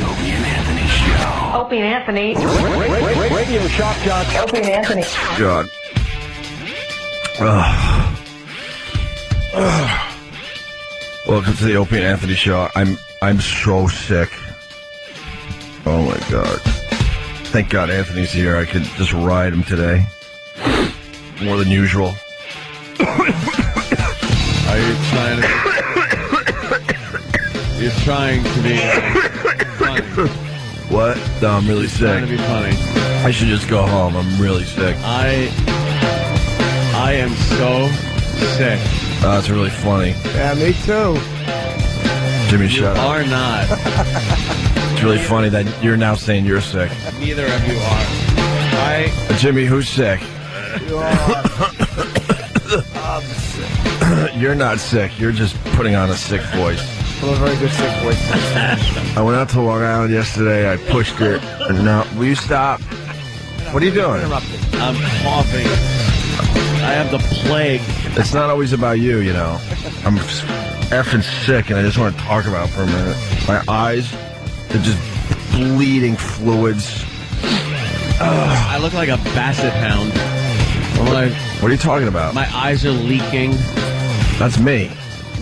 Opie and Anthony Show. Opie and Anthony. Radio shock jock. Opie and Anthony. God. Welcome to the Opie and Anthony Show. I'm so sick. Oh my God. Thank God Anthony's here. I could just ride him today. More than usual. Are you trying to... You're trying to be funny. What? No, I'm really sick. Trying to be funny. I should just go home. I'm really sick. I am so sick. It's really funny. Yeah, me too. Jimmy, You shut up. are not. It's really funny that you're now saying you're sick. Neither of you are. Jimmy, who's sick? You are. I'm sick. You're not sick. You're just putting on a sick voice. I'm a very good sick voice. I went out to Long Island yesterday. I pushed it. And now, will you stop? What are you doing? I'm coughing. I have the plague. It's not always about you, you know. I'm effing sick, and I just want to talk about it for a minute. My eyes, they're just bleeding fluids. I look like a basset hound. What are you talking about? My eyes are leaking. That's me.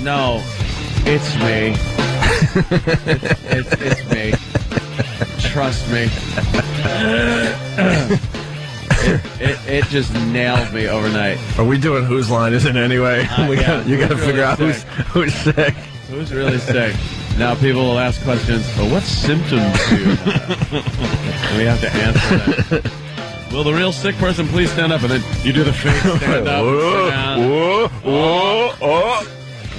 No, it's me. it's me. Trust me. It just nailed me overnight. Are we doing whose line is it anyway? You got to figure out who's sick. Who's really sick? Now people will ask questions. Well, what symptoms do you have? And we have to answer that. Will the real sick person please stand up? And then you do the fake stand up.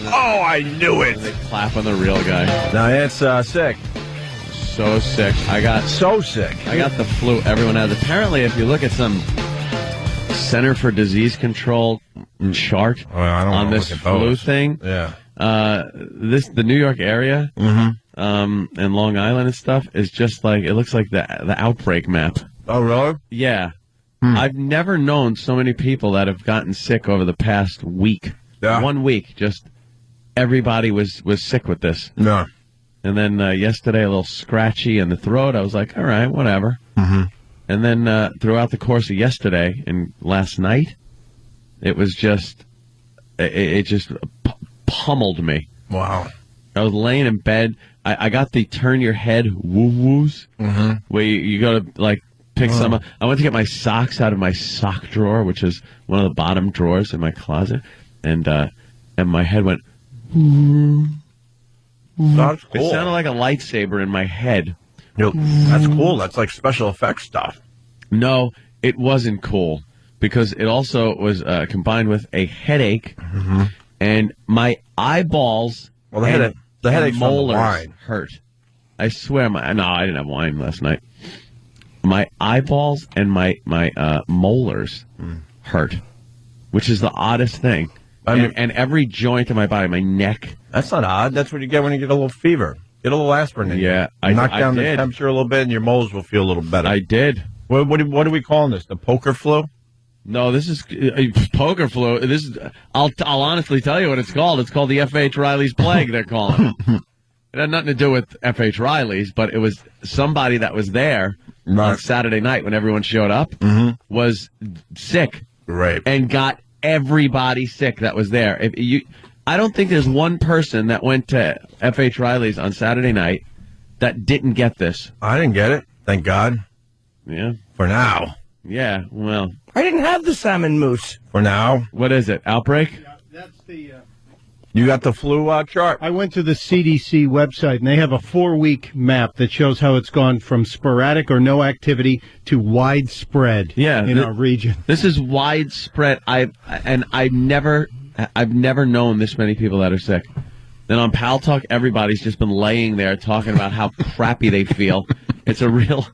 Oh, I knew it. And they clap on the real guy. Now it's sick. So sick. I got the flu. Everyone has. Apparently, if you look at some Center for Disease Control chart on this flu thing, yeah, the New York area, and Long Island and stuff is just like, it looks like the outbreak map. Oh, really? Yeah. I've never known so many people that have gotten sick over the past week. Yeah. 1 week, just everybody was sick with this. No. And then yesterday, a little scratchy in the throat. I was like, all right, whatever. Mm-hmm. And then throughout the course of yesterday and last night, it was just, it just pummeled me. Wow. I was laying in bed. I got the turn your head woo-woos, where you go to, like, pick some up. I went to get my socks out of my sock drawer, which is one of the bottom drawers in my closet, and my head went, That's cool. It sounded like a lightsaber in my head. That's cool. That's like special effects stuff. No, it wasn't cool, because it also was combined with a headache, and my eyeballs The headache's from the molars wine. hurt. I swear, no, I didn't have wine last night. My eyeballs and my molars hurt, which is the oddest thing. And every joint in my body, my neck. That's not odd. That's what you get when you get a little fever. Get a little asprin in you. Yeah, Knock I down did. the temperature a little bit, and your moles will feel a little better. I did. What are we calling this? The poker flu? No, this is poker flu. This is. I'll honestly tell you what it's called. It's called the F.H. Riley's plague. They're calling it. It had nothing to do with F.H. Riley's, but it was somebody that was there on Saturday night when everyone showed up was sick, Right. and got everybody sick that was there. I don't think there's one person that went to F.H. Riley's on Saturday night that didn't get this. I didn't get it. Thank God. Yeah. For now. Yeah. Well, I didn't have the salmon mousse. For now. what is it? Outbreak? That's the. You got the flu chart? I went to the CDC website, and they have a 4-week map that shows how it's gone from sporadic or no activity to widespread in our region. This is widespread. I've never known this many people that are sick. Then on Pal Talk, everybody's just been laying there talking about how crappy they feel. It's a real,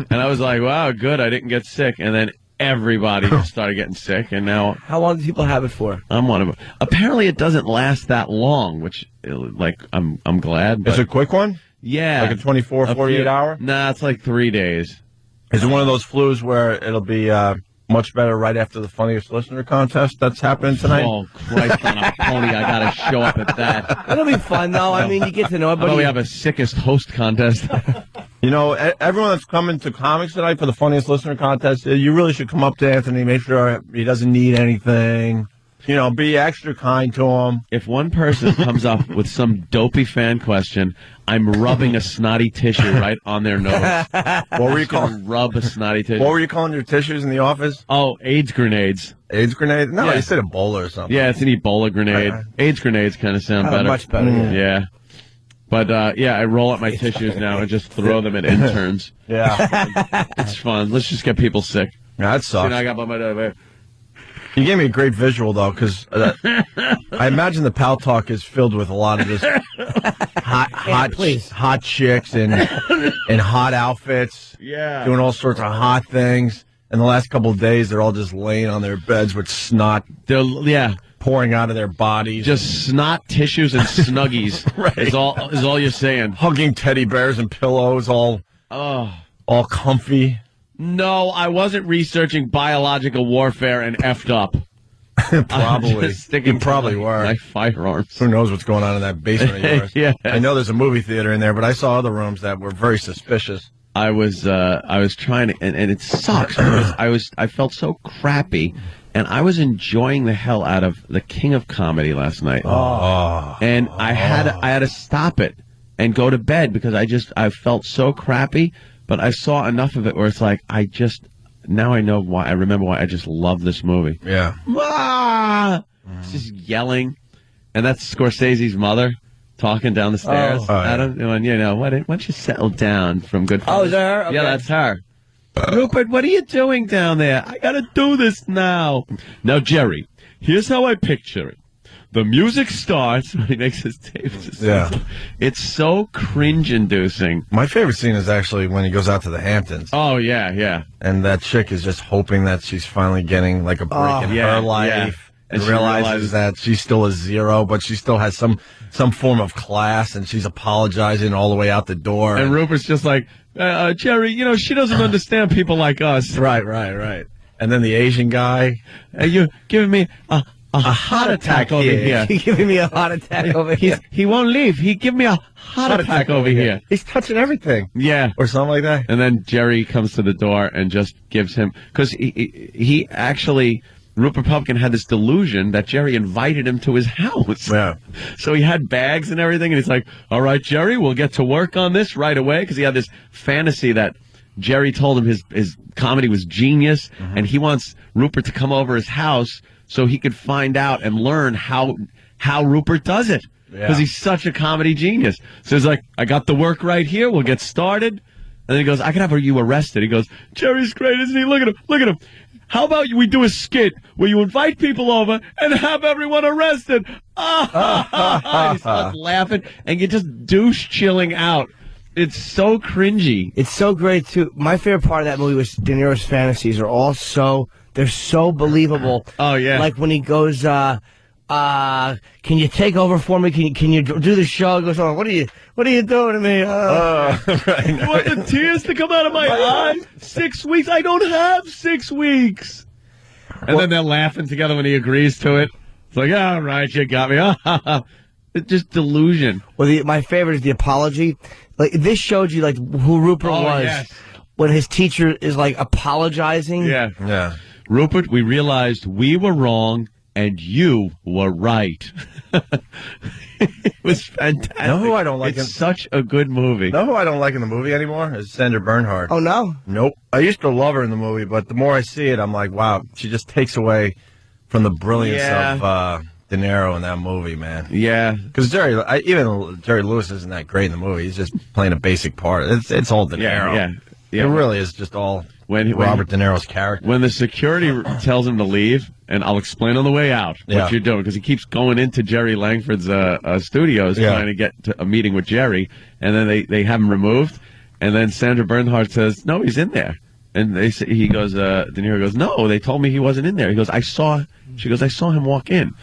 and I was like, wow, good, I didn't get sick. And then everybody just started getting sick, and now How long do people have it for? I'm one of them. Apparently, it doesn't last that long, which, like, I'm glad. But It's a quick one? yeah, Like a 24, 48 hour? Nah, it's like 3 days. Is it one of those flus where it'll be much better right after the funniest listener contest that's happening tonight? Oh, Christ on a pony, I gotta show up at that. That'll be fun, though. I mean, you get to know How everybody. about we have a sickest host contest? You know, everyone that's coming to comics tonight for the funniest listener contest, you really should come up to Anthony, make sure he doesn't need anything. You know, be extra kind to him. If one person comes up with some dopey fan question, I'm rubbing a snotty tissue right on their nose. What were you calling? Rub a snotty tissue. What were you calling your tissues in the office? Oh, AIDS grenades. AIDS grenade? No, Yeah. you said Ebola or something. Yeah, it's an Ebola grenade. AIDS grenades kind of sound better. Much better. Yeah. But, I roll up my tissues now and just throw them at interns. Yeah. It's fun. Let's just get people sick. Yeah, that sucks. See, now I got my You gave me a great visual, though, because I imagine the Pal Talk is filled with a lot of just hot chicks in hot outfits, doing all sorts of hot things. And the last couple of days, they're all just laying on their beds with snot pouring out of their bodies. Just snot, tissues, and snuggies Right. is all you're saying. Hugging teddy bears and pillows, all comfy. No, I wasn't researching biological warfare and effed up. Probably. Sticking You probably to were. my firearms. Who knows what's going on in that basement of yours? Yeah. I know there's a movie theater in there, but I saw other rooms that were very suspicious. I was trying to, and it sucks because I felt so crappy, and I was enjoying the hell out of The King of Comedy last night. And I had to stop it and go to bed because I felt so crappy. But I saw enough of it where it's like now I know why. I remember why I just love this movie. Yeah. It's just yelling, and that's Scorsese's mother talking down the stairs. Yeah. Adam, why don't you settle down from Goodfellas? Oh, is that her? Okay. Yeah, that's her. Rupert, what are you doing down there? I gotta do this now. Now, Jerry, here's how I picture it. The music starts when he makes his tape. It's so cringe-inducing. My favorite scene is actually when he goes out to the Hamptons. Oh, yeah. And that chick is just hoping that she's finally getting like a break in her life. And she realizes that she's still a zero, but she still has some form of class, and she's apologizing all the way out the door. And Rupert's just like, Jerry, she doesn't understand people like us. Right. And then the Asian guy. You're giving me a heart attack over here. You're giving me a heart attack over here. He won't leave. He give me a heart attack over here. He's touching everything. Yeah. Or something like that. And then Jerry comes to the door and just gives him, because he actually, Rupert Pupkin had this delusion that Jerry invited him to his house. Yeah. So he had bags and everything, and he's like, all right, Jerry, we'll get to work on this right away, because he had this fantasy that Jerry told him his comedy was genius, and he wants Rupert to come over his house so he could find out and learn how Rupert does it, because he's such a comedy genius. So he's like, I got the work right here. We'll get started. And then he goes, I can have you arrested. He goes, Jerry's great, isn't he? Look at him. How about we do a skit where you invite people over and have everyone arrested? He starts laughing, and you just douche chilling out. It's so cringy. It's so great, too. My favorite part of that movie was De Niro's fantasies are all they're so believable. Oh, yeah. Like when he goes, can you take over for me? Can you do the show? He goes, what are you doing to me? Right. You want the tears to come out of my eyes? 6 weeks? I don't have 6 weeks. And then they're laughing together when he agrees to it. It's like, all right, you got me. It's just delusion. Well, my favorite is the apology. Like, this showed you, like, who Rupert was. Yes. When his teacher is, like, apologizing. Yeah. Rupert, we realized we were wrong and you were right. It was fantastic. Know who I don't like? It's such a good movie. Know who I don't like in the movie anymore? Is Sandra Bernhard. Oh, no? Nope. I used to love her in the movie, but the more I see it, I'm like, wow, she just takes away from the brilliance of De Niro in that movie, man. Yeah. Because even Jerry Lewis isn't that great in the movie. He's just playing a basic part. It's all De Niro. Yeah. It really is just all Robert De Niro's character. When the security tells him to leave, and I'll explain on the way out what you're doing, because he keeps going into Jerry Langford's studios trying to get to a meeting with Jerry, and then they have him removed, and then Sandra Bernhard says, no, he's in there. And De Niro goes, no, they told me he wasn't in there. He goes, I saw him walk in.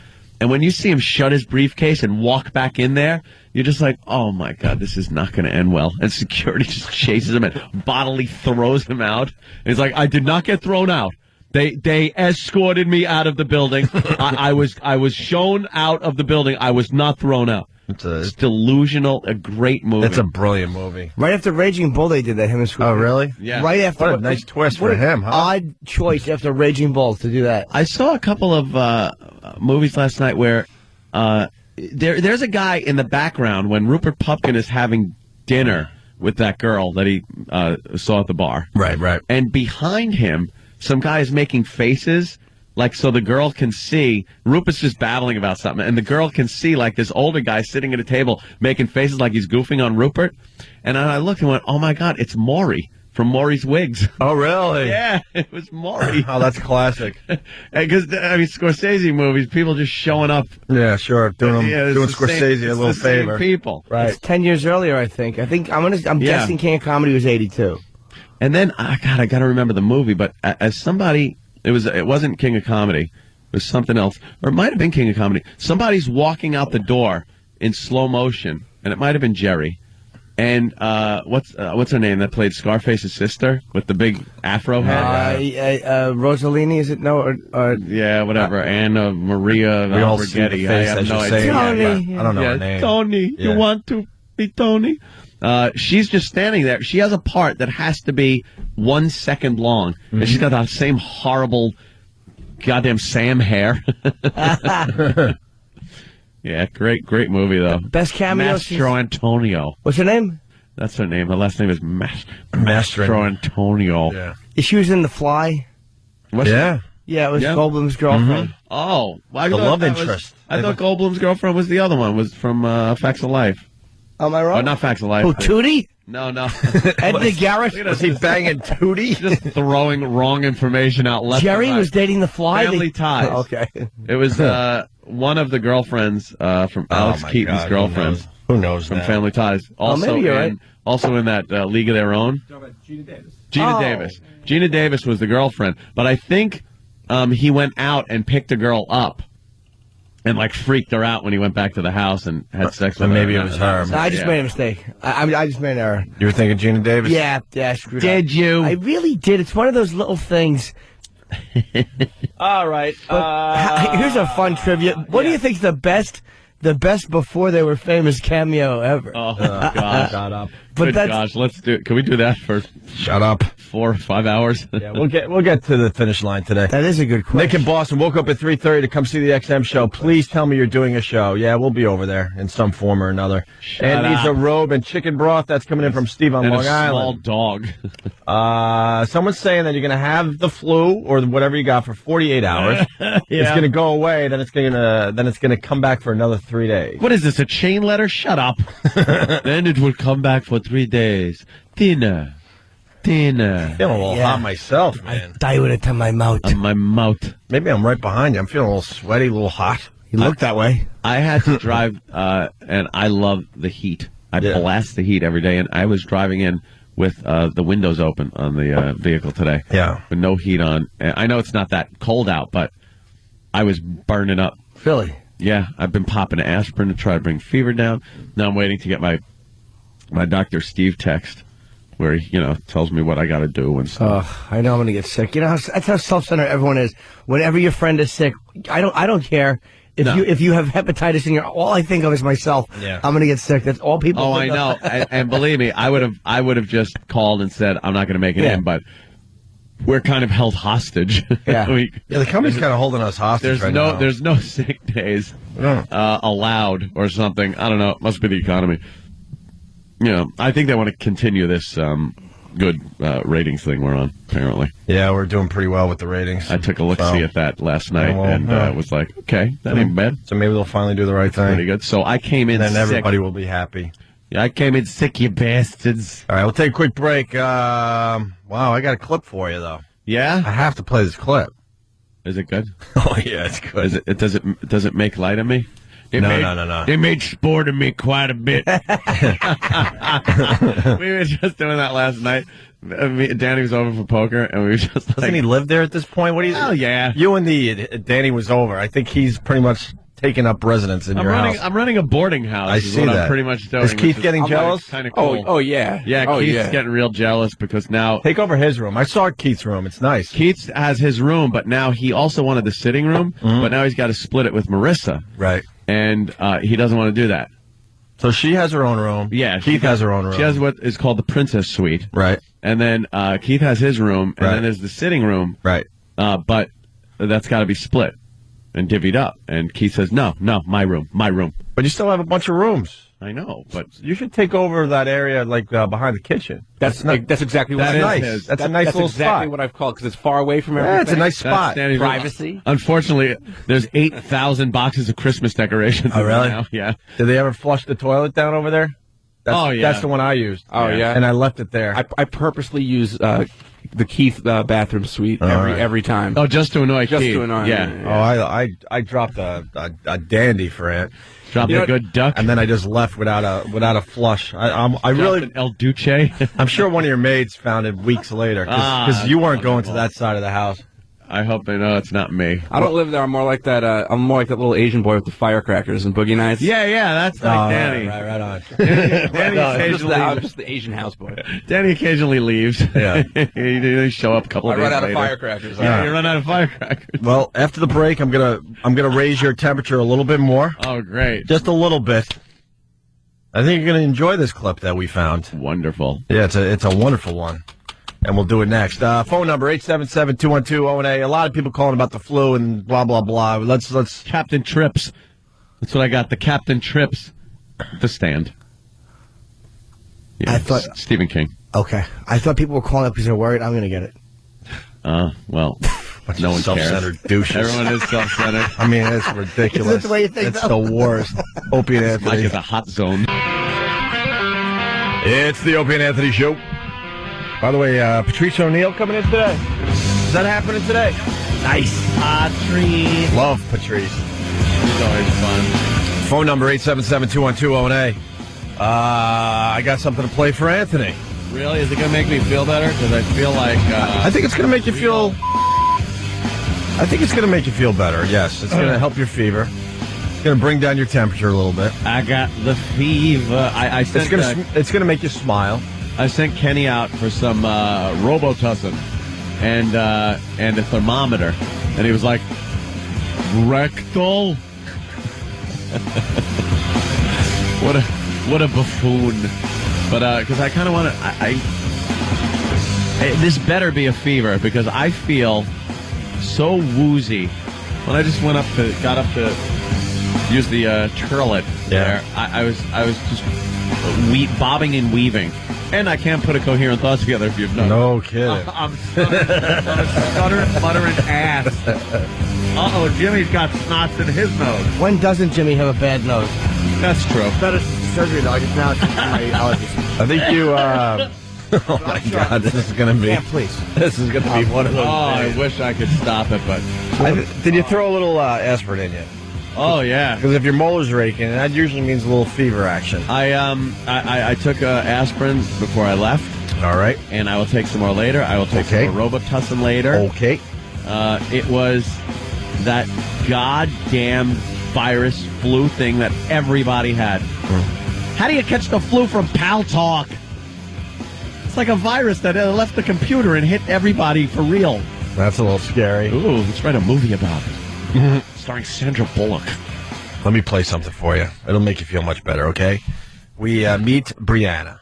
And when you see him shut his briefcase and walk back in there, you're just like, oh, my God, this is not going to end well. And security just chases him and bodily throws him out. And he's like, I did not get thrown out. They escorted me out of the building. I was shown out of the building. I was not thrown out. It's delusional. A great movie. It's a brilliant movie. Right after Raging Bull, they did that. Him and Scoop. Oh, really? Yeah. Right after. What a nice twist for what an him, huh? Odd choice after Raging Bull to do that. I saw a couple of movies last night where there's a guy in the background when Rupert Pupkin is having dinner with that girl that he saw at the bar. Right. And behind him, some guy is making faces, like so the girl can see. Rupert's just babbling about something, and the girl can see like this older guy sitting at a table making faces like he's goofing on Rupert. And I looked and went, "Oh my God, it's Maury from Maury's Wigs." Oh, really? Yeah, it was Maury. Oh, that's classic. Because Scorsese movies, people just showing up. Yeah, sure. Doing it's the Scorsese same, a little it's the same favor. people. Right. It's 10 years earlier, I think. I'm guessing King of Comedy was 82. And then, I got to remember the movie, but as somebody, it wasn't King of Comedy, it was something else, or it might have been King of Comedy. Somebody's walking out the door in slow motion, and it might have been Jerry. And what's her name that played Scarface's sister with the big afro head? Rossellini, is it? No, yeah, whatever. Anna Maria We all see the Alberghetti. face I have as no you're idea. saying that, but I don't know Yeah, her name. Tony, Yeah. you want to be Tony? She's just standing there. She has a part that has to be 1 second long, and she's got that same horrible, goddamn Sam hair. Yeah, great movie though. Best cameo. Mastro Antonio. What's her name? That's her name. Her last name is Mastro Antonio. Yeah. She was in The Fly. Yeah. Yeah, it was Yeah. Goldblum's girlfriend. Oh, well, I The thought love that was- interest. I thought Goldblum's girlfriend was the other one. Was from Facts of Life. Am I wrong? Oh, not Facts of Life. Who, Tootie? No. Edna Garrett? Was he banging Tootie? Just throwing wrong information out left. Jerry and right. was dating The Fly? Family Ties. Oh, okay. It was one of the girlgirlfriends from Alex my Keaton's God, girlfriends Who knows from that? Family Ties. Also maybe you're right. Also in that League of Their Own. Gina Davis. Gina Davis was the girlfriend, but I think he went out and picked a girl up and like freaked her out when he went back to the house and had sex with her. maybe it was her. No, I just made a mistake. I just made an error. You were thinking Gina Davis? Yeah, I screwed up. Did you? I really did. It's one of those little things. All right. Here's a fun trivia. What do you think's the best before they were famous cameo ever? Oh gosh. Shut up. But Good gosh, let's do it. Can we do that for Shut up. 4 or 5 hours? Yeah, we'll get to the finish line today. That is a good question. Nick in Boston woke up at 3:30 to come see the XM show. Please tell me you're doing a show. Yeah, we'll be over there in some form or another. And needs a robe and chicken broth. That's coming in from Steve on And Long a small Island. dog. Someone's saying that you're going to have the flu or whatever you got for 48 hours. It's going to go away. Then it's going to come back for another 3 days. What is this, a chain letter? Shut up. Then it will come back for 3 days. Dinner. Feeling a little hot myself, man. Die with it to my mouth. On my mouth. Maybe I'm right behind you. I'm feeling a little sweaty, a little hot. You look that way. I had to drive, and I love the heat. I blast the heat every day, and I was driving in with the windows open on the vehicle today. Yeah. With no heat on. And I know it's not that cold out, but I was burning up. Really? Yeah, I've been popping aspirin to try to bring fever down. Now I'm waiting to get my Dr. Steve text where he, tells me what I got to do and stuff. I know I'm going to get sick. That's how self-centered everyone is. Whenever your friend is sick, I don't care if you have hepatitis in all I think of is myself. Yeah. I'm going to get sick. That's all people Oh, I think know. of. And believe me, I would have just called and said I'm not going to make it in, but we're kind of held hostage. Yeah. The company's kind of holding us hostage right now. There's no sick days allowed or something. I don't know. It must be the economy. I think they want to continue this good ratings thing we're on, apparently. Yeah, we're doing pretty well with the ratings. I took a look-see at that last night and was like, okay, that ain't bad. So maybe they'll finally do the right thing. Pretty good. So I came in And then sick. everybody will be happy. Yeah, I came in sick, you bastards. All right, we'll take a quick break. Wow, I got a clip for you, though. Yeah? I have to play this clip. Is it good? Oh, yeah, it's good. Does it make light of me? No. They made sport of me quite a bit. We were just doing that last night. Danny was over for poker, and we were just like... Doesn't he live there at this point? What do you... Oh, yeah. You and Danny was over. I think he's pretty much taking up residence in your house. I'm running a boarding house. I is see what that. I'm pretty much doing. Is Keith getting jealous? Kind of cool. Oh, yeah. Yeah, Keith's getting real jealous because now... Take over his room. I saw Keith's room. It's nice. Keith has his room, but now he also wanted the sitting room, but now he's got to split it with Marissa. Right. And he doesn't want to do that. So she has her own room. Yeah. Keith has her own room. She has what is called the Princess Suite. Right. And then Keith has his room, and Right. then there's the sitting room. Right. But that's got to be split and divvied up. And Keith says, no, my room. But you still have a bunch of rooms. I know, but You should take over that area, like behind the kitchen. That's exactly what That I is like. his. That's a nice That's little exactly spot. what I've called because it's far away from everything. Yeah, it's a nice spot. Danny's room. Privacy. Unfortunately, there's 8,000 boxes of Christmas decorations. Oh, in there really? now. Yeah. Did they ever flush the toilet down over there? Yeah. That's the one I used. Oh, yeah? And I left it there. I purposely use the Keith bathroom suite every time. Oh, just to annoy Just Keith. to annoy Yeah. him. Oh, I dropped a dandy for it, Dropped a good duck. and then I just left without a flush. I really, Dropped an El Duce. I'm sure one of your maids found it weeks later because you weren't going to that side of the house. I hope they know it's not me. I don't live there. I'm more like that. I'm more like that little Asian boy with the firecrackers and boogie nights. Yeah, that's like Danny. Right on. Danny, I'm just the Asian houseboy. Danny occasionally leaves. Yeah. They show up a couple I of days run out later. of firecrackers. Yeah, you run out of firecrackers. Well, after the break, I'm gonna raise your temperature a little bit more, Oh, great. just a little bit. I think you're gonna enjoy this clip that we found. Wonderful. Yeah, it's a wonderful one. And we'll do it next. Phone number 877-212-0NA. A lot of people calling about the flu and blah blah blah. Let's Captain Trips. That's what I got. The Captain Trips. The Stand. Yeah, I thought- Stephen King. Okay. I thought people were calling up because they're worried I'm going to get it. Well, no one cares. self-centered douches. Everyone is self-centered. I mean, it's ridiculous. Is that the way you think, It's though? the worst. Opie and Mike Anthony. is a hot zone. It's the Opie and Anthony show. By the way, Patrice O'Neill coming in today. Is that happening today? Nice. Patrice. Love Patrice. It's always fun. Phone number 877-212-0NA. I got something to play for Anthony. Really? Is it going to make me feel better? Because I feel like... I think it's going to make you feel... I think it's going to make you feel better, yes. It's going to help your fever. It's going to bring down your temperature a little bit. I got the fever. I sent It's going to make you smile. I sent Kenny out for some Robitussin and a thermometer, and he was like, rectal? What a buffoon. But because I kind of want to, this better be a fever because I feel so woozy. When I just got up to use the turlet there, I was just bobbing and weaving. And I can't put a coherent thought together if you've noticed. No kidding. I'm stuttering, muttering ass. Uh-oh, Jimmy's got snots in his nose. When doesn't Jimmy have a bad nose? That's true. Better surgery, though. I just now my allergies. I think you, oh my God, this is going to be, Yeah, please. this is going to be one of those I days. wish I could stop it, but... Did you throw a little aspirin in you? Oh, yeah. Because if your molars are aching, that usually means a little fever action. I took aspirin before I left, All right. and I will take some more later. I will take Okay. some more Robitussin later. Okay. It was that goddamn virus flu thing that everybody had. How do you catch the flu from Pal Talk? It's like a virus that left the computer and hit everybody for real. That's a little scary. Ooh, let's write a movie about it. Starring Sandra Bullock. Let me play something for you. It'll make you feel much better, okay? We meet Brianna.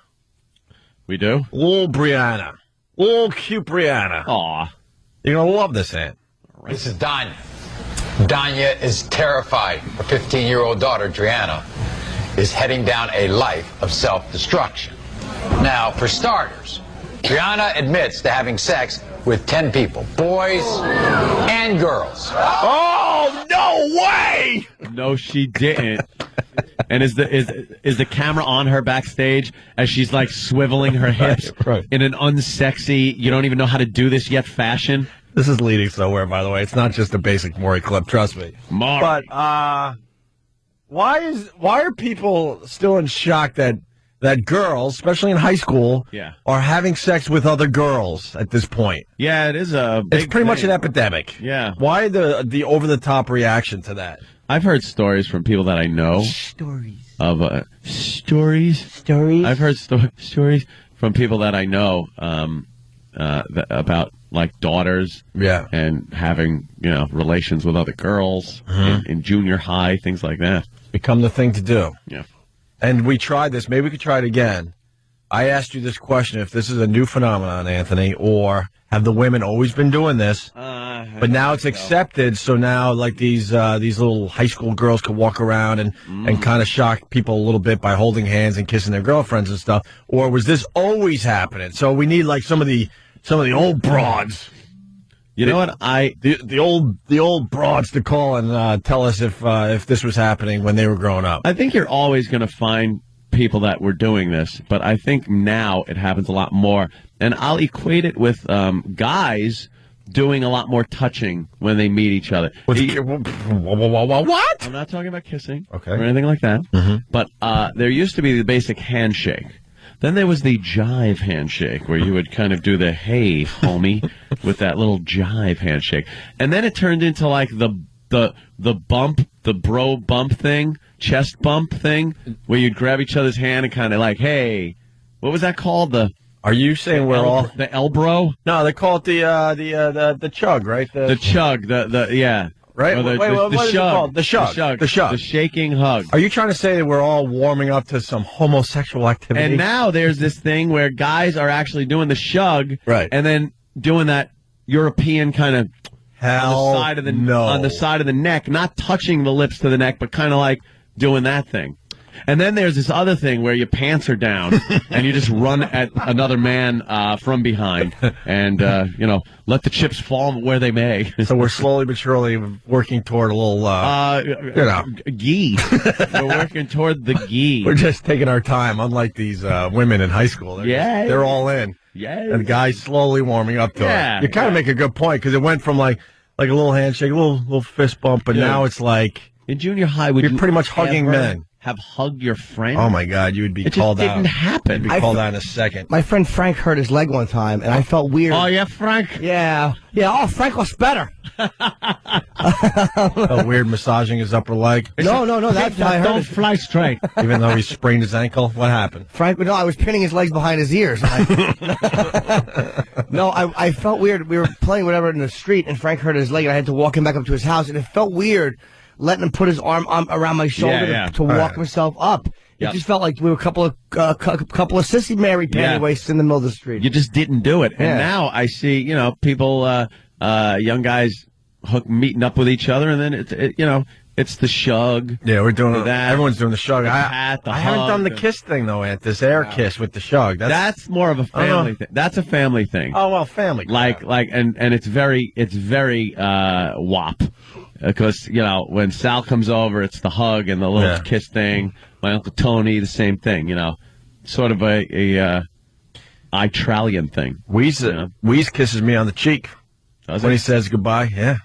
We do? Little Brianna. Little cute Brianna. Aw. You're going to love this, Aunt. This is Danya. Danya is terrified. Her 15-year-old daughter, Driana, is heading down a life of self-destruction. Now, for starters, Driana admits to having sex with 10 people, boys and girls. Oh, no way! No, she didn't. And is the camera on her backstage as she's like swiveling her hips Right. in an unsexy, you don't even know how to do this yet fashion? This is leading somewhere, by the way. It's not just a basic Maury clip, trust me. Maury. But why are people still in shock that girls, especially in high school, Yeah. are having sex with other girls at this point? Yeah, it is a big It's pretty much an thing. epidemic. Yeah. Why the over the top reaction to that? I've heard stories from people that I know Stories. of stories. Stories? I've heard stories from people that I know about like daughters, Yeah. and having relations with other girls in junior high, things like that. Become the thing to do. Yeah. and we tried this. Maybe we could try it again. I asked you this question, if this is a new phenomenon, Anthony, or have the women always been doing this? But now it's accepted, so now like these little high school girls could walk around and kind of shock people a little bit by holding hands and kissing their girlfriends and stuff. Or was this always happening? So we need like some of the old broads. You know what? The old broads to call and tell us if this was happening when they were growing up. I think you're always going to find people that were doing this, but I think now it happens a lot more. And I'll equate it with guys doing a lot more touching when they meet each other. What? I'm not talking about kissing or anything like that. Mm-hmm. But there used to be the basic handshake. Then there was the jive handshake, where you would kind of do the "hey, homie" with that little jive handshake, and then it turned into like the bump, the bro bump thing, chest bump thing, where you'd grab each other's hand and kind of like, "Hey," what was that called? Are you saying we're all the elbro? No, they call it the chug, right? The chug, yeah. Right? What is it called? The shug. The shaking hug. Are you trying to say that we're all warming up to some homosexual activity? And now there's this thing where guys are actually doing the shug, right, and then doing that European kind of on the side of the neck, not touching the lips to the neck, but kind of like doing that thing. And then there's this other thing where your pants are down and you just run at another man from behind and, let the chips fall where they may. So we're slowly but surely working toward a little, gi. We're working toward the gi. We're just taking our time, unlike these women in high school. They're all in. Yeah. And the guys slowly warming up to it. You kind of make a good point, because it went from like a little handshake, a little fist bump, but now it's like in junior high, you're pretty much hugging men. Have hugged your friend? Oh my God, you would be called out. It didn't happen. You'd be called out in a second. My friend Frank hurt his leg one time, and I felt weird. Oh yeah, Frank. Yeah. Oh, Frank was better. Weird massaging his upper leg. No, that's why I heard. Don't fly straight. Even though he sprained his ankle, what happened? Frank, no, I was pinning his legs behind his ears. No, I felt weird. We were playing whatever in the street, and Frank hurt his leg, and I had to walk him back up to his house, and it felt weird letting him put his arm around my shoulder to walk himself up. It just felt like we were a couple of sissy Mary panty waists in the middle of the street. You just didn't do it. And now I see, people, young guys meeting up with each other, and then it's the shug. Yeah, we're doing that. Everyone's doing the shug. I haven't done the kiss thing though, Ant. This air kiss with the shug. That's more of a family thing. That's a family thing. Oh well, family. And it's very WAP. Because, when Sal comes over, it's the hug and the little kiss thing. My Uncle Tony, the same thing, sort of a Itralian thing. Wheeze kisses me on the cheek when he says goodbye. Yeah.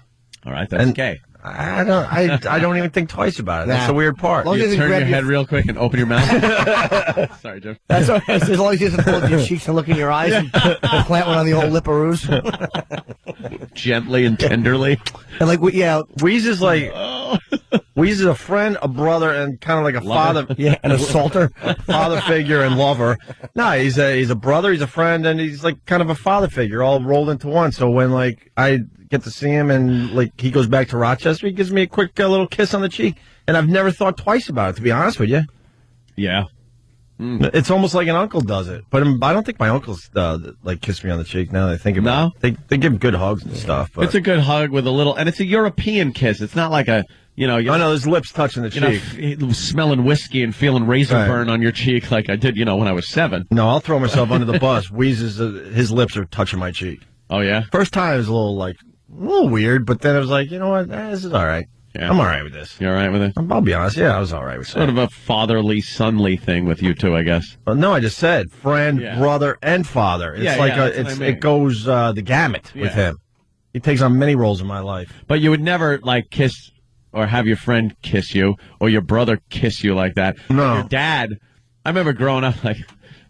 All right, that's gay. I don't even think twice about it. That's the weird part. You turn your head real quick and open your mouth. Sorry, Jim. That's okay. As long as you just hold your cheeks and look in your eyes and plant one on the old lipperoos. Gently and tenderly. And Wheeze is Wheeze is a friend, a brother, and kind of like a father. Yeah, an assaulter. Father figure and lover. No, he's a brother, he's a friend, and he's like kind of a father figure all rolled into one. So when I get to see him and he goes back to Rochester, he gives me a quick little kiss on the cheek, and I've never thought twice about it, to be honest with you. Yeah. It's almost like an uncle does it, but I don't think my uncles kiss me on the cheek now that I think about it. They give good hugs and stuff. But it's a good hug with a little, and it's a European kiss. It's not like a I know his lips touching the cheek, smelling whiskey and feeling razor burn on your cheek like I did, when I was 7. No, I'll throw myself under the bus. Wheezes, his lips are touching my cheek. Oh yeah. First time it was a little weird, but then it was like, you know what, this is all right. Yeah. I'm all right with this. You're all right with it? I'll be honest. Yeah, I was all right with it. Sort of a fatherly, sonly thing with you two, I guess. Well, no, I just said friend, brother, and father. It's it goes the gamut with him. He takes on many roles in my life. But you would never kiss or have your friend kiss you or your brother kiss you like that. No. Your dad. I remember growing up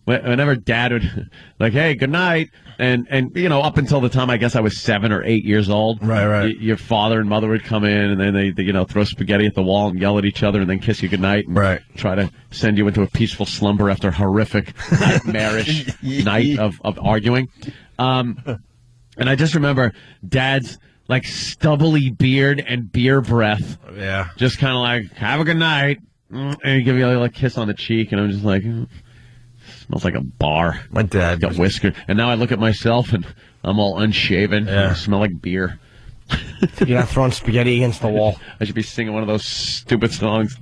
whenever Dad would hey, good night. And up until the time I guess I was 7 or 8 years old, right. Your father and mother would come in, and then they throw spaghetti at the wall and yell at each other, and then kiss you goodnight, and try to send you into a peaceful slumber after a horrific, nightmarish night of arguing. And I just remember Dad's stubbly beard and beer breath, just kind of have a good night. and he give me a little kiss on the cheek, and I'm just like, smells like a bar. My dad got whiskers, and now I look at myself, and I'm all unshaven. Yeah. And I smell like beer. You're not throwing spaghetti against the wall. I should be singing one of those stupid songs.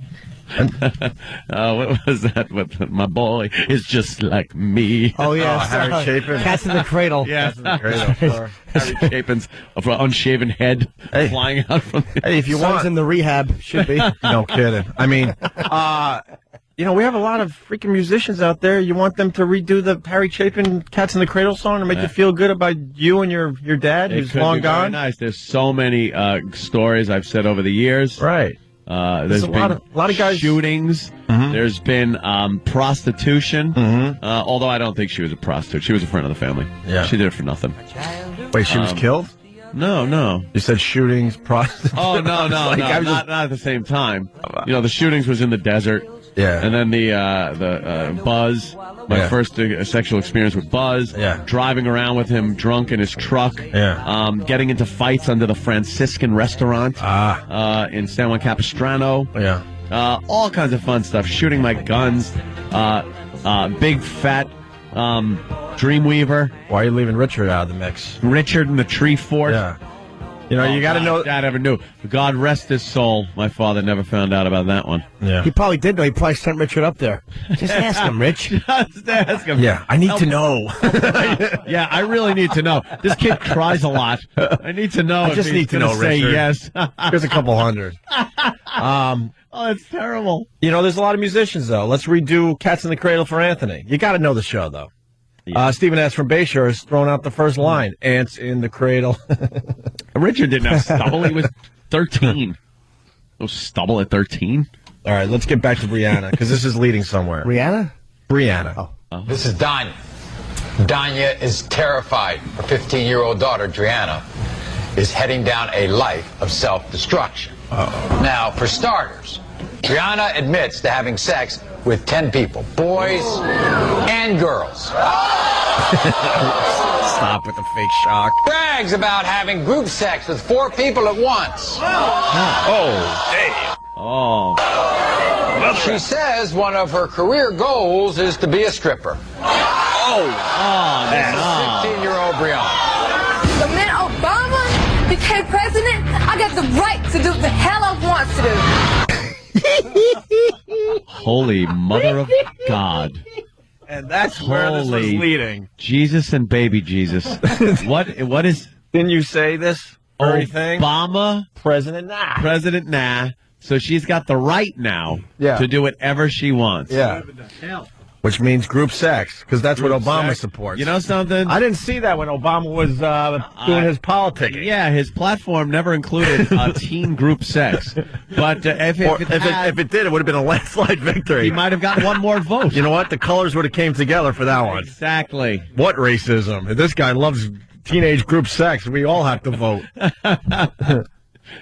What was that? My boy is just like me. Oh, yeah. Harry Chapin. Cats in the Cradle. Yeah. Cats in the Cradle. Sure. Harry Chapin's unshaven head flying out from the... Hey, if you Son's want. in the rehab. Should be. No kidding. I mean, we have a lot of freaking musicians out there. You want them to redo the Harry Chapin Cats in the Cradle song to make you feel good about you and your dad who's long gone? Nice. There's so many stories I've said over the years. Right. There's been a lot of guys shootings. Mm-hmm. There's been prostitution. Mm-hmm. Although I don't think she was a prostitute. She was a friend of the family. Yeah. She did it for nothing. Wait, she was killed? No. You said shootings, prostitution. Oh, no, not at the same time. The shootings was in the desert. Yeah. And then the Buzz, my first sexual experience with Buzz. Yeah. Driving around with him drunk in his truck. Yeah. Getting into fights under the Franciscan restaurant. In San Juan Capistrano. Yeah. All kinds of fun stuff. Shooting my guns. Big fat Dreamweaver. Why are you leaving Richard out of the mix? Richard and the Tree Fort. Yeah. You got to know. Dad ever knew. God rest his soul. My father never found out about that one. Yeah. He probably did know. He probably sent Richard up there. Just ask him, Rich. Just ask him. Yeah, I need to know. Yeah, I really need to know. This kid cries a lot. I need to know. I just need to know, say Richard. yes. There's a couple hundred. Oh, it's terrible. There's a lot of musicians, though. Let's redo Cats in the Cradle for Anthony. You got to know the show, though. Yeah. Stephen S. from Bayshore has thrown out the first line. Ants in the cradle. Richard didn't have stubble. He was 13. No stubble at 13. All right, let's get back to Brianna, because this is leading somewhere. Rihanna? Brianna. Oh. This is Danya. Danya is terrified. Her 15-year-old daughter, Driana, is heading down a life of self-destruction. Now, for starters, Driana admits to having sex with 10 people, boys and girls. Stop with the fake shock. Brags about having group sex with 4 people at once. Oh. She says one of her career goals is to be a stripper. Oh, This is 15-year-old Brianna. The minute Obama became president, I got the right to do the hell I want to do. Holy mother of God. And that's where this was leading. Jesus and baby Jesus. What is... Didn't you say this very thing? Obama? President nah. President nah. So she's got the right now to do whatever she wants. Yeah. Which means group sex, because that's what Obama sex. supports. You know something? I didn't see that when Obama was doing his politicking. Yeah, his platform never included teen group sex. But if it did, it would have been a landslide victory. He might have gotten one more vote. You know what? The colors would have came together for that one. Exactly. What racism? This guy loves teenage group sex. We all have to vote.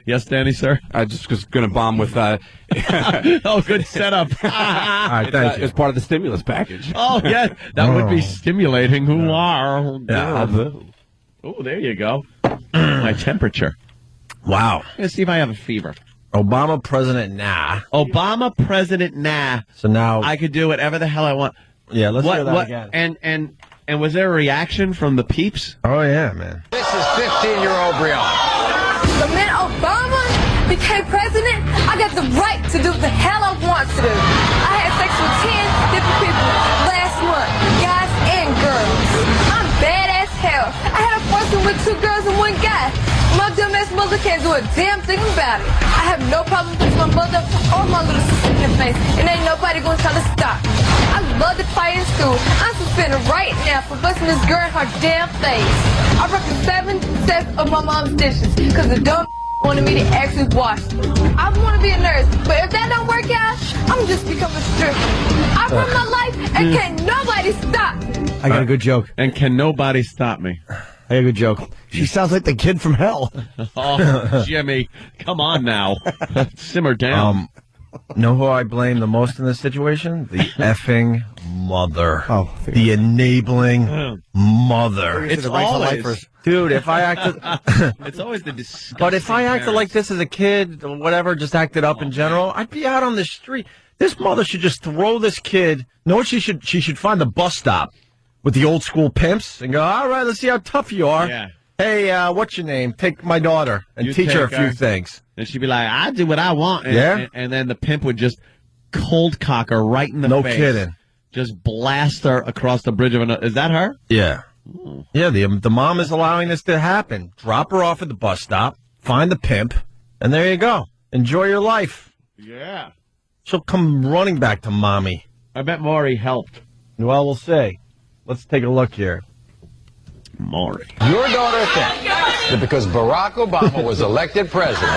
Yes, Danny, sir? I just was going to bomb with... Oh, good setup. All right, thank you. As part of the stimulus package. Oh, yeah. That would be stimulating. Who are? Yeah. Oh, there you go. My temperature. Wow. Let's see if I have a fever. Obama president nah. Obama president nah. So now... I could do whatever the hell I want. Yeah, let's hear that again. And was there a reaction from the peeps? Oh, yeah, man. This is 15-year-old Brianna. The minute Obama became president, I got the right to do the hell I want to do. I had sex with 10 different people last month, guys and girls. I'm bad as hell. I had a foursome with 2 girls and 1 guy. My dumbass mother can't do a damn thing about it. I have no problem with my mother or my little sister in the face, and ain't nobody gonna tell her stop. I love to fight in school. I'm suspended right now for busting this girl in her damn face. I broken 7 sets of my mom's dishes because the dumb wanted me to actually wash them. I want to be a nurse, but if that don't work out, I'm just become a stripper. I run my life and can't nobody stop me. I got a good joke. And can nobody stop me? I got a good joke. She sounds like the kid from hell. Oh, Jimmy, come on now. Simmer down. Know who I blame the most in this situation? The effing mother. Oh, the enabling mother. It's always... Dude, if I acted... It's always the disgusting But if I acted parents. like this as a kid, or whatever, just acted up in general, I'd be out on the street. This mother should just throw this kid. Know what she should? She should find the bus stop with the old school pimps and go, all right, let's see how tough you are. Yeah. Hey, what's your name? Take my daughter and teach her a few things. And she'd be like, I do what I want. And, and then the pimp would just cold cock her right in the face. No kidding. Just blast her across the bridge of another. Is that her? Yeah. Yeah, the mom is allowing this to happen. Drop her off at the bus stop, find the pimp, and there you go. Enjoy your life. Yeah. She'll come running back to mommy. I bet Maury helped. Well, we'll see. Let's take a look here. Maury. Your daughter thinks that because Barack Obama was elected president,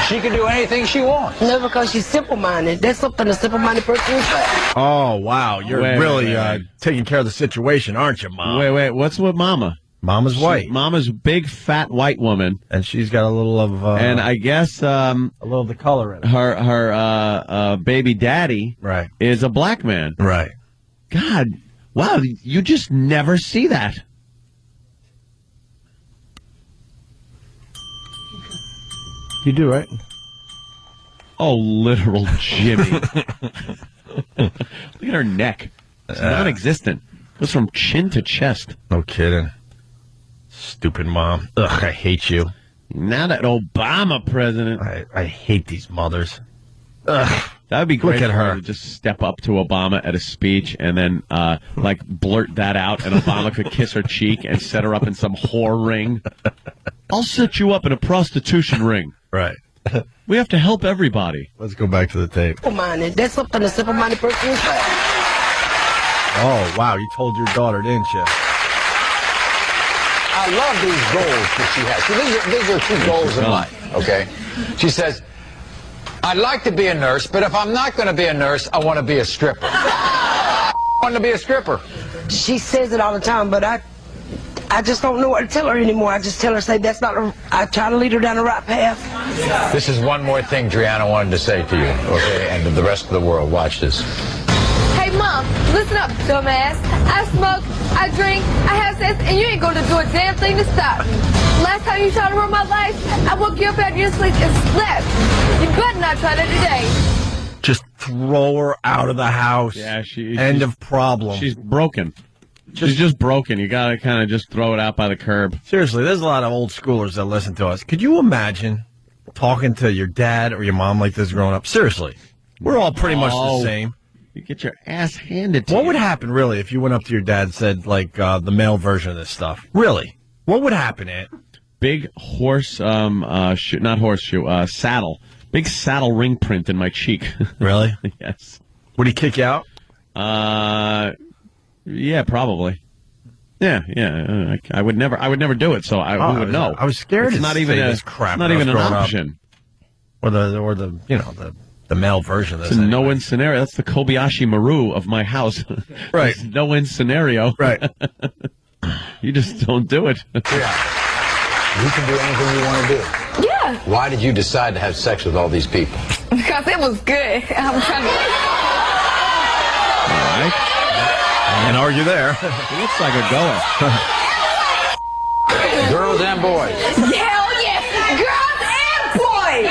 she can do anything she wants. No, because she's simple-minded. That's something a simple-minded person would say. Oh, wow. You're really taking care of the situation, aren't you, Mom? Wait. What's with Mama? Mama's white. Mama's big, fat, white woman. And she's got a little of... and I guess... a little of the color in it. Her baby daddy is a black man. Right. God, wow, you just never see that. You do, right? Oh, literal Jimmy. Look at her neck. It's non-existent. Goes from chin to chest. No kidding. Stupid mom. Ugh, I hate you. Now that Obama president. I hate these mothers. Ugh. That would be great. Look at her. To just step up to Obama at a speech and then, blurt that out, and Obama could kiss her cheek and set her up in some whore ring. I'll set you up in a prostitution ring. Right. We have to help everybody. Let's go back to the tape. Simple-minded. That's something a simple-minded person would say. Oh, wow. You told your daughter, didn't you? I love these goals that she has. See, these are two goals in life, okay? She says, I'd like to be a nurse, but if I'm not going to be a nurse, I want to be a stripper. I want to be a stripper. She says it all the time, but I just don't know what to tell her anymore. I just tell her, that's not I try to lead her down the right path. This is one more thing Driana wanted to say to you, okay? And to the rest of the world. Watch this. Hey, Mom, listen up, dumbass. I smoke, I drink, I have sex, and you ain't going to do a damn thing to stop me. Last time you tried to ruin my life, I woke you up out of your sleep and slept. You better not try that today. Just throw her out of the house. Yeah, End of problem. She's broken. She's just broken. You got to kind of just throw it out by the curb. Seriously, there's a lot of old schoolers that listen to us. Could you imagine talking to your dad or your mom like this growing up? Seriously. We're all pretty much the same. You get your ass handed to you. What would happen, really, if you went up to your dad and said, like, the male version of this stuff? Really? What would happen, Aunt? Big horse, saddle. Big saddle ring print in my cheek. Really? Yes. Would he kick you out? Yeah, probably. Yeah. I would never do it, so I would know. I was scared. It's not even this crap. Not even an option. Or the male version of this. It's a no-win scenario. That's the Kobayashi Maru of my house. Right. No-win scenario. Right. You just don't do it. Yeah. You can do anything you want to do. Yeah. Why did you decide to have sex with all these people? Because it was good. I'm trying to... All right. And are you there? It looks like a goer. Girls and boys. Hell yes! Girls and boys!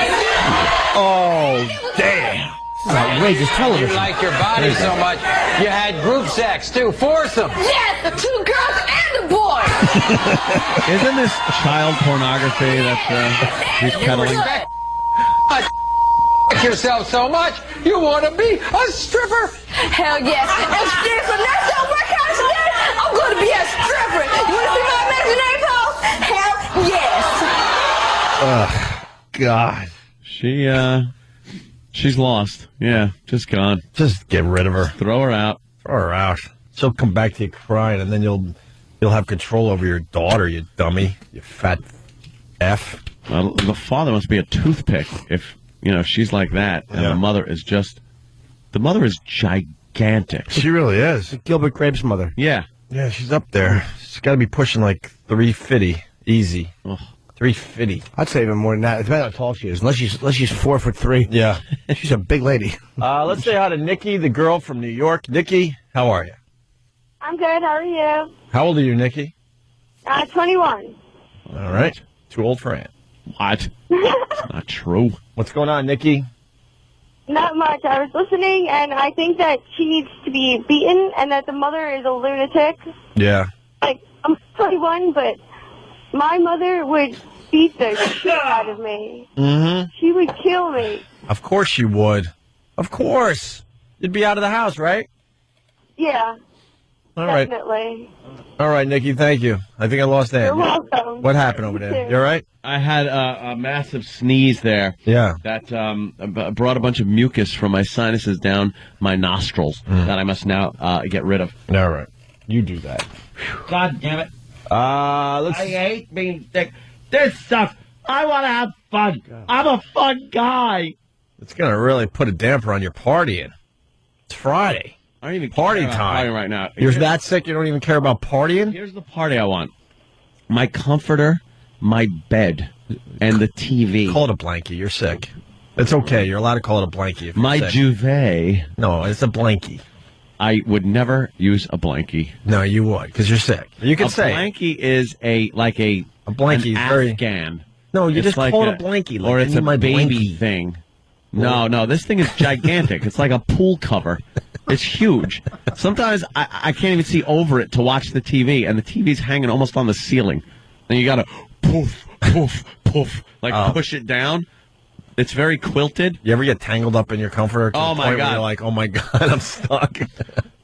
Oh, damn. Outrageous television. You like your body so much, you had group sex, too. Foursome. Yes, the 2 girls and the boy! Isn't this child pornography that he's peddling? Yourself so much, you want to be a stripper. Hell yes. If Stephen, that's not work out today, I'm going to be a stripper. You want to see my imaginary pose? Hell yes. God. She's lost. Yeah, just gone. Just get rid of her. Throw her out. Throw her out. She'll come back to you crying, and then you'll have control over your daughter, you dummy. You fat F. Well, the father must be a toothpick if, she's like that. And the mother is gigantic. She really is. Gilbert Grape's mother. Yeah. Yeah, she's up there. She's got to be pushing like 350. Easy. Ugh. 350. I'd say even more than that. It depends how tall she is. Unless she's 4'3". Yeah. She's a big lady. Let's say hi to Nikki, the girl from New York. Nikki, how are you? I'm good. How are you? How old are you, Nikki? 21. All right. Too old for Aunt. What? It's not true. What's going on, Nikki? Not much. I was listening, and I think that she needs to be beaten, and that the mother is a lunatic. Yeah. Like, I'm 21, but my mother would beat the shit out of me. Mm-hmm. She would kill me. Of course you would. Of course. You'd be out of the house, right? Yeah. All right. Definitely. All right, Nikki, thank you. I think I lost Ann. You're welcome. What happened over there? You all right? I had a massive sneeze there. Yeah. That brought a bunch of mucus from my sinuses down my nostrils that I must now get rid of. All right. You do that. God damn it. I hate being sick. This sucks. I want to have fun. I'm a fun guy. It's going to really put a damper on your partying. It's Friday. I don't even Party care about time partying right now. You're that sick you don't even care about partying? Here's the party I want. My comforter, my bed, and the TV. Call it a blankie. You're sick. It's okay. You're allowed to call it a blankie if you're My sick. duvet. No, it's a blankie. I would never use a blankie. No, you would, because you're sick. You can say a blankie is a blankie is very Afghan. No, you It's just like call it a blankie. Like, or it's I need a my baby blankie. thing. No, this thing is gigantic. It's like a pool cover. It's huge. Sometimes I can't even see over it to watch the TV, and the TV's hanging almost on the ceiling. And you gotta poof, poof, poof, like push it down. It's very quilted. You ever get tangled up in your comforter? To Oh, the my point where God. You're like, oh my God, I'm stuck.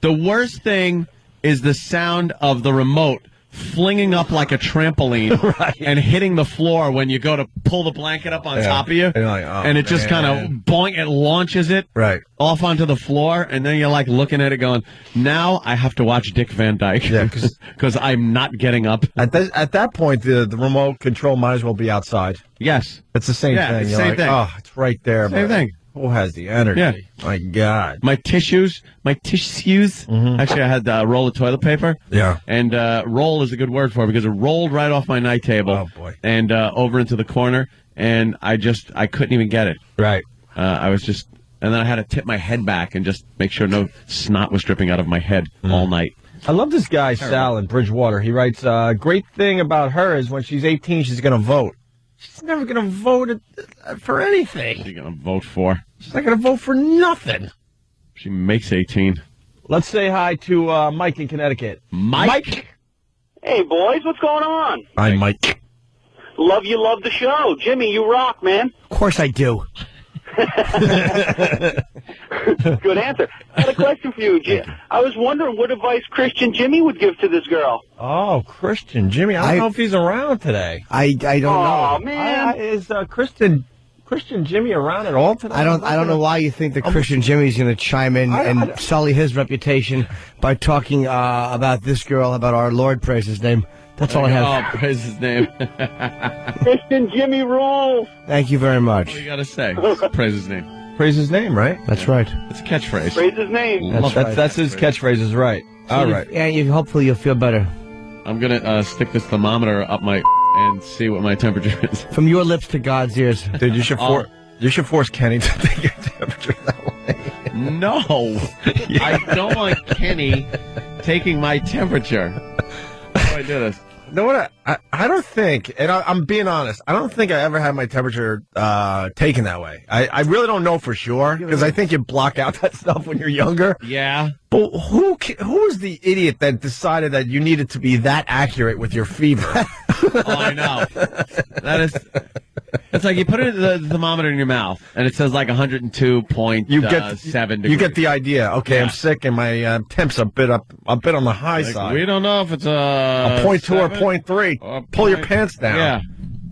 The worst thing is the sound of the remote flinging up like a trampoline Right. and hitting the floor when you go to pull the blanket up on top of you. And you're like, oh, and it just kind of boing, it launches it Right. off onto the floor, and then you're like looking at it going, now I have to watch Dick Van Dyke Yeah, because I'm not getting up. At that point, the remote control might as well be outside. Yes. It's the same Yeah, thing. it's You're same like, thing. oh, it's right there. Same but thing. Who has the energy? Yeah. My God. My tissues. Actually, I had a roll of toilet paper. Yeah. And roll is a good word for it because it rolled right off my night table. Oh, boy. And over into the corner, and I couldn't even get it. Right. And then I had to tip my head back and just make sure no snot was dripping out of my head all night. I love this guy, Sal, in Bridgewater. He writes, great thing about her is when she's 18, she's going to vote. She's never going to vote for anything. What are you going to vote for? She's not going to vote for nothing. She makes 18. Let's say hi to Mike in Connecticut. Mike? Hey, boys, what's going on? Hi, Mike. Love the show. Jimmy, you rock, man. Of course I do. Good answer. I had a question for you. I was wondering what advice Christian Jimmy would give to this girl. Oh, Christian Jimmy. I don't know if he's around today. I don't know. Oh, man. Is Christian Jimmy around at all today? I don't know why you think that Christian Jimmy's going to chime in and sully his reputation by talking about this girl, about our Lord, praise his name. That's all I have. Oh, praise his name. Christian Jimmy rules. Thank you very much. What do you got to say? Praise his name. Praise his name, right? That's right. It's a catchphrase. Praise his name. That's his catchphrase is right. All right. And hopefully you'll feel better. I'm going to stick this thermometer up my and see what my temperature is. From your lips to God's ears. Dude, you should force Kenny to take your temperature that way. No. I don't want Kenny taking my temperature. How do I do this? You know what? I don't think, and I'm being honest, I don't think I ever had my temperature taken that way. I really don't know for sure, because I think you block out that stuff when you're younger. Yeah. But who was the idiot that decided that you needed to be that accurate with your fever? Oh, I know. It's like you put the thermometer in your mouth, and it says like 102.7 degrees. You get the idea. Okay, Yeah. I'm sick, and my temp's a bit on the high Like, side. we don't know if it's a 0.2 or 0.3. Pull your pants down. Yeah.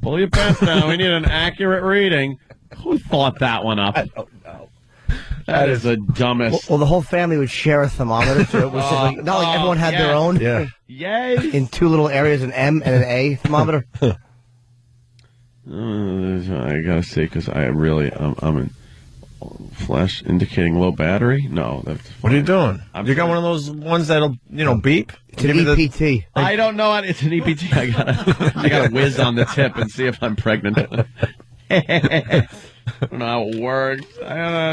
Pull your pants down. We need an accurate reading. Who thought that one up? I don't know. That is the dumbest. Well, the whole family would share a thermometer, so it was not like everyone had their own. Yeah. Yes. In two little areas, an M and an A thermometer. I gotta see, because I'm in flash indicating low battery. No, that's. What are you doing? You got one of those ones that'll beep. It's an EPT. I don't know. It's an EPT. I gotta whiz on the tip and see if I'm pregnant. I don't know how it works.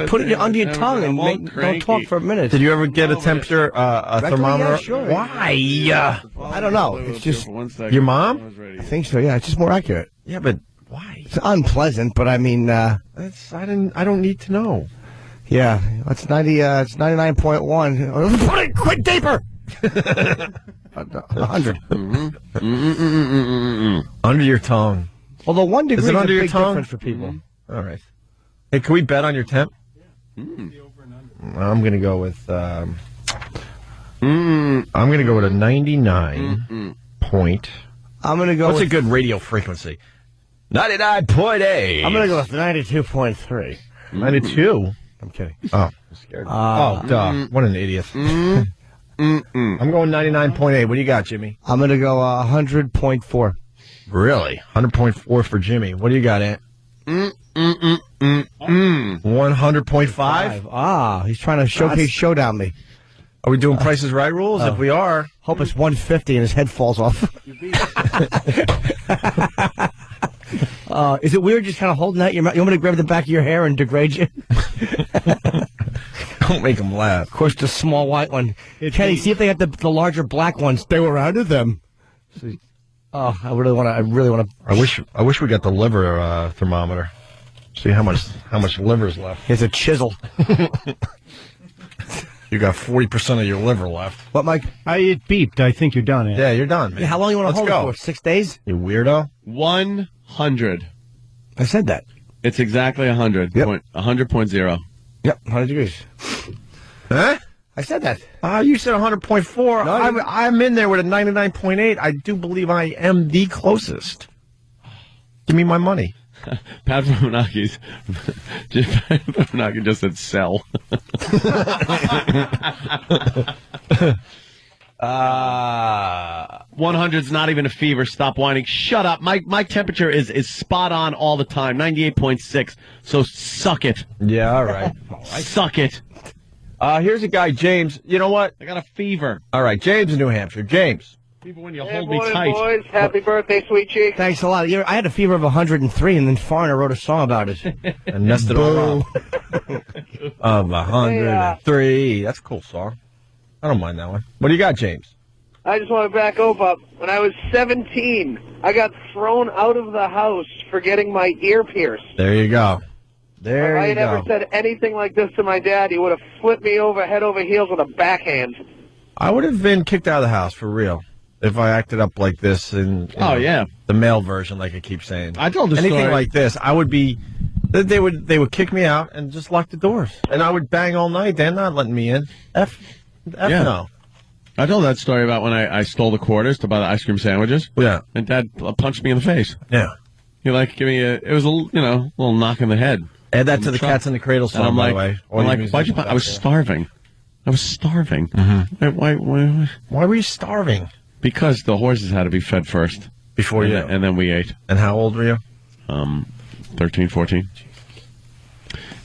Put it under your tongue and don't talk for a minute. Did you ever get a temperature, a thermometer? Yeah, sure. Why? I don't know. It's just Your mom? I think so. Yeah, it's just more accurate. Yeah, but why? It's unpleasant, but I mean, I don't need to know. Yeah, that's 90. It's 99.1. Put it quick deeper. 100. Under your tongue. Although 1 degree is a under your big tongue? difference for people. All right. Hey, can we bet on your temp? I'm going to go with. I'm going to go with a 99 point. I'm going to go. What's with, a good radio frequency? 99.8. I'm going to go with 92.3. 92. I'm kidding. Oh, I'm scared. Duh. What an idiot. I'm going 99.8. What do you got, Jimmy? I'm going to go 100.4. Really? 100.4 for Jimmy. What do you got, Ant? 100.5? Ah, he's trying to showcase showdown me. Are we doing Prices Right rules? If we are, hope it's 150 and his head falls off. Is it weird just kind of holding out your mouth? You want me to grab the back of your hair and degrade you? don't make him laugh. Of course, the small white one. Kenny, see if they had the larger black ones. They were out of them. Oh, I really want to. I wish we got the liver thermometer. See how much liver's left. Here's a chisel. You got 40% of your liver left. What, Mike? It beeped. I think you're done. Ed. Yeah, you're done, man. Yeah, how long you want to hold it for? 6 days? You weirdo. 100. I said that. It's exactly 100. Yep. 100.0. Yep, 100 degrees. Huh? I said that. You said 100.4. No, I'm in there with a 99.8. I do believe I am the closest. Give me my money. Pat Romanaki just said sell. 100's not even a fever. Stop whining. Shut up. My temperature is spot on all the time. 98.6. So suck it. Yeah, all right. Suck it. Here's a guy, James. You know what? I got a fever. All right, James in New Hampshire. James. Fever when you Hey, hold me morning, tight. boys. Happy birthday, sweet cheek. Thanks a lot. I had a fever of 103, and then Foreigner wrote a song about it. And messed it all up. Of 103. That's a cool song. I don't mind that one. What do you got, James? I just want to back up. When I was 17, I got thrown out of the house for getting my ear pierced. There you go. If I had ever said anything like this to my dad, he would have flipped me over head over heels with a backhand. I would have been kicked out of the house for real if I acted up like this in yeah, the male version, like I keep saying. I told the anything story. like this, I would be. They would kick me out and just lock the doors, and I would bang all night. They're not letting me in. F no. I told that story about when I stole the quarters to buy the ice cream sandwiches. Yeah. And Dad punched me in the face. Yeah. He gave me it was a little knock in the head. Add that to the Cats in the Cradle song, I'm by like, the way. I'm like, why'd you? I was starving. Mm-hmm. Why were you starving? Because the horses had to be fed first. Before you. And then we ate. And how old were you? 13, 14.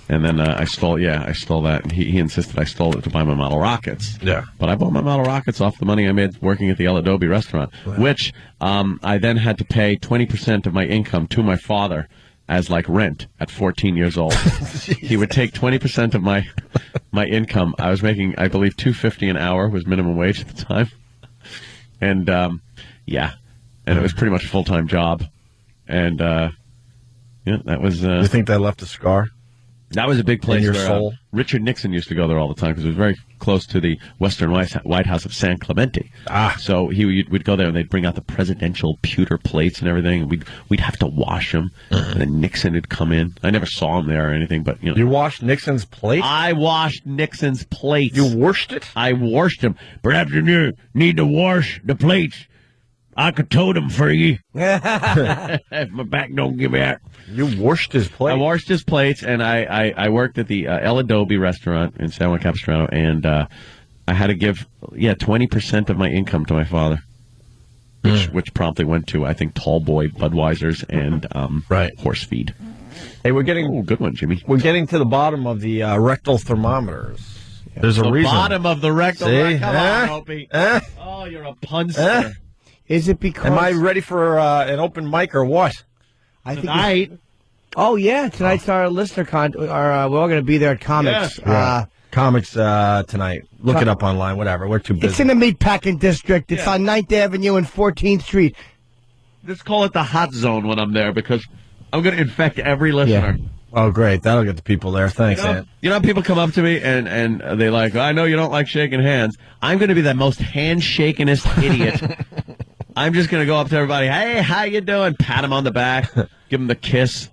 And then I stole that. And he insisted I stole it to buy my model rockets. Yeah. But I bought my model rockets off the money I made working at the El Adobe restaurant, which I then had to pay 20% of my income to my father as rent at 14 years old. He would take 20% of my income. I was making, I believe, $2.50 an hour was minimum wage at the time. And and it was pretty much a full-time job. And that was. You think that left a scar? That was a big place in your where soul. Richard Nixon used to go there all the time because it was very close to the Western White House of San Clemente. So we'd go there and they'd bring out the presidential pewter plates and everything. And we'd have to wash them. And then Nixon would come in. I never saw him there or anything, but You washed Nixon's plate? I washed Nixon's plates. You washed it? I washed them. Perhaps you need to wash the plates. I could tote them for you. If my back don't give out. You washed his plate? I washed his plates, and I worked at the El Adobe restaurant in San Juan Capistrano, and I had to give 20% of my income to my father, which promptly went to, I think, Tall Boy Budweiser's and horse feed. Hey, we're getting good one, Jimmy. We're getting to the bottom of the rectal thermometers. There's a reason. The bottom of the rectal. See? Come on, Opie. Oh, you're a punster. Is it because... Am I ready for an open mic or what? I think Tonight. Oh, yeah. Tonight's our listener we're all going to be there at Comics. Yeah. Comics tonight. Look it up online, whatever. We're too busy. It's in the Meatpacking District. It's on 9th Avenue and 14th Street. Let's call it the hot zone when I'm there because I'm going to infect every listener. Oh, great. That'll get the people there. Thanks, Ant. You know, people come up to me and they like, I know you don't like shaking hands. I'm going to be the most handshakenest idiot. I'm just going to go up to everybody. Hey, how you doing? Pat them on the back. Give them the kiss.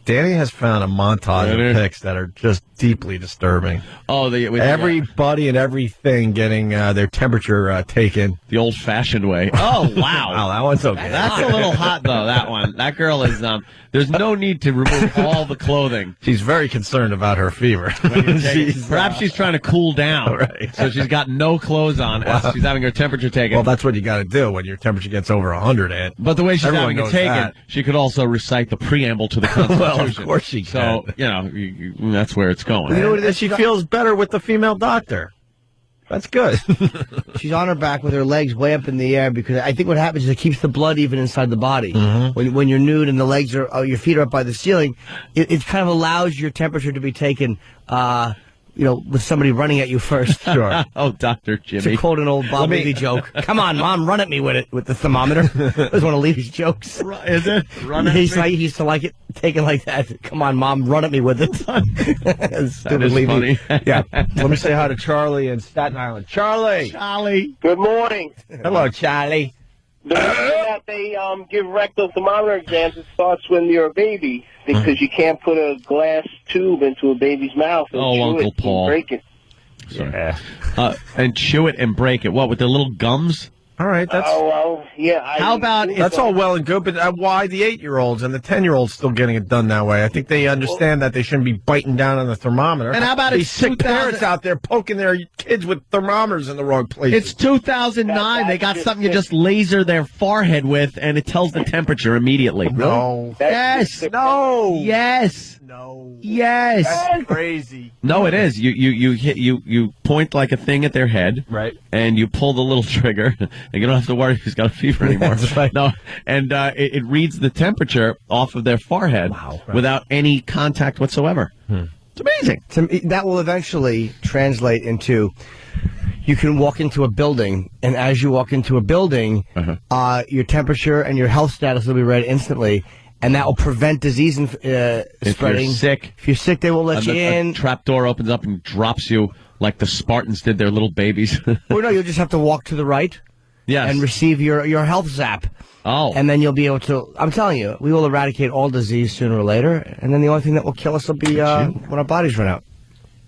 Danny has found a montage of pics that are just deeply disturbing. Oh, everybody and everything getting their temperature taken the old-fashioned way. Oh, wow. Wow, that one's okay. That's a little hot, though, that one. That girl is, there's no need to remove all the clothing. She's very concerned about her fever. Perhaps she's trying to cool down. Right. So she's got no clothes on as she's having her temperature taken. Well, that's what you got to do when your temperature gets over 100, Ant. But the way she's Everyone having it taken, that. she could also recite the preamble to the Constitution. Well, of course she can. So, that's where it's going. You know what it is? She feels better with the female doctor. That's good. She's on her back with her legs way up in the air because I think what happens is it keeps the blood even inside the body. Mm-hmm. When you're nude and the legs are, your feet are up by the ceiling, it kind of allows your temperature to be taken, with somebody running at you first. Sure. Oh, Dr. Jimmy. To quote an old Bob Levy joke. Come on, Mom, run at me with it, with the thermometer. That was one of Levy's jokes. Is it? He used to like it taken like that. Come on, Mom, run at me with it. That is funny. Yeah. Let me say hi to Charlie in Staten Island. Charlie. Good morning. Hello, Charlie. The reason that they give rectal thermometer exams, it starts when you're a baby because you can't put a glass tube into a baby's mouth and chew Uncle it Paul. and break it. Yeah. And chew it and break it. What, with their little gums? All right, that's. Oh, well, yeah. How about That's all well and good, but why the 8-year-olds and the 10-year-olds still getting it done that way? I think they understand that they shouldn't be biting down on the thermometer. And how about these sick parents out there poking their kids with thermometers in the wrong places? It's 2009. They got something you just laser their forehead with, and it tells the temperature immediately. No. Yes. No. Yes. No. Yes. That's crazy. No, it is. You point like a thing at their head, right? And you pull the little trigger, and you don't have to worry if he's got a fever anymore. That's right. No, and it reads the temperature off of their forehead without any contact whatsoever. It's amazing. That will eventually translate into. You can walk into a building, and as you walk into a building, your temperature and your health status will be read instantly. And that will prevent disease spreading. If you're sick, they will let you in. A trap door opens up and drops you like the Spartans did their little babies. Or no, you'll just have to walk to the right. Yes. And receive your health zap. Oh. And then you'll be able to. I'm telling you, we will eradicate all disease sooner or later. And then the only thing that will kill us will be when our bodies run out.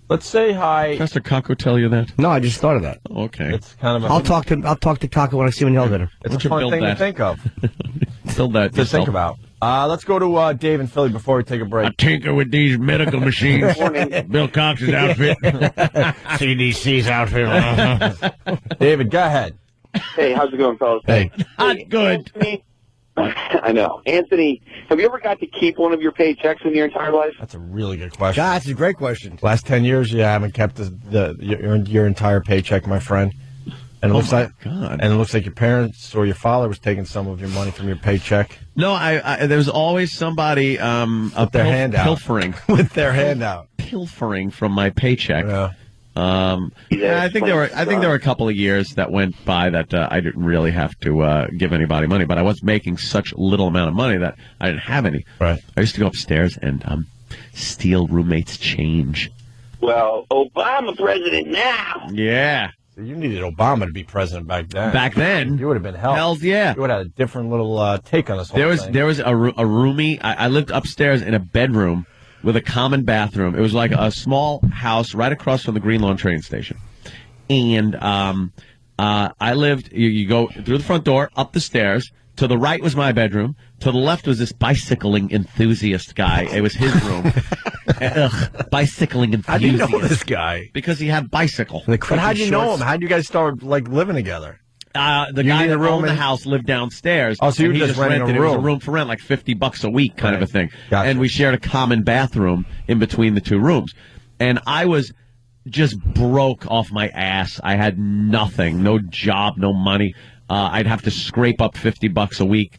Let's say hi. Pastor Kako tell you that? No, I just thought of that. Okay. It's kind of. I'll talk to Kako when I see him in the elevator. It's a fun thing to think of. Build that to think about. Let's go to Dave in Philly before we take a break. I tinker with these medical machines. Bill Cox's outfit. CDC's outfit. David, go ahead. Hey, how's it going, fellas? Hey. Not good. I know. Anthony, have you ever got to keep one of your paychecks in your entire life? That's a really good question. God, that's a great question. Last 10 years, you haven't kept your entire paycheck, my friend. And it looks like God. And it looks like your parents or your father was taking some of your money from your paycheck. No, there's always somebody with their hand out. pilfering with their hand out. Pilfering from my paycheck. Yeah. I think there were a couple of years that went by that I didn't really have to give anybody money, but I was making such little amount of money that I didn't have any. Right. I used to go upstairs and steal roommates' change. Well, Obama president now. Yeah. So you needed Obama to be president back then. Back then, you would have been helped. Hells yeah. You would have had a different little take on this whole thing. There was a roomie. I lived upstairs in a bedroom with a common bathroom. It was like a small house right across from the Green Lawn train station. And I lived, you go through the front door, up the stairs. To the right was my bedroom. To the left was this bicycling enthusiast guy. It was his room. Bicycling enthusiast. How do you know this guy? Because he had bicycle. But how do you know him? How do you guys start living together? The guy that owned the house lived downstairs. Oh, so you were just renting a room. It was a room for rent, like $50 a week kind of a thing. Gotcha. And we shared a common bathroom in between the two rooms. And I was just broke off my ass. I had nothing, no job, no money. I'd have to scrape up $50 a week,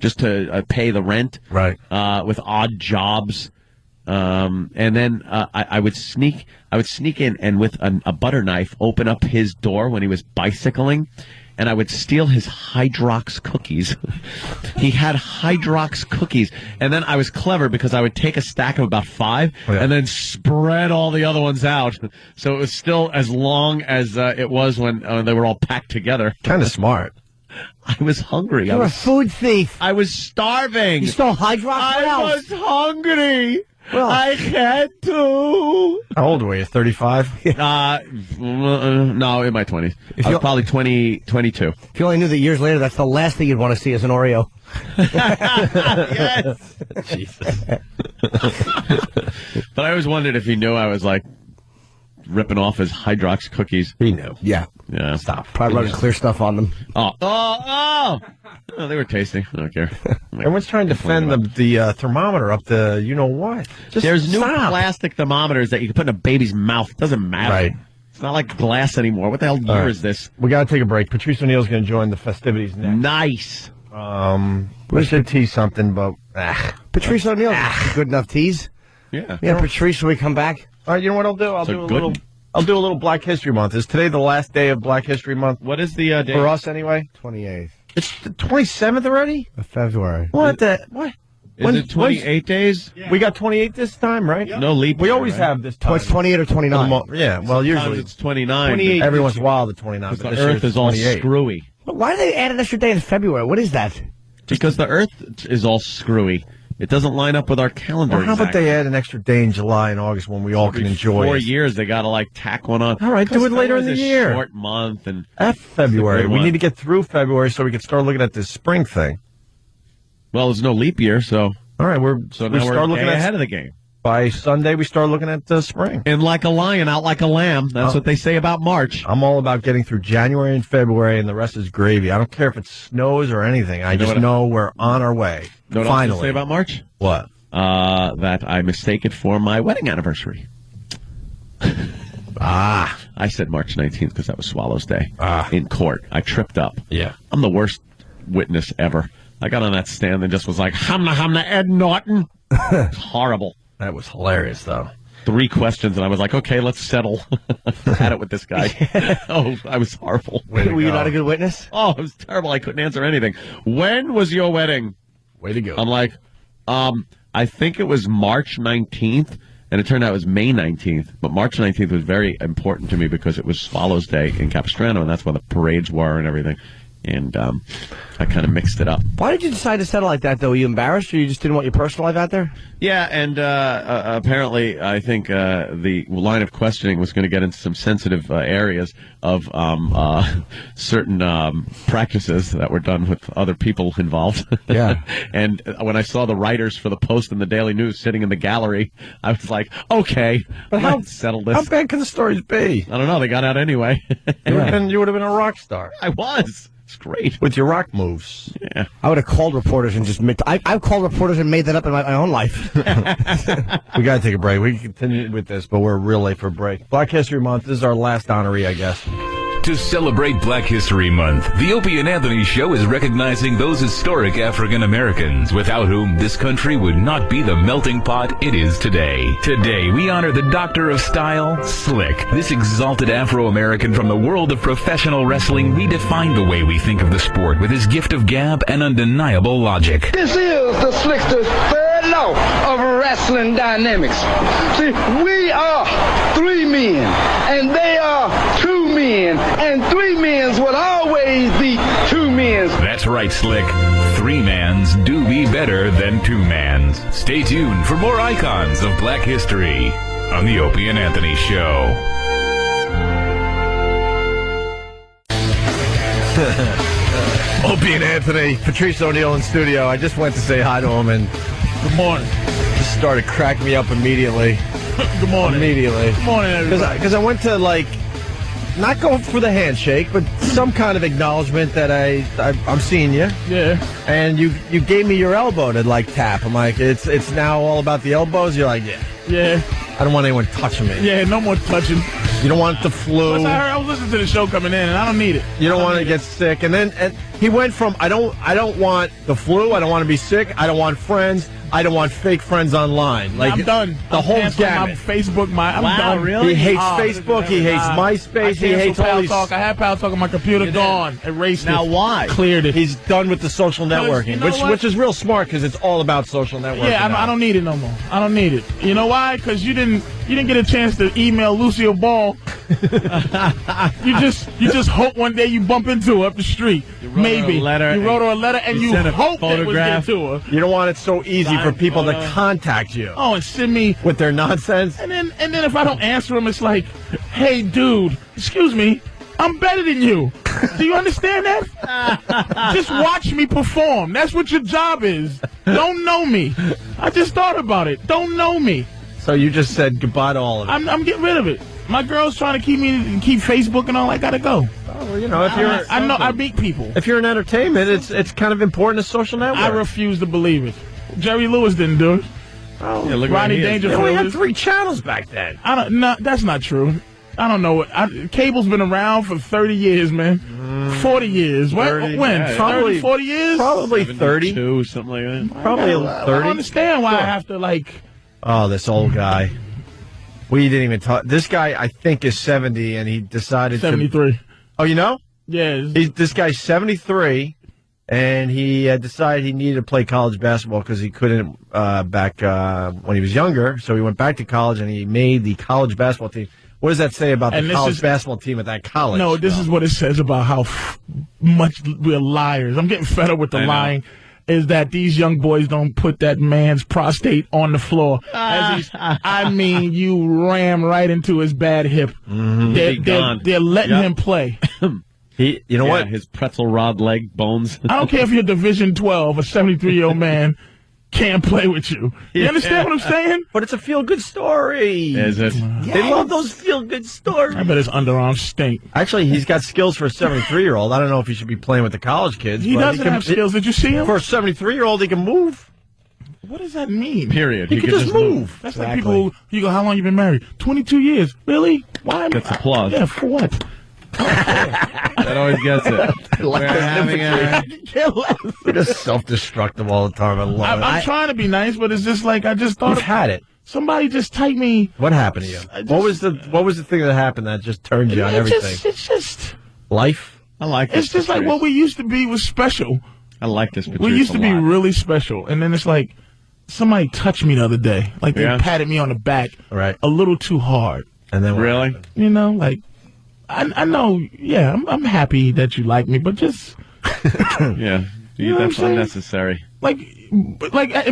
just to pay the rent. Right. With odd jobs. And then I would sneak in and with a butter knife open up his door when he was bicycling and I would steal his Hydrox cookies. He had Hydrox cookies, and then I was clever because I would take a stack of about 5 and then spread all the other ones out, so it was still as long as it was when they were all packed together. Kind of smart. I was hungry. You're a food thief. I was starving. You stole Hydrox? I was hungry. Well, I had to. How old were you? 35? No, in my 20s. I was probably 22. If you only knew that years later, that's the last thing you'd want to see as an Oreo. Yes. Jesus. But I always wondered if he knew I was like ripping off his Hydrox cookies. He knew. Yeah. Yeah. Stop. Probably rubbing clear stuff on them. Oh, they were tasty. I don't care. Everyone's trying to defend the thermometer up the what. There's new plastic thermometers that you can put in a baby's mouth. It doesn't matter. Right. It's not like glass anymore. What the hell year is this? We got to take a break. Patrice O'Neill's going to join the festivities next. Nice. We should tease something, but... Patrice O'Neill's a good enough tease. Yeah. Yeah, Patrice, when we come back. All right, you know what I'll do? I'll do a little Black History Month. Is today the last day of Black History Month? What is the day? For us, anyway? 28th. It's the 27th already? Of February. What? Is it 28 days? Yeah. We got 28 this time, right? Yep. No leap. We always have this time. It's 28 or 29. Yeah, well, usually it's 29. 28. Every once in a while, the 29. Because the Earth is all screwy. Why do they add an extra day in February? What is that? Because the Earth is all screwy. It doesn't line up with our calendar. Well, how about they add an extra day in July and August when we all can enjoy 4 it? years, they got to tack one on. All right, do it later in the year. Short month and February. We need to get through February so we can start looking at this spring thing. Well, there's no leap year, so all right, we're looking ahead of the game. By Sunday, we start looking at spring. In like a lion, out like a lamb. That's what they say about March. I'm all about getting through January and February, and the rest is gravy. I don't care if it snows or anything. I just know we're on our way. Know what Finally. else to say about March? What? That I mistake it for my wedding anniversary. I said March 19th because that was Swallows Day in court. I tripped up. Yeah. I'm the worst witness ever. I got on that stand and just was like, hamna, Ed Norton. It's horrible. That was hilarious, though. 3 questions, and I was like, okay, let's settle. Had it with this guy. Oh, I was horrible. Were you not a good witness? Oh, it was terrible. I couldn't answer anything. When was your wedding? Way to go. I'm like, I think it was March 19th, and it turned out it was May 19th. But March 19th was very important to me because it was Swallows Day in Capistrano, and that's when the parades were and everything. And I kind of mixed it up. Why did you decide to settle like that, though? Were you embarrassed, or you just didn't want your personal life out there? Yeah, and apparently I think the line of questioning was going to get into some sensitive areas of certain practices that were done with other people involved. Yeah. And when I saw the writers for the Post and the Daily News sitting in the gallery, I was like, okay, but let's settle this. How bad can the stories be? I don't know. They got out anyway. You would have been a rock star. I was. It's great. With your rock moves. Yeah. I would have called reporters and just I've called reporters and made that up in my own life. We got to take a break. We can continue with this, but we're real late for a break. Black History Month. This is our last honoree, I guess. To celebrate Black History Month, the Opie and Anthony Show is recognizing those historic African Americans without whom this country would not be the melting pot it is today. Today, we honor the Doctor of Style, Slick. This exalted Afro-American from the world of professional wrestling redefined the way we think of the sport with his gift of gab and undeniable logic. This is the Slickster's third law of wrestling dynamics. See, we are 3 men, and they are 2 men. And 3 men's will always be 2 men's. That's right, Slick. 3 mans do be better than 2 mans. Stay tuned for more icons of Black history on the Opie and Anthony Show. Opie and Anthony, Patrice O'Neill in studio. I just went to say hi to him, and good morning. Just started cracking me up immediately. Good morning. Immediately. Good morning, everybody. Because I went to not go for the handshake, but some kind of acknowledgement that I'm seeing you. Yeah. And you gave me your elbow to tap. I'm like, it's now all about the elbows. You're like, yeah. Yeah. I don't want anyone touching me. Yeah, no more touching. You don't want the flu. I was listening to the show coming in, and I don't need it. You don't want to get sick. And then He went from I don't want the flu, I don't want to be sick, I don't want friends, I don't want fake friends online. Like I'm done. The whole gamut. My Facebook, I'm done. Really? He hates Facebook. He hates MySpace. He hates all these. Talk. I had Pal Talk on my computer. Gone. Erased it. Now why? Cleared it. He's done with the social networking, you know which is real smart because it's all about social networking. Yeah, I don't need it no more. I don't need it. You know why? Because you didn't get a chance to email Lucille Ball. you just hope one day you bump into her up the street. Maybe you wrote her a letter and you hope it would get to her. You don't want it so easy for people to contact you. Oh, and send me with their nonsense. And then if I don't answer them, it's like, hey, dude, excuse me, I'm better than you. Do you understand that? Just watch me perform. That's what your job is. Don't know me. I just thought about it. Don't know me. So you just said goodbye to all of it. I'm getting rid of it. My girl's trying to keep Facebook and all. I gotta go. Well, you know, if you're, I meet people. If you're in entertainment, it's kind of important as social network. I refuse to believe it. Jerry Lewis didn't do it. Oh, yeah, Rodney Dangerfield. We had 3 channels back then. No, that's not true. I don't know. Cable's been around for 30 years, man. 40 years. 30, when? Yeah, probably 40 years? Probably 30. Something like that. Probably 30. I don't understand why I have to, like... Oh, this old guy. We didn't even talk. This guy, I think, is 70, and he decided 73. Oh, you know? Yeah. This guy's 73, and he decided he needed to play college basketball because he couldn't back when he was younger. So he went back to college, and he made the college basketball team. What does that say about the college basketball team at that college? No, this is what it says about how much we're liars. I'm getting fed up with the lying. Is that these young boys don't put that man's prostate on the floor. I mean, you ram right into his bad hip. Mm-hmm. They're letting him play. You know what? His pretzel rod leg bones. I don't care if you're Division 12, a 73-year-old man can't play with you. You understand what I'm saying? But it's a feel-good story. Is it? They love those feel-good stories. I bet his underarms stink. Actually, he's got skills for a 73-year-old. I don't know if he should be playing with the college kids. He doesn't have skills. Did you see him? For a 73-year-old, he can move. What does that mean? Period. He can just move. That's like people, you go, how long you been married? 22 years. Really? Why? That's applause. Yeah, for what? That always gets it. We're having We're just self-destructive all the time. I love it. I'm trying to be nice, but it's just like I just thought. You've had it. Somebody just type me. What happened to you? What was the thing that happened that just turned you on everything? It's just life. I like this. It's just like what we used to be was special. I like this. We used to be really special, and then it's like somebody touched me the other day. Like they patted me on the back, a little too hard. And then really, you know, like. I know, yeah, I'm happy that you like me, but just... yeah, that's unnecessary. Like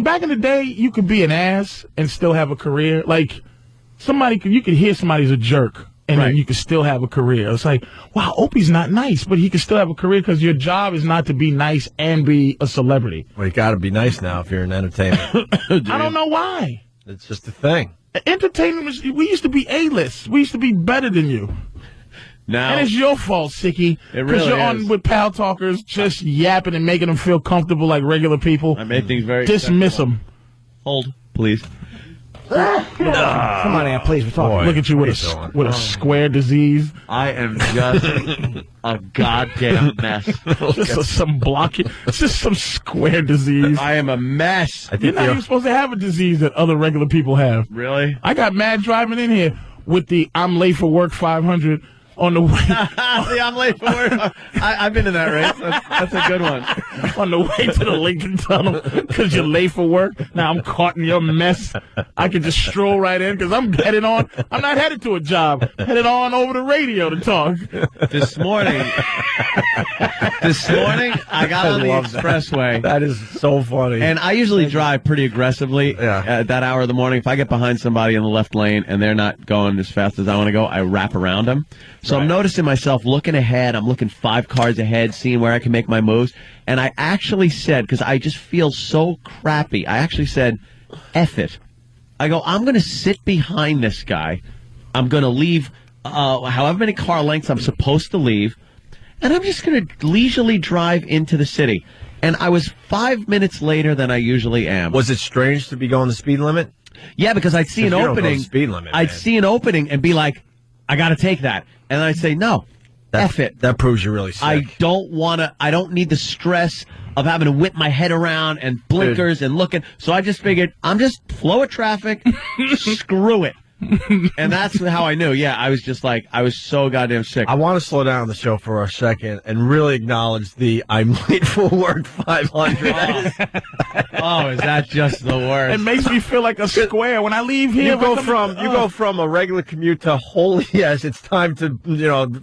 back in the day, you could be an ass and still have a career. Like, you could hear somebody's a jerk, and then you could still have a career. It's like, wow, Opie's not nice, but he can still have a career because your job is not to be nice and be a celebrity. Well, you got to be nice now if you're in entertainment. I don't know why. It's just a thing. Entertainment, we used to be A-list. We used to be better than you. Now, and it's your fault, Sicky. Because you're on with Pal Talkers, just yapping and making them feel comfortable like regular people. I made things very dismiss them. Hold, please. Come on, Aunt, please. We're talking. Look at you with a square disease. I am just a goddamn mess. Just some blocking. It's just some square disease. I am a mess. You're not even supposed to have a disease that other regular people have. Really? I got mad driving in here with the I'm late for work 500. On the way, I'm late for work. I've been in that race. That's a good one. On the way to the Lincoln Tunnel because you're late for work. Now I'm caught in your mess. I can just stroll right in because I'm headed on. I'm not headed to a job. Headed on over the radio to talk. This morning, I got on the expressway. That is so funny. And I usually drive pretty aggressively at that hour of the morning. If I get behind somebody in the left lane and they're not going as fast as I want to go, I wrap around them. So I'm noticing myself looking ahead. I'm looking 5 cars ahead, seeing where I can make my moves. And I actually said, because I just feel so crappy, I actually said, F it. I go, I'm going to sit behind this guy. I'm going to leave however many car lengths I'm supposed to leave. And I'm just going to leisurely drive into the city. And I was 5 minutes later than I usually am. Was it strange to be going the speed limit? Yeah, because I'd see an opening. Speed limit, I'd see an opening and be like, I got to take that. And I'd say, no, F it. That proves you're really sick. I don't need the stress of having to whip my head around and blinkers and looking. So I just figured, I'm just flow of traffic, screw it. And that's how I knew. Yeah, I was just like, I was so goddamn sick. I want to slow down the show for a second and really acknowledge the I'm late for work 500. Oh, is that just the worst? It makes me feel like a square when I leave here. You go from a regular commute to holy yes, it's time to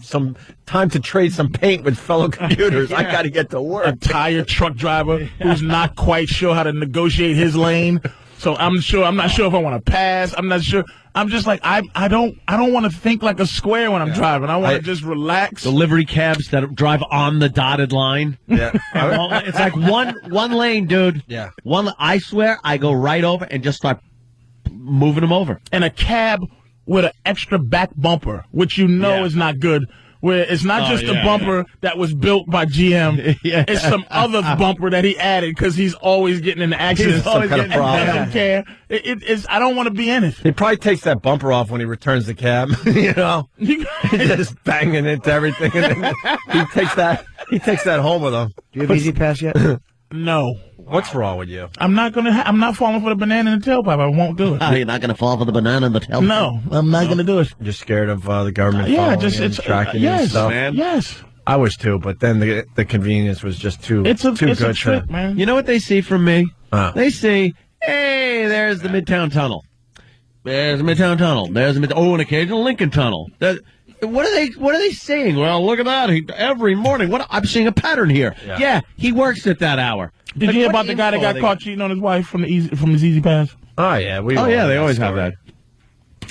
some time to trade some paint with fellow commuters. Yeah. I got to get to work. A tired truck driver who's not quite sure how to negotiate his lane. So I'm not sure if I want to pass. I'm not sure. I'm just like, I don't want to think like a square when I'm driving. I want to just relax. The livery cabs that drive on the dotted line. Yeah. It's like one lane, dude. Yeah. I swear, I go right over and just start moving them over. And a cab with an extra back bumper, which is not good. Where it's not just a bumper that was built by GM. It's some other bumper that he added because he's always getting in accidents. Some kind of problem. I don't care. I don't want to be in it. He probably takes that bumper off when he returns the cab. He's just banging into everything, and then he takes that home with him. Do you have Easy Pass yet? No. What's wrong with you? I'm not falling for the banana in the tailpipe. I won't do it. You're not going to fall for the banana in the tailpipe? No, I'm not going to do it. You're scared of the government it's tracking you and stuff? Man. Yes. I was too, but then the convenience was just too It's good. a trick, man. You know what they see from me? They see, hey, there's the Midtown Tunnel. There's the Midtown Tunnel. There's an occasional Lincoln Tunnel. What are they saying? Well, look at that. Every morning. I'm seeing a pattern here. Yeah, he works at that hour. Did you hear about the guy that got caught cheating on his wife from his Easy Pass? Oh yeah, they always have that.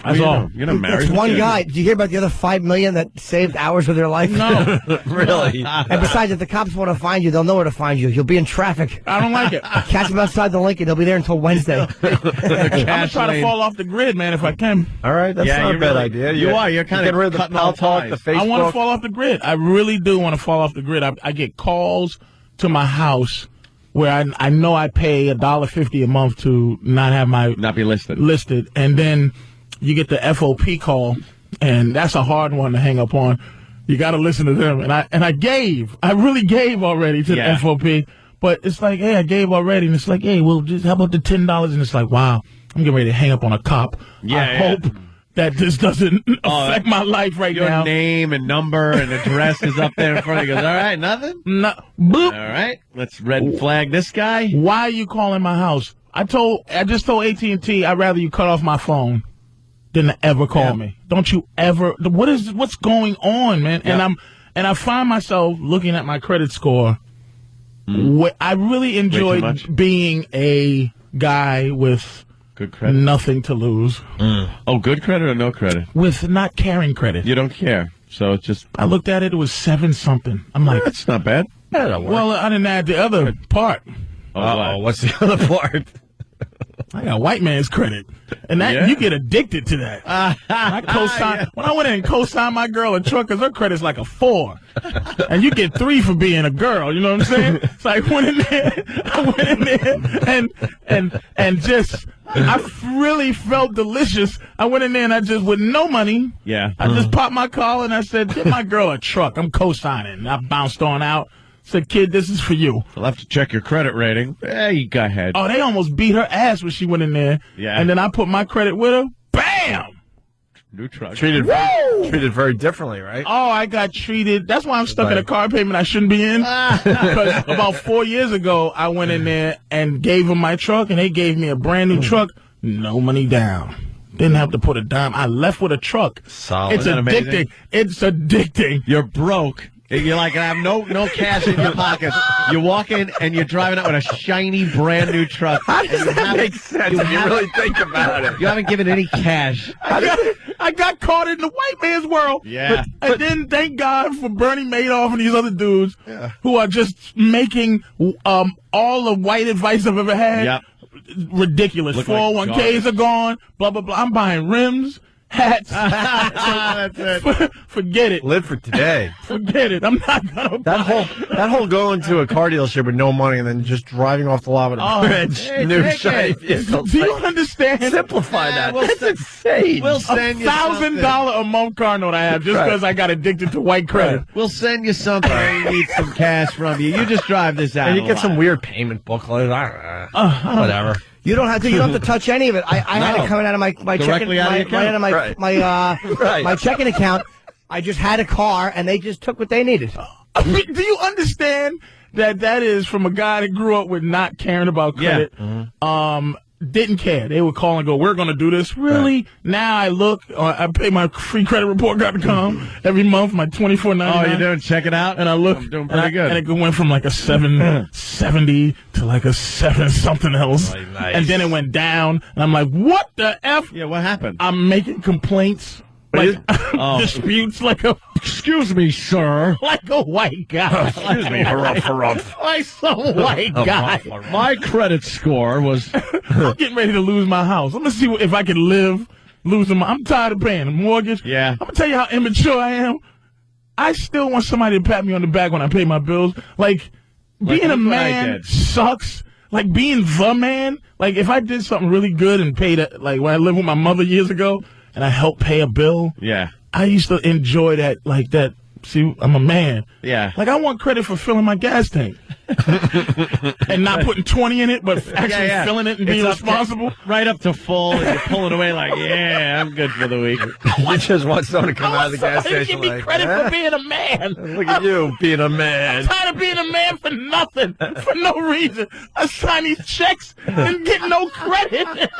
That's all. You're not married. It's one guy. Did you hear about the other 5 million that saved hours of their life? No. Really? And besides, if the cops want to find you, they'll know where to find you. You'll be in traffic. I don't like it. Catch them outside the Lincoln. They'll be there until Wednesday. I'm gonna try to fall off the grid, man, if I can. All right, that's not a bad idea. You're kind of getting rid of the Pal Talk, the Facebook. I want to fall off the grid. I really do want to fall off the grid. I get calls to my house where I know I pay $1.50 a month to not be listed, and then you get the FOP call, and that's a hard one to hang up on. You got to listen to them, and I really gave already to the FOP, but it's like, hey, I gave already, and it's like, hey, well, just how about the $10? And it's like, wow, I'm getting ready to hang up on a cop. I hope that this doesn't affect my life now. Your name and number and address is up there in front of you. Goes, all right, nothing? No. Boop. All right, let's red flag this guy. Why are you calling my house? I just told AT&T I'd rather you cut off my phone than to ever call me. Don't you ever. What's going on, man? Yeah. And I find myself looking at my credit score. I really enjoyed being a guy with good credit, nothing to lose. Oh, good credit or no credit? With not caring credit. You don't care. So it's just. I looked at it. It was 7-something. I'm like, that's not bad. Well, I didn't add the other part. What's the other part? I got white man's credit, and that you get addicted to that. I co-sign when I went in and co-signed my girl a truck because her credit's like a 4, and you get 3 for being a girl. You know what I'm saying? So I went in there, and just I really felt delicious. I went in there and I just with no money. Yeah, I just popped my collar and I said, "Get my girl a truck. I'm co-signing." And I bounced on out. Said, kid, this is for you. I'll have to check your credit rating. Hey, go ahead. Oh, they almost beat her ass when she went in there. Yeah. And then I put my credit with her. Bam! New truck. Treated very differently, right? Oh, I got treated. That's why I'm stuck in a car payment I shouldn't be in. Because about 4 years ago, I went in there and gave them my truck, and they gave me a brand new truck. No money down. Didn't have to put a dime. I left with a truck. Solid. It's addicting. It's addicting. You're broke. You're like, I have no cash in your pocket. You walk in and you're driving out with a shiny, brand new truck. How does that make sense if you really think about it? You haven't given any cash. I got caught in the white man's world. Yeah. And then thank God for Bernie Madoff and these other dudes who are just making all the white advice I've ever had ridiculous. 401ks are gone, blah, blah, blah. I'm buying rims, hats. That's it. Forget it. Live for today. Forget it. I'm not gonna. That whole going to a car dealership with no money and then just driving off the lot with a brand new shiny vehicle. Do you understand? Simplify that. That's insane. We'll send you $1,000 a month car note I have just because I got addicted to white credit. Right. We'll send you something. We need some cash from you. You just drive this out. And you get some weird payment booklet. Whatever. You don't have to touch any of it. I had it coming out of my checking my checking account. I just had a car, and they just took what they needed. Do you understand that is from a guy that grew up with not caring about credit? Yeah. Mm-hmm. Didn't care. They would call and go, "We're going to do this." Really? Right. Now I look. I pay my freecreditreport.com every month. My $24.99. Oh, you doing? Check it out. And I look. I'm doing pretty good. And it went from like a 770 to like a 7 something else. Oh, nice. And then it went down. And I'm like, "What the f?" Yeah, what happened? I'm making complaints. Like disputes, like a excuse me, sir, like a white guy. Excuse me, harumph. Like some white guy. My credit score was. I'm getting ready to lose my house. I'm gonna see if I can losing my. I'm tired of paying the mortgage. Yeah. I'm gonna tell you how immature I am. I still want somebody to pat me on the back when I pay my bills. Like being a man sucks. Like being the man. Like if I did something really good and paid it, like when I lived with my mother years ago. And I helped pay a bill. Yeah. I used to enjoy that, like that. See, I'm a man. Yeah. Like I want credit for filling my gas tank. And not putting 20 in it, but actually filling it and being responsible. Right up to full, and you're pulling away like, yeah, I'm good for the week. You just want someone to come out of the gas station give me credit for being a man. Look at you being a man. I'm tired of being a man for nothing, for no reason. I sign these checks and get no credit.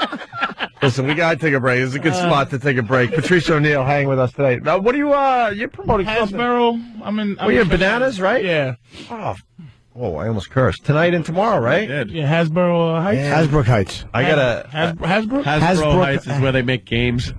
Listen, we gotta take a break. This is a good spot to take a break. Patrice O'Neill hanging with us today. Now, what are you're promoting something? Hasbro. I'm in Bananas, right? Yeah. Oh, whoa, I almost cursed. Tonight and tomorrow, right? Yeah, Hasbro Heights. Hasbrook Heights. I gotta Hasbro. Hasbro Heights is where they make games.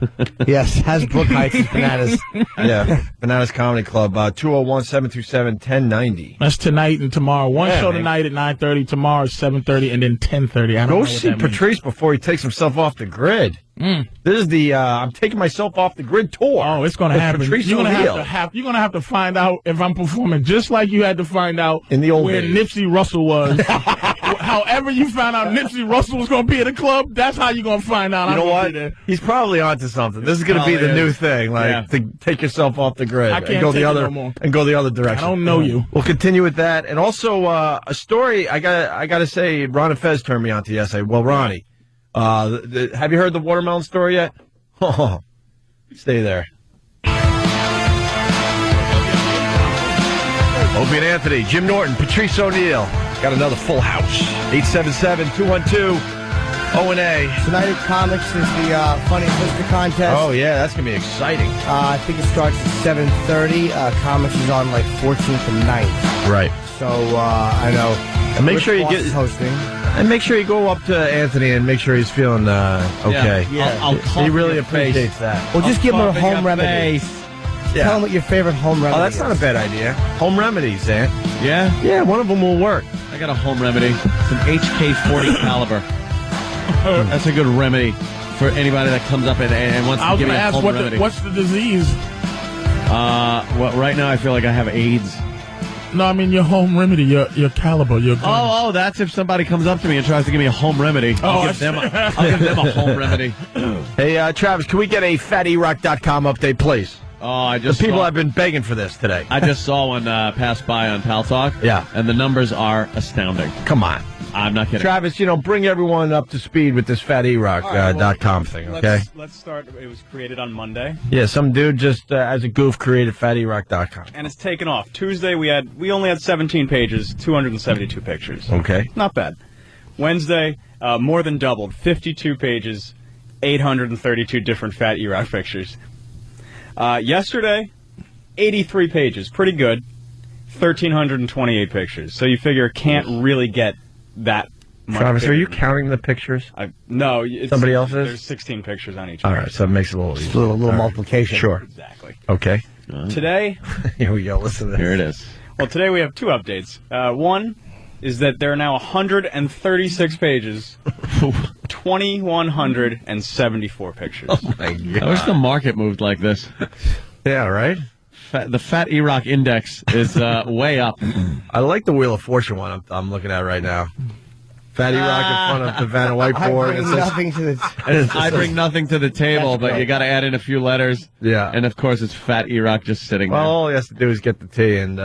Yes, Hasbrook Heights is Bananas. Yeah, Bananas Comedy Club, 201-727-1090. That's tonight and tomorrow. One show tonight at 9:30, tomorrow at 7:30, and then 10:30. I don't know see Patrice before he takes himself off the grid. This is the I'm taking myself off the grid tour. Oh, it's going to happen. You're going to have to find out if I'm performing just like you had to find out in the old where days. Nipsey Russell was. However you found out Nipsey Russell was going to be at a club, that's how you're going to find out. You know what? He's probably onto something. This is going to be the new thing, to take yourself off the grid. I can't and go take the it other no more. and go the other direction. I don't know you. We'll continue with that, and also a story. I got to say, Ron and Fez turned me on to yesterday. Well, Ronnie, have you heard the watermelon story yet? Oh, stay there. Opie and Anthony, Jim Norton, Patrice O'Neill. Got another full house. 877-212-O&A. Tonight at Comics is the Funny Twister contest. Oh, yeah, that's going to be exciting. I think it starts at 7:30. Comics is on like 14th and 9th. Right. So, I know. And make Rich sure you Voss get is hosting. And make sure you go up to Anthony and make sure he's feeling okay. Yeah. He really appreciates that. Well, just give him a home remedy. Yeah. Tell him what your favorite home remedy is. Oh, that's not a bad idea. Home remedies, Ant. Yeah? Yeah, one of them will work. I got a home remedy. It's an HK40 caliber. That's a good remedy for anybody that comes up and wants to give me a home remedy. What's the disease? Well, right now I feel like I have AIDS. No, I mean your home remedy, your caliber, your gun. Oh, that's if somebody comes up to me and tries to give me a home remedy. I'll give them a home remedy. Hey, Travis, can we get a FatErock.com update, please? Oh, the people have been begging for this today. I just saw one pass by on Pal Talk. Yeah. And the numbers are astounding. Come on. I'm not kidding. Travis, bring everyone up to speed with this FatErock.com thing, okay? Let's start. It was created on Monday. Yeah, some dude just as a goof created FatErock.com. And it's taken off. Tuesday we only had 17 pages, 272 pictures. Okay. Not bad. Wednesday, more than doubled, 52 pages, 832 different Fat E-Rock pictures. Yesterday, 83 pages, pretty good, 1,328 pictures. So you figure it can't really get that much. Travis, are you counting the pictures? No. Somebody else is? There's 16 pictures on each. All right, so it makes it a little easier. Just a little multiplication. Sure. Exactly. Okay. Today. Here we go. Listen to this. Here it is. Well, today we have two updates. One is that there are now 136 pages, 2,174 pictures. Oh, my God. I wish the market moved like this. Yeah, right? The Fat E-Rock Index is way up. I like the Wheel of Fortune one I'm looking at right now. Fatty Rock in front of the Vanna whiteboard. I bring nothing to the table, but you got to add in a few letters. Yeah. And, of course, it's Fat E-Rock just sitting there. Well, all he has to do is get the T and,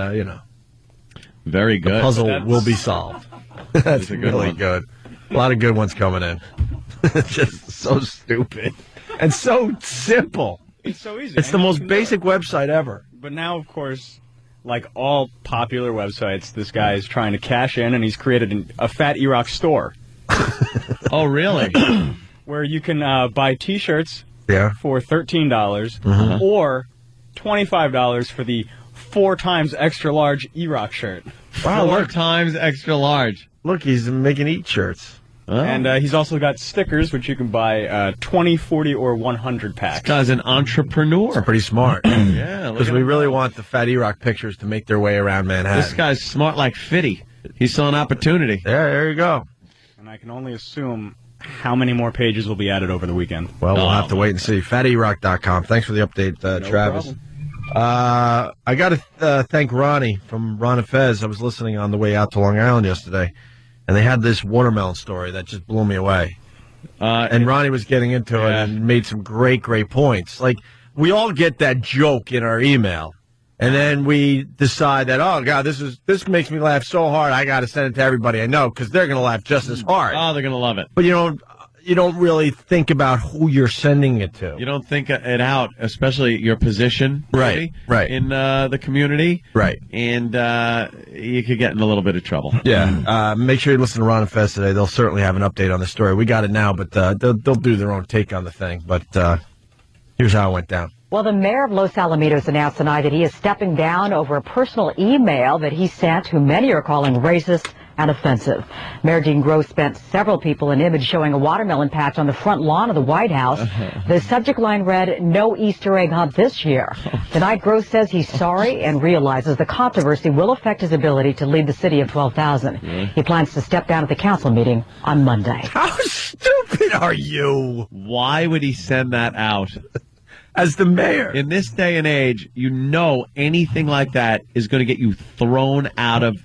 Very good. The puzzle will be solved. That's really good. A lot of good ones coming in. It's just so stupid. And so simple. It's so easy. It's the most basic website ever. But now, of course, like all popular websites, this guy is trying to cash in, and he's created a Fat E-Rock store. Oh, really? Where you can buy T-shirts for $13 or $25 for the 4 times extra large E-Rock shirt. Wow, 4 times extra large. Look, he's making eat shirts. Oh. And he's also got stickers, which you can buy 20, 40, or 100 packs. This guy's an entrepreneur. That's pretty smart. Yeah. Because we really want the Fat E-Rock pictures to make their way around Manhattan. This guy's smart like Fitty. He saw an opportunity. Yeah, there you go. And I can only assume how many more pages will be added over the weekend. Well, we'll have to wait and see. FatErock.com. Thanks for the update, Travis. I got to thank Ronnie from Ron and Fez. I was listening on the way out to Long Island yesterday, and they had this watermelon story that just blew me away. And Ronnie was getting into it and made some great points. Like, we all get that joke in our email, and then we decide that, oh, God, this makes me laugh so hard, I got to send it to everybody I know, because they're going to laugh just as hard. Oh, they're going to love it. But you don't really think about who you're sending it to. You don't think it out, especially your position, right, in the community, right, and you could get in a little bit of trouble. Yeah, make sure you listen to Ron and Fez today. They'll certainly have an update on the story. We got it now, but they'll do their own take on the thing. But here's how it went down. Well, the mayor of Los Alamitos announced tonight that he is stepping down over a personal email that he sent, who many are calling racist and offensive. Mayor Dean Gross spent several people an image showing a watermelon patch on the front lawn of the White House. The subject line read, "No Easter egg hunt this year." Tonight, Gross says he's sorry and realizes the controversy will affect his ability to lead the city of 12,000. He plans to step down at the council meeting on Monday. How stupid are you? Why would he send that out? As the mayor. In this day and age, anything like that is going to get you thrown out of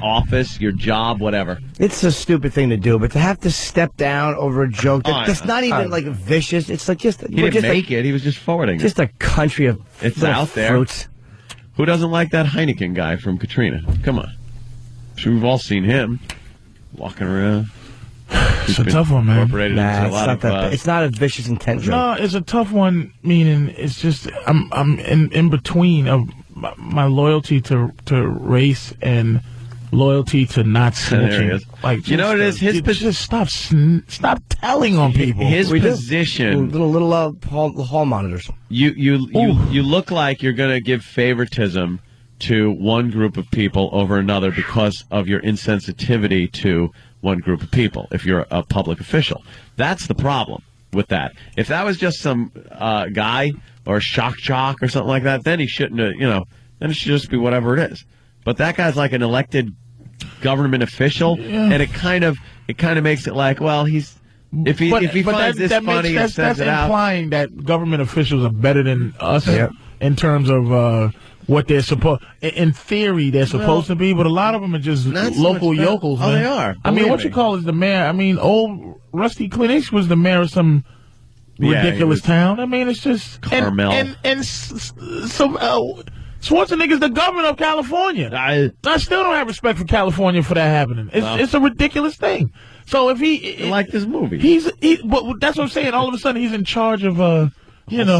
office, your job, whatever. It's a stupid thing to do, but to have to step down over a joke that's not even like vicious. It's like just he didn't make it. He was just forwarding just it. a country of it's out there. Fruits. Who doesn't like that Heineken guy from Katrina? Come on. I'm sure we've all seen him walking around. It's a tough one, man. It's not a vicious intent joke. No, it's a tough one, meaning it's just I'm in between of my loyalty to race and loyalty to not snitching. There he is. Like, you know what it is? Just stop telling on people. His position, little hall monitors. You look like you're going to give favoritism to one group of people over another because of your insensitivity to one group of people if you're a public official. That's the problem with that. If that was just some guy or shock jock or something like that, then he shouldn't have, then it should just be whatever it is. But that guy's like an elected government official, and it kind of makes it like, well, if he finds this funny and sends it out. That's implying that government officials are better than us in terms of what they're supposed. In theory, they're supposed to be, but a lot of them are just local yokels. Oh, man. they are. I mean, what you call is the mayor. I mean, old Rusty Clinic was the mayor of some ridiculous town. I mean, it's just Carmel. And so Schwarzenegger's the governor of California. I still don't have respect for California for that happening. It's a ridiculous thing. So if he like this movie, but that's what I'm saying. All of a sudden, he's in charge of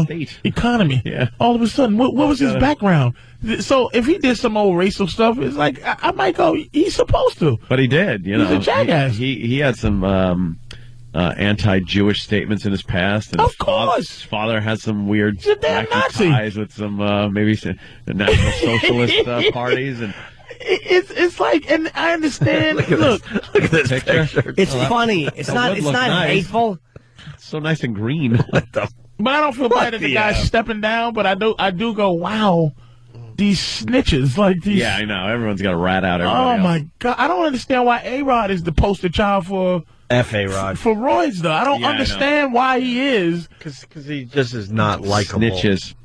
state economy. Yeah. All of a sudden, what was his background? So if he did some old racial stuff, it's like I might go. He's supposed to. But he did. He's a jackass. He had some anti-Jewish statements in his past. And of course, his father had some weird Nazi ties with some maybe some National Socialist parties and. It's like, and I understand. look at this picture. It's funny. It's not nice. hateful. It's so nice and green. But I don't feel bad that the guy's stepping down. But I do go, wow, these snitches like these. Yeah, I know. Everyone's got a rat out. Oh my God, I don't understand why A-Rod is the poster child for F.A. Rod. For roids, though. I don't understand why he is. Because he just is not likable. Snitches.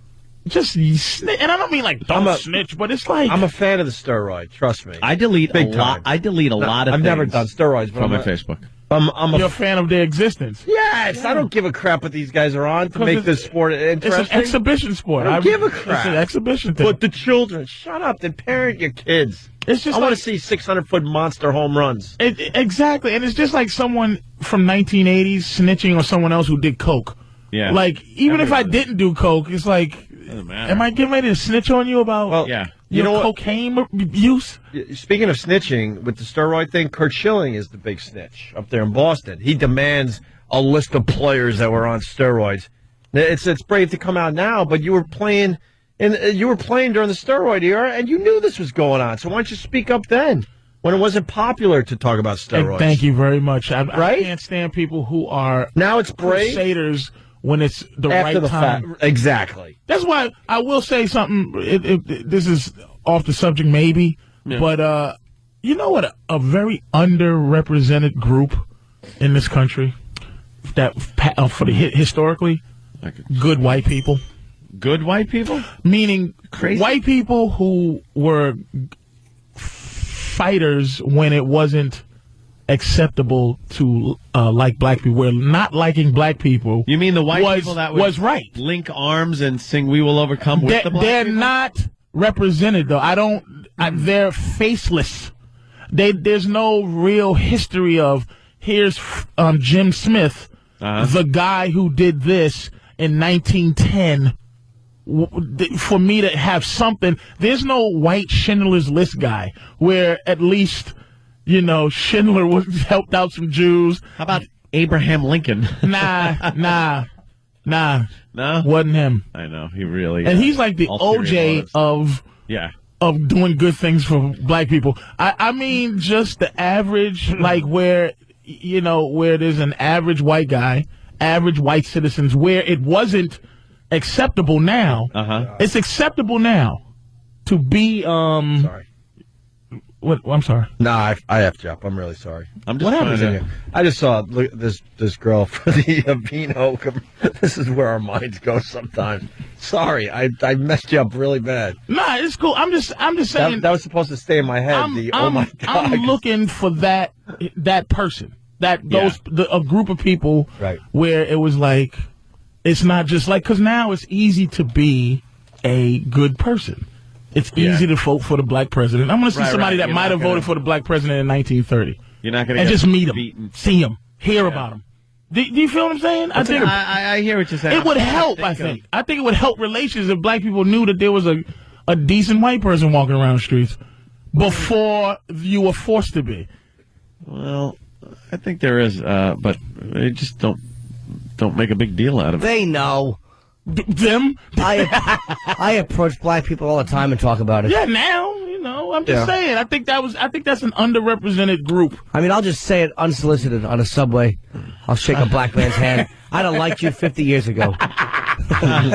And I don't mean like don't snitch, but it's like I'm a fan of the steroid. Trust me. I delete a lot. I delete a lot of I've things never done steroids from my Facebook. You're a fan of their existence. Yes, I don't give a crap what these guys are on to make this sport interesting. It's an exhibition sport. I don't give a crap. It's an exhibition thing. But the children, shut up. Then parent your kids. It's just I want to see 600-foot monster home runs. Exactly, and it's just like someone from 1980s snitching on someone else who did coke. Yeah. Like even if I didn't do coke, it's like, am I getting ready to snitch on you about? You know cocaine use? Speaking of snitching, with the steroid thing, Kurt Schilling is the big snitch up there in Boston. He demands a list of players that were on steroids. It's brave to come out now, but you were playing during the steroid era, and you knew this was going on. So why don't you speak up then, when it wasn't popular to talk about steroids? And thank you very much. I can't stand people who are now it's brave crusaders when it's the after right the time. fact. Exactly. That's why I will say something. This is off the subject, maybe, but you know what? A very underrepresented group in this country that historically, good white people. Good white people, meaning crazy white people who were fighters when it wasn't acceptable to like black people. Where not liking black people, you mean the white people that was right? Link arms and sing "We Will Overcome" with the black they're people? not represented though. They're faceless. There's no real history of here's Jim Smith, the guy who did this in 1910. For me to have something, there's no white Schindler's List guy where at least, Schindler helped out some Jews. How about Abraham Lincoln? Nah. No? Wasn't him. I know, he really And he's like the OJ of doing good things for black people. I mean, just the average, like where there's an average white guy, average white citizens, where it wasn't acceptable now. It's acceptable now to be sorry. What? I'm sorry. No, I effed you up. I'm really sorry. What happened? I just saw this girl for the Vino. This is where our minds go sometimes. Sorry, I messed you up really bad. Nah, it's cool. I'm just saying that was supposed to stay in my head. Oh my God! I'm looking for that person, a group of people, right? Where it was like. It's not just like, because now it's easy to be a good person. It's easy to vote for the black president. I'm going to see somebody that might have voted for the black president in 1930. You're not going to and just meet him, see him, hear about him. Do you feel what I'm saying? I hear what you're saying. It would help, I think. I think it would help relations if black people knew that there was a decent white person walking around the streets before you were forced to be. Well, I think there is, but they just don't make a big deal out of it. They know. Them? I approach black people all the time and talk about it. Yeah, now, I'm just saying. I think that's an underrepresented group. I mean, I'll just say it unsolicited on a subway. I'll shake a black man's hand. I'd have liked you 50 years ago. I'm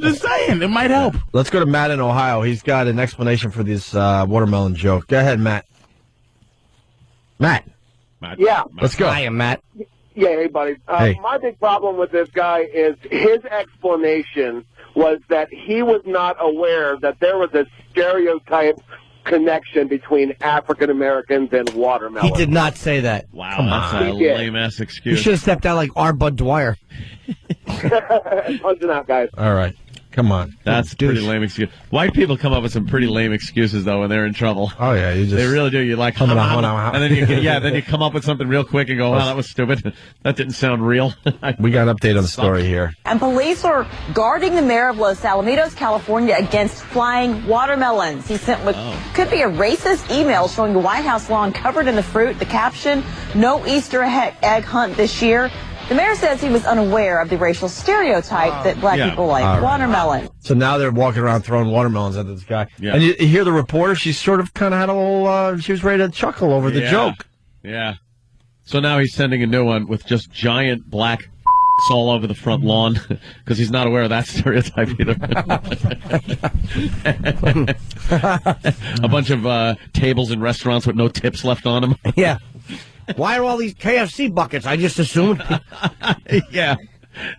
just saying, it might help. Let's go to Matt in Ohio. He's got an explanation for this watermelon joke. Go ahead, Matt. Matt. Yeah. Let's go. I am Matt. Yeah, hey, buddy. Hey. My big problem with this guy is his explanation was that he was not aware that there was a stereotype connection between African Americans and watermelon. He did not say that. Wow, Come that's on. a lame-ass excuse. He should have stepped down like R. Bud Dwyer. Punching out, guys. All right. Come on. That's a pretty lame excuse. White people come up with some pretty lame excuses, though, when they're in trouble. Oh, yeah. They really do. You're like, and then you come up with something real quick and go, wow, that was stupid. That didn't sound real. We got an update on the story here. And police are guarding the mayor of Los Alamitos, California, against flying watermelons. He sent what could be a racist email showing the White House lawn covered in the fruit. The caption, "No Easter egg hunt this year." The mayor says he was unaware of the racial stereotype that black people like watermelon. So now they're walking around throwing watermelons at this guy. Yeah. And you hear the reporter, she sort of kind of had a little, she was ready to chuckle over the joke. Yeah. So now he's sending a new one with just giant black all over the front lawn because he's not aware of that stereotype either. A bunch of tables in restaurants with no tips left on them. Yeah. Why are all these KFC buckets? I just assumed. Yeah.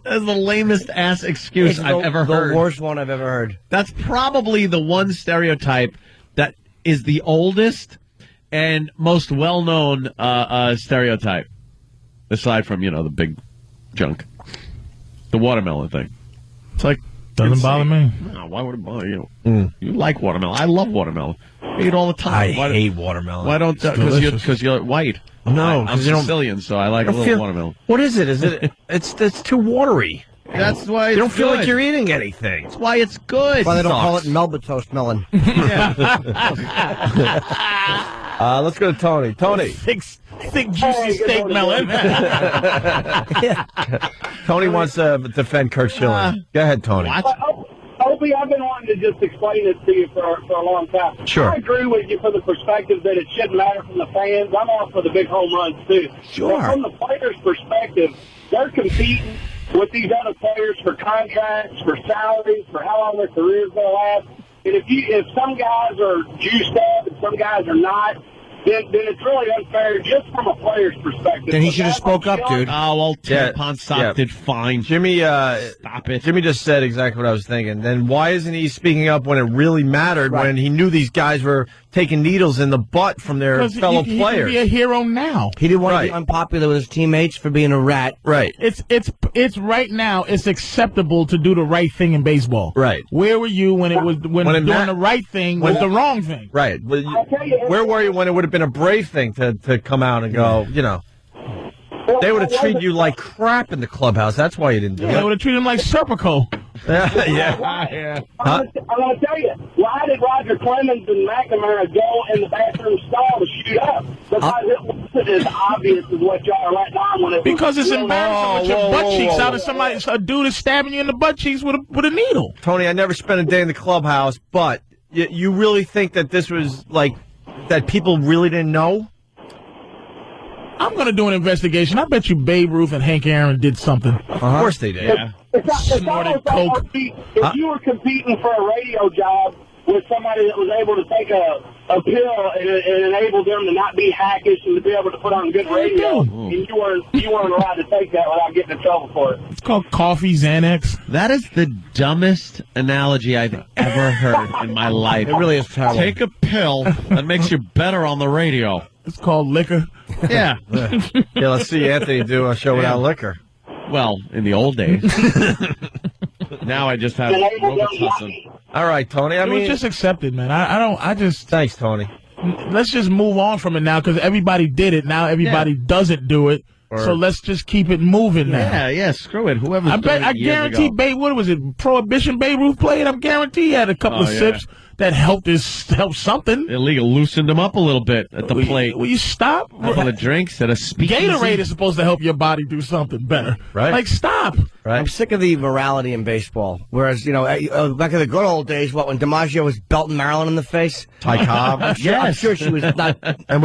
That's the lamest ass excuse I've ever heard. The worst one I've ever heard. That's probably the one stereotype that is the oldest and most well-known stereotype, aside from, the big junk. The watermelon thing. It's like, doesn't bother me. No, why would it bother you? You like watermelon. I love watermelon. I eat all the time. I hate watermelon. Why don't? Because you're white. No, I'm Sicilian, so I like a little watermelon. What is it? Is it? It's too watery. That's why it's you don't feel good. like you're eating anything. That's why it's good. That's why they don't call it Melba toast melon. Let's go to Tony. Tony. Thick juicy steak melon. Tony wants to defend Kurt Schilling. Go ahead, Tony. Opie, I've been wanting to just explain this to you for a long time. Sure. I agree with you from the perspective that it shouldn't matter from the fans. I'm all for the big home runs, too. Sure. But from the players' perspective, they're competing with these other players for contracts, for salaries, for how long their career's going to last. And if some guys are juiced up and some guys are not, then it's really unfair just from a player's perspective. Then he should have spoke up, dude. Oh, well, Tim Ponsop did fine. Jimmy, stop it. Jimmy just said exactly what I was thinking. Then why isn't he speaking up when it really mattered, when he knew these guys were taking needles in the butt from their fellow players? He can be a hero now. He didn't want to be unpopular with his teammates for being a rat. Right. It's right now. It's acceptable to do the right thing in baseball. Right. Where were you when doing the right thing was the wrong thing? Right. Well, where were you when it would have been a brave thing to come out and go, they would have treated you like crap in the clubhouse. That's why you didn't do it. They would have treated him like Serpico. Yeah. I'm going to tell you, why did Roger Clemens and McNamara go in the bathroom stall to shoot up? Because it wasn't as obvious as what y'all are letting on when it was. Because it's embarrassing with your butt cheeks out of a dude is stabbing you in the butt cheeks with a needle. Tony, I never spent a day in the clubhouse, but you really think that this was that people really didn't know? I'm going to do an investigation. I bet you Babe Ruth and Hank Aaron did something. Of course they did. Yeah. Snorted coke. If you were competing for a radio job with somebody that was able to take a pill and enable them to not be hackish and to be able to put on good radio, and you weren't allowed to take that without getting in trouble for it. It's called coffee Xanax. That is the dumbest analogy I've ever heard in my life. It really is terrible. Take a pill that makes you better on the radio. It's called liquor. Yeah. Yeah, let's see Anthony do a show without liquor. Well, in the old days. Now I just have Robitussin. All right, Tony. It was just accepted, man. I just. Thanks, Tony. Let's just move on from it now because everybody did it. Now everybody doesn't do it. So let's just keep it moving now. Yeah, screw it. Whoever's I guarantee Babe, what was it? Prohibition Babe Ruth played. I guarantee he had a couple of sips that helped something. Illegal loosened him up a little bit at the plate. Will you stop? A couple of drinks at a speakeasy. Gatorade is supposed to help your body do something better. Right. Like, stop. Right. I'm sick of the morality in baseball. Whereas, back in the good old days, when DiMaggio was belting Marilyn in the face? Ty Cobb. I'm sure she was not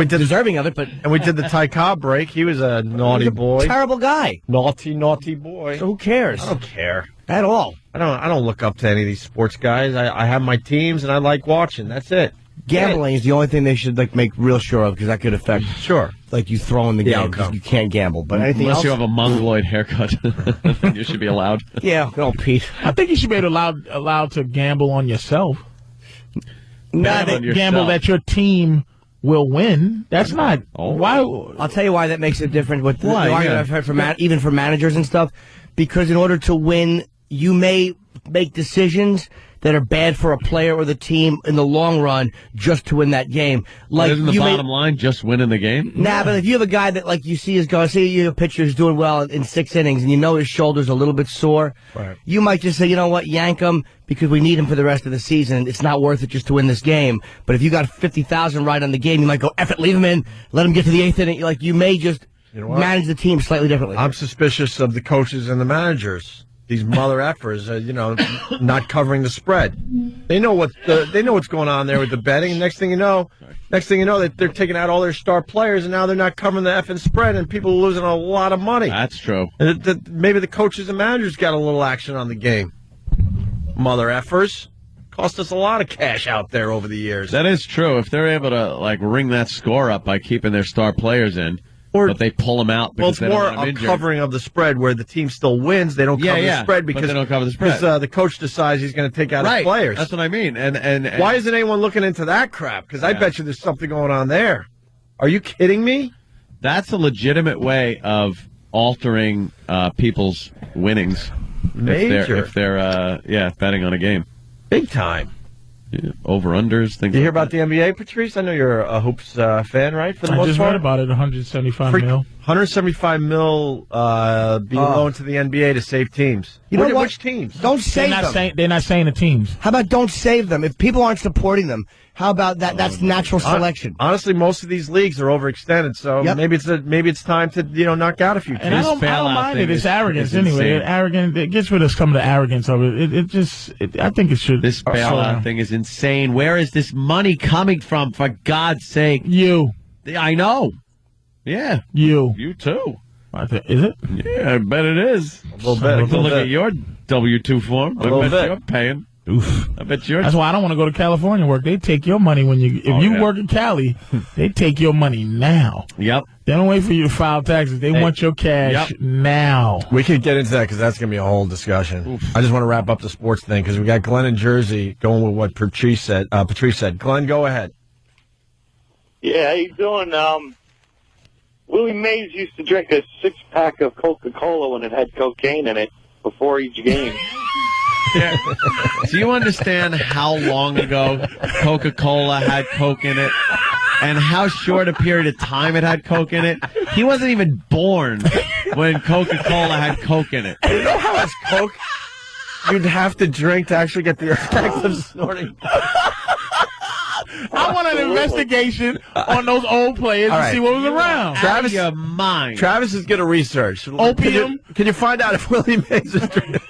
deserving of it, but... And we did the Ty Cobb break. He was a naughty boy. Terrible guy. Naughty boy. So who cares? I don't care. At all. I don't look up to any of these sports guys. I have my teams, and I like watching. That's it. Gambling is the only thing they should make real sure of because that could affect you throwing the game. Outcome. You can't gamble, but anything Unless else, you have a mongoloid haircut, you should be allowed. Yeah, no, Pete. I think you should be allowed to gamble on yourself. Not gamble that your team will win. That's not why. I'll tell you why that makes it different. With the argument I've heard from even for managers and stuff, because in order to win, you may make decisions that are bad for a player or the team in the long run just to win that game. Like, isn't the bottom line just winning the game? Nah, but if you have a guy that you see is going, say you have a pitcher who's doing well in 6 innings and you know his shoulder's a little bit sore, you might just say, you know what, yank him because we need him for the rest of the season. It's not worth it just to win this game. But if you got 50,000 right on the game, you might go, F it, leave him in, let him get to the 8th inning. Like, you may just manage the team slightly differently. I'm suspicious of the coaches and the managers. These mother effers, not covering the spread. They know what's going on there with the betting. Next thing you know, that they're taking out all their star players, and now they're not covering the effing spread, and people are losing a lot of money. That's true. And maybe the coaches and managers got a little action on the game. Mother effers cost us a lot of cash out there over the years. That is true. If they're able to ring that score up by keeping their star players in, but they pull them out Well, because it's they don't more want them a injured. covering of the spread where the team still wins. They don't cover the spread but because they don't cover the spread. because the coach decides he's going to take out his players. That's what I mean. And why isn't anyone looking into that crap? Because I bet you there's something going on there. Are you kidding me? That's a legitimate way of altering people's winnings. Major. If they're betting on a game. Big time. Yeah, over-unders, things. You hear about the NBA, Patrice? I know you're a hoops fan, right? For the most I just part? read about it. 175 mil. 175 mil being loaned to the NBA to save teams. You know what? Which teams? Don't save them. They're not saying the teams. How about don't save them? If people aren't supporting them, how about that? That's natural selection. Honestly, most of these leagues are overextended, so maybe it's time to knock out a few teams. And I don't mind it. It's arrogance anyway. It gets rid of some of the arrogance of it. I think it should. This bailout thing is insane. Where is this money coming from? For God's sake, you. I know. Yeah, you too. Is it? Yeah, I bet it is. A little bit. Look at your W-2 form. I bet you're paying. Oof. I bet you're. That's why I don't want to go to California work. They take your money if you work in Cali. They take your money now. Yep. They don't wait for you to file taxes. They want your cash now. We could get into that because that's going to be a whole discussion. Oof. I just want to wrap up the sports thing because we got Glenn in Jersey going with what Patrice said. Glenn, go ahead. Yeah, how you doing? Willie Mays used to drink a 6-pack of Coca-Cola when it had cocaine in it before each game. Yeah. Do you understand how long ago Coca-Cola had Coke in it? And how short a period of time it had Coke in it? He wasn't even born when Coca-Cola had Coke in it. You know how much Coke you'd have to drink to actually get the effect of snorting? I want an investigation on those old players to see what was around. Travis, your mind. Travis is going to research. Opium. Can you find out if Willie Mays is drinking?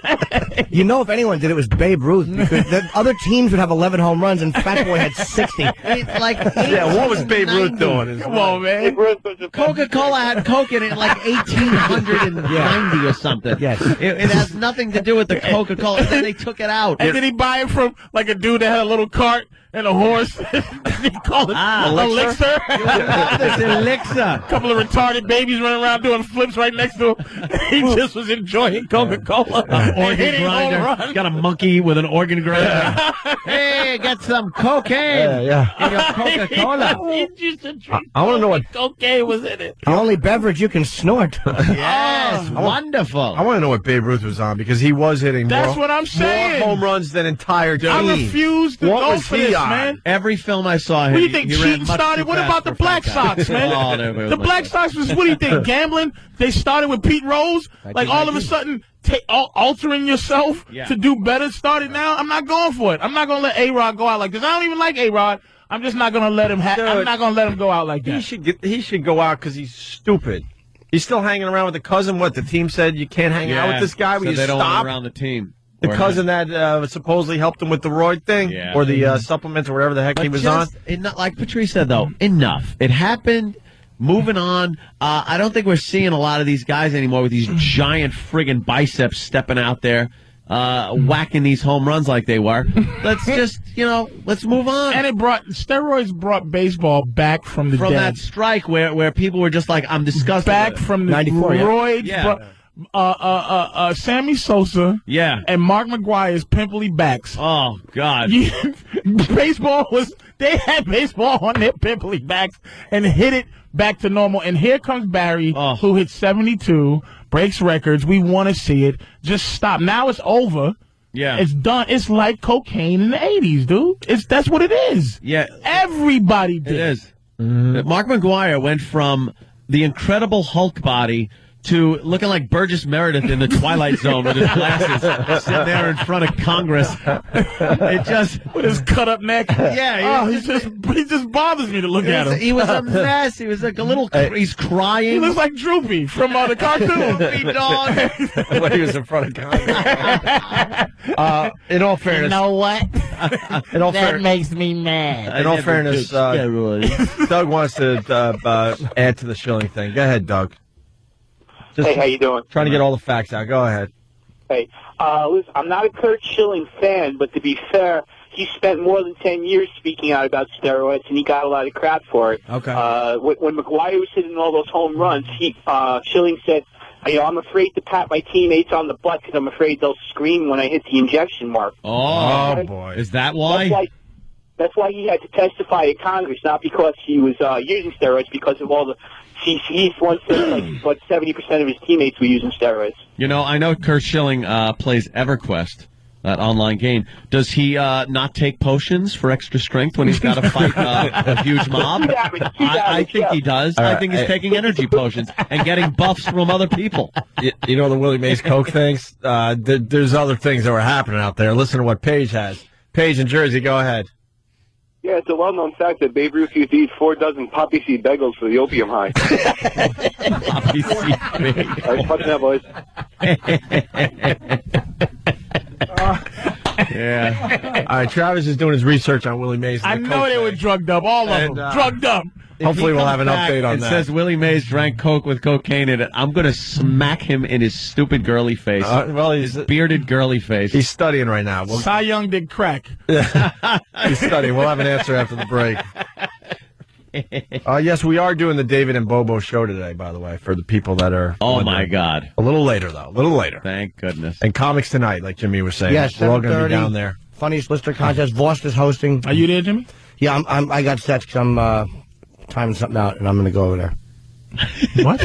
You know, if anyone did, it was Babe Ruth. Because the other teams would have 11 home runs, and Fat Boy had 60. It's like what was Babe Ruth doing? Come on, man. Coca-Cola had Coke in it in like 1890 or something. Yes. It has nothing to do with the Coca-Cola. And then they took it out. And did he buy it from like a dude that had a little cart and a horse? He called it elixir. This elixir. A couple of retarded babies running around doing flips right next to him. He just was enjoying Coca-Cola. Organ grinder. Got a monkey with an organ grinder. Hey, get some cocaine in your Coca-Cola. He used to drink. I want to know what cocaine was in it. The only beverage you can snort. Yes, wonderful. I want to know what Babe Ruth was on because he was hitting That's what I'm saying. more home runs than entire teams. I refuse to What go was for he this, on? man. Every film I saw him, What do you think? he ran Cheating much started? too What fast about the for Black Frank Sox, man? Oh, The Black Sox was, what do you think? Gambling? They started with Pete Rose? Like all of a sudden, altering yourself to do better started now? I'm not going for it. I'm not going to let A-Rod go out like this. I don't even like A-Rod. I'm just not going to let him I'm not going to let him go out like that. He should go out because he's stupid. He's still hanging around with the cousin. What, the team said you can't hang out with this guy? So Will you they don't want stop? him around the team. The cousin that supposedly helped him with the roid thing, or the supplements, or whatever the heck he was on. Like Patrice said, though, enough. It happened. Moving on. I don't think we're seeing a lot of these guys anymore with these giant friggin' biceps stepping out there, whacking these home runs like they were. Let's just, let's move on. And steroids brought baseball back from the dead. that strike where people were just like, I'm disgusted. Back from the 94, roids. Yeah. Sammy Sosa and Mark McGuire's pimply backs. Oh, God. They had baseball on their pimply backs and hit it back to normal. And here comes Barry, who hit 72, breaks records. We want to see it. Just stop. Now it's over. Yeah. It's done. It's like cocaine in the 80s, dude. That's what it is. Yeah. Everybody did. It is. Mark McGuire went from the Incredible Hulk body to looking like Burgess Meredith in the Twilight Zone with his glasses, sitting there in front of Congress. It just with his cut up neck. Yeah, he just bothers me to look at him. He was a mess. He was like a little. He's crying. He looks like Droopy from the cartoon. Droopy dog. When he was in front of Congress. In all fairness, you know what? That makes me mad. In all fairness, Doug wants to add to the Schilling thing. Go ahead, Doug. Hey, how you doing? Trying to get all the facts out. Go ahead. Hey, listen, I'm not a Kurt Schilling fan, but to be fair, he spent more than 10 years speaking out about steroids, and he got a lot of crap for it. Okay. When McGwire was hitting all those home runs, Schilling said, I'm afraid to pat my teammates on the butt because I'm afraid they'll scream when I hit the injection mark. Oh, boy. Is that why? That's why he had to testify at Congress, not because he was using steroids, because of all the... He's once said like 70% of his teammates were using steroids. You know, I know Kurt Schilling plays EverQuest, that online game. Does he not take potions for extra strength when he's got to fight a huge mob? I think he does. All right. I think he's taking energy potions and getting buffs from other people. You know the Willie Mays Coke things? There's other things that were happening out there. Listen to what Paige has. Paige in Jersey, go ahead. Yeah, it's a well-known fact that Babe Ruth used to eat 4 dozen poppy seed bagels for the opium high. Poppy seed bagels. All right, punch that, boys. Yeah. All right, Travis is doing his research on Willie Mays. I know they were drugged up, all of them. Drugged up. Hopefully we'll have an update on it that. It says Willie Mays drank Coke with cocaine in it. I'm going to smack him in his stupid girly face. He's his bearded girly face. He's studying right now. Cy Young did crack. He's studying. We'll have an answer after the break. Yes, we are doing the David and Bobo show today, by the way, for the people that are... Oh, my God. A little later, though. A little later. Thank goodness. And Comics Tonight, like Jimmy was saying. Yes, we're all going to be down there. Funniest lister contest. Voss is hosting. Are you there, Jimmy? Yeah, I got set because I'm timing something out, and I'm going to go over there. What?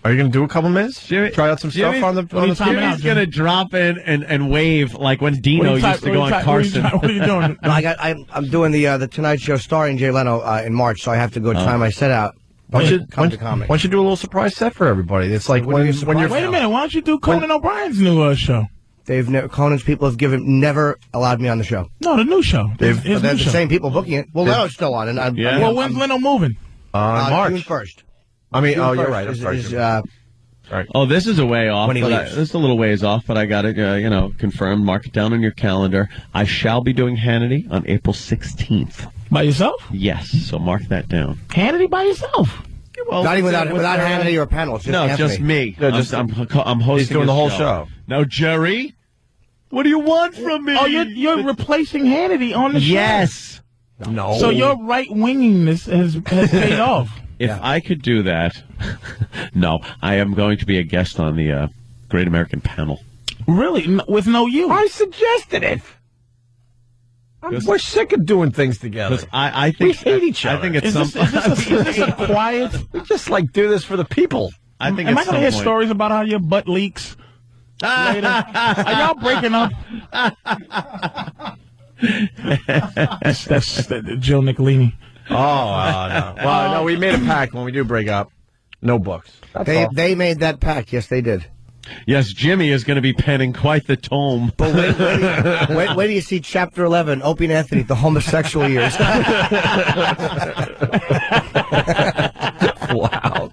Are you going to do a couple minutes? Try out some stuff on the Jimmy's going to drop in and wave like when Dino used to go on Carson. What are you doing? No, I'm doing the Tonight Show starring Jay Leno in March, so I have to go try my set out. Why don't you Comics. do a little surprise set for everybody? It's like when you're... Wait a minute, why don't you do Conan O'Brien's new show? Conan's people have never allowed me on the show. No, the new show. They're the same people booking it. Well, Leno's still on, and Well, when's Leno moving? March. June 1st. I mean, June you're 1st right. I'm sorry. Oh, this is a way off. When he leaves. This is a little ways off, but I got it, confirmed. Mark it down on your calendar. I shall be doing Hannity on April 16th. By yourself? Yes, so mark that down. Hannity by yourself? Well, not even without Hannity or a panel. It's just no, Anthony. just me. No, I'm hosting. He's doing the whole show. No, Jerry. What do you want from me? Oh, you're replacing Hannity on the show? Yes. No. So your right-wingingness has paid off. If I could do that, no, I am going to be a guest on the Great American Panel. Really? With no you? I suggested it. We're sick of doing things together. I think we hate each other. I think it's is this a quiet? We just do this for the people. I think. Am I going to hear stories about how your butt leaks? Later? Are y'all breaking up? that's Jill Nicolini. Oh, no. Well, no, we made a pact when we do break up. No books. They made that pact. Yes, they did. Yes, Jimmy is going to be penning quite the tome. But wait till you see Chapter 11, Opie and Anthony, the homosexual years. Wow.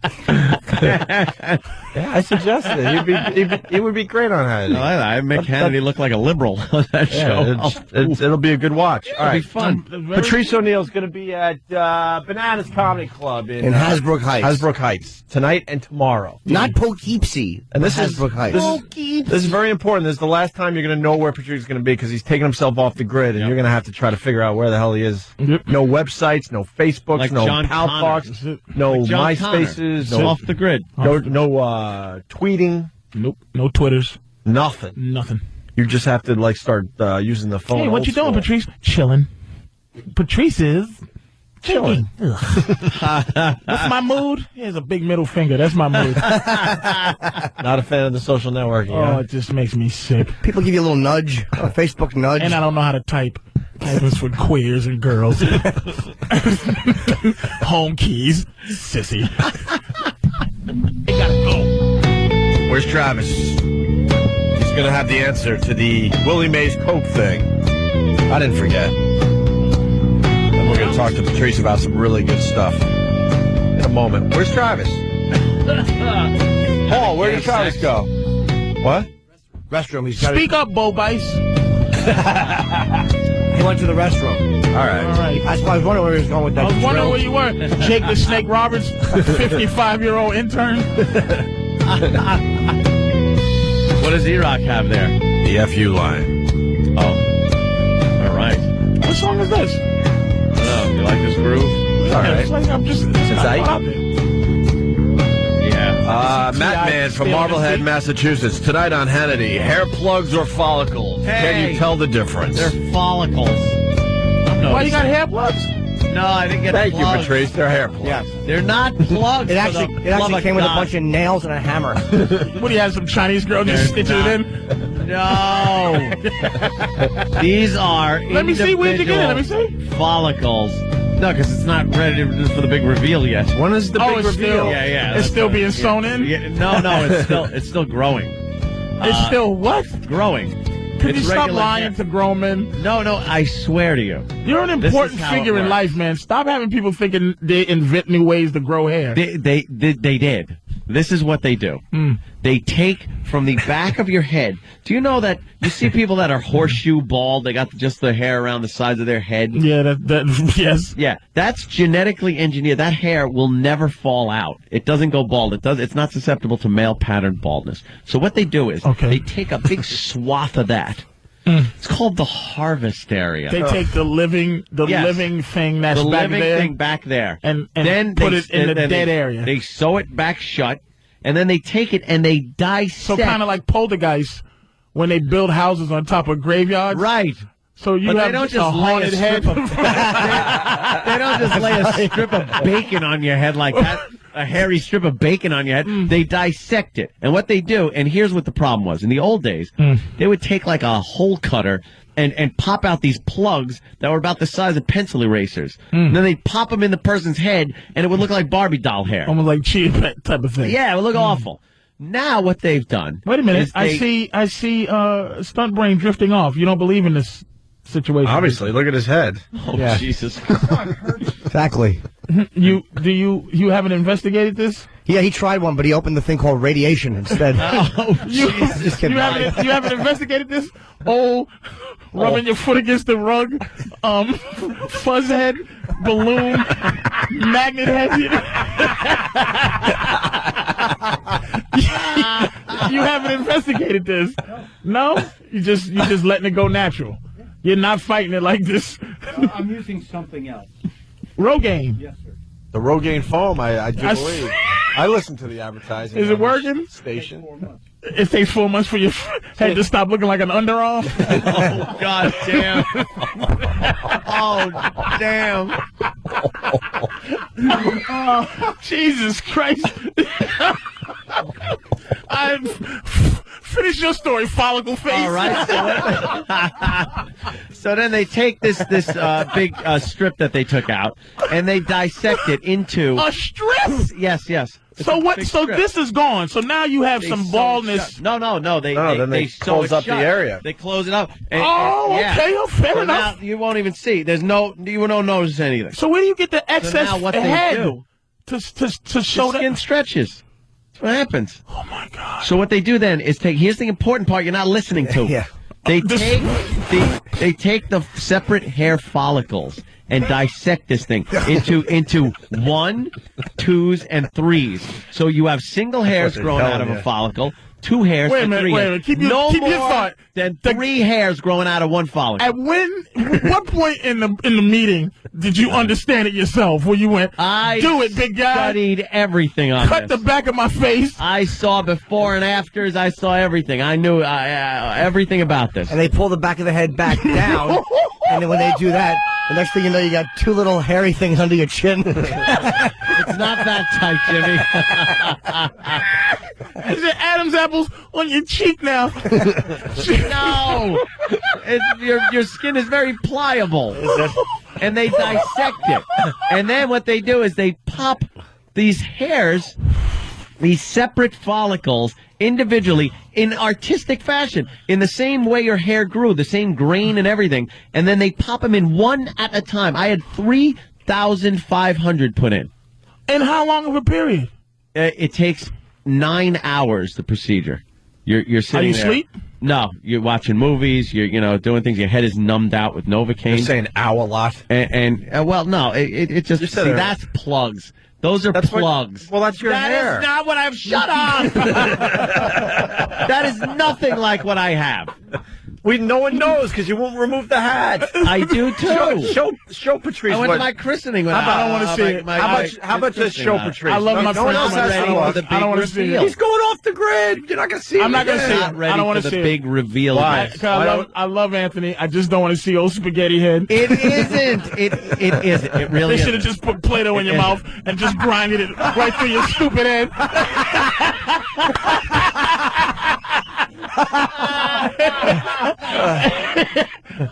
Yeah, I suggested it. He would be great on Hannity. I make Hannity look like a liberal on that show. It'll be a good watch. All right, it'll be fun. Patrice O'Neill's going to be at Bananas Comedy Club in Hasbrook Heights. Hasbrook Heights tonight and tomorrow. Not Poughkeepsie. And this Hasbrook Heights. This is very important. This is the last time you're going to know where Patrice is going to be because he's taking himself off the grid, and you're going to have to try to figure out where the hell he is. Yep. No websites, no Facebooks, Like no John Pal Connor. Talks, no Like John MySpaces, Connor. Off the grid. no tweeting. Nope. No Twitters. Nothing. Nothing. You just have to start using the phone. Hey, what you doing, Patrice? Chilling. Patrice is chilling. What's my mood? Here's a big middle finger. That's my mood. Not a fan of the social networking. Oh, it just makes me sick. People give you a little nudge, a Facebook nudge. And I don't know how to type. Typing's for queers and girls. Home keys. Sissy. You gotta go. Where's Travis? He's going to have the answer to the Willie Mays Coke thing. I didn't forget. And we're going to talk to Patrice about some really good stuff in a moment. Where's Travis? Paul, where did Travis go? What? Restroom. Speak up, Bo Bice. He went to the restroom. All right. That's why I was wondering where he was going with that. I was wondering where you were. Jake the Snake Roberts, 55-year-old intern. What does E-Rock have there? The FU line. Oh. All right. of song is this? Oh, you like this groove? All right. I'm just out there. Yeah. Matt Man from Marblehead, Massachusetts. Tonight on Hannity, hair plugs or follicles? Can you tell the difference? They're follicles. Why you got hair plugs? No, I didn't get Thank plugs. you, Patrice. They're hair plugs. Yeah. They're not plugs. It actually came with a bunch of nails and a hammer. What do you have? Some Chinese girl just stitch it in? No. These are. Let me see. Where'd you get it? Let me see. Follicles. No, because it's not ready for the big reveal yet. When is the big it's reveal? Still, Yeah. It's still being sewn in? Yeah, no, it's still growing. It's still what? Growing. Can you stop regular lying hair. to grown men? No, I swear to you. You're an important figure in life, man. Stop having people thinking they invent new ways to grow hair. They did. This is what they do. They take from the back of your head. Do you know that you see people that are horseshoe bald? They got just the hair around the sides of their head. Yeah, yes. Yeah, that's genetically engineered. That hair will never fall out. It doesn't go bald. It's not susceptible to male pattern baldness. So what they do is they take a big swath of that. It's called the harvest area. They take the living thing that's the back living there, thing back there, and then put it in the dead area. They sew it back shut, and then they take it and they dissect. So kind of like poltergeists when they build houses on top of graveyards, right? So you have don't a haunted head. they don't just lay a strip of bacon on your head like that. A hairy strip of bacon on your head. They dissect it. And what they do, and here's what the problem was. In the old days, they would take like a hole cutter and pop out these plugs that were about the size of pencil erasers. And then they'd pop them in the person's head, and it would look like Barbie doll hair. Almost like cheetah pet type of thing. Yeah, it would look awful. Now what they've done... Wait a minute. I see stunt brain drifting off. You don't believe in this situation? Obviously. Look at his head. Oh, Yeah. Jesus. Exactly. You haven't investigated this? Yeah, he tried one, but he opened the thing called radiation instead. You Just kidding. you haven't investigated this? Oh, rubbing your foot against the rug, fuzz head, balloon, magnet head. You haven't investigated this? No? You just letting it go natural. You're not fighting it like this. I'm using something else. Rogaine. Yes, sir. The Rogaine foam, I do believe. I listen to the advertising. Is it working? Station. It takes 4 months for your head to stop looking like an underarm. Oh, God damn. Oh, damn. Oh, Jesus Christ. Finish your story, follicle face. All right. So then they take this big strip that they took out, and they dissect it into... A strip? Yes. It's So a what? big So strip. this is gone. So now you have They some sew it baldness. shut. No. then they sew close it up the shut. area. They close it up. Okay, fair So enough. now you won't even see. You won't notice anything. So where do you get the excess now what head they do? to The show skin that? stretches. That's what happens. Oh my God! So what they do then is take. Here's the important part you're not listening to. Yeah. They take the separate hair follicles and dissect this thing into 1s, 2s, and 3s. So you have single hairs growing out of a follicle, 2 hairs, Wait a and minute, 3 wait a hairs. minute. Keep your more thought. than 3 hairs growing out of 1 follicle. At what point in the meeting did you understand it yourself? Where you went, do it, big guy. Studied everything on Cut this. the back of my face. I saw before and afters. I saw everything. I knew everything about this. And they pull the back of the head back down, and then when they do that, the next thing you know, you got 2 little hairy things under your chin. It's not that tight, Jimmy. Is it Adam's apples on your cheek now? No, your skin is very pliable, and they dissect it. And then what they do is they pop these hairs, these separate follicles, individually in artistic fashion, in the same way your hair grew, the same grain and everything. And then they pop them in one at a time. I had 3,500 put in. In how long of a period? It takes 9 hours. The procedure. You're sitting there. Are you asleep? No, you're watching movies. You're doing things. Your head is numbed out with Novocaine. You're saying ow a lot. And well, no, it just see that's plugs. Those are plugs. That's your hair. That is not what I've. Shut up. That is nothing like what I have. No one knows because you won't remove the hat. I do too. Show Patrice. I went to my christening. I don't want to see it. How about just show Patrice? I love my no one else has to look. I don't want to see it. He's going off the grid. You're not going to see it. I'm not going to see it. I don't want to see the big reveal. Why? I love Anthony. I just don't want to see old spaghetti head. It isn't. It isn't. It really. They should have just put Play-Doh in your mouth and just grinded it right through your stupid head.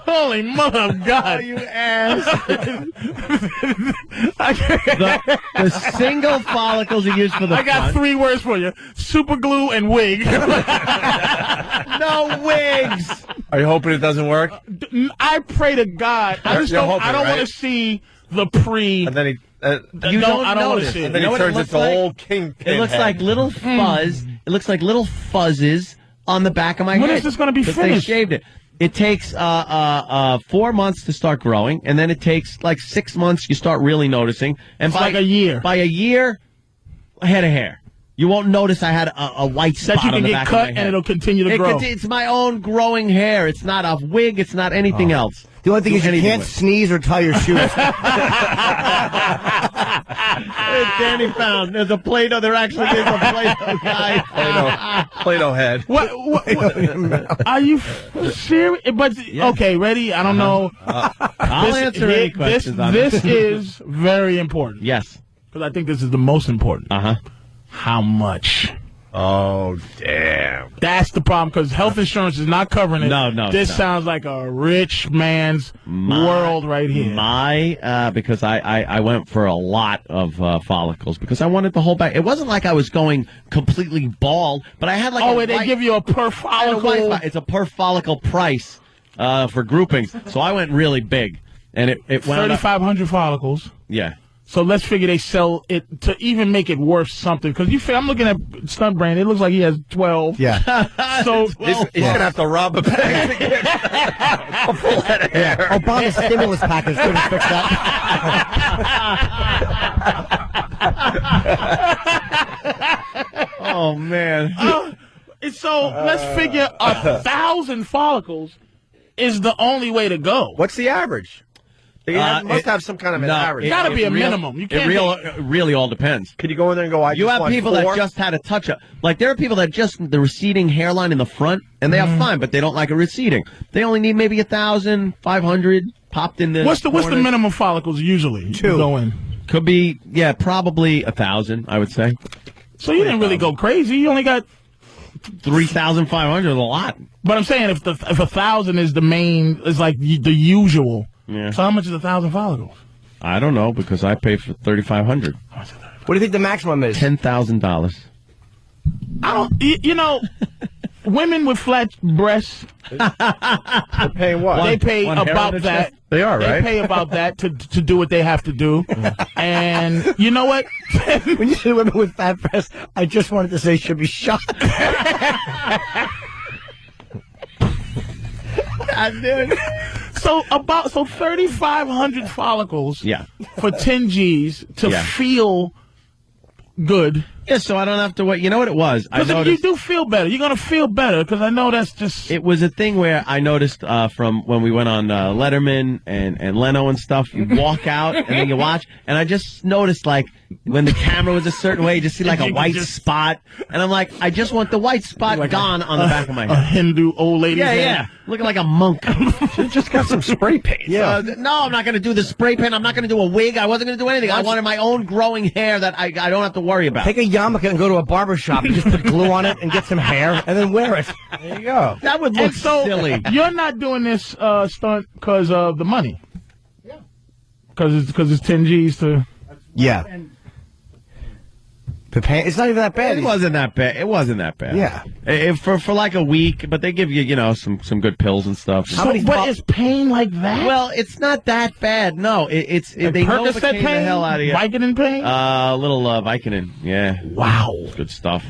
Holy mother of God! Oh, you ass! the single follicles are used for the. I got front. 3 words for you: super glue and wig. No wigs. Are you hoping it doesn't work? I pray to God. I just don't. I don't want to see the pre. And then he. You don't I don't want to notice. see it. And then You know he what turns it looks into like? old kingpin. It looks like little fuzz. It looks like little fuzzes on the back of my head. When is this going to be 'Cause finished? They shaved it. It takes 4 months to start growing, and then it takes like 6 months. You start really noticing, and It's like a year. By a year, a head of hair. You won't notice I had a white spot That you on can the get back cut of my head. and it'll continue to grow. It's my own growing hair. It's not a wig. It's not anything else. The only thing is you anything can't with it. sneeze or tie your shoes. Danny found there's a Play-Doh. There actually is a Play-Doh guy. Play-Doh head. What are you serious? But okay, ready? I don't know. I'll answer any questions on this is very important. Yes, because I think this is the most important. How much? Oh, damn. That's the problem, because health insurance is not covering it. No, This no. sounds like a rich man's world right here. Because I went for a lot of follicles because I wanted the whole back. It wasn't like I was going completely bald, but I had like they give you a per follicle. It's a per follicle price for groupings. So I went really big, and it wound up 3,500 follicles. Yeah. So let's figure they sell it to even make it worth something. Because I'm looking at Stunt Brand. It looks like he has 12. Yeah. So He's going to have to rob a bank to get a full head of hair. Obama's stimulus package couldn't fix that. Oh man. So let's figure 1,000 follicles is the only way to go. What's the average? They must have some kind of an average. Got to be a minimum. You can't. It really all depends. Could you go in there and go? You have people that just had a touch up. Like there are people that just the receding hairline in the front, and they are fine, but they don't like a receding. They only need maybe 1,500 popped in the. What's the minimum follicles usually? 2. Go in. Could be probably 1,000. I would say. So you didn't really go crazy. You only got 3,500 is a lot. But I'm saying if 1,000 is the main, is like the usual. Yeah. So how much is 1,000 follicles? I don't know because I pay for 3,500. What do you think the maximum is? $10,000. I don't. You know, women with flat breasts. They're paying what? They pay One about heritage that. test? They are, right? They pay about that to do what they have to do. And you know what? When you say women with fat breasts, I just wanted to say should be shot. So 3,500 follicles. Yeah. For 10 G's to feel good. Yeah, so I don't have to wait. You know what it was? I Because if you noticed do feel better, you're going to feel better, because I know that's just... it was a thing where I noticed from when we went on Letterman and Leno and stuff, you walk out and then you watch, and I just noticed, like, when the camera was a certain way, you just see, like, a white spot, and I'm like, I just want the white spot like gone on the back of my A head. Hindu old lady. Yeah. Looking like a monk. Just got some spray paint. Yeah. No, I'm not going to do the spray paint. I'm not going to do a wig. I wasn't going to do anything. I wanted my own growing hair that I don't have to worry about. Take a yarmulke and go to a barber shop and just put glue on it and get some hair and then wear it. There you go. That would look silly. You're not doing this stunt because of the money. Yeah. Because it's 10 G's to... Yeah. It's not even that bad. It wasn't that bad. It wasn't that bad. Yeah. For like a week, but they give you, some good pills and stuff. But is pain like that? Well, it's not that bad. No, they Percocet Novocaine the pain? hell out of you. Vicodin pain? A little Vicodin. Yeah. Wow. Good stuff.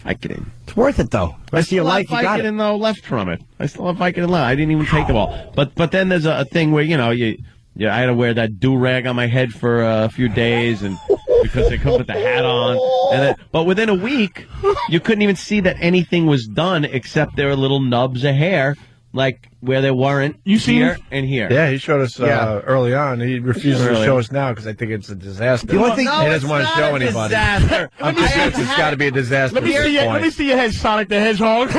Vicodin. It's worth it, though. The rest of your life, you got it. Vicodin, though, left from it. I still have Vicodin left. I didn't even take it all. But then there's a thing where, I had to wear that do-rag on my head for a few days, and because they couldn't put the hat on. But within a week, you couldn't even see that anything was done except there were little nubs of hair like where there weren't. You see here and here. Yeah, he showed us early on. He refuses to show us now because I think it's a disaster. The only thing he doesn't want to show anybody. Disaster. I'm convinced it's got to be a disaster. Let me see your head, Sonic the Hedgehog.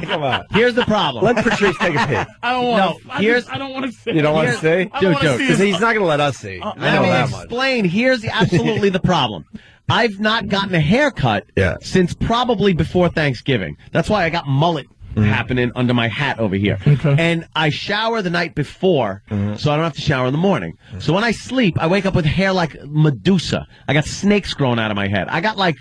Come on. Here's the problem. Let Patrice take a peek. I don't want. No, I don't want to see. You don't want to see? Dude, because he's not going to let us see. I know that much. Explain. Here's absolutely the problem. I've not gotten a haircut since probably before Thanksgiving. That's why I got mullet happening under my hat over here. Okay. And I shower the night before, so I don't have to shower in the morning. So when I sleep, I wake up with hair like Medusa. I got snakes growing out of my head. I got like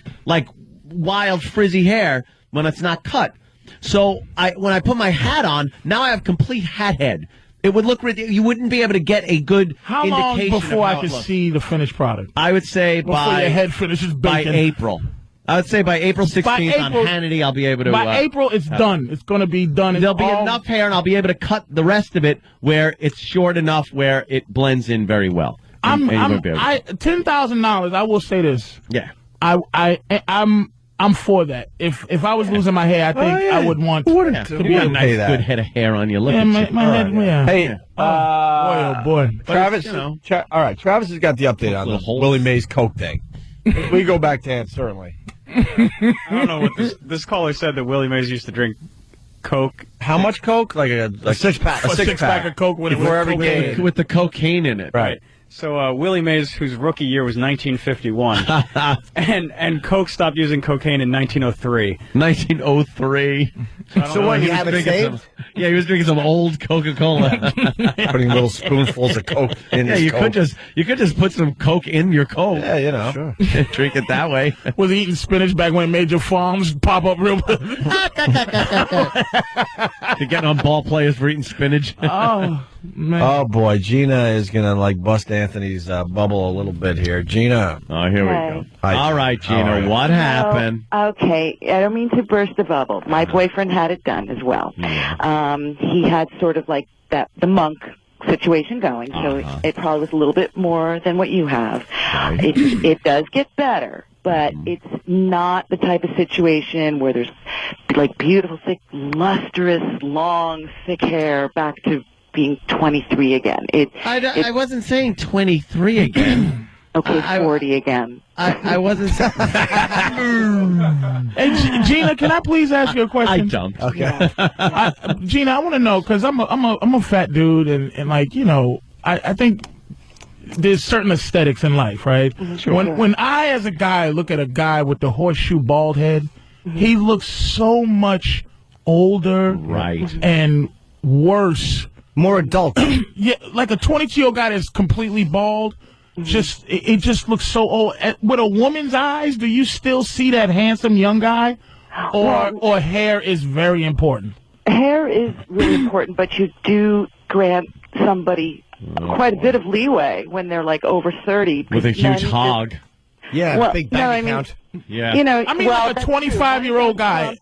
wild frizzy hair when it's not cut. So when I put my hat on, now I have complete hat head. It would look ridiculous. You wouldn't be able to get a good How long indication before of how I could it looks. see the finished product? I would say Before your head finishes by bacon. April. I would say by April 16th By on April- Hannity, I'll be able to. By April, it's done. It's going to be done. There'll be enough hair, and I'll be able to cut the rest of it where it's short enough where it blends in very well. And you won't be able to- $10,000. I will say this. Yeah. I'm for that. If I was losing my hair, I think I would want to be a nice, good head of hair on you. Look Yeah, at my head. Yeah. Hey, boy, oh boy. Travis. you know. All right, Travis has got the update on the Willie Mays Coke thing. We go back to Ant, certainly. I don't know what this caller said that Willie Mays used to drink Coke. How much Coke? Like a six-pack. A six-pack of Coke with Before every cocaine. game. with the cocaine in it. Right. So Willie Mays, whose rookie year was 1951, and Coke stopped using cocaine in 1903. 1903. So what, you have it saved? Yeah, he was drinking some old Coca-Cola. Putting little spoonfuls of Coke in his you Coke. could just put some Coke in your Coke. Yeah, you know. Sure. Drink it that way. Was he eating spinach back when Major Farms pop up real good? You're getting on ball players for eating spinach. Oh, man. Oh, boy. Gina is going to, bust Anthony's bubble a little bit here. Gina. Oh, here we go. Hi, All right, Gina, what happened? Okay, I don't mean to burst the bubble. My boyfriend had it done as well. He had sort of like the monk situation going, so it probably was a little bit more than what you have. It does get better, but it's not the type of situation where there's like beautiful, thick, lustrous, long, thick hair back to being 23 again. I wasn't saying 23 again. Okay, 40 again. I wasn't saying... Hey, Gina, can I please ask you a question? I don't. Okay. Gina, I want to know, because I'm a fat dude, and I think there's certain aesthetics in life, right? Sure. When I, as a guy, look at a guy with the horseshoe bald head, he looks so much older, right, and worse, more adult. Yeah, like a 22-year-old guy that's completely bald. Just it just looks so old. With a woman's eyes, do you still see that handsome young guy, or hair is very important? Hair is really important, but you do grant somebody quite a bit of leeway when they're like over 30 with a huge hog. Yeah, big bank account. Yeah, I mean, like a 25-year-old guy,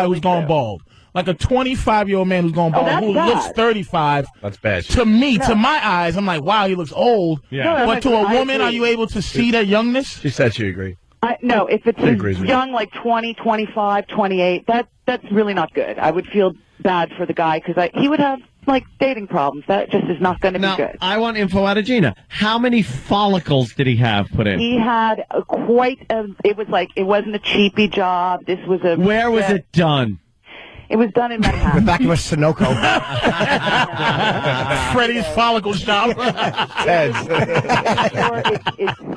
who's gone bald. Like a 25-year-old man who's gone bald, who looks 35. That's bad. To me, to my eyes, I'm like, wow, he looks old. Yeah. But to a woman, are you able to see that youngness? She said she agreed. No, if it's agrees with young, like 20, 25, 28, that's really not good. I would feel bad for the guy because he would have like dating problems. That just is not going to be good. I want info out of Gina. How many follicles did he have put in? He had it wasn't a cheapy job. This was a... Where was it done? It was done in Manhattan. The back of a Sunoco. Freddie's follicle shop.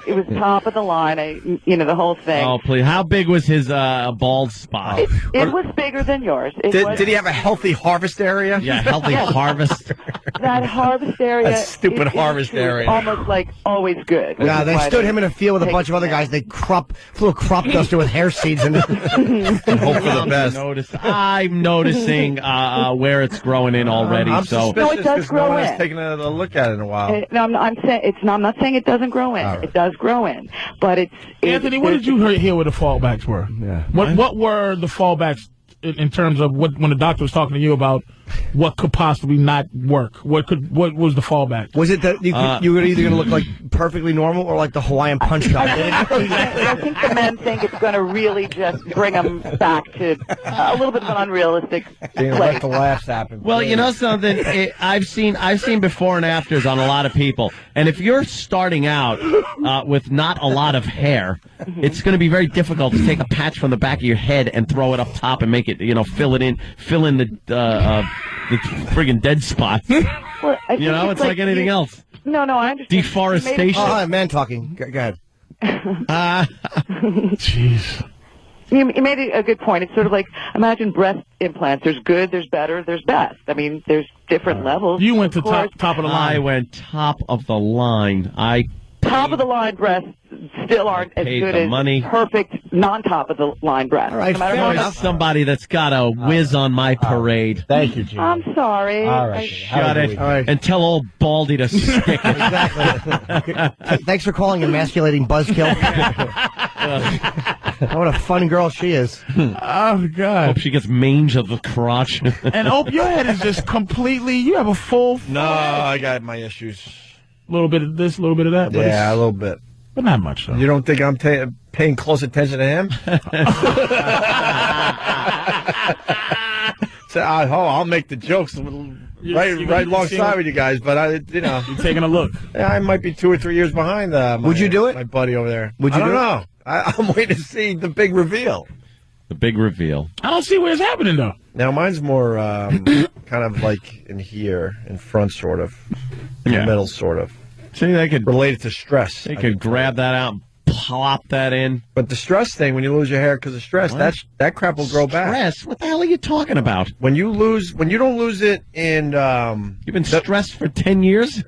It was top of the line. The whole thing. Oh, please. How big was his bald spot? It was bigger than yours. Did he have a healthy harvest area? Yeah, healthy harvest. That harvest area. That stupid harvest area. Almost like always good. Yeah, they stood him in a field with a bunch of other guys. They flew a crop duster with hair seeds in it. And hope for the best. I'm noticing where it's growing in already. I'm so suspicious it does because grow no one has in. taken a look at it in a while. I'm not saying it doesn't grow in. All right. It does grow in, but Anthony, what did you hear where the fallbacks were? Yeah. What were the fallbacks in terms of when the doctor was talking to you about what could possibly not work? What was the fallback? Was it that you were either going to look like perfectly normal or like the Hawaiian punch guy? I think the men think it's going to really just bring them back to a little bit of an unrealistic place. Let the laughs happen. Well, you know something? I've seen before and afters on a lot of people, and if you're starting out with not a lot of hair, it's going to be very difficult to take a patch from the back of your head and throw it up top and make it, fill in the friggin' dead spots. Well, it's like anything else. No, I understand. Deforestation. Oh, man talking. Go ahead. Jeez. You made a good point. It's sort of like, imagine breast implants. There's good, there's better, there's best. I mean, there's different levels. You went to top of the line. I went top of the line. Top of the line breasts still aren't as good as perfect non-top of the line breasts. All right, no matter fair how enough. Somebody that's got a whiz on my parade. Thank you, Jim. I'm sorry. All right. Shut it. And tell old Baldy to stick it. Exactly. Thanks for calling emasculating buzzkill. What a fun girl she is. Oh, God. Hope she gets mange of the crotch. And Hope, your head is just completely, you have a full... No, I got my issues. A little bit of this, a little bit of that. But Yeah, a little bit. But not much, though. You don't think I'm paying close attention to him? So, I'll make the jokes right alongside with you guys, but You're taking a look. I might be 2 or 3 years behind. Would you do it? My buddy over there. Would you I do don't it? know. I'm waiting to see the big reveal. The big reveal. I don't see where it's happening, though. Now, mine's more kind of like in here, in front, sort of. In the middle, sort of. See, they could... Related to stress. They could grab that out and plop that in. But the stress thing, when you lose your hair because of stress, that crap will grow back. Stress? What the hell are you talking about? When you don't lose it in... You've been stressed for 10 years?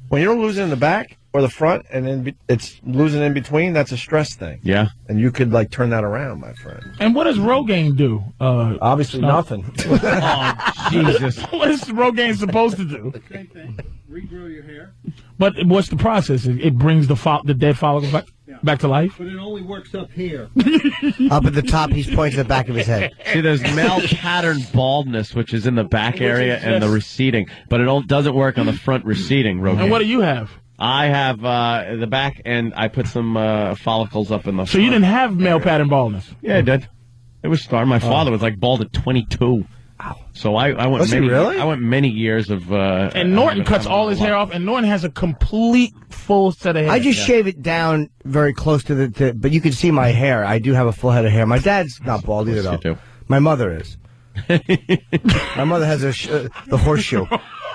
When you don't lose it in the back or the front, and then it's losing in between, that's a stress thing. Yeah. And you could, turn that around, my friend. And what does Rogaine do? Obviously nothing. Oh, Jesus. What is Rogaine supposed to do? Same thing. Regrow your hair. But what's the process? It brings the dead follicles back to life? But it only works up here. Up at the top, he's pointing to the back of his head. See, there's male pattern baldness, which is in the back area and the receding, but it doesn't work on the front receding, Rogaine. And what do you have? I have the back, and I put some follicles up in the front. So you didn't have male pattern baldness? Yeah, I did. It was starting. My father was bald at 22. Wow. So I went Was he really? I went many years of... and Norton cuts all his hair off, and Norton has a complete full set of hair. I just shave it down very close to but you can see my hair. I do have a full head of hair. My dad's not bald either, though. You do. My mother is. My mother has the horseshoe.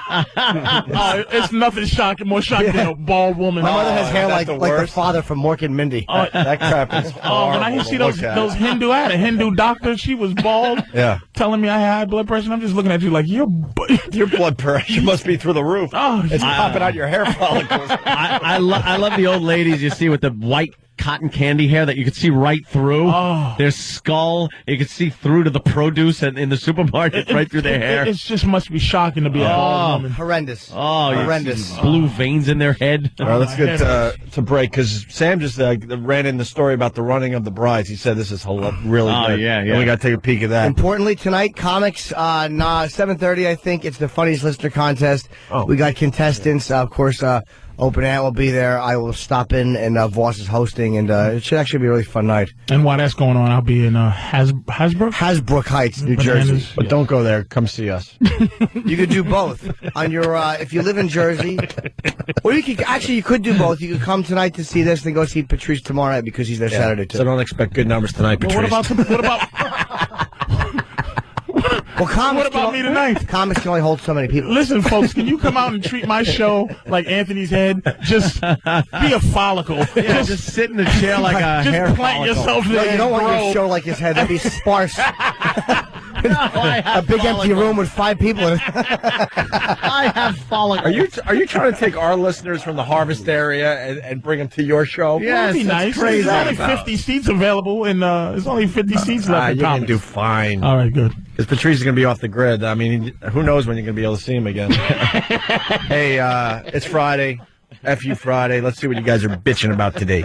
It's nothing more shocking than a bald woman. My mother has hair like the father from Mork and Mindy. That crap is when I see those Hindu, I had a Hindu doctor. She was bald. Yeah. Telling me I had high blood pressure. And I'm just looking at you like your blood pressure must be through the roof. Oh, it's popping out your hair follicles. I love the old ladies you see with the white cotton candy hair that you could see right through. Oh. Their skull, you could see through to the produce in the supermarket, right through their hair. It just must be shocking to be a bald woman. Horrendous. Oh, horrendous. Blue veins in their head. All right, let's get to break, because Sam just ran in the story about the running of the brides. He said this is really good. Yeah. And we got to take a peek at that. Importantly, tonight, comics, 7:30, I think. It's the funniest listener contest. Oh. We got contestants. Of course, Open Ant will be there. I will stop in, and Voss is hosting, and it should actually be a really fun night. And while that's going on, I'll be in Hasbrook Heights, New Jersey. But don't go there. Come see us. You could do both. On your, if you live in Jersey, or you could do both. You could come tonight to see this, then go see Patrice tomorrow night because he's there Saturday too. So don't expect good numbers tonight, Patrice. Well, what about? Well, what about me tonight? Comics can only hold so many people. Listen, folks, can you come out and treat my show like Anthony's head? Just be a follicle. Yeah, just sit in the chair like a hair Just plant yourself there. No, you don't want your show like his head. That'd be sparse. A big empty room with 5 people in it. I have follicles. Are you trying to take our listeners from the Harvest area and bring them to your show? Yeah, that'd be nice. Crazy. There's only 50 seats available, and there's only 50 seats left in you're comics. going to do fine. All right, good. Because Patrice is going to be off the grid. I mean, who knows when you're going to be able to see him again. Hey, it's Friday. F you Friday. Let's see what you guys are bitching about today.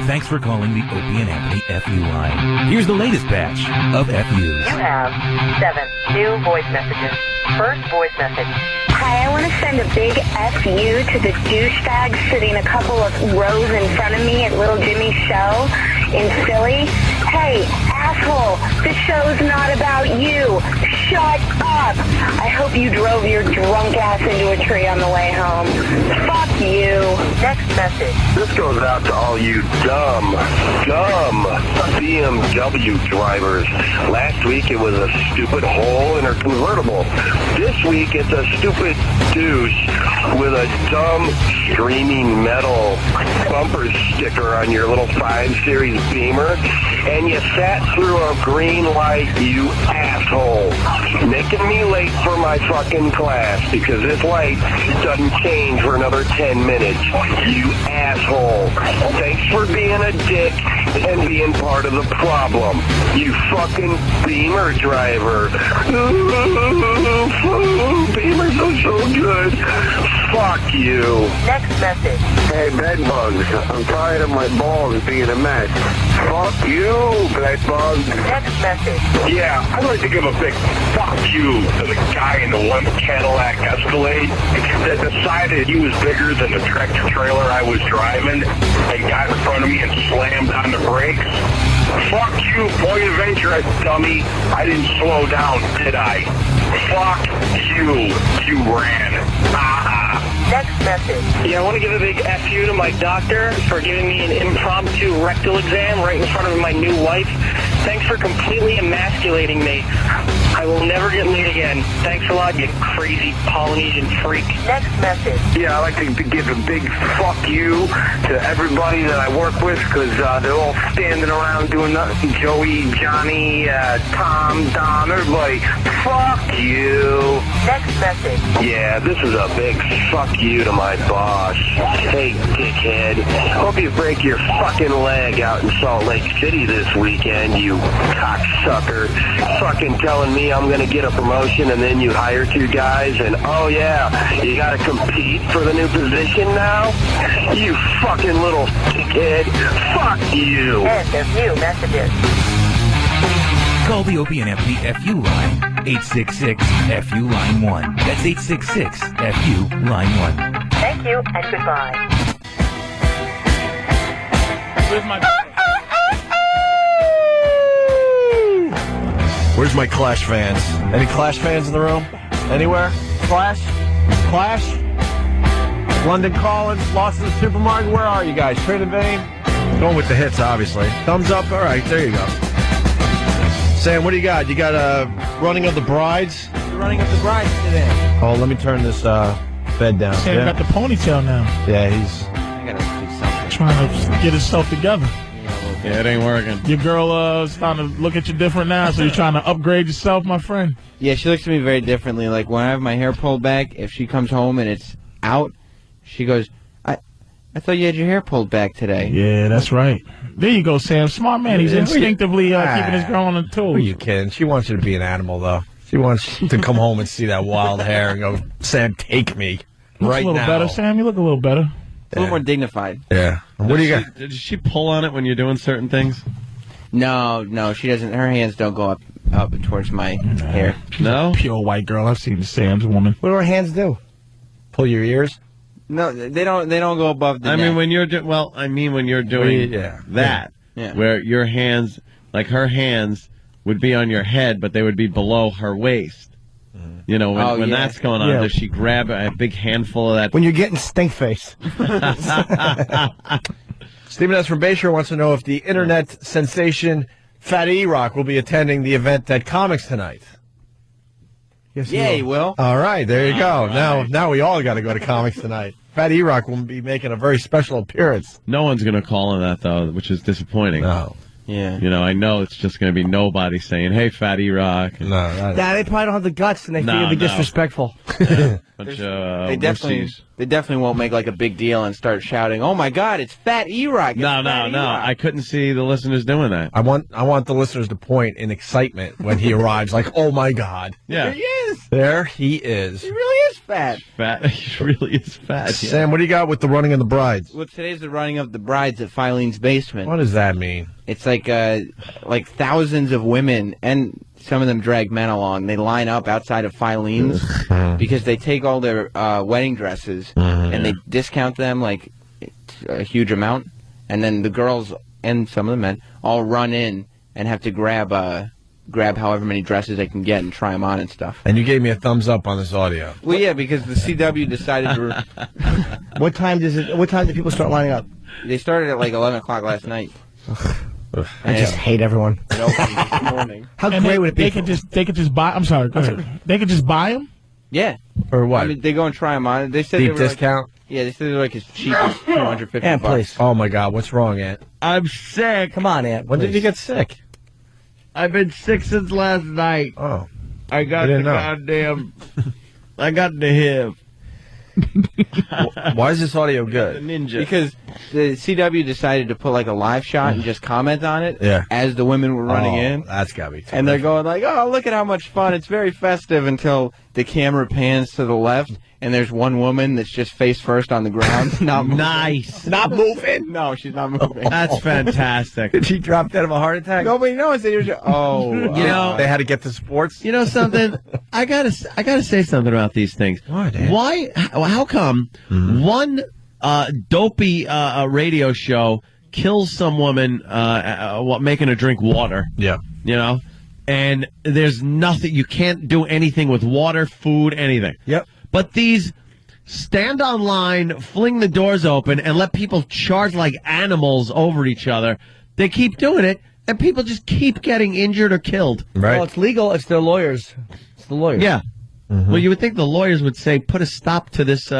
Thanks for calling the Opie and Anthony FU line. Here's the latest batch of FUs. You have 7 new voice messages. First voice message. Hi, I want to send a big FU to the douchebag sitting a couple of rows in front of me at Little Jimmy's show in Philly. Hey, asshole, the show's not about you. Shut up. I hope you drove your drunk ass into a tree on the way home. Fuck you. Next message. This goes out to all you dumb BMW drivers. Last week it was a stupid hole in her convertible. This week it's a stupid douche with a dumb streaming metal bumper sticker on your little 5 Series Beamer, and you sat through a green light, you asshole. Making me late for my fucking class because this light doesn't change for another 10 minutes. You asshole. Thanks for being a dick and being part of the problem. You fucking Beamer driver. Beamers are so good. Fuck you. Next message. Hey, bedbugs. I'm tired of my balls being a mess. Fuck you, bedbugs. Next message. Yeah, I'd like to give a big fuck you to the guy in the one Cadillac Escalade that decided he was bigger than the tractor trailer I was driving and got in front of me and slammed on the brakes. Fuck you, point of interest, dummy. I didn't slow down, did I? Fuck you. You ran. Next message. Yeah, I want to give a big FU to my doctor for giving me an impromptu rectal exam right in front of my new wife. Thanks for completely emasculating me. I will never get laid again. Thanks a lot, you crazy Polynesian freak. Next message. Yeah, I'd like to give a big fuck you to everybody that I work with because they're all standing around doing nothing. Joey, Johnny, Tom, Don, everybody. Fuck you. Next message. Yeah, this is a big fuck you to my boss. Hey, dickhead. Hope you break your fucking leg out in Salt Lake City this weekend, you cocksucker. Fucking telling me I'm gonna get a promotion and then you hire 2 guys and oh yeah, you gotta compete for the new position now? You fucking little dickhead. Fuck you. End of new messages. Call the Opie and Anthony FU line, 866-FU line 1. That's 866-FU line 1. Thank you and goodbye. Where's my Clash fans? Any Clash fans in the room? Anywhere? Clash? London Calling, lost in the supermarket. Where are you guys? Trinity Vane? Going with the hits, obviously. Thumbs up. All right, there you go. Sam, what do you got? You got Running of the Brides? Running of the Brides today. Oh, let me turn this bed down. Sam got the ponytail now. Yeah, he's trying to get himself together. Yeah, it ain't working. Your girl starting to look at you different now, so you're trying to upgrade yourself, my friend? Yeah, she looks at me very differently. Like, when I have my hair pulled back, if she comes home and it's out, she goes, I thought you had your hair pulled back today. Yeah, that's right. There you go, Sam. Smart man. He's instinctively keeping his girl on the toes. Who are you kidding? She wants you to be an animal, though. She wants to come home and see that wild hair and go, Sam, take me right now. A little better, Sam. You look a little better. A little more dignified. Yeah. What do you got? Did she pull on it when you're doing certain things? No, she doesn't. Her hands don't go up towards my hair. No? Pure white girl. I've seen Sam's woman. What do her hands do? Pull your ears? No, they don't go above the neck. mean, when you're doing that, where your hands, like her hands, would be on your head, but they would be below her waist. You know, when that's going on, does she grab a big handful of that? When you're getting stink face. Stephen S. from Bayshore wants to know if the internet sensation Fatty E-Rock will be attending the event at Comics tonight. Yes, he will. All right, there you go. Right. Now we all got to go to Comics tonight. Fatty E-Rock will be making a very special appearance. No one's going to call on that, though, which is disappointing. No. Yeah. You know, I know it's just going to be nobody saying, hey, Fatty Rock. They probably don't have the guts, and they feel it'd be disrespectful. They definitely won't make like a big deal and start shouting, "Oh my God, it's Fat E-Rock!" No. I couldn't see the listeners doing that. I want the listeners to point in excitement when he arrives, like, "Oh my God!" Yeah, there he is. There he is. He really is fat. He really is fat. Yeah. Sam, what do you got with the running of the brides? Well, today's the running of the brides at Filene's basement. What does that mean? It's like thousands of women, and some of them drag men along. They line up outside of Filene's because they take all their wedding dresses and they discount them like a huge amount, and then the girls and some of the men all run in and have to grab however many dresses they can get and try them on and stuff. And you gave me a thumbs up on this audio. Well, yeah, because the CW decided to. What time do people start lining up? They started at like 11 o'clock last night. I just hate everyone. It opened this morning. How great would it be? They could just buy. I'm sorry. Go ahead. They could just buy them. Yeah. For what? I mean, they go and try them on. They said Deep they were discount? Yeah, they said they were like as cheap as $250. Aunt, please. Oh my God, what's wrong, Aunt? I'm sick. Come on, Aunt. When did please. you get sick? I've been sick since last night. Oh. I got the goddamn. I got the hip. Why is this audio good? Ninja. Because the CW decided to put like a live shot and just comment on it as the women were running in. That's gotta be. And they're going like, "Oh, look at how much fun! It's very festive." Until the camera pans to the left, and there's one woman that's just face first on the ground, not moving. Nice. Not moving. No, she's not moving. That's fantastic. Did she drop dead of a heart attack? Nobody knows. They just, they had to get to sports. You know something? I gotta say something about these things. Why? How come one dopey radio show kills some woman making her drink water? Yeah. You know, and there's nothing. You can't do anything with water, food, anything. Yep. But these stand on line, fling the doors open, and let people charge like animals over each other. They keep doing it, and people just keep getting injured or killed. Right. Well, it's legal. It's their lawyers. It's the lawyers. Yeah. Well, you would think the lawyers would say, put a stop to this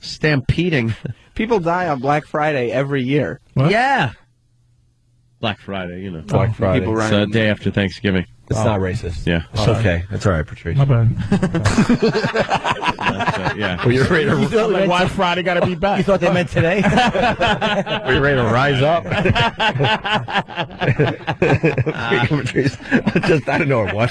stampeding. People die on Black Friday every year. What? Yeah. Black Friday, you know. Black Friday. People It's running. day after Thanksgiving. It's not racist. Yeah. It's okay. It's all right, Patrice. My bad. Yeah. Were you ready to, Like, why Friday got to be back? You thought they meant today? were you ready to rise up? Patrice, I don't know what.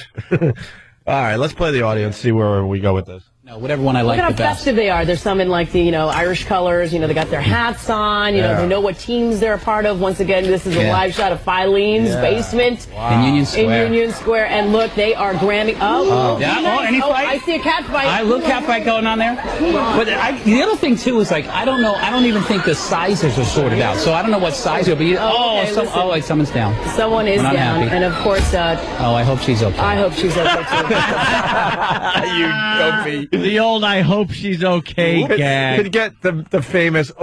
All right, let's play the audio and see where we go with this. No, whatever one I like Look the how best. festive they are. There's some in like the, Irish colors. They got their hats on. They know what teams they're a part of. Once again, this is a live shot of Filene's basement In Union Square. In Union Square. And look, they are grabbing. Any fight? I see a cat fight. A little cat fight going on there. But the other thing too is like I don't know. I don't even think the sizes are sorted out. So I don't know what size it'll be. Okay, someone's down. Someone is We're not down, happy. and of course, I hope she's okay. I hope she's okay too. You dopey. The old I hope she's okay gag. Could get the famous it's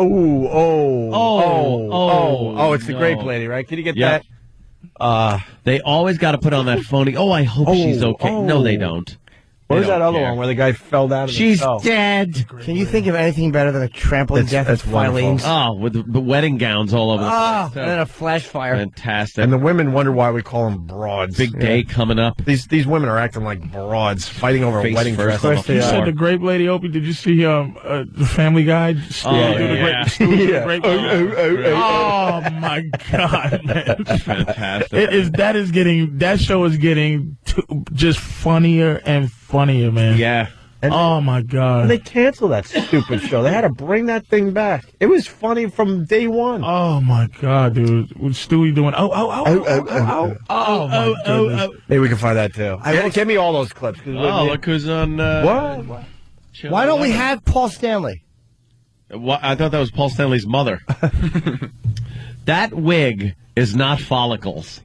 the grape lady, right? Can you get that? They always got to put on that phony. I hope she's okay. No, they don't. What was They that don't other care. one where the guy fell down? She's dead. Can you think of anything better than a trampling death at Filene's? Oh, with the wedding gowns all over. And then a flash fire. Fantastic. And the women wonder why we call them broads. Big day coming up. These women are acting like broads, fighting over Face a wedding first dress. on the You said the grape lady, Opie. Did you see the Family Guy? Oh my God, man! Fantastic. That show is getting just funnier and funnier, man. Yeah. Oh my God! And they canceled that stupid show. They had to bring that thing back. It was funny from day one. Oh my God, dude! With Stewie doing Maybe we can find that too. Give me all those clips. Look who's on. What? Why don't we have Paul Stanley? I thought that was Paul Stanley's mother. That wig is not follicles.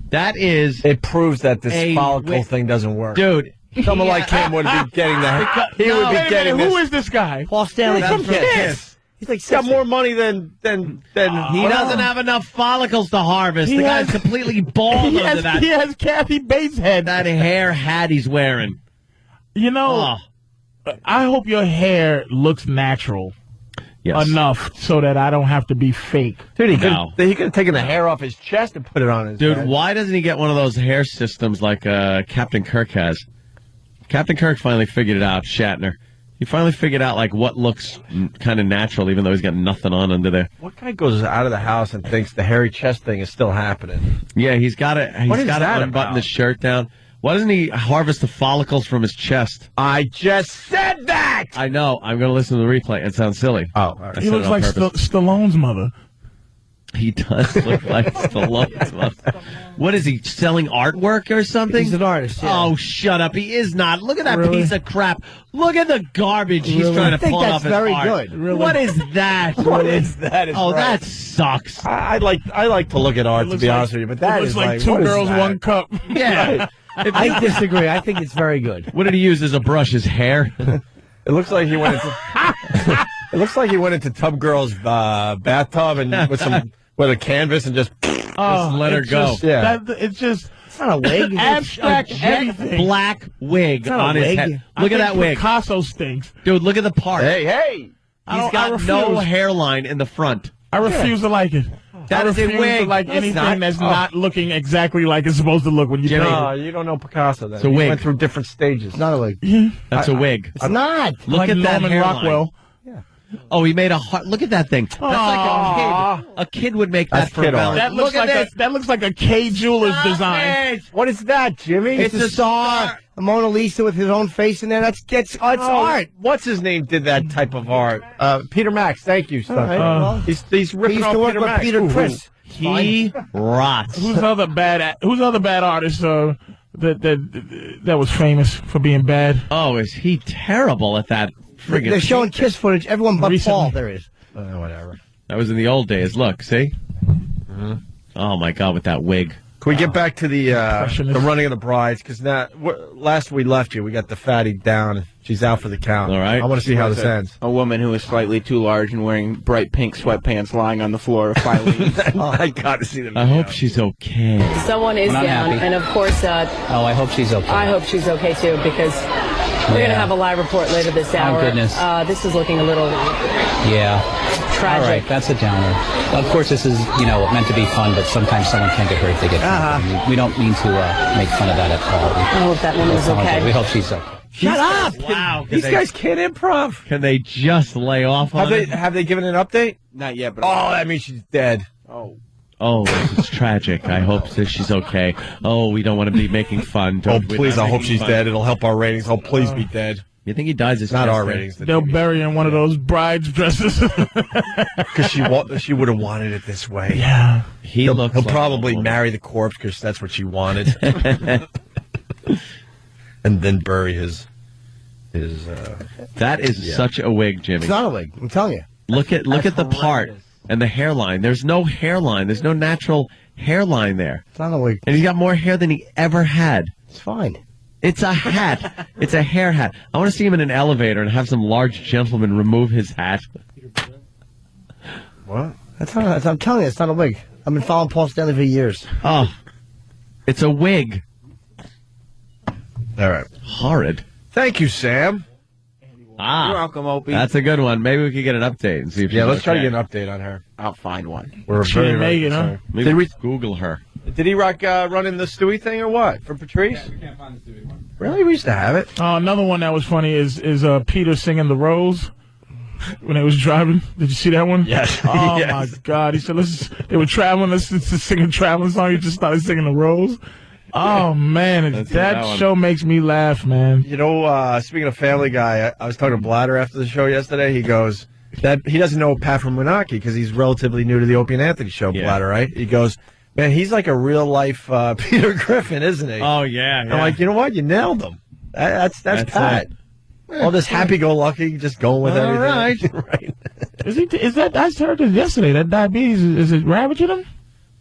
That is. It proves that this follicle thing doesn't work, dude. Someone like him would be getting that. He would be getting this. Who is this guy? Paul Stanley from Kiss. He's like got more money than He doesn't have enough follicles to harvest. The guy's completely bald under that. He has Kathy Bates' head. That hair hat he's wearing. I hope your hair looks natural enough so that I don't have to be fake. Dude, he could have taken the hair off his chest and put it on his head. Why doesn't he get one of those hair systems like Captain Kirk has? Captain Kirk finally figured it out, Shatner. He finally figured out, like, what looks kind of natural, even though he's got nothing on under there. What guy goes out of the house and thinks the hairy chest thing is still happening? Yeah, he's got to unbutton about? the shirt down. Why doesn't he harvest the follicles from his chest? I just said that! I know. I'm going to listen to the replay. It sounds silly. Oh, he looks like Stallone's mother. He does look like Stallone's mother. What is he, selling artwork or something? He's an artist, yeah. Oh, shut up. He is not. Look at that Really? piece of crap. Look at the garbage he's trying to pull off his art. I think that's very good. Really? What is that? What is that? Oh, that sucks. I like to look at art, to be honest with you, but that It is looks like two girls, one cup. Yeah. I disagree. I think it's very good. What did he use as a brush? His hair? It looks like he went into. It looks like he went into Tub Girl's bathtub and with a canvas and just let her go. It's just. It's not a wig. It's abstract a everything. Black wig not a on his wig. head. Look at that wig. Picasso stinks. Dude, look at the part. Hey. He's got no hairline in the front. I refuse to like it. That is a refuse wig. to like anything that's not looking exactly like it's supposed to look when you paint No, it. you don't know Picasso. Then. It's a He wig. went through different stages. It's not a wig. That's a wig. It's not. Look Like at that Norman hairline. Rockwell. Oh, he made a heart. Look at that thing. That's like a kid. A kid would make that That's for kid art. Valentine's. That looks like a K Jewelers design. What is that, Jimmy? It's a star. A Mona Lisa with his own face in there. It's art. What's his name did that type of art? Peter Max. Thank you, son. right, well, he's ripping He used off to work Peter with Max. Peter Chris. He rots. Who's other bad artist that was famous for being bad? Oh, is he terrible at that? Friggin' They're showing kiss footage. Everyone but Recently. Paul. There is. Whatever. That was in the old days. Look, see? Oh my God, with that wig. Can we get back to the running of the brides? Because last we left you, we got the fatty down. She's out for the count. All right. I want to see how this ends. A woman who is slightly too large and wearing bright pink sweatpants lying on the floor of Filene's. I got to see the video. I hope she's okay. Someone is Well, I'm down, happy. and of course, Oh, I hope she's okay. I hope she's okay too, because we're going to have a live report later this hour. goodness. This is looking a little Yeah. tragic. All right, that's a downer. Of course, this is, meant to be fun, but sometimes someone can get hurt if they get hurt. We don't mean to make fun of that at all. I hope that woman is okay. We hope she's okay. Shut up! Wow. These guys can't improv. Can they just lay off on it? Have they given an update? Not yet, but Oh, that means she's dead. Oh, it's tragic. I hope that she's okay. Oh, we don't want to be making fun. Oh, We're please, not I hope making she's fun. dead. It'll help our ratings. Oh, please be dead. You think he dies? It's Not our ratings. They'll bury her in one of those bride's dresses. Because she would have wanted it this way. Yeah. He'll like probably marry the corpse because that's what she wanted. And then bury his That is such a wig, Jimmy. It's not a wig. I'm telling you. Look at the part and the hairline. There's no hairline. There's no natural hairline there. It's not a wig. And he's got more hair than he ever had. It's fine. It's a hat. It's a hair hat. I want to see him in an elevator and have some large gentleman remove his hat. What? I'm telling you, it's not a wig. I've been following Paul Stanley for years. Oh, it's a wig. All right. Horrid. Thank you, Sam. Ah, You're welcome, Opie. that's a good one. Maybe we could get an update and see if she's Let's try to okay. get an update on her. I'll find one. We're She very, didn't very make it, huh? concerned. Maybe Did we? Google her. Did E-Rock run in the Stewie thing or what? For Patrice? Yeah, we can't find the Stewie one. Really? We used to have it. Another one that was funny is Peter singing The Rose when they was driving. Did you see that one? Yes. Oh, Yes. my God. He said, they were traveling, let's sing a traveling song. He just started singing The Rose. Oh, man. That show makes me laugh, man. You know, speaking of Family Guy, I was talking to Blatter after the show yesterday. He goes, that he doesn't know Pat from Munaki because he's relatively new to the Opie and Anthony show, Blatter, right? He goes, man, he's like a real-life Peter Griffin, isn't he? Oh, yeah. I'm like, you know what? You nailed him. That's Pat. All this happy-go-lucky, just going with everything. Right. Is that, I heard this yesterday, that diabetes, is it ravaging him?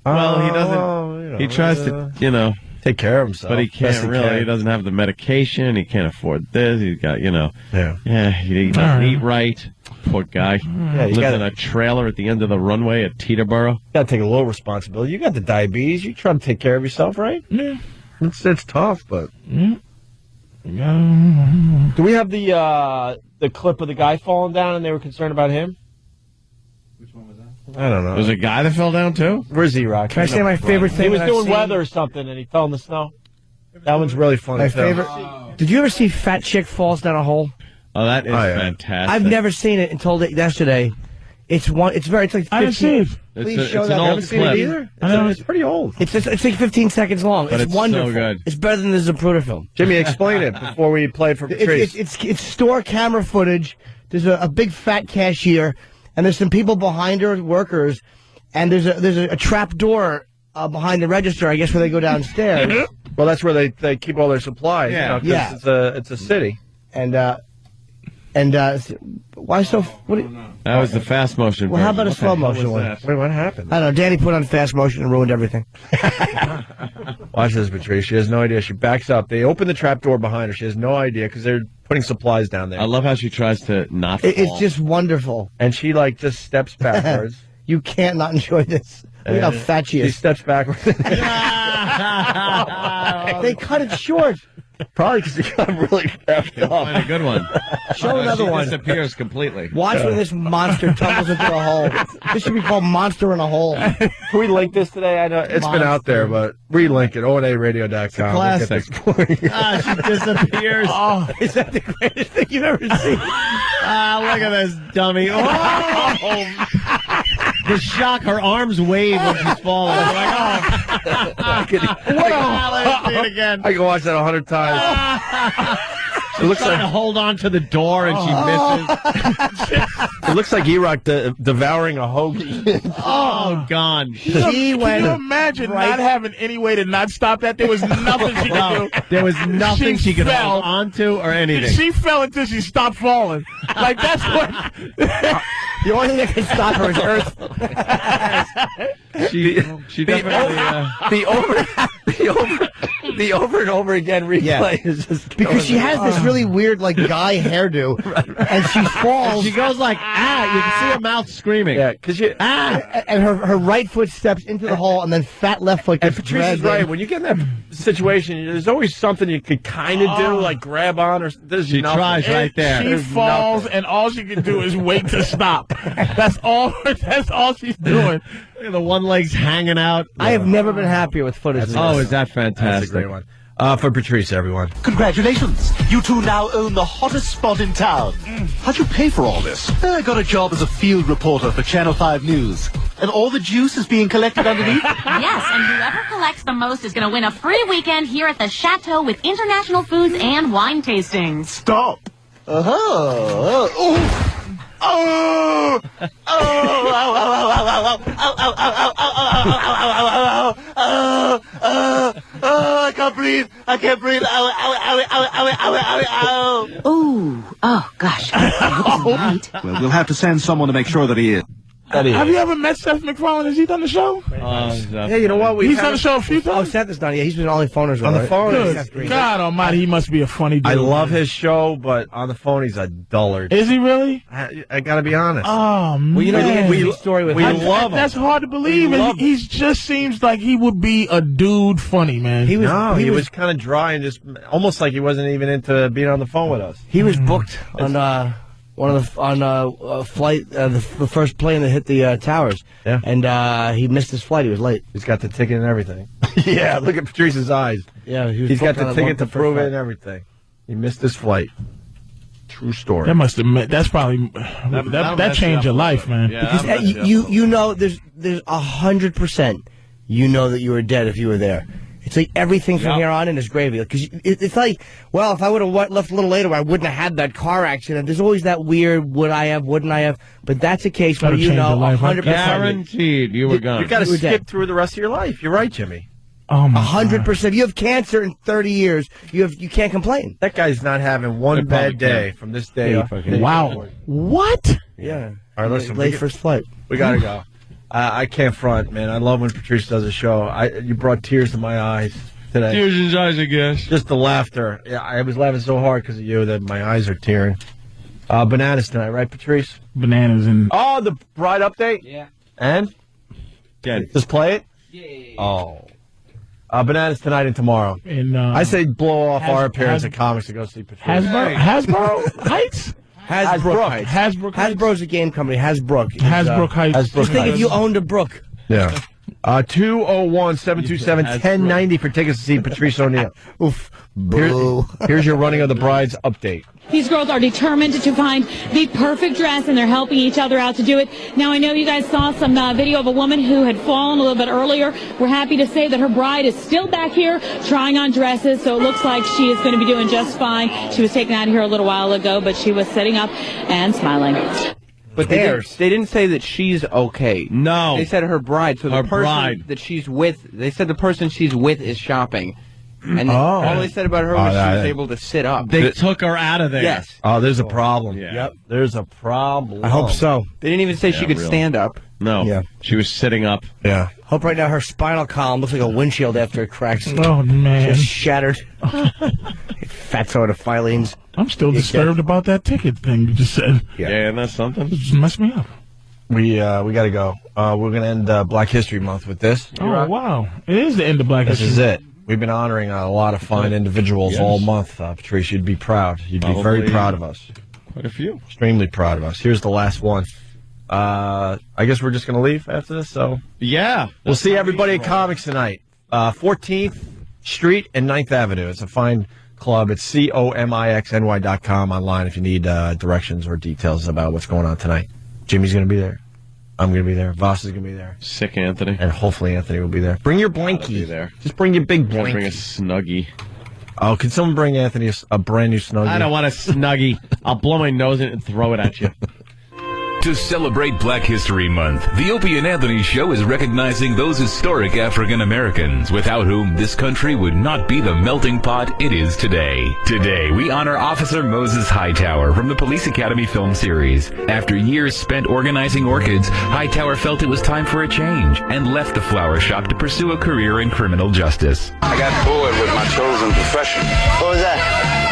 Well, he doesn't. He tries to, take care of himself. But he can't really. He doesn't have the medication. He can't afford this. He's got, he doesn't eat right. Poor guy. Yeah, you lives in a trailer at the end of the runway at Teterboro. Got to take a little responsibility. You got the diabetes. You try to take care of yourself, right? Yeah. It's tough, but. Yeah. Do we have the clip of the guy falling down and they were concerned about him? Which one was that? I don't know. There's a guy that fell down too? Where's E-Rock? Can I say my favorite thing? He was that doing I've seen? weather or something and he fell in the snow. That one's really funny. My too. favorite. Did you ever see fat chick falls down a hole? Oh, that is fantastic. I've never seen it until yesterday. It's like 15. I didn't see it. Please show it's that. an I old haven't seen it clip. either. It's pretty old. It's like 15 seconds long. But it's so wonderful. good. It's better than the Zapruder film. Jimmy, explain it before we play it for Patrice. It's store camera footage. There's a big fat cashier, and there's some people behind her, workers, and there's a trap door behind the register, I guess, where they go downstairs. Well, that's where they keep all their supplies. Yeah. You know, 'cause it's a city. And why so? That was the fast motion. Well, how about a version. slow What the hell motion was one? that? Wait, what happened? I don't know. Danny put on fast motion and ruined everything. Watch this, Patrice. She has no idea. She backs up. They open the trap door behind her. She has no idea because they're putting supplies down there. I love how she tries to not fall. It's just wonderful. And she just steps backwards. You can't not enjoy this. Look how fat she She is. steps backwards. They cut it short. Probably because she got really effed up. Find a good one. Show another She one. disappears completely. Watch when this monster tumbles into a hole. This should be called Monster in a Hole. Can we link this today? I know it's been out there, but relink it. ONARadio.com. Classic. She disappears. Oh, is that the greatest thing you've ever seen? Look at this dummy. Oh! The shock, her arms wave when she's falling. I'm like, I can watch that 100 times. It looks trying to hold on to the door and she misses. It looks like E-Rock devouring a hoagie. Oh, God. Can you imagine not having any way to not stop that? There was nothing she could do. There was nothing she could fell. hold onto or anything. She fell until she stopped falling. Like, that's what... The only thing that can stop her is Earth. She definitely... The over and over again replay is just because she has this really weird guy hairdo, and she falls. She goes like, you can see her mouth screaming. Yeah, because and her right foot steps into the hole, and then fat left foot gets And Patrice is dragged right. in. When you get in that situation, there's always something you could kind of do, like grab on, or there's She nothing. tries right there. She There's falls, nothing. and all she can do is wait to stop. That's all she's doing. Look at the one leg's hanging out. I have never been happier with footage. than Oh, this. is that That's fantastic? a great one. For Patrice, everyone. Congratulations. You two now own the hottest spot in town. How'd you pay for all this? I got a job as a field reporter for Channel 5 News. And all the juice is being collected underneath? Yes, and whoever collects the most is going to win a free weekend here at the Chateau with international foods and wine tastings. Stop. I can't breathe. I can't breathe. Ooh, oh gosh. Well, we'll have to send someone to make sure that he is. Have you ever met Seth MacFarlane? Has he done the show? Yeah, you know what? He's done the show a few times. Oh, Seth is done. Yeah, he's been on the phoners On the phone. Good God Almighty, he must be a funny dude. I love his show, but on the phone, he's a dullard. Is he really? I got to be honest. Oh man, Well, you know the interesting story with him. love him. That's hard to believe. He just seems like he would be a dude funny, man. He was kind of dry and just almost like he wasn't even into being on the phone with us. He was booked on a flight, the first plane that hit the towers. Yeah. And he missed his flight. He was late. He's got the ticket and everything. Yeah, look at Patrice's eyes. Yeah, He's got the ticket to prove it it. and everything. He missed his flight. True story. That must have. That's probably that changed your life, man. Yeah, Because you know there's 100% you know that you were dead if you were there. It's like everything from here on in is gravy. Because it's like, well, if I would have left a little later, I wouldn't have had that car accident. There's always that weird, would I have, wouldn't I have? But that's a case where you know 100%. Guaranteed you were gone. You got to You were skip dead. through the rest of your life. You're right, Jimmy. Oh my 100%. If you have cancer in 30 years, you can't complain. That guy's not having one bad day from this day. Wow. What? Yeah. All right, listen. Late first flight. We got to go. I can't front, man. I love when Patrice does a show. You brought tears to my eyes today. Tears in his eyes, I guess. Just the laughter. Yeah, I was laughing so hard because of you that my eyes are tearing. Bananas tonight, right, Patrice? Bananas and. Oh, the bride update? Yeah. And? Good. Just play it? Yeah. Oh. Bananas tonight and tomorrow. And I say blow off our appearance at Comics to go see Patrice. Hasbro Heights. Hasbrook Heights. Hasbrook Heights. Hasbro's a game company. Hasbrook. Hasbrook Heights. Just think if you owned a brook. Yeah. 201-727-1090 for tickets to see Patrice O'Neal. Oof. Here's your Running of the Brides update. These girls are determined to find the perfect dress, and they're helping each other out to do it. Now, I know you guys saw some video of a woman who had fallen a little bit earlier. We're happy to say that her bride is still back here trying on dresses, so it looks like she is going to be doing just fine. She was taken out of here a little while ago, but she was sitting up and smiling. But they didn't say that she's okay. No. They said her bride. So Her the person bride. that she's with, they said the person she's with is shopping. And all they said about her was she was able to sit up. They took her out of there. Yes. Oh, there's a problem. Yeah. Yep, there's a problem. I hope so. They didn't even say she could stand up. No. Yeah. She was sitting up. Yeah. Hope right now her spinal column looks like a windshield after it cracks. Oh, man. Just shattered. Fatso to Filene's. I'm still disturbed about that ticket thing you just said. Yeah, and that's something. It just messed me up. We got to go. We're going to end Black History Month with this. Oh, wow. It is the end of Black History. This is it. We've been honoring a lot of fine individuals all month, Patrice. You'd be proud. You'd be very proud of us. Quite a few. Extremely proud of us. Here's the last one. I guess we're just going to leave after this. So yeah. We'll see everybody at Comics tonight. 14th Street and 9th Avenue. It's a fine club. It's comixny.com online if you need directions or details about what's going on tonight. Jimmy's going to be there. I'm going to be there. Voss is going to be there. Sick Anthony. And hopefully Anthony will be there. Bring your blankie. Be there. Just bring your big blankie. Bring a Snuggie. Oh, can someone bring Anthony a brand new Snuggie? I don't want a Snuggie. I'll blow my nose in it and throw it at you. To celebrate Black History Month, the Opie and Anthony Show is recognizing those historic African Americans without whom this country would not be the melting pot it is today. Today, we honor Officer Moses Hightower from the Police Academy film series. After years spent organizing orchids, Hightower felt it was time for a change and left the flower shop to pursue a career in criminal justice. I got bored with my chosen profession. What was that?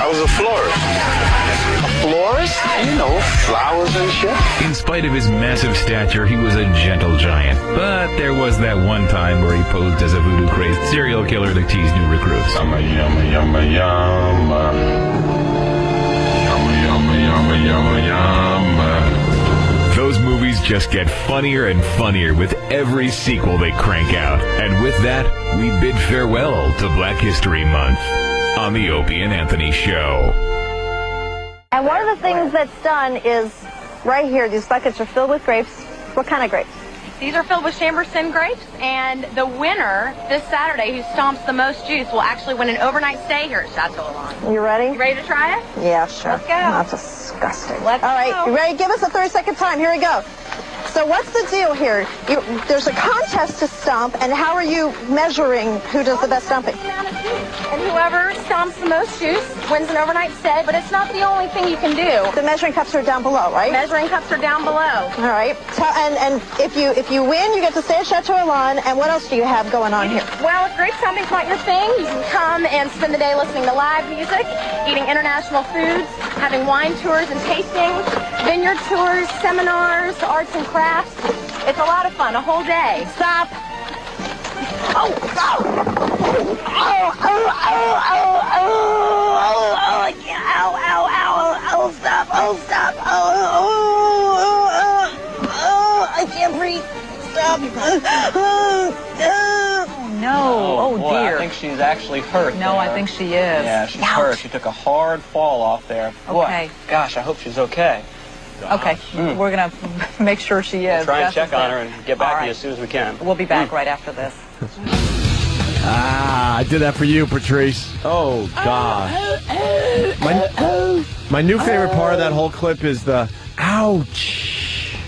I was a florist. A florist? You know, flowers and shit. In spite of his massive stature, he was a gentle giant. But there was that one time where he posed as a voodoo-crazed serial killer to tease new recruits. Yumma, yumma, yumma, yumma. Yumma, yumma, yumma, yumma, yumma. Those movies just get funnier and funnier with every sequel they crank out. And with that, we bid farewell to Black History Month on the Opie and Anthony Show. And one of the things that's done is right here, these buckets are filled with grapes. What kind of grapes? These are filled with Chamberson grapes, and the winner this Saturday who stomps the most juice will actually win an overnight stay here at Chateau Lawn. You ready? You ready to try it? Yeah, sure. Let's go. That's disgusting. Let's go. All right, you ready? Give us a 30-second time. Here we go. So what's the deal here? There's a contest to stomp, and how are you measuring who does the best stomping? And whoever stomps the most juice wins an overnight stay, but it's not the only thing you can do. The measuring cups are down below, right? Measuring cups are down below. All right. And if you win, you get to stay at Chateau Lawn. And what else do you have going on here? Well, if grape stomping's not your thing, you can come and spend the day listening to live music, eating international foods, having wine tours and tastings, vineyard tours, seminars, arts and crafts. It's a lot of fun, a whole day. Stop. Oh, stop. Stop. I can't breathe. Stop. No. Oh, boy, dear. I think she's actually hurt. No, I there. think she is. Yeah, she's hurt. She took a hard fall off there. Okay. Boy, gosh, I hope she's okay. Okay. We're going to make sure she is. We'll try and Jess check is on there. her and get back All to right. you as soon as we can. We'll be back right after this. I did that for you, Patrice. Oh, God. My new favorite part of that whole clip is the ouch.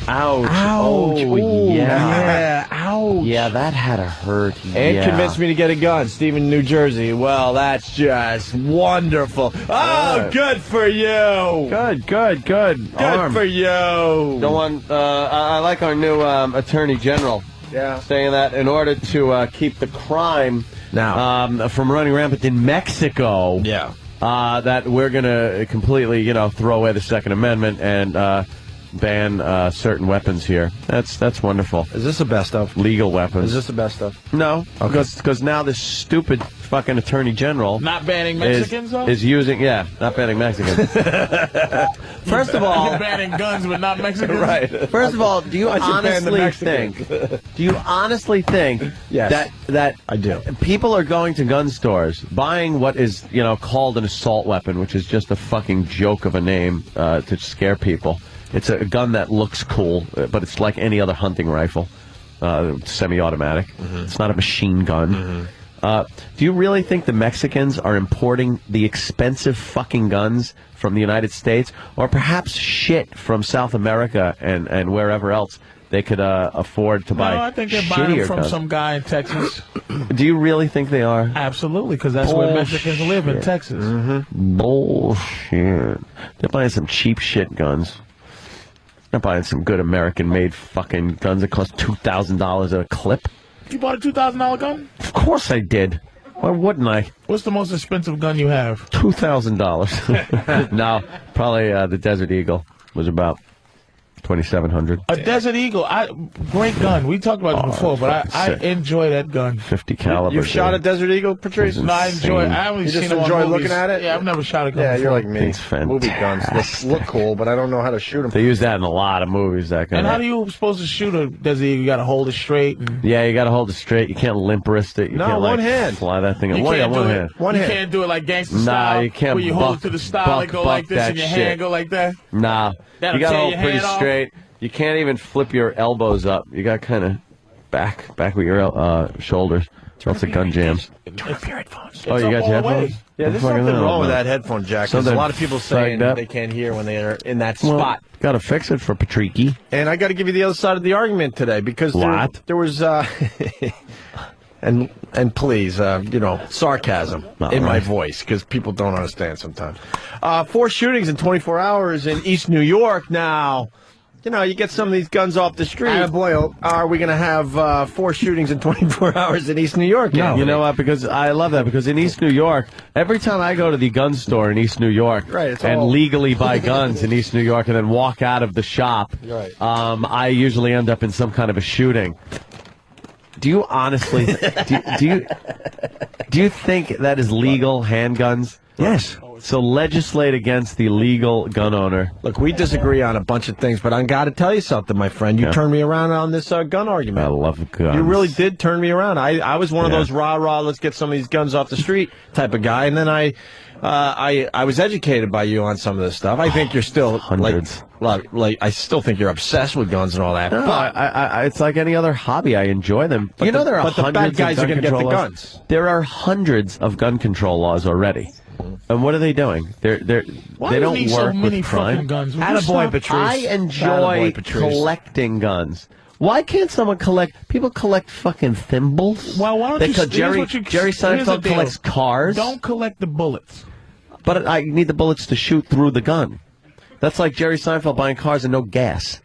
Ouch. Ouch. Oh, yeah. Ouch. Yeah, that had to hurt. It convinced me to get a gun. Stephen, New Jersey. Well, that's just wonderful. Oh, good for you. Good. Good for you. Don't want, I like our new Attorney General. Yeah. Saying that in order to keep the crime now from running rampant in Mexico, that we're going to completely, throw away the Second Amendment and ban certain weapons here. That's wonderful. Is this the best of? Legal weapons. Is this the best of? No, because now this stupid fucking attorney general not banning Mexicans though is using not banning Mexicans. First of all, you're banning guns but not Mexicans. Right. First of all, do you honestly think? Do you honestly think Yes. that I do. People are going to gun stores, buying what is called an assault weapon, which is just a fucking joke of a name to scare people. It's a gun that looks cool, but it's like any other hunting rifle, semi-automatic. It's not a machine gun. Do you really think the Mexicans are importing the expensive fucking guns from the United States, or perhaps shit from South America and wherever else they could afford to buy? No, I think they're buying them from guns? some guy in Texas. Do you really think they are? Absolutely, because that's where Mexicans live, in Texas. Bullshit. They're buying some cheap shit guns. They're buying some good American-made fucking guns that cost $2,000 at a clip. You bought a $2,000 gun? Of course I did. Why wouldn't I? What's the most expensive gun you have? $2,000. No, probably the Desert Eagle was about $2,700. A Desert Eagle, great gun. We talked about it before, but I enjoy that gun. 50 caliber. You shot a Desert Eagle, Patrice? No, I enjoy it. I only You seen just it on enjoy movies. looking at it? Yeah, I've never shot a gun Yeah, before. you're like me. It's fantastic. Movie guns look cool, but I don't know how to shoot them. They use that in a lot of movies. That kind And of. how do you supposed to shoot a Desert Eagle? You got to hold it straight. Yeah, you got to hold it straight. You can't limp wrist it. You No, can't, one like, hand. fly that thing. You One can't do hand. it. You can't do it like gangster style. Nah, you can't. Where you hold it to the style and go like this, and your hand go like that. Nah, That'll you got to tear hold your pretty hand off. straight. You can't even flip your elbows up. You got kind of back with your shoulders. Else the gun jams. Turn up your headphones. Oh, you got your headphones? Yeah, there's Fucking something hell, wrong with man. that headphone jack. 'Cause Something a lot of people saying fucked up. they can't hear when they are in that Well, spot. got to fix it for Patricky. And I got to give you the other side of the argument today because there was and please sarcasm in my voice because people don't understand sometimes. 4 shootings in 24 hours in East New York. Now, you get some of these guns off the street. Are we going to have 4 shootings in 24 hours in East New York? No, you know what? Because I love that. Because in East New York, every time I go to the gun store in East New York and legally buy guns in East New York and then walk out of the shop, I usually end up in some kind of a shooting. Do you honestly do you think that is legal handguns? Yes. So legislate against the legal gun owner. Look, we disagree on a bunch of things, but I got to tell you something, my friend. You turned me around on this gun argument. I love guns. You really did turn me around. I was one of those rah-rah, let's get some of these guns off the street type of guy, and then I was educated by you on some of this stuff. I think you're still hundreds. Like I still think you're obsessed with guns and all that. No, but it's like any other hobby. I enjoy them. But there are but the bad hundreds guys of are gun going to get the control laws. guns. There are hundreds of gun control laws already. And what are they doing? They don't need work so many with crime. fucking guns? Attaboy, Patrice. I enjoy collecting guns. Why can't someone collect? People collect fucking thimbles. Well, why don't they you? Jerry here's the Seinfeld deal. collects cars. Don't collect the bullets. But I need the bullets to shoot through the gun. That's like Jerry Seinfeld buying cars and no gas.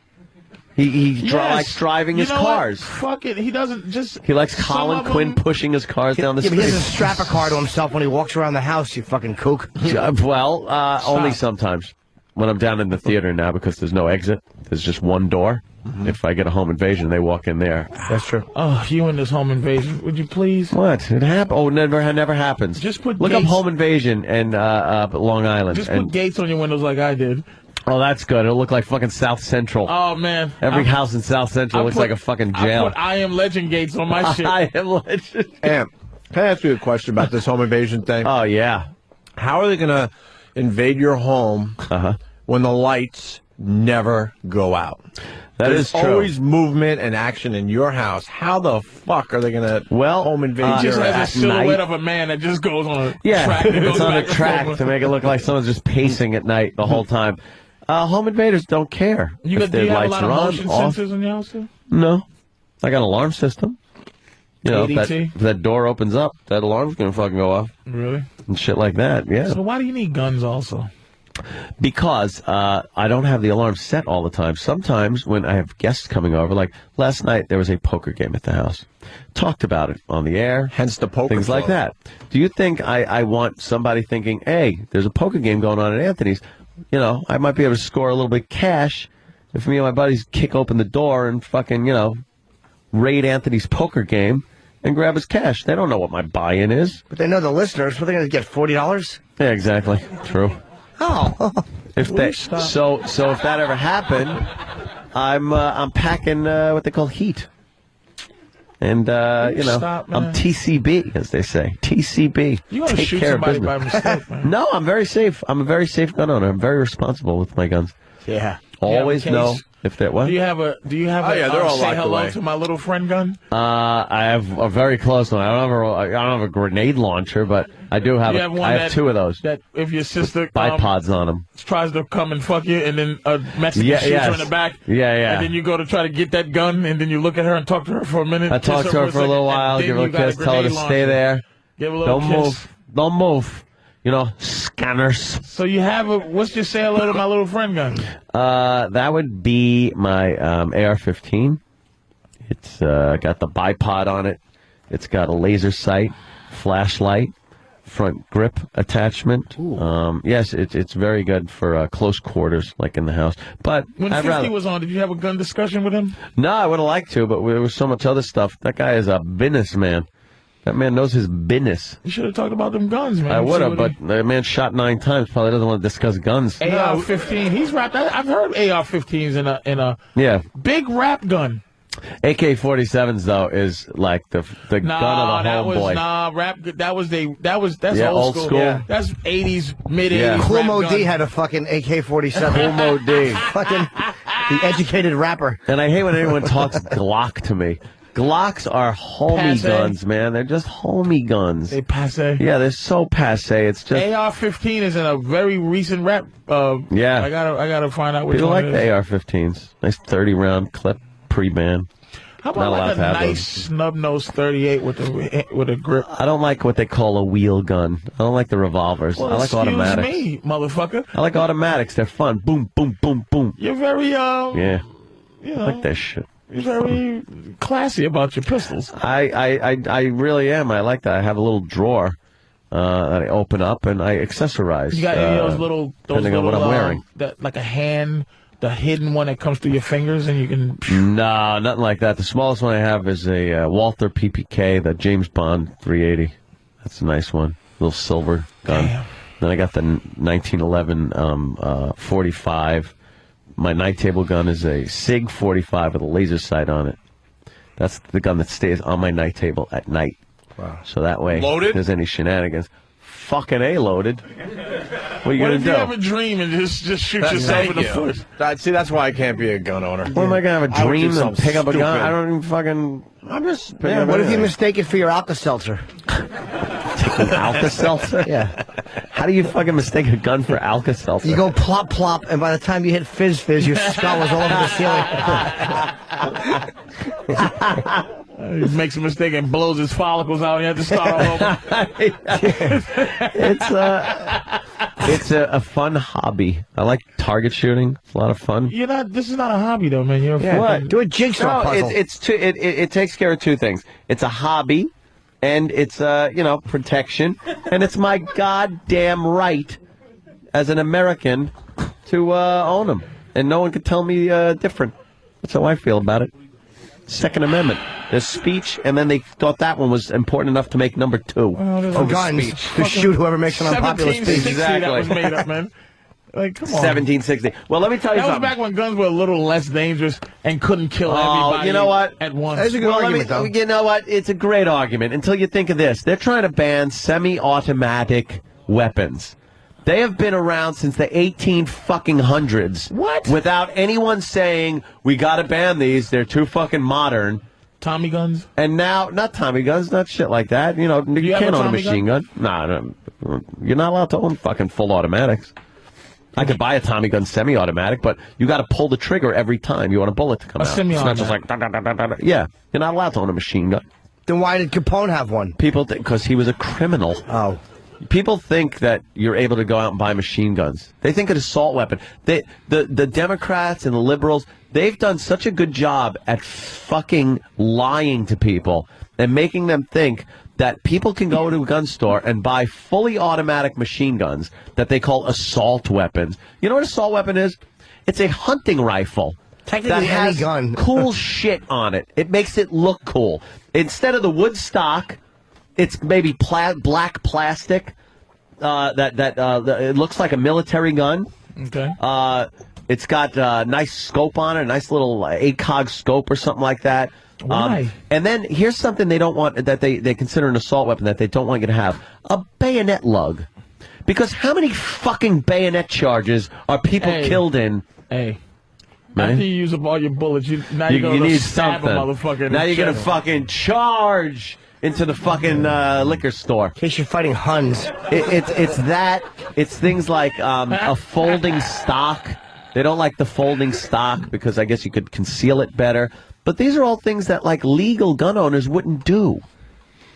He likes driving his cars. Fuck it. He doesn't just. He likes Colin Quinn pushing his cars down the street. He doesn't strap a car to himself when he walks around the house, you fucking kook. Only sometimes. When I'm down in the theater now because there's no exit. There's just one door. If I get a home invasion, they walk in there. That's true. Oh, you and this home invasion. Would you please? What? It happens. Oh, never happens. Just look up home invasion and Long Island. Just put gates on your windows like I did. Oh, that's good. It'll look like fucking South Central. Oh, man. Every house in South Central looks like a fucking jail. I put I Am Legend gates on my shit. I Am Legend. Amp, can I ask you a question about this home invasion thing? Oh, yeah. How are they going to invade your home when the lights never go out? There's There's always movement and action in your house. How the fuck are they going to home invade It your just has house? a silhouette of a man that just goes on a track. And it's goes on a back and track forth. to make it look like someone's just pacing at night the whole time. Home invaders don't care Do if their you have a lights lot of are on, motion off. sensors in your house, too? No. I got an alarm system. You know, if ADT? that door opens up, that alarm's going to fucking go off. Really? And shit like that, yeah. So why do you need guns also? Because I don't have the alarm set all the time. Sometimes when I have guests coming over, like last night there was a poker game at the house. Talked about it on the air. Hence the poker things like flow. that. Do you think I want somebody thinking, hey, there's a poker game going on at Anthony's. You know, I might be able to score a little bit of cash if me and my buddies kick open the door and fucking, raid Anthony's poker game and grab his cash. They don't know what my buy-in is. But they know the listeners. What, they're going to get $40? Yeah, exactly. True. Oh. If that ever happened, I'm packing what they call heat. And, I'm TCB, as they say. TCB. You want to shoot somebody by mistake, man. No, I'm very safe. I'm a very safe gun owner. I'm very responsible with my guns. Yeah. Always know if they're what? Do you have a they're all say locked hello away. to my little friend gun? I have a very close one. I don't have a grenade launcher, but I do have. I have two of those. That if your sister bipods on them tries to come and fuck you, and then a Mexican shoots her in the back. Yeah. And then you go to try to get that gun, and then you look at her and talk to her for a minute. I talk to her for a little while, give her a kiss, tell her to stay there. Give her a little kiss. Don't move. Scanners. So you have what's your say hello to my little friend gun? That would be my AR-15. It's got the bipod on it. It's got a laser sight, flashlight, front grip attachment. Yes, it's very good for close quarters, like in the house. But when 50 was on, did you have a gun discussion with him? No, I would have liked to, but there was so much other stuff. That guy is a businessman. That man knows his business. You should have talked about them guns, man. I would have, but the man shot 9 times. Probably doesn't want to discuss guns. AR-15. He's rapped. I've heard AR-15s in a big rap gun. AK-47s though is like the gun of the homeboy. Rap. That's old school. Yeah. That's 80s, mid 80s. Cool Mo D had a fucking AK-47. Cool Mo D. Fucking the educated rapper. And I hate when anyone talks Glock to me. Glocks are homie guns, man. They're just homie guns. They passe. Yeah, they're so passe. It's just AR-15 is in a very recent rap. Yeah, I gotta find out which people one like it is. the AR-15s. Nice 30-round clip, pre-ban. How about like a nice snub-nosed 38 with a grip? I don't like what they call a wheel gun. I don't like the revolvers. Well, I like automatics. Excuse me, motherfucker. I like automatics. They're fun. Boom, boom, boom, boom. You're very yeah. I like that shit. You're very classy about your pistols. I really am. I like that. I have a little drawer that I open up and I accessorize. You got those little depending on what I'm wearing. Like a hand, the hidden one that comes through your fingers, and you can. No, nothing like that. The smallest one I have is a Walther PPK, the James Bond 380. That's a nice one, little silver gun. Damn. Then I got the 1911 45. My night table gun is a SIG 45 with a laser sight on it. That's the gun that stays on my night table at night. Wow. So that way, Loaded? if there's any shenanigans, fucking A loaded. What are you What going if to you do? have a dream and just shoot yourself in the foot? See, that's why I can't be a gun owner. What am I going to have a dream and pick up a gun? I don't even fucking... I'm just... Yeah, what if you mistake it for your Alka-Seltzer? Taking Alka-Seltzer? Yeah. How do you fucking mistake a gun for Alka-Seltzer? You go plop, plop, and by the time you hit fizz, your skull is all over the ceiling. He makes a mistake and blows his follicles out. And you have to start all over. It's a fun hobby. I like target shooting. It's a lot of fun. You're not. This is not a hobby, though, man. You're a fucking, Do a jigsaw puzzle. It takes care of two things. It's a hobby, and it's protection, and it's my goddamn right as an American to own them, and no one could tell me different. That's how I feel about it. Second Amendment. There's speech, and then they thought that one was important enough to make number 2. For guns, to shoot whoever makes an unpopular speech. 1760 that was made up, man. Like, come on. 1760. Well, let me tell you something. That was back when guns were a little less dangerous and couldn't kill everybody you know what? at once. That's a good argument, though. You know what? It's a great argument until you think of this. They're trying to ban semi-automatic weapons. They have been around since the 1800s. What? Without anyone saying, we got to ban these. They're too fucking modern. Tommy guns? And now, not Tommy guns, not shit like that. You can't own a machine gun. No, you're not allowed to own fucking full automatics. I could buy a Tommy gun semi-automatic, but you got to pull the trigger every time you want a bullet to come out. It's not just like, yeah, you're not allowed to own a machine gun. Then why did Capone have one? People think, because he was a criminal. Oh. People think that you're able to go out and buy machine guns. They think an assault weapon. The Democrats and the liberals, they've done such a good job at fucking lying to people and making them think that people can go to a gun store and buy fully automatic machine guns that they call assault weapons. You know what an assault weapon is? It's a hunting rifle. Technically, that has any gun. cool shit on it. It makes it look cool. Instead of the wood stock, it's maybe black plastic. It looks like a military gun. Okay. It's got a nice scope on it, a nice little ACOG scope or something like that. Why? And then here's something they don't want, that they consider an assault weapon that they don't want you to have: a bayonet lug. Because how many fucking bayonet charges are people killed in? Hey. After you use up all your bullets, you need stab something. a motherfucker. Now you're going to fucking charge into the fucking liquor store. In case you're fighting Huns. It's things like a folding stock. They don't like the folding stock because I guess you could conceal it better. But these are all things that like legal gun owners wouldn't do.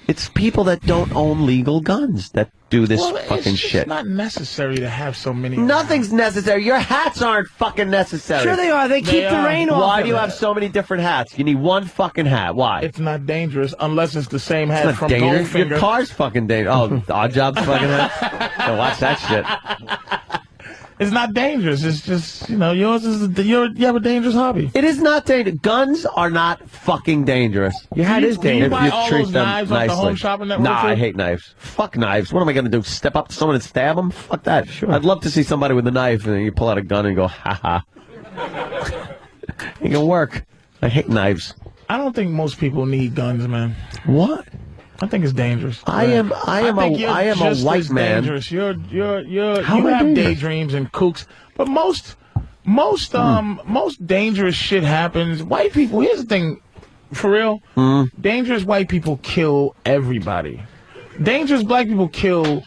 It's people that don't own legal guns that do this fucking shit. It's not necessary to have so many. Nothing's necessary. Your hats aren't fucking necessary. Sure they are. They keep the rain off. Why do you have so many different hats? You need one fucking hat. Why? It's not dangerous unless it's the same It's hat not from dangerous. Goldfinger. Your car's fucking dangerous. Oh, Odd Job's fucking hat. Yeah, watch that shit. It's not dangerous. It's just, yours is you have a dangerous hobby. It is not dangerous. Guns are not fucking dangerous. Your hat is dangerous. Do you buy all those knives off the Home Shopping Network? Nah, I hate knives. Fuck knives. What am I going to do? Step up to someone and stab them? Fuck that. Sure. I'd love to see somebody with a knife and you pull out a gun and go, ha ha. It can work. I hate knives. I don't think most people need guns, man. What? I think it's dangerous. I am a white man. Dangerous. You have daydreams and kooks, but most dangerous shit happens. White people. Here's the thing, for real. Dangerous white people kill everybody. Dangerous black people kill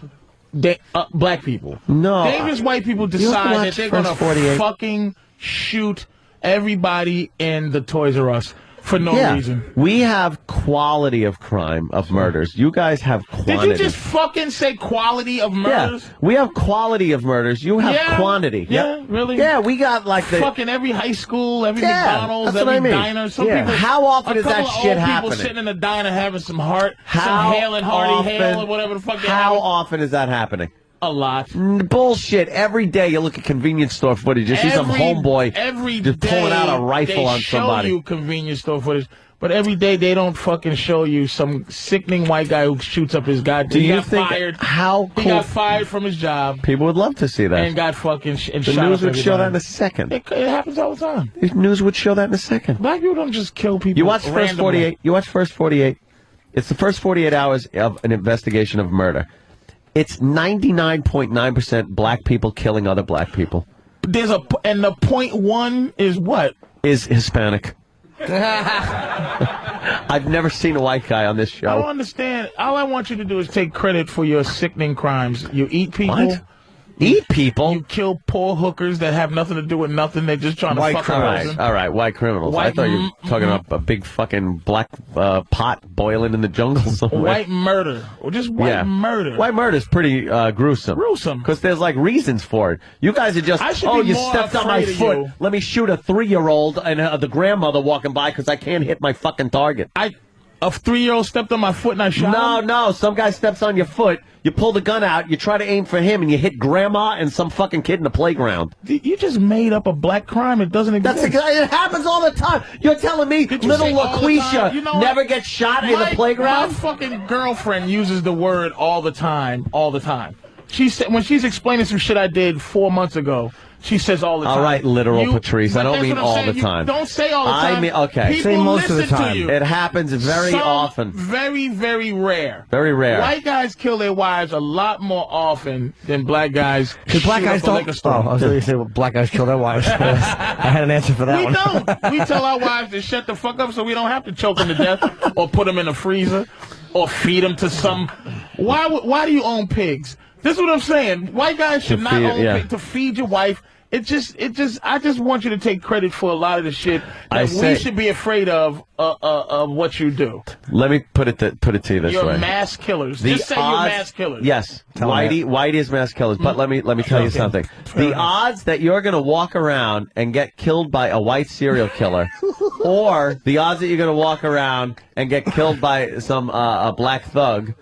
black people. No. Dangerous white people decide that they're gonna fucking shoot everybody in the Toys R Us. For no reason. We have quality of crime, of murders. You guys have quantity. Did you just fucking say quality of murders? Yeah. We have quality of murders. You have quantity. Yeah, really? Yeah, we got like the... Fucking every high school, every McDonald's, every diner. Some people, how often is that shit happening? A couple of old people sitting in a diner having some Hale and Hardy Hale or whatever the fuck they have. How often is that happening? A lot. Bullshit. Every day you look at convenience store footage, you see some homeboy just pulling out a rifle on somebody. They show you convenience store footage, but every day they don't fucking show you some sickening white guy who shoots up his goddamn. He got fired from his job. People would love to see that. And got fucking the news would show that in a second. It happens all the time. The news would show that in a second. Black people don't just kill people. You watch First 48. You watch First 48. It's the first 48 hours of an investigation of murder. It's 99.9% black people killing other black people. And the 0.1 is what? Is Hispanic. I've never seen a white guy on this show. I don't understand. All I want you to do is take credit for your sickening crimes. You eat people. What? Eat people? You kill poor hookers that have nothing to do with nothing. They're just trying to fuck a person. All right, white criminals. I thought you were talking about a big fucking black pot boiling in the jungle somewhere. White murder. Or just white murder. White murder is pretty gruesome. Because there's like reasons for it. You guys are just, you stepped on my foot. Let me shoot a 3-year-old and the grandmother walking by because I can't hit my fucking target. A 3-year-old stepped on my foot and I shot him? No. Some guy steps on your foot. You pull the gun out. You try to aim for him, and you hit grandma and some fucking kid in the playground. You just made up a black crime. It doesn't exist. It happens all the time. You're telling me little LaQuisha never gets shot in the playground? My fucking girlfriend uses the word all the time. All the time. She said when she's explaining some shit I did 4 months ago. She says all the time. All right, literal Patrice. I don't mean all the time. Don't say all the time. I mean, okay. People say most of the time. To you. It happens very often. Very, very rare. Very rare. White guys kill their wives a lot more often than black guys. Because black guys don't. I was going to say black guys kill their wives. I had an answer for that one. We don't. We tell our wives to shut the fuck up so we don't have to choke them to death or put them in the freezer or feed them to some. Why do you own pigs? This is what I'm saying. White guys should not own pigs to feed your wife. I just want you to take credit for a lot of the shit that we should be afraid of what you do. Let me put it to you this way. You're mass killers. Just say you're mass killers. Yes, Whitey is mass killers. But let me tell you something. The odds that you're going to walk around and get killed by a white serial killer, or the odds that you're going to walk around and get killed by some a black thug,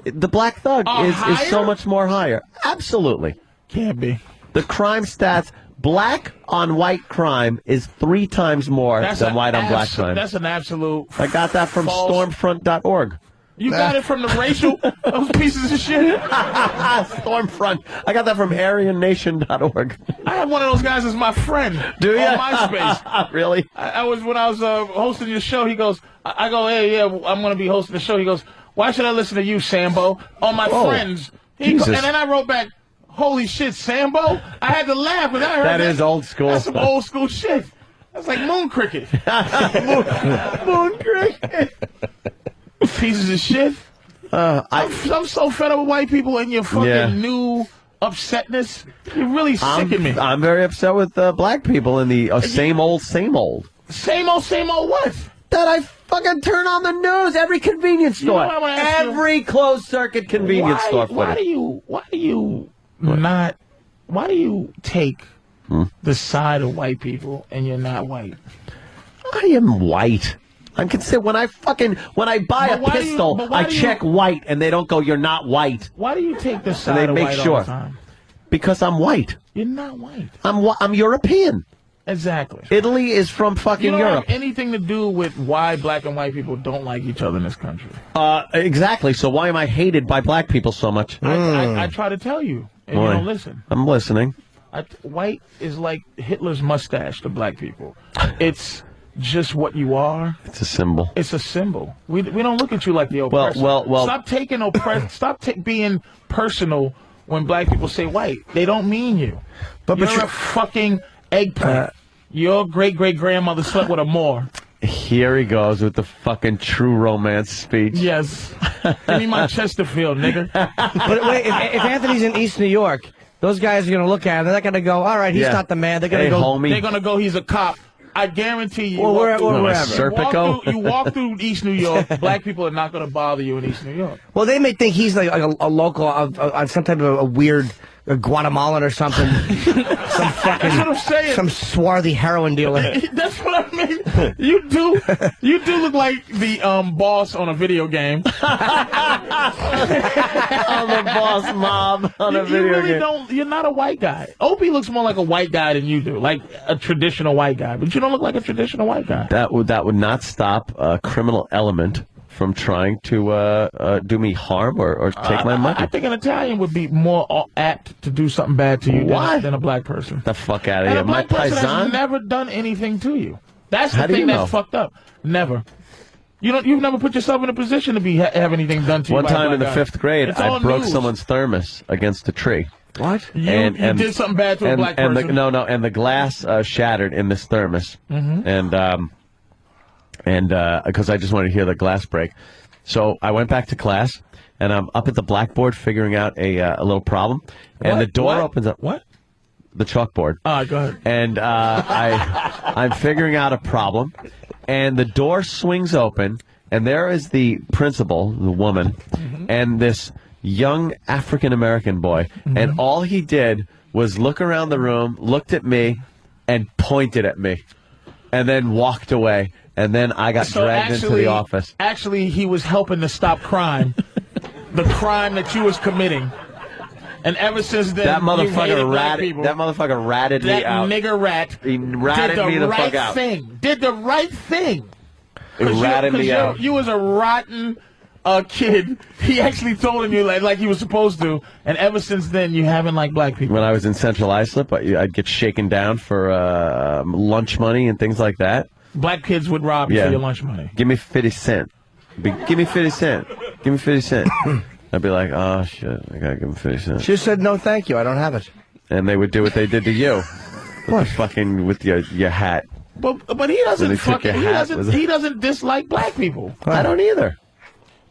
the black thug is so much more higher. Absolutely. Can't be. The crime stats, black on white crime is 3 times more than white on black crime. That's an absolute. I got that from stormfront.org. You got it from the racial those pieces of shit? Stormfront. I got that from AryanNation.org. I have one of those guys as my friend. Do you? On MySpace. Really? When I was hosting your show, he goes, I go, hey, yeah, I'm going to be hosting the show. He goes, why should I listen to you, Sambo? All my friends. And then I wrote back, holy shit, Sambo? I had to laugh when I heard that. That is old school. That's some old school shit. That's like Moon Cricket. Moon Cricket. Pieces of shit. I'm so fed up with white people and your fucking new upsetness. You really sicken me. I'm very upset with black people and the same old. Same old what? That I fucking turn on the news every convenience store. You know every closed circuit convenience store. Why do you take the side of white people and you're not white? I am white. I'm considered when I buy a pistol, I check white, and they don't go, "You're not white." Why do you take the side of white all the time? Because I'm white. You're not white. I'm European. Exactly. Italy is from fucking Europe. You don't Europe. have anything to do with why black and white people don't like each other in this country. Exactly. So why am I hated by black people so much? I try to tell you, and you don't listen. I'm listening. White is like Hitler's mustache to black people. It's just what you are. It's a symbol. It's a symbol. We don't look at you like the oppressor. Well. Stop taking Stop being personal when black people say white. They don't mean you. But you're a fucking eggplant. Your great-great-grandmother slept with a Moor. Here he goes with the fucking true romance speech. Yes. Give me my Chesterfield, nigga. But wait, if Anthony's in East New York, those guys are going to look at him. They're not going to go, all right, he's not the man. They're going to go. Homie. They're going to go, he's a cop. I guarantee you. Or wherever. You walk through East New York, black people are not going to bother you in East New York. Well, they may think he's like a local on some type of a weird Guatemalan or something. Some fucking, that's what I'm saying. Some swarthy heroin dealer. That's what I mean. You do look like the boss on a video game. I'm the boss mob on a video game. You're not a white guy. Opie looks more like a white guy than you do, like a traditional white guy. But you don't look like a traditional white guy. That would not stop a criminal element from trying to do me harm or take my money. I think an Italian would be more apt to do something bad to you than a black person. The fuck out of here. A black My person has paisan? never done anything to you. That's the thing that's fucked up. Never. You've never put yourself in a position to have anything done to you. One time in the 5th grade, I broke someone's thermos against a tree. What? You did something bad to a black person? And the glass shattered in this thermos. Mm-hmm. And because I just wanted to hear the glass break. So I went back to class, and I'm up at the blackboard figuring out a little problem. And the door opens up. What? The chalkboard. Go ahead. And I'm figuring out a problem, and the door swings open, and there is the principal, the woman, and this young African-American boy. And all he did was look around the room, looked at me, and pointed at me, and then walked away. And then I got dragged into the office. Actually, he was helping to stop crime, the crime that you was committing. And ever since then, that motherfucker ratted me out. That nigger rat. He ratted me the fuck out. Did the right thing. He ratted me out. You was a rotten kid. He actually told him you like he was supposed to. And ever since then, you haven't liked black people. When I was in Central Islip, I'd get shaken down for lunch money and things like that. Black kids would rob you for your lunch money. Give me 50 cents. Give me 50 cents. Give me 50 cents. I'd be like, oh, shit, I gotta give him 50 cents. She said, no, thank you, I don't have it. And they would do what they did to you. What? Fucking with your hat. But he doesn't he doesn't dislike black people. I don't either.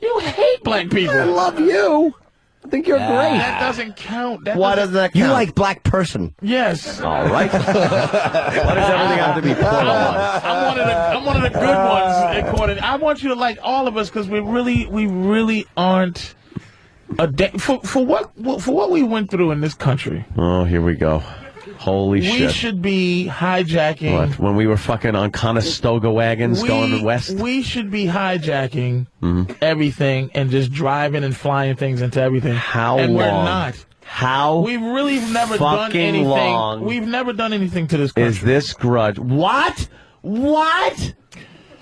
You hate black people. I love you. I think you're great. That doesn't count. Why does that count? You like black person. Yes. All right. Why does everything have to be put on? I'm one of the good ones. According, I want you to like all of us because we really aren't for what we went through in this country. Oh, here we go. Holy shit. We should be hijacking. What? When we were fucking on Conestoga wagons going west? We should be hijacking everything and just driving and flying things into everything. How and long? We're not. How We've really never done fucking anything. long We've never done anything to this country. is this grudge? What?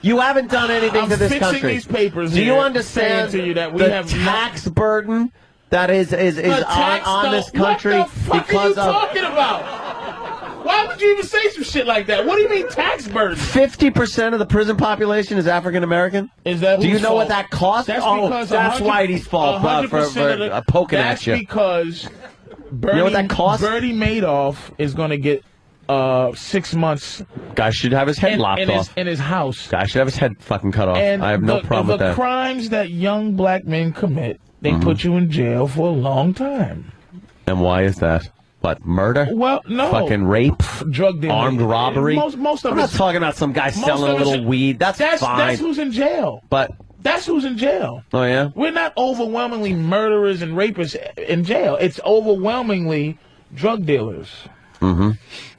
You haven't done anything to this fixing country. these papers. Do you here, understand saying to you that we the have tax burden that is on this country What the fuck are you because of talking about? Why would you even say some shit like that? What do you mean tax burden? 50% of the prison population is African American? Is that Do you whose know fault? what that costs? That's oh, because that's Whitey's fault for poking at you. That's because Bernie, You know what that costs? Bernie Madoff is going to get 6 months. Guy should have his head lopped off. In his house. Guy should have his head fucking cut off. And I have no problem with the that. crimes that young black men commit, they put you in jail for a long time. And why is that? What, murder? Well, no. Fucking rape? Drug dealing. Armed robbery? Most of I'm not it's- talking about some guy selling a little weed. That's fine. That's who's in jail. But That's who's in jail. Oh, yeah? We're not overwhelmingly murderers and rapists in jail. It's overwhelmingly drug dealers. Mm-hmm.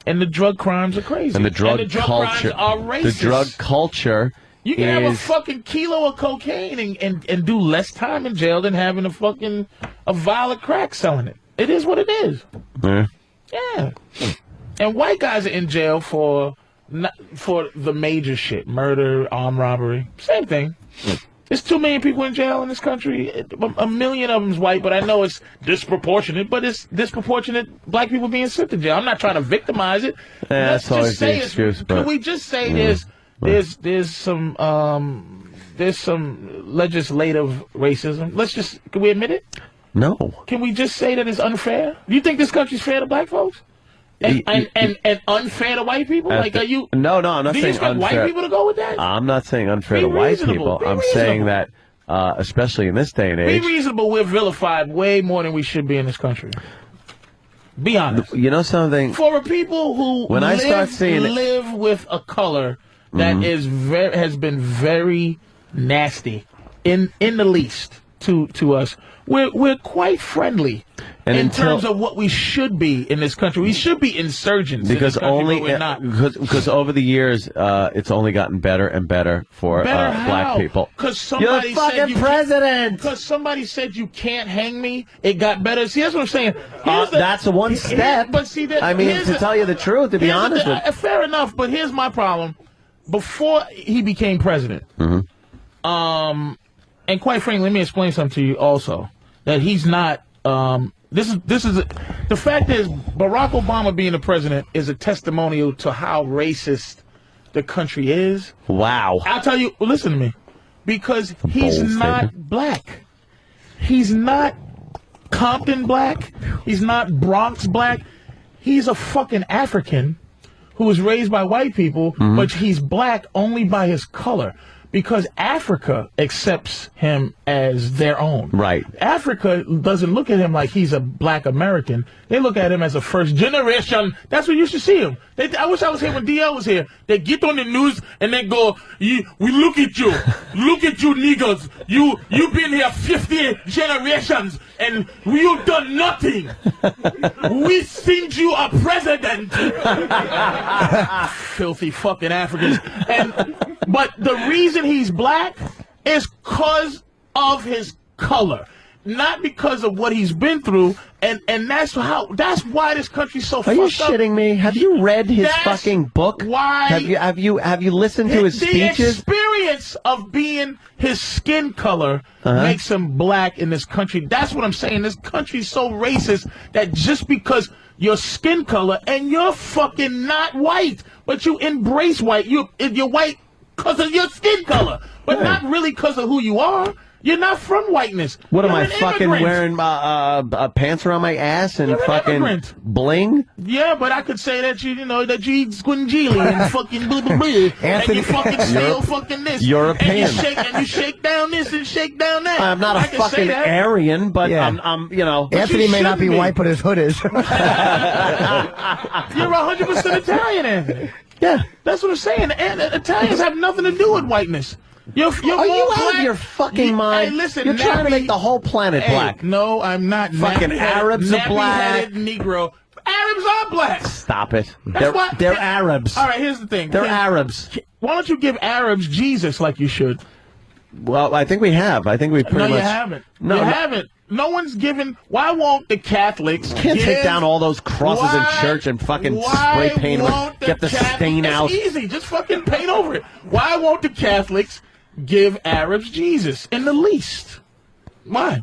And the drug crimes are crazy. And the drug crimes culture. are racist. The drug culture. You can have a fucking kilo of cocaine and do less time in jail than having a vial of crack selling it. It is what it is. Yeah. Yeah. And white guys are in jail for the major shit. Murder, armed robbery. Same thing. There's 2 million people in jail in this country. 1 million of them's white, but I know it's disproportionate. But it's disproportionate black people being sent to jail. I'm not trying to victimize it. Yeah, Let's that's always just say the excuse. Can we just say there's some legislative racism? Can we admit it? No. Can we just say that it's unfair? Do you think this country's fair to black folks? And unfair to white people? Like, are you? No, I'm not do you saying expect unfair. white people to go with that? I'm not saying unfair Be to white reasonable. people. Be I'm saying that, especially in this day and age. Be reasonable. We're vilified way more than we should be in this country. Be honest. You know something? For people who live with a color that has been very nasty, in the least to us, we're quite friendly. And in terms of what we should be in this country, we should be insurgents. Because in this country, but we're not. Because over the years, it's only gotten better and better for black people. Because somebody You're fucking said president. Because somebody said you can't hang me. It got better. See, that's what I'm saying. That's one step. But see, to tell you the truth, to be honest with you. Fair enough. But here's my problem. Before he became president, and quite frankly, let me explain something to you also. That he's not. The fact is, Barack Obama being the president is a testimonial to how racist the country is. Wow. I'll tell you, listen to me. Because he's not black. He's not Compton black. He's not Bronx black. He's a fucking African who was raised by white people, but he's black only by his color. Because Africa accepts him as their own. Right. Africa doesn't look at him like he's a black American. They look at him as a first generation. That's what you should see him. I wish I was here when DL was here. They get on the news and they go, we look at you. Look at you niggas. You've been here 50 generations and you've done nothing. We think you are president. Filthy fucking Africans. But the reason he's black is because of his color, not because of what he's been through, and that's why this country's so fucked up. Are you shitting me? Have you read his fucking book? Why? Have you listened to his speeches? The experience of being his skin color makes him black in this country. That's what I'm saying. This country's so racist that just because your skin color and you're fucking not white, but you embrace white, you're white because of your skin color, but not really because of who you are. You're not from whiteness. What am You're I an fucking immigrant. wearing pants around my ass and fucking immigrant. bling? Yeah, but I could say that you eat squingili and fucking blah blah blah, and you fucking steal fucking this. European. And you shake down this and shake down that. I'm not a fucking Aryan, but I'm Anthony may not be white, but his hood is. You're 100% Italian, Anthony. Yeah, that's what I'm saying. And Italians have nothing to do with whiteness. You're Are you out of your fucking mind? Hey, listen, you're trying to make the whole planet black. No, I'm not. Fucking Arabs are black. Negro. Arabs are black. Stop it. That's They're Arabs. All right, here's the thing. They're Arabs. Why don't you give Arabs Jesus like you should? Well, I think we have. I think we pretty much. No, you haven't. No, you haven't. No one's giving. Why won't the Catholics Can't take down all those crosses in church and fucking spray paint them and get the stain out. It's easy. Just fucking paint over it. Why won't the Catholics give Arabs Jesus in the least? Why?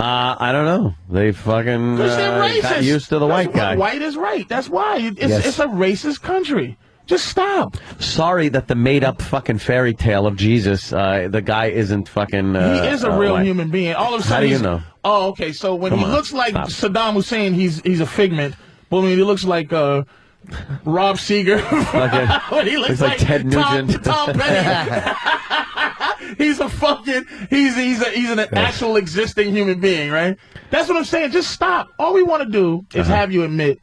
I don't know. They fucking got used to the white guy. White is right. That's why. It's a racist country. Just stop. Sorry that the made-up fucking fairy tale of Jesus, the guy isn't fucking... he is a real human being. All of a sudden, how do you know? Oh, okay. So when he looks like Saddam Hussein, he's a figment. But when he looks like Rob Seeger, when he looks like Ted Nugent, Tom Petty, he's an actual existing human being, right? That's what I'm saying. Just stop. All we want to do is have you admit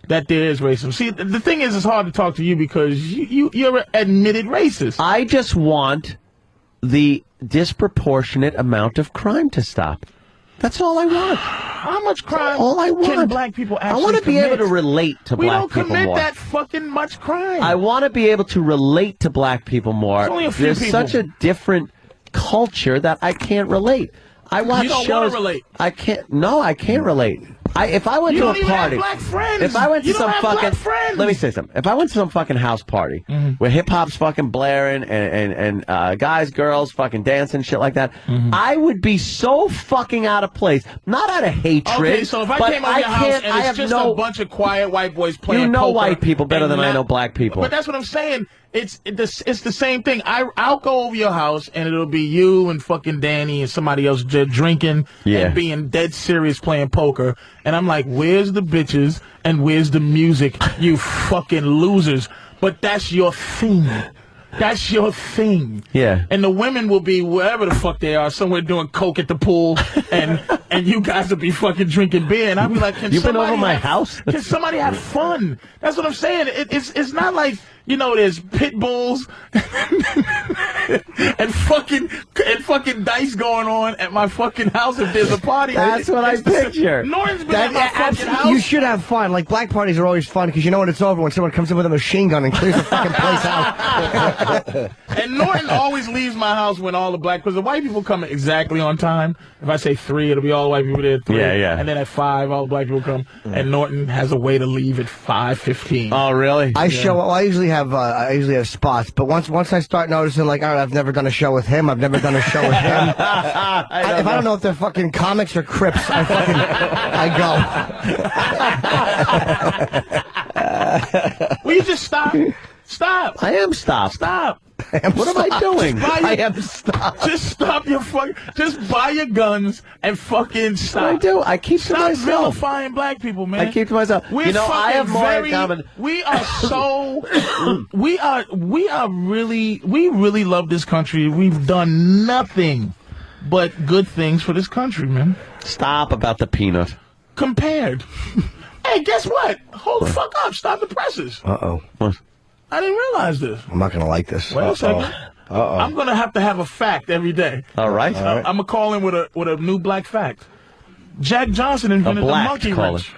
that there is racism. See, the thing is, it's hard to talk to you because you're an admitted racist. I just want the disproportionate amount of crime to stop. That's all I want. How much crime all I want. can black people actually I want to be commit? able to relate to black people more. We don't commit that fucking much crime. I want to be able to relate to black people more. There's only a few There's people. such a different culture that I can't relate. I watch You don't shows. want to relate. I can't. No, I can't relate. If I went You to don't a even party, have black friends. if I went to You some don't have black fucking, friends. let me say something. If I went to some fucking house party where hip hop's fucking blaring and guys, girls fucking dancing, shit like that, I would be so fucking out of place. Not out of hatred. Okay, so if I but came over your house and I it's have just no, a bunch of quiet white boys playing you know poker white people better and than I not- know black people. But that's what I'm saying. It's the same thing. I'll go over your house and it'll be you and fucking Danny and somebody else drinking and being dead serious playing poker. And I'm like, where's the bitches and where's the music, you fucking losers? But that's your thing. That's your thing. Yeah. And the women will be wherever the fuck they are, somewhere doing coke at the pool, and you guys will be fucking drinking beer. And I'll be like, You've been over my house? Can somebody have fun? That's what I'm saying. It's not like, there's pit bulls and fucking dice going on at my fucking house if there's a party. That's what I picture. Norton's been at my fucking house. You should have fun. Like, black parties are always fun because you know when it's over when someone comes in with a machine gun and clears the fucking place out. And Norton always leaves my house when all the black, because the white people come exactly on time. If I say 3, it'll be all the white people there at 3. Yeah. And then at 5, all the black people come. And Norton has a way to leave at 5:15. Oh, really? I usually have spots, but once I start noticing, like, all right, I've never done a show with him, I've never done a show with him. If I don't know if they're fucking comics or Crips, I go. Will you just stop? Stop. I am stopped. Stop. What am I doing? I am stopped. Just stop your fucking. Just buy your guns and fucking stop. I do. I keep to Stop myself. vilifying black people, man. I keep to myself. We're I have more in common. We are so. we really love this country. We've done nothing but good things for this country, man. Stop about the peanut. Compared. Hey, guess what? Hold the fuck up. Stop the presses. Uh-oh. What? I didn't realize this. I'm not going to like this. Wait a second. Uh-oh. I'm going to have a fact every day. All right. I'm going to call in with a new black fact. Jack Johnson invented the monkey wrench.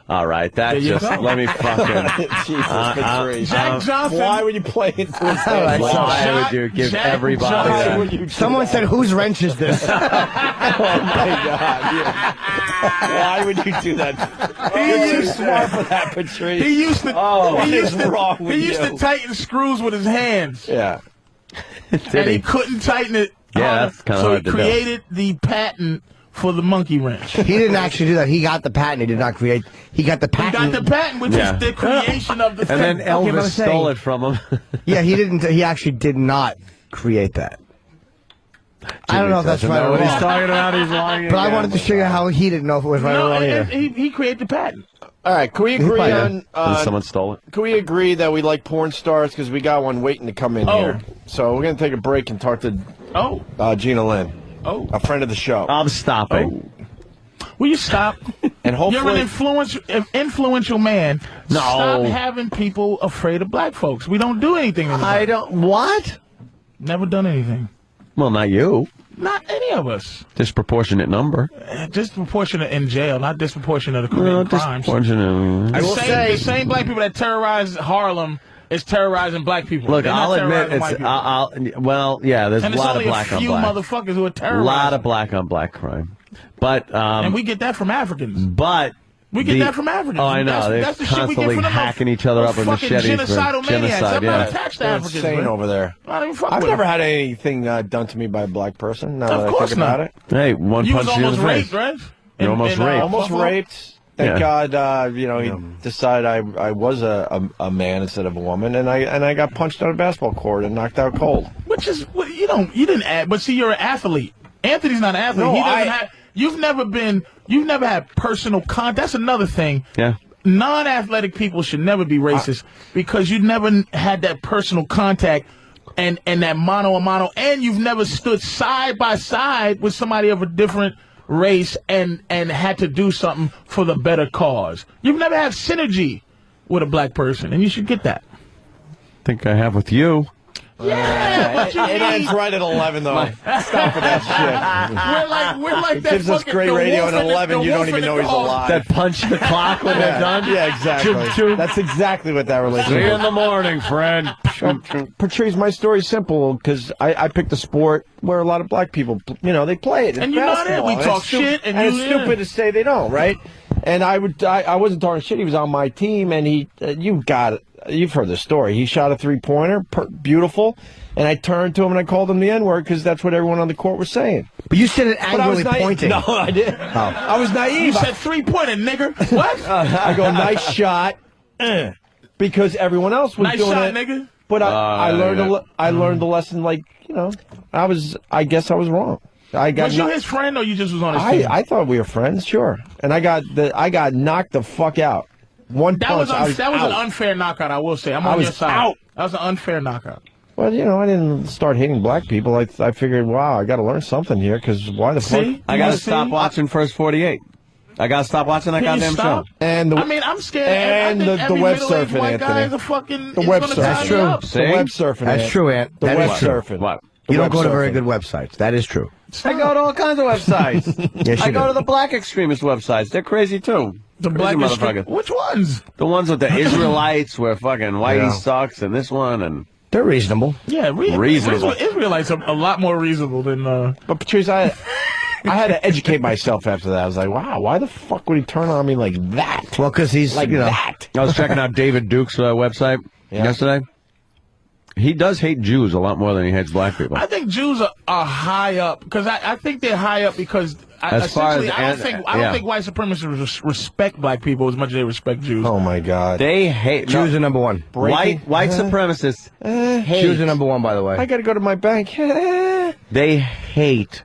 All right, that just let me fucking. Jesus, Patrice. Jack Johnson. Why would you play into his head? Why would you give everybody that? Someone said, whose wrench is this? Oh, my God. Yeah. Why would you do that? You're too smart for that, Patrice. He used to. What is wrong with you? He used to tighten screws with his hands. Yeah. And he couldn't tighten it. Yeah, that's kind of hard to do. So he created the patent for the monkey wrench. He didn't actually do that. He got the patent. He did not create. He got the patent. He got the patent, which is the creation of the And thing. then Elvis stole it from him. Yeah, he didn't. He actually did not create that. I don't know if that's right or what wrong. he's talking about. He's lying. But I wanted to show you how he didn't know if it was right or wrong either. He created the patent. All right, can we agree on? Someone stole it. Can we agree that we like porn stars because we got one waiting to come in here? So we're gonna take a break and talk to Gina Lynn, a friend of the show. I'm stopping. Will you stop? And hopefully, you're an influential man. No. Stop having people afraid of black folks. We don't do anything anymore. I don't. What? Never done anything. Well, not you. Not any of us. Disproportionate number. Disproportionate in jail, not disproportionate of committing crimes. Disproportionate. I will say the same black people that terrorize Harlem is terrorizing black people. Look, They're not I'll admit terrorizing white people. well, yeah, there's a And lot of there's black only a on few black. motherfuckers who are A terrorizing. lot of black on black crime. But and we get that from Africans. But we get that from Africans. Oh, I know. They're that's the shit we constantly get from them. hacking each other up with Fucking machetes. genocidal maniacs. Genocide, I'm not attached to Africans. Insane man. over there. I don't even fuck I've with never them. had anything done to me by a black person. Now Of that I course think about not. it. Hey, one You punch was you in almost the face. raped, right? You're almost raped. Almost Buffalo? raped. Thank Yeah. God, he decided I was a man instead of a woman, and I got punched on a basketball court and knocked out cold. Which is you didn't add, but see, you're an athlete. Anthony's not an athlete. No, He doesn't have. You've never had personal contact. That's another thing. Yeah. Non-athletic people should never be racist because you never had that personal contact and that mano a mano, and you've never stood side by side with somebody of a different race and had to do something for the better cause. You've never had synergy with a black person, and you should get that. I think I have with you. Yeah, but It ends right at 11, though. Stop with that shit. We're like It that. gives us fucking- great the radio wolf at and the- 11. the You don't wolf even and know the he's dog. alive. That punch the clock when they're done? Yeah, exactly. Choo, choo. That's exactly what that See you relationship in the morning, friend. Patrice, my story's simple because I picked a sport where a lot of black people, they play it. It's And you know that. basketball, We and talk it's stupid- shit, and it's you- stupid to say they don't, right? And I wasn't talking shit. He was on my team, and you've heard the story. He shot a 3-pointer, beautiful, and I turned to him and I called him the N-word because that's what everyone on the court was saying. But you said it But I was angrily pointing. No, I didn't. I was naive. You said 3-pointer, nigger. What? I go, nice shot, because everyone else was Nice doing shot, it. nigga. But I learned yeah. I learned the lesson. I guess I was wrong. Was you his friend, or you just was on his team? I thought we were friends, sure. And I got knocked the fuck out. One That punch. was an out. unfair knockout. I will say. I'm I on was your side. out. That was an unfair knockout. Well, I didn't start hating black people. I figured, wow, I got to learn something here because why the fuck? I got to stop watching First 48. I got to stop watching that Can you goddamn stop? show. And I mean, I'm scared. and I think the every web middle-aged surfing, white guy Anthony. is a fucking. The is web gonna surfing. tie you up. The web surfing. That's Ant. true, Ant. The That web is true. surfing. What? You don't web go to very surfing. good websites. That is true. I go to all kinds of websites. Yes, I you go do. to the black extremist websites. They're crazy, too. The Crazy black motherfuckers. Which ones? The ones with the Israelites where fucking Whitey Yeah. sucks and this one and... They're reasonable. Yeah, Reasonable. Israelites are a lot more reasonable than. But Patrice, I had to educate myself after that. I was like, wow, why the fuck would he turn on me like that? Well, because he's Like that. I was checking out David Duke's website yesterday. He does hate Jews a lot more than he hates black people. I think Jews are high up because I think they're high up because As far as I don't think white supremacists respect black people as much as they respect Jews. Oh my God. They hate Jews are number one. white supremacists. Hate. Jews are number one, by the way. I got to go to my bank. They hate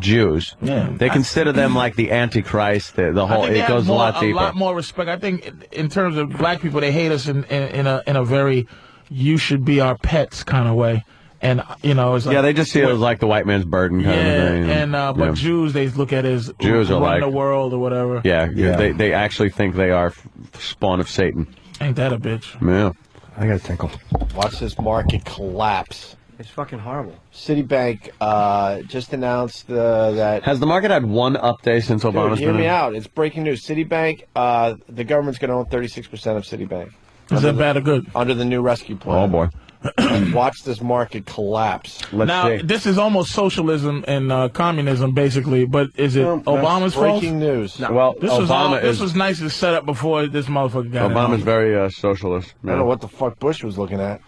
Jews. Yeah. They consider them like the Antichrist. The I whole think they it goes have a lot deeper. A lot more respect. I think in terms of black people, they hate us in a very you should be our pets kind of way. And it's like They just see it as like the white man's burden kind of thing. and but Jews they look at it as Jews are run like the world or whatever. Yeah. They actually think they are spawn of Satan. Ain't that a bitch? Yeah. I got a tinkle. Watch this market collapse. It's fucking horrible. Citibank just announced that. Has the market had one up day since Obama's Hear been me in? out. It's breaking news. Citibank, the government's going to own 36% of Citibank. Is that bad or good? Under the new rescue plan. Oh boy. Watch this market collapse. Now this is almost socialism and communism, basically. But is it Obama's fault? Breaking news. No. Well, This was nice to set up before this motherfucker got Obama's in. very socialist. I don't know what the fuck Bush was looking at.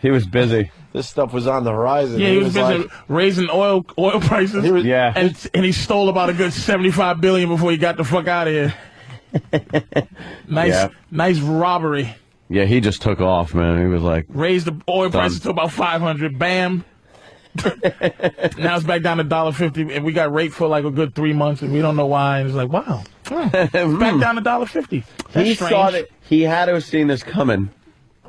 He was busy. This stuff was on the horizon. Yeah, he was busy like, raising oil prices. And he stole about a good $75 billion before he got the fuck out of here. Nice robbery. Yeah, he just took off, man. He was like Raised the oil prices to about 500. Bam. Now it's back down to $1.50, and we got raped for like a good 3 months, and we don't know why. And it's like, wow, it's back down to $1.50. he saw that he had to have seen this coming,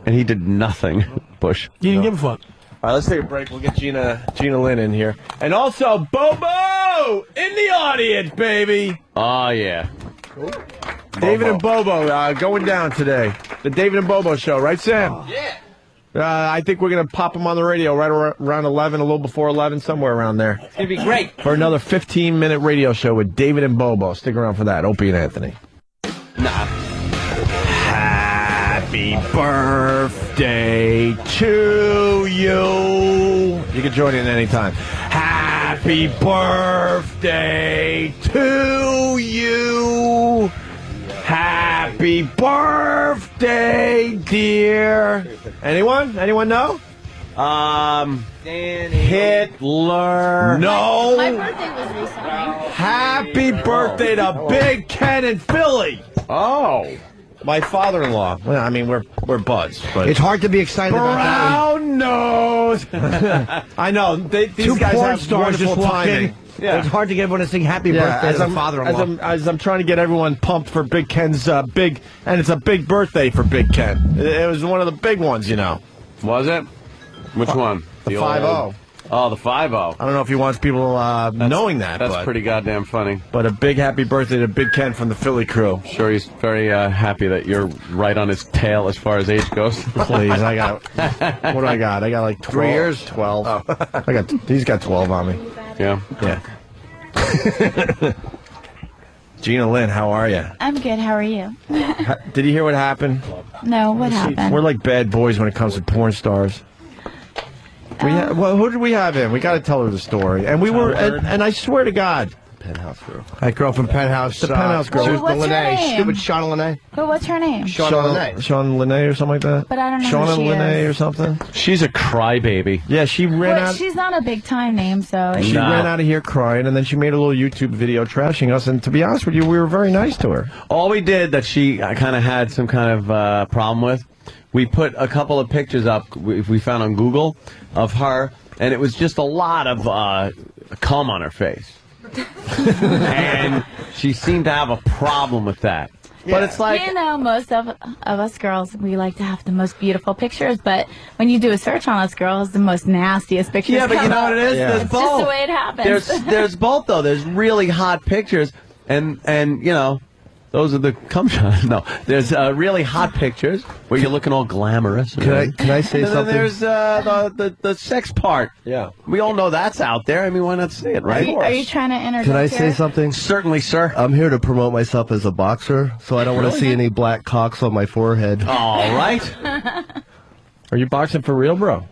and he did nothing. Bush. He didn't give a fuck. All right, let's take a break. We'll get Gina Lynn in here. And also, Bobo in the audience, baby. Oh, yeah. David and Bobo going down today. The David and Bobo show, right, Sam? Yeah. I think we're going to pop them on the radio right around 11, a little before 11, somewhere around there. It's going to be great. For another 15-minute radio show with David and Bobo. Stick around for that. Opie and Anthony. Happy birthday to you. You can join in anytime. Happy Happy birthday to you. Happy birthday, dear. Anyone? Anyone know? Hitler. No. My birthday was recently. Happy birthday to Big Ken in Philly. Oh. My father-in-law. Well, I mean, we're buds, but It's hard to be excited about that. brown nose. I know. These Two guys porn have stars just wonderful walk in. timing. Yeah. It's hard to get everyone to sing happy birthday as to the I'm, father-in-law. as I'm trying to get everyone pumped for Big Ken's and it's a big birthday for Big Ken. It was one of the big ones, you know. Was it? Which one? The old- 5-0. Oh, the 5-0. I don't know if he wants people knowing that. That's but, pretty goddamn funny. But a big happy birthday to Big Ken from the Philly crew. Sure, he's very happy that you're right on his tail as far as age goes. Please, I got. What do I got? I got like 12. 3 years? 12. He's got 12 on me. Yeah. Yeah. Gina Lynn, how are you? I'm good. How are you? Did you hear what happened? No, what happened? We're like bad boys when it comes to porn stars. Well, who did we have in? We got to tell her the story. And we were, and I swear to God, Penthouse girl. That girl from Penthouse. The Penthouse girl. She was What's the her Lene. name? Stupid Shauna Lene. But what's her name? Shauna Lene. Sean Lene or something like that. But I don't know Shauna who she Lene is. or something. She's a crybaby. Yeah, she ran Well, out. she's not a big time name, so. She ran out of here crying, and then she made a little YouTube video trashing us. And to be honest with you, we were very nice to her. All we did that she kind of had some kind of problem with, we put a couple of pictures up we found on Google of her, and it was just a lot of cum on her face. And she seemed to have a problem with that. Yeah. But it's like, you know, most of us girls, we like to have the most beautiful pictures, but when you do a search on us girls, the most nastiest pictures yeah, but come you know up. what it is? Yeah. There's It's both. just the way it happens. There's both, though. There's really hot pictures, and you know, those are the cum shots. No, there's really hot pictures where you're looking all glamorous. Can I say and something? Then there's the sex part. Yeah. We all know that's out there. I mean, why not say it, right? Are you trying to interject Can I say here? something? Certainly, sir. I'm here to promote myself as a boxer, so I don't want to see any black cocks on my forehead. All right. Are you boxing for real, bro?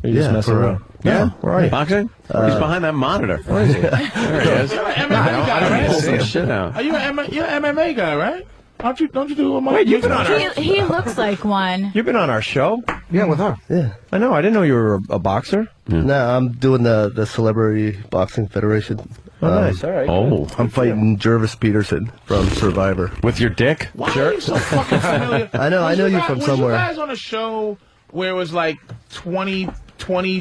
Are you just messing for around? real. Yeah, right. Boxing? He's behind that monitor. Where is he? There he is. You're an MMA guy, right? Pull some shit out. Are you you're an MMA guy, right? Don't you do a Wait, you've been on our He looks like one. You've been on our show? Yeah, with her. Yeah. I know. I didn't know you were a boxer. No, I'm doing the Celebrity Boxing Federation. Oh, nice. All right. Oh. I'm fighting Jervis Peterson from Survivor. With your dick? Why are you so fucking familiar? I know you from somewhere. Was you guys on a show where it was like 20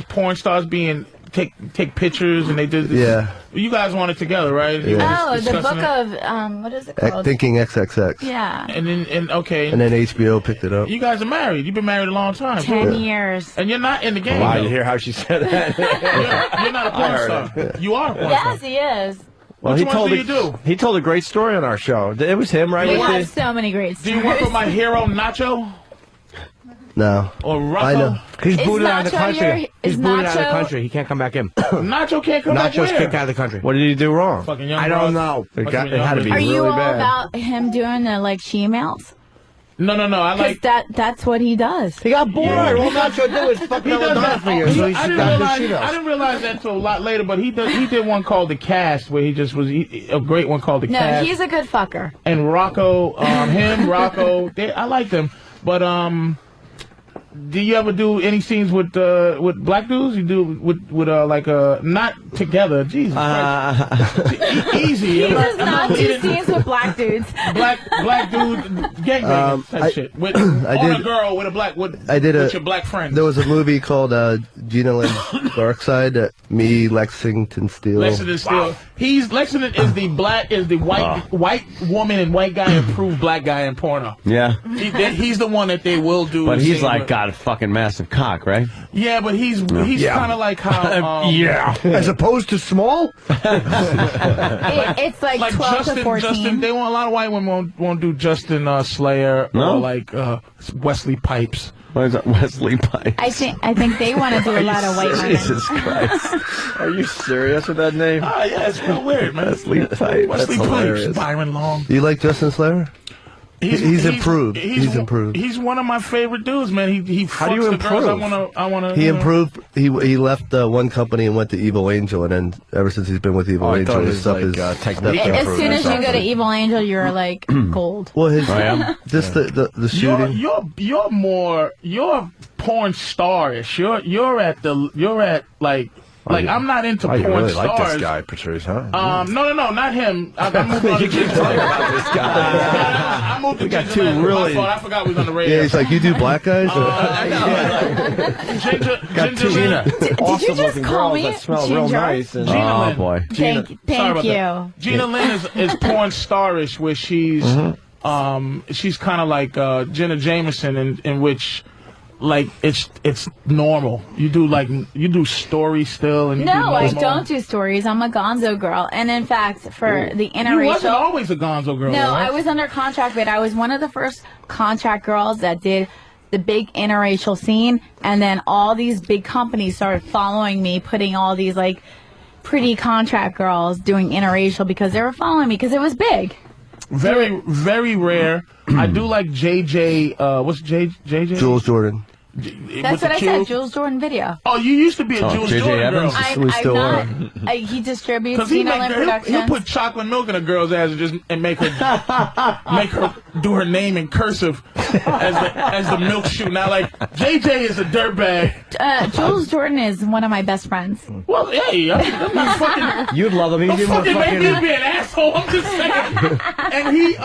porn stars being take pictures and they did this? Yeah. You guys on it together, right? You Yeah. Oh, were the book discussing it? of, what is it called? Thinking XXX. Yeah. And then okay. And then HBO picked it up. You guys are married. You've been married a long time. 10 years. And you're not in the game. Wow, though. you hear how she said that? You're not a porn star. You are a porn Yes, star. he is. Well, Which he ones told do you do? He told a great story on our show. It was him, right? We With have the- so many great Do stories. you work with my hero Nacho No. or Rocco? I know. He's Is booted out of the Nacho country. your- He's is booted out of the Nacho- country. He can't come back in. Nacho can't come back Nacho's where? kicked out of the country. What did he do wrong? Fucking young I don't broad. know. It had to be Are really you all bad. about him doing the, like, she-mails? No. I Because like. that's what he does. He got bored. Yeah. All Nacho did was fucking He does Madonna that. for you. So he's I didn't got the realize. shit I didn't realize that until a lot later. But he did one called The Cast, where he just was a great one called The No, Cast. he's a good fucker. And Rocco, Rocco, I like them. But do you ever do any scenes with black dudes? You do with like not together. Jesus Christ. Easy. He does not do scenes with black dudes. Black dude gangbanging type shit. With a girl with a black with your black friend. There was a movie called Gina Lynn's Dark Side that me, Lexington Steele. Lexington Steele. Lexington is the white woman and white guy improved black guy in porno. Yeah. He's the one that they will do. But a he's scene like with. got a fucking massive cock, right? Yeah, but he's kind of like how. As opposed to small? It's like 12 to 14. Justin, they want a lot of white women won't do Justin Slayer No? or like Wesley Pipes. What is that, Wesley Pipes? I think they want to do a lot of white women. Jesus Christ. Are you serious with that name? Yeah, it's real weird, man. Wesley Pipes. Wesley That's Pipes, hilarious. Byron Long. Do you like Justin Slayer? He's improved. He's improved. He's one of my favorite dudes, man. He How do you fucks the improve? girls I wanna. He improved. He left one company and went to Evil Angel, and then ever since he's been with Evil Angel, his stuff is technique. As soon as you go to Evil Angel, you're like gold. Well, just the shooting. You're porn star-ish. You're at I'm not into porn you really stars. like this guy, Patrice, huh? No, not him. I moved on to Ginger. this guy. I moved to We got Ginger two Lynn. really- My fault. I forgot we was on the radio. Yeah, he's like, you do black guys? Ginger Lynn. Did you just call me Ginger? Gina Lynn. Boy. Thank Sorry you. about that. Gina Lynn is porn starish, where she's kind of like Jenna Jameson, in which like it's normal. You do stories still, and you do No, I normal. don't do stories. I'm a gonzo girl. And in fact, for the interracial... You wasn't always a gonzo girl, No, right? I was under contract, but I was one of the first contract girls that did the big interracial scene. And then all these big companies started following me, putting all these, like, pretty contract girls doing interracial because they were following me because it was big. Very, very rare. I do like JJ. What's JJ? Jules Jordan. That's what I said, Jules Jordan Video. Oh, you used to be a Jules Jordan girl. He distributes Because Tina Productions. he'll put chocolate milk in a girl's ass and make her do her name in cursive as the milk shoot. Now, like JJ is a dirtbag. Jules Jordan is one of my best friends. Well, hey, I'm not fucking. You'd love him. Don't fucking make me be an asshole. I'm just saying. And he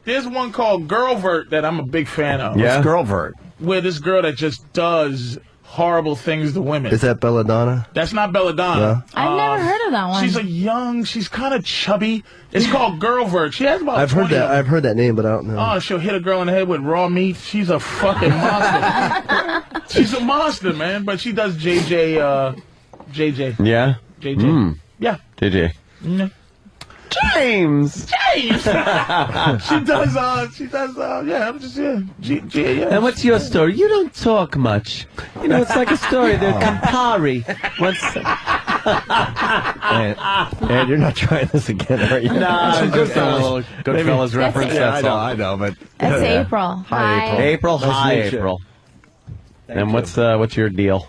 there's one called Girlvert that I'm a big fan of. Yeah, Girlvert. Where this girl that just does horrible things to women. Is that Belladonna? That's not Belladonna. I've never heard of that one. She's kind of chubby. It's called Girlvert. She has about I've heard 20 that. I've heard that name, but I don't know. Oh, she'll hit a girl in the head with raw meat. She's a fucking monster. She's a monster, man. But she does JJ. Yeah? JJ. Yeah. JJ. Yeah. James! She does, yeah, I'm just, yeah. Yeah. And what's your story? You don't talk much. You know, it's like a story. They're Campari. And you're not trying this again, are you? No, it's just a little Goodfellas reference. That's all. I know, but That's April. Hi, April. Hi, April. And what's your deal?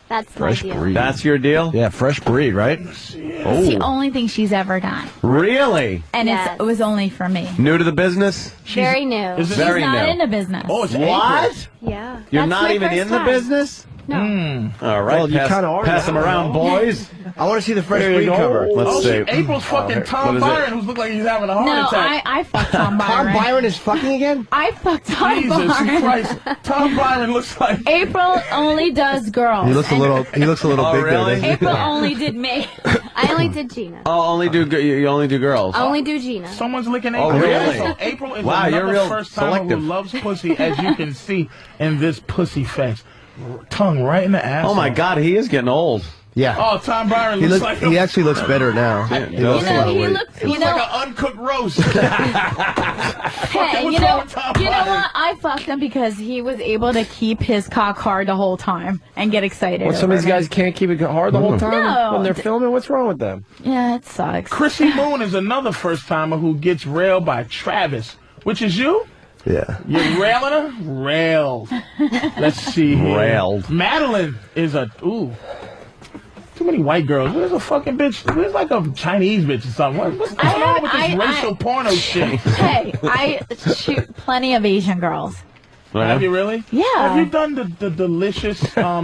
That's Fresh my deal. breed. That's your deal? Yeah, fresh breed, right? It's the only thing she's ever done. Really? And it was only for me. New to the business? Very new. She's Very not new. in the business. Oh, it's What? Yeah. You're That's not my even first in the time. business? No. All right, Well, you kinda are pass them now. around, boys. I want to see the fresh There you breed go. cover. Let's see. April's fucking Tom What is Byron, who's look like he's having a heart No, attack. I fucked Tom Byron. Tom Byron is fucking again? I fucked Tom Jesus Byron. Christ. Tom Byron looks like... April only does girls. He looks a little. He looks a little Oh, big really? there. doesn't he? April only did me. I only did Gina. Oh, you only do girls. I only do Gina. Someone's licking Oh, April. really? So April is Wow, you're another real first timer selective. who loves pussy, as you can see in this pussy face. Tongue right in the ass. Oh, my God, he is getting old. Yeah. Oh, Tom Byron He looks looks. like He actually looks better now. He lost a lot of he weight. looks, He looks like an uncooked roast. Hey, what's you know wrong with Tom Byron? what? I fucked him because he was able to keep his cock hard the whole time and get excited. Well, some of over these guys me. can't keep it hard the whole time No. when they're filming. What's wrong with them? Yeah, it sucks. Chrissy Moon is another first timer who gets railed by Travis, which is you. Yeah. You're railing her? Railed. Let's see here. Railed. Madeline is too many white girls. Where's a fucking bitch? Where's like a Chinese bitch or something? What's going on with this racial porno shit? Hey, I shoot plenty of Asian girls. Have you really? Yeah. Have you done the delicious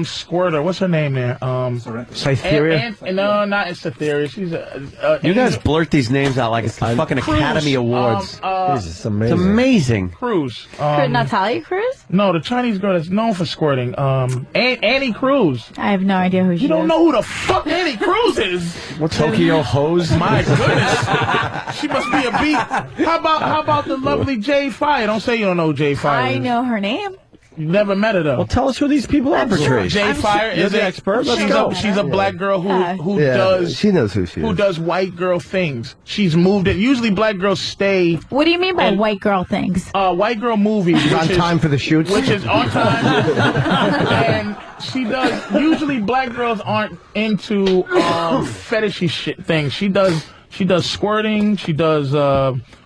squirter? What's her name there? Cytherea? No, not Cytherea. She's You guys blurt these names out like it's the fucking Cruz, Academy Awards. Jesus, amazing. It's amazing. Cruz. Natalia Cruz? No, the Chinese girl that's known for squirting. Annie Cruz. I have no idea who she is. You don't know who the fuck Annie Cruz is? Tokyo Hose? My goodness. She must be a beat. How about the lovely Jay Fire? Don't say you don't know who Jay Fire is. I know her name. You never met her though. Well, tell us who these people are, Patrice. Jay Fire You're is the an expert. Let's she's go. She's a black girl who Yeah, does she knows who she who is. does white girl things. She's moved it. Usually black girls stay. What do you mean by white girl things? White girl movies. She's on time for the shoots. Which is on time. And she does. Usually black girls aren't into fetishy shit things. She does She does squirting. She does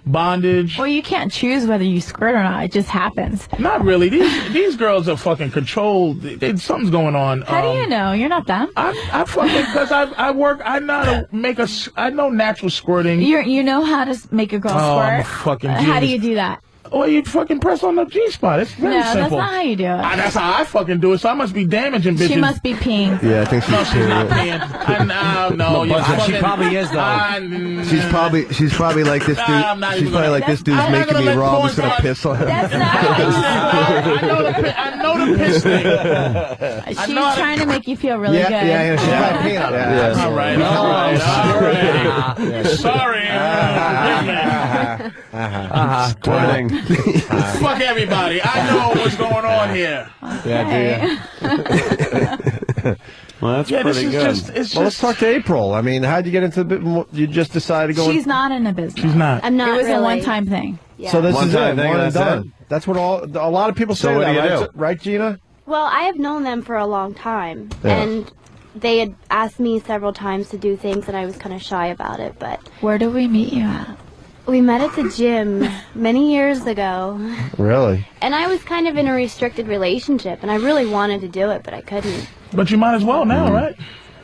bondage. Well, you can't choose whether you squirt or not. It just happens. Not really. These girls are fucking controlled. Something's going on. How do you know? You're not them. I fucking because I work. I know how to make I know natural squirting. You know how to make a girl squirt. I'm a fucking How do genius. you do that? Well, you fucking press on the G-spot. It's very simple. That's not how you do it. That's how I fucking do it. So I must be damaging bitches. She must be peeing. Yeah, I think she's No, she's not peeing. No, you're She fucking- probably is, though. She's probably like this dude. I'm not She's even probably gonna- like this dude's I'm not making gonna me let raw. I'm just porn gonna piss on him. I know the piss thing. She's trying to make you feel really good. Yeah, she's probably peeing on him. Yeah. All right. Sorry. Forgive me. Fuck everybody. I know what's going on here. Well, that's Yeah, this pretty is good. just- it's Well, let's just- talk to April. I mean, how'd you get into the bit? You just decided to go. She's not in the business. She's not. I'm not It was a really. one-time thing. So this Yeah. is it. One-time One thing, and that's done. it. That's what a lot of people So say. what that, do you right? do? Right, Gina? Well, I have known them for a long time, Yeah. and they had asked me several times to do things, and I was kind of shy about it. But where did we meet you at? We met at the gym many years ago, Really? and I was kind of in a restricted relationship, and I really wanted to do it, but I couldn't. But you might as well now, right?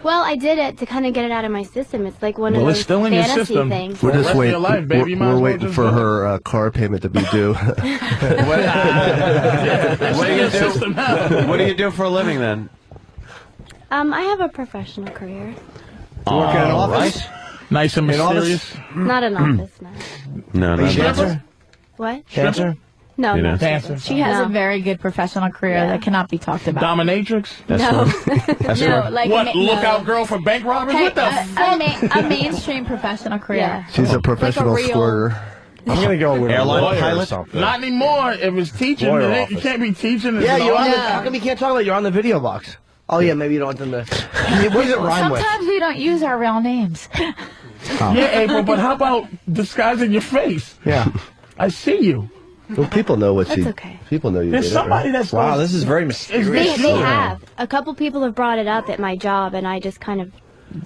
Well, I did it to kind of get it out of my system. It's like one Well, of it's those still in your fantasy system. things. We're just waiting. life, baby. You might as We're well waiting just for do it. her car payment to be due. What do you do for a living then? I have a professional career. You work in an office? Nice and In office? mysterious. Not an office, no. No, Are you dancer? What? Dancer? No, You no. know. Dancer. She has No. a very good professional career that cannot be talked about. Dominatrix. No. No, like What? no. Lookout girl for bank robbers? Hey, What the fuck? a mainstream professional career. She's a professional real- squirter. I'm gonna go with Airline a lawyer or pilot? something. Not anymore. If it's teaching, Lawyer you office. can't be teaching. Yeah, you're on the. No. How come you can't talk about it? You're on the video box? Oh yeah, maybe you don't want them to. What does it rhyme with? Sometimes we don't use our real names. Yeah, April, but how about disguising your face? Yeah. I see you. Well, people know what That's she. okay. People know you There's did somebody it, right? that's Wow, this is very mysterious. They have. A couple people have brought it up at my job, and I just kind of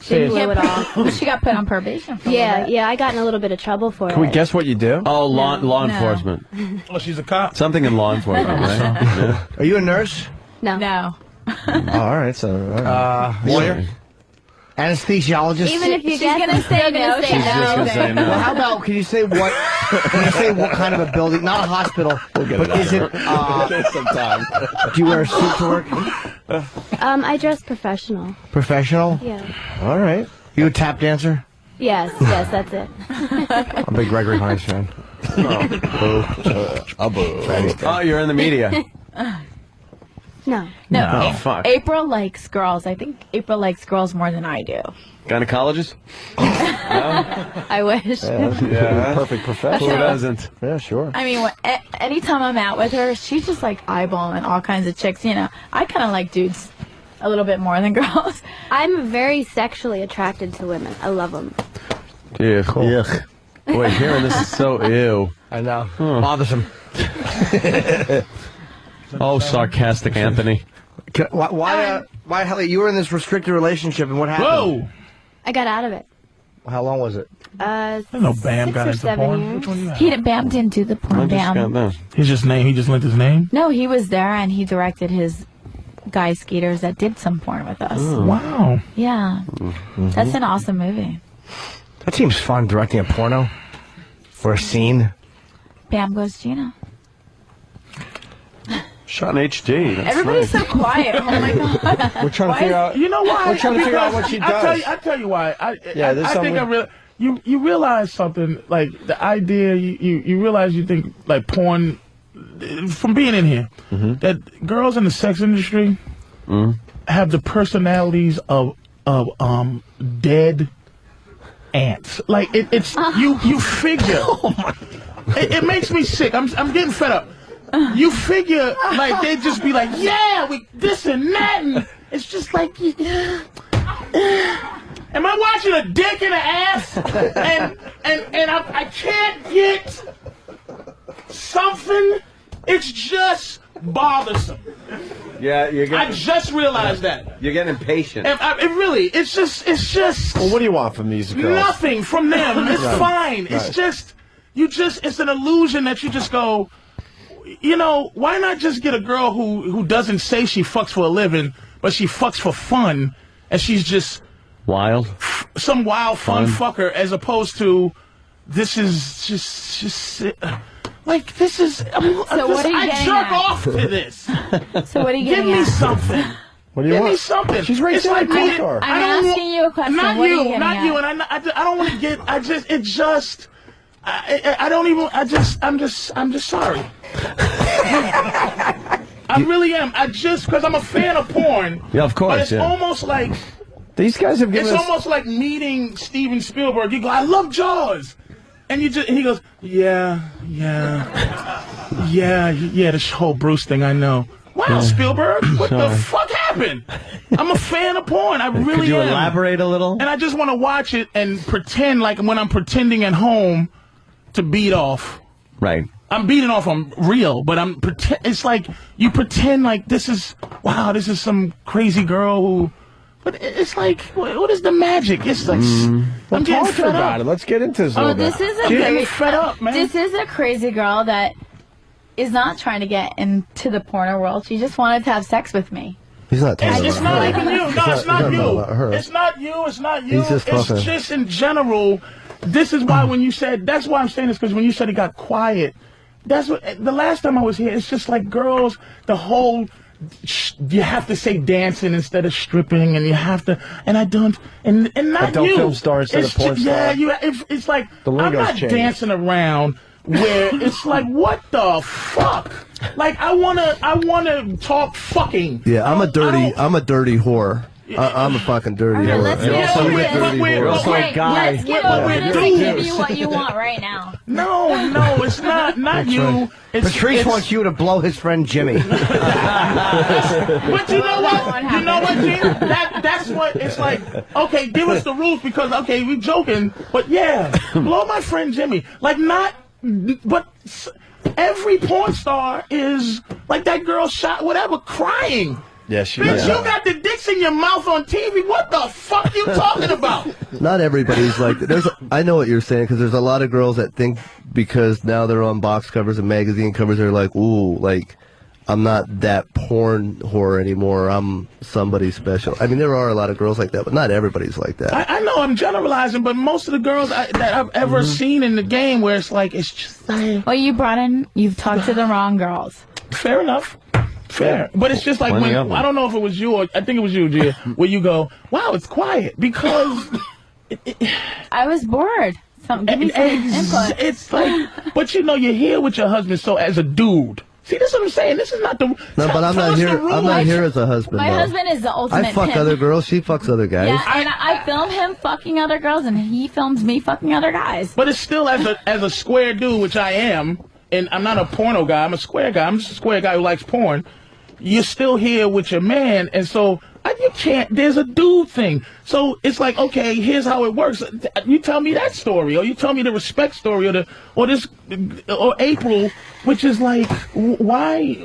blew it off. She got put on probation for a Yeah, little bit. yeah, I got in a little bit of trouble for Can we it. guess what you do? Oh, law No. enforcement. Oh, she's a cop. Something in law enforcement, right? Yeah. Are you a nurse? No. No. Oh, all right, so all right. Lawyer? Anesthesiologist? Even if you She's guess, gonna I'm say still no. gonna say She's just no. gonna say no. Well, how about, can you say what kind of a building, not a hospital, but is it, Sometime. do you wear a suit to work? I dress professional. Professional? Yeah. All right. You a tap dancer? Yes, that's it. I'm a big Gregory Hines fan. Oh, you're in the media. No. No. Oh, fuck. April likes girls. I think April likes girls more than I do. Gynecologist? I wish. Yeah, perfect professional. Who doesn't? Yeah, sure. I mean, anytime I'm out with her, she's just like eyeballing all kinds of chicks. You know, I kind of like dudes a little bit more than girls. I'm very sexually attracted to women. I love them. Yeah, cool. Yuck. Boy, hearing this is so ew. I know. Bothersome. Oh, sarcastic Anthony. Why, Hallie, you were in this restricted relationship, and what happened? Whoa! I got out of it. How long was it? I don't know. Bam 6 got or into 7 porn. years. Which one you He didn't. Bam didn't do the porn. Bam. He just lent his name. No, he was there and he directed his guy skaters that did some porn with us. Oh. Wow. Yeah, that's an awesome movie. That seems fun, directing a porno or a scene. Bam goes Gina. Shot in HD. That's Everybody's nice. so quiet. Oh my god. We're trying to figure out. You know why? We're trying to figure out Because what she I does. tell you why. I there's think something- I real. You realize something, like the idea. You realize you think like porn from being in here that girls in the sex industry have the personalities of dead ants. Like it's you figure. It makes me sick. I'm getting fed up. You figure like they just be like, yeah, we this and that, and it's just like, am I watching a dick and an ass? And I can't get something. It's just bothersome. Yeah, you're I just realized that. You're getting impatient. It's just. Well, what do you want from these girls? Nothing from them. It's Right. fine. It's Right. just, it's an illusion that you just go, you know, why not just get a girl who doesn't say she fucks for a living, but she fucks for fun, and she's just wild, some wild fun fucker, as opposed to this is just like this is. I jerk off to this. So what are you Give getting me at? something. What do you Give want? me something. She's right It's there like in the me- car. I'm I don't asking wa- you a question. Not What are you, you getting not at? you. And I don't want to get. I'm just sorry. I really am. Because I'm a fan of porn. Yeah, of course. But it's almost like. These guys have given It's us... almost like meeting Steven Spielberg. You go, I love Jaws. And he goes, yeah, this whole Bruce thing, I know. Wow, Spielberg, what the fuck happened? I'm a fan of porn. I really am. Could you elaborate a little? And I just want to watch it and pretend like when I'm pretending at home to beat off. Right. I'm beating off on real, but it's like you pretend like this is some crazy girl who. But it's like, what is the magic? It's like, I'm getting talk fed about up. it. Let's get into this a Oh, little bit. this is a Getting fed up, man. This is a crazy girl that is not trying to get into the porno world. She just wanted to have sex with me. He's not talking It's about not her. even you. No, it's not you. Her. It's not you. It's not you. He's just It's talking. just in general. This is why when you said, that's why I'm saying this, because when you said it got quiet, that's what, the last time I was here, it's just like girls, the whole, you have to say dancing instead of stripping, and you have to, and I don't, and not Adult you. film star instead It's of porn ju- star. Yeah, it's like, The I'm lingo's not changed. dancing around where it's like, what the fuck? Like, I wanna talk fucking. Yeah, I'm a dirty whore. I'm a fucking dirty whore. let's You're get also over a this. dirty Wait, whore. also a guy. Let's get over this and give you what you want right now. No, it's not you. It's, Patrice wants you to blow his friend Jimmy. But you know what? You know what, G? That's what it's like. Okay, give us the rules because we joking, but yeah, blow my friend Jimmy. Like but every porn star is like that girl shot whatever crying. Yeah, she Bitch, is. you got the dicks in your mouth on TV. What the fuck you talking about? Not everybody's like that. I know what you're saying because there's a lot of girls that think because now they're on box covers and magazine covers, they're like, ooh, like I'm not that porn whore anymore. I'm somebody special. I mean, there are a lot of girls like that, but not everybody's like that. I know I'm generalizing, but most of the girls that I've ever seen in the game where it's like, it's just like... Well, you've talked to the wrong girls. Fair enough. Fair. But it's just like when, I don't know if it was you or I think it was you, Gia, where you go, wow, it's quiet because... I was bored. Give me some input. It's like, but you're here with your husband, so as a dude... See, this is what I'm saying. This is not the... No, but I'm not here. I'm not here as a husband. My though. husband is the ultimate I fuck pimp. other girls. She fucks other guys. Yeah, and I film him fucking other girls, and he films me fucking other guys. But it's still as a square dude, which I am, and I'm not a porno guy. I'm a square guy. I'm just a square guy who likes porn. You're still here with your man, and so you can't. There's a dude thing. So it's like, okay, here's how it works. You tell me that story, or you tell me the respect story, or April, which is like, why?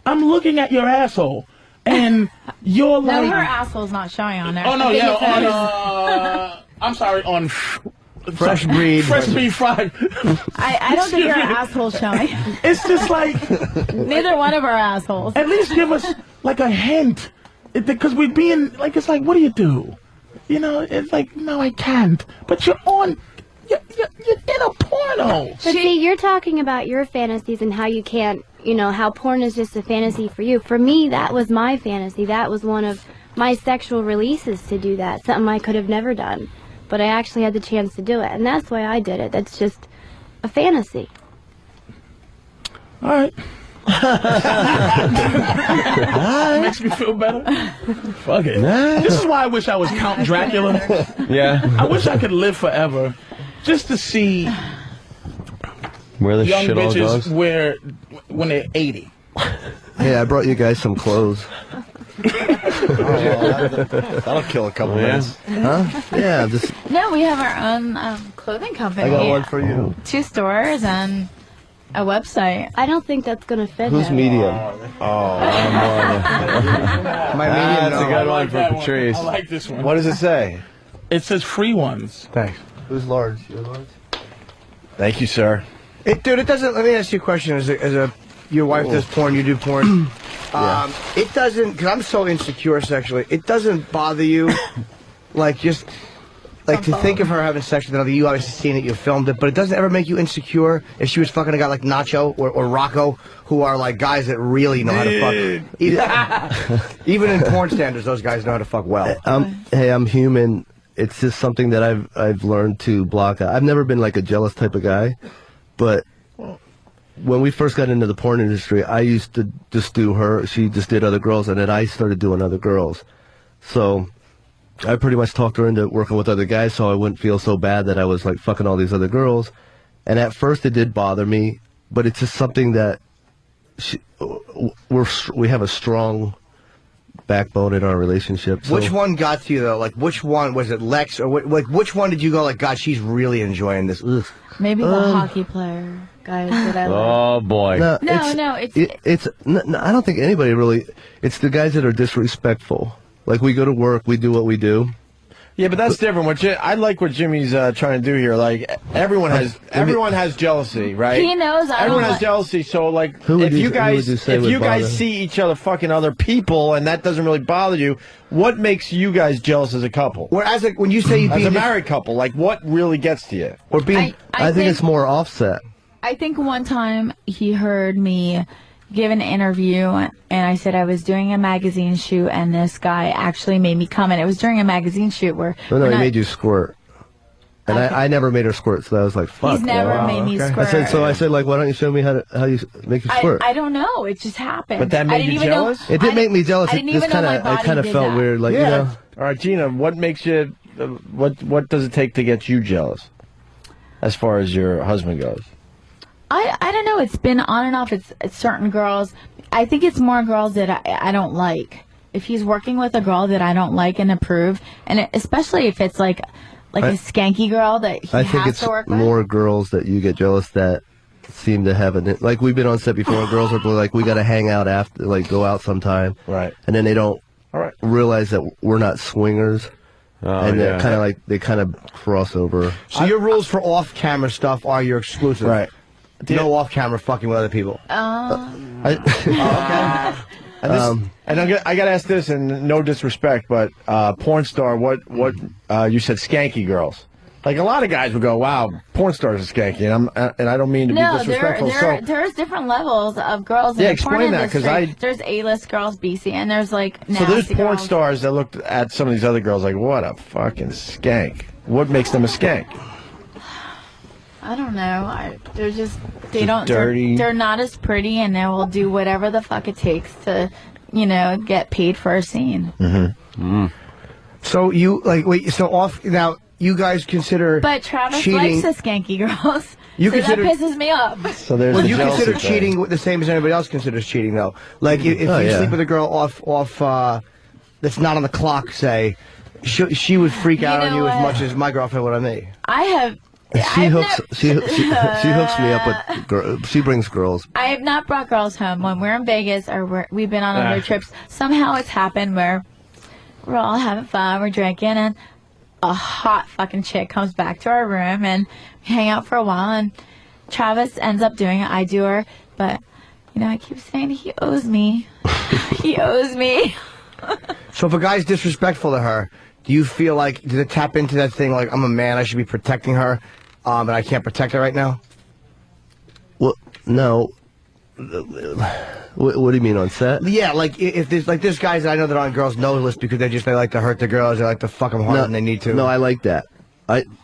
I'm looking at your asshole, and you're No, like, her asshole's not showing on there. oh no, I think yeah, it says- on I'm sorry, on Fresh Breed. Fresh Breed Fried. I don't think her asshole's showing. It's just like Neither one of our assholes. at least give us like a hint, because we're being like, it's like, what do you do? You know, it's like, no, I can't. But you're in a porno. But see, you're talking about your fantasies and how you can't, how porn is just a fantasy for you. For me, that was my fantasy. That was one of my sexual releases to do that, something I could have never done. But I actually had the chance to do it, and that's why I did it. That's just a fantasy. All right. Makes me feel better. Fuck it. This is why I wish I was Count Dracula. Yeah. I wish I could live forever, just to see Where the young shit all bitches goes. when they're 80. Hey, I brought you guys some clothes. That'll kill a couple minutes. Huh? Yeah, just No, we have our own clothing company. I got one for you. 2 stores, and a website. I don't think that's going to fit Who's him. medium? Oh, My medium. that's a good one for Patrice. I like this one. What does it say? It says free ones. Thanks. Who's large? You're large? Thank you, sir. Dude, it doesn't. Let me ask you a question. As a your wife does porn, you do porn. It doesn't, because I'm so insecure sexually. It doesn't bother you, like just like to think of her having sex with another. You obviously seen it, you filmed it, but it doesn't ever make you insecure if she was fucking a guy like Nacho or Rocco, who are like guys that really know how to fuck. Even in porn standards, those guys know how to fuck well. Hey, I'm human. It's just something that I've learned to block out. I've never been like a jealous type of guy, but when we first got into the porn industry, I used to just do her. She just did other girls, and then I started doing other girls. So I pretty much talked her into working with other guys so I wouldn't feel so bad that I was like fucking all these other girls. And at first it did bother me, but it's just something that we have a strong backbone in our relationship. So. Which one got to you though? Like which one was it, Lex or like which one did you go like, God, she's really enjoying this? Ugh. Maybe the hockey player guys that I like. Oh boy. No, it's I don't think anybody really. It's the guys that are disrespectful. Like we go to work, we do what we do. Yeah, but that's different. I like what Jimmy's trying to do here. Like everyone has jealousy, right? He knows. Everyone has jealousy. So like, if you guys see each other fucking other people and that doesn't really bother you, what makes you guys jealous as a couple? Whereas like when you say you as a married couple, like what really gets to you? Or being, I think it's more offset. I think one time he heard me give an interview and I said I was doing a magazine shoot and this guy actually made me come, and it was during a magazine shoot where he made you squirt, and I never made her squirt, so I was like, fuck. He's never made me squirt. I said like, why don't you show me how you make you squirt? I don't know, it just happened. But that made you jealous? It did make me jealous. I didn't even know my body I kind of did felt that. weird, like yeah. you know. All right, Gina, what makes you what does it take to get you jealous as far as your husband goes? I don't know. It's been on and off. It's certain girls. I think it's more girls that I don't like. If he's working with a girl that I don't like and approve, and especially if it's like a skanky girl that he has to work with. I think it's more girls that you get jealous that seem to have like we've been on set before, and girls are like, we got to hang out after, like go out sometime, right? And then they don't realize that we're not swingers. And they kind of cross over. So your rules for off-camera stuff are you're exclusive, right? No off-camera fucking with other people. Okay. And I got to ask this, and no disrespect, but porn star, what you said skanky girls. Like a lot of guys would go, "Wow, porn stars are skanky," and I don't mean to be disrespectful. There's different levels of girls. Yeah, in the porn explain that, industry. There's A-list girls, BC, and there's like nasty so there's porn girls. stars that looked at some of these other girls like, "What a fucking skank." What makes them a skank? I don't know. They're just dirty. They're not as pretty, and they will do whatever the fuck it takes to, get paid for a scene. Mm-hmm. So you now you guys consider? But Travis cheating, likes the skanky girls. You so consider, that pisses me off. So there's you consider cheating the same as anybody else considers cheating, though. Like if you sleep with a girl off that's not on the clock, say, she would freak out on you as much as my girlfriend would on me. She hooks me up with girls. She brings girls. I have not brought girls home when we're in Vegas or we've been on other trips. Somehow it's happened where we're all having fun, we're drinking, and a hot fucking chick comes back to our room, and we hang out for a while, and Travis ends up doing it. I do her, but I keep saying he owes me. He owes me. So if a guy's disrespectful to her, do you feel like, does it tap into that thing like, I'm a man, I should be protecting her, and I can't protect her right now? Well, no. What do you mean, on set? Yeah, like if there's like this guys that I know that are on girls' no list because they like to hurt the girls, they like to fuck them harder than they need to. No, I like that.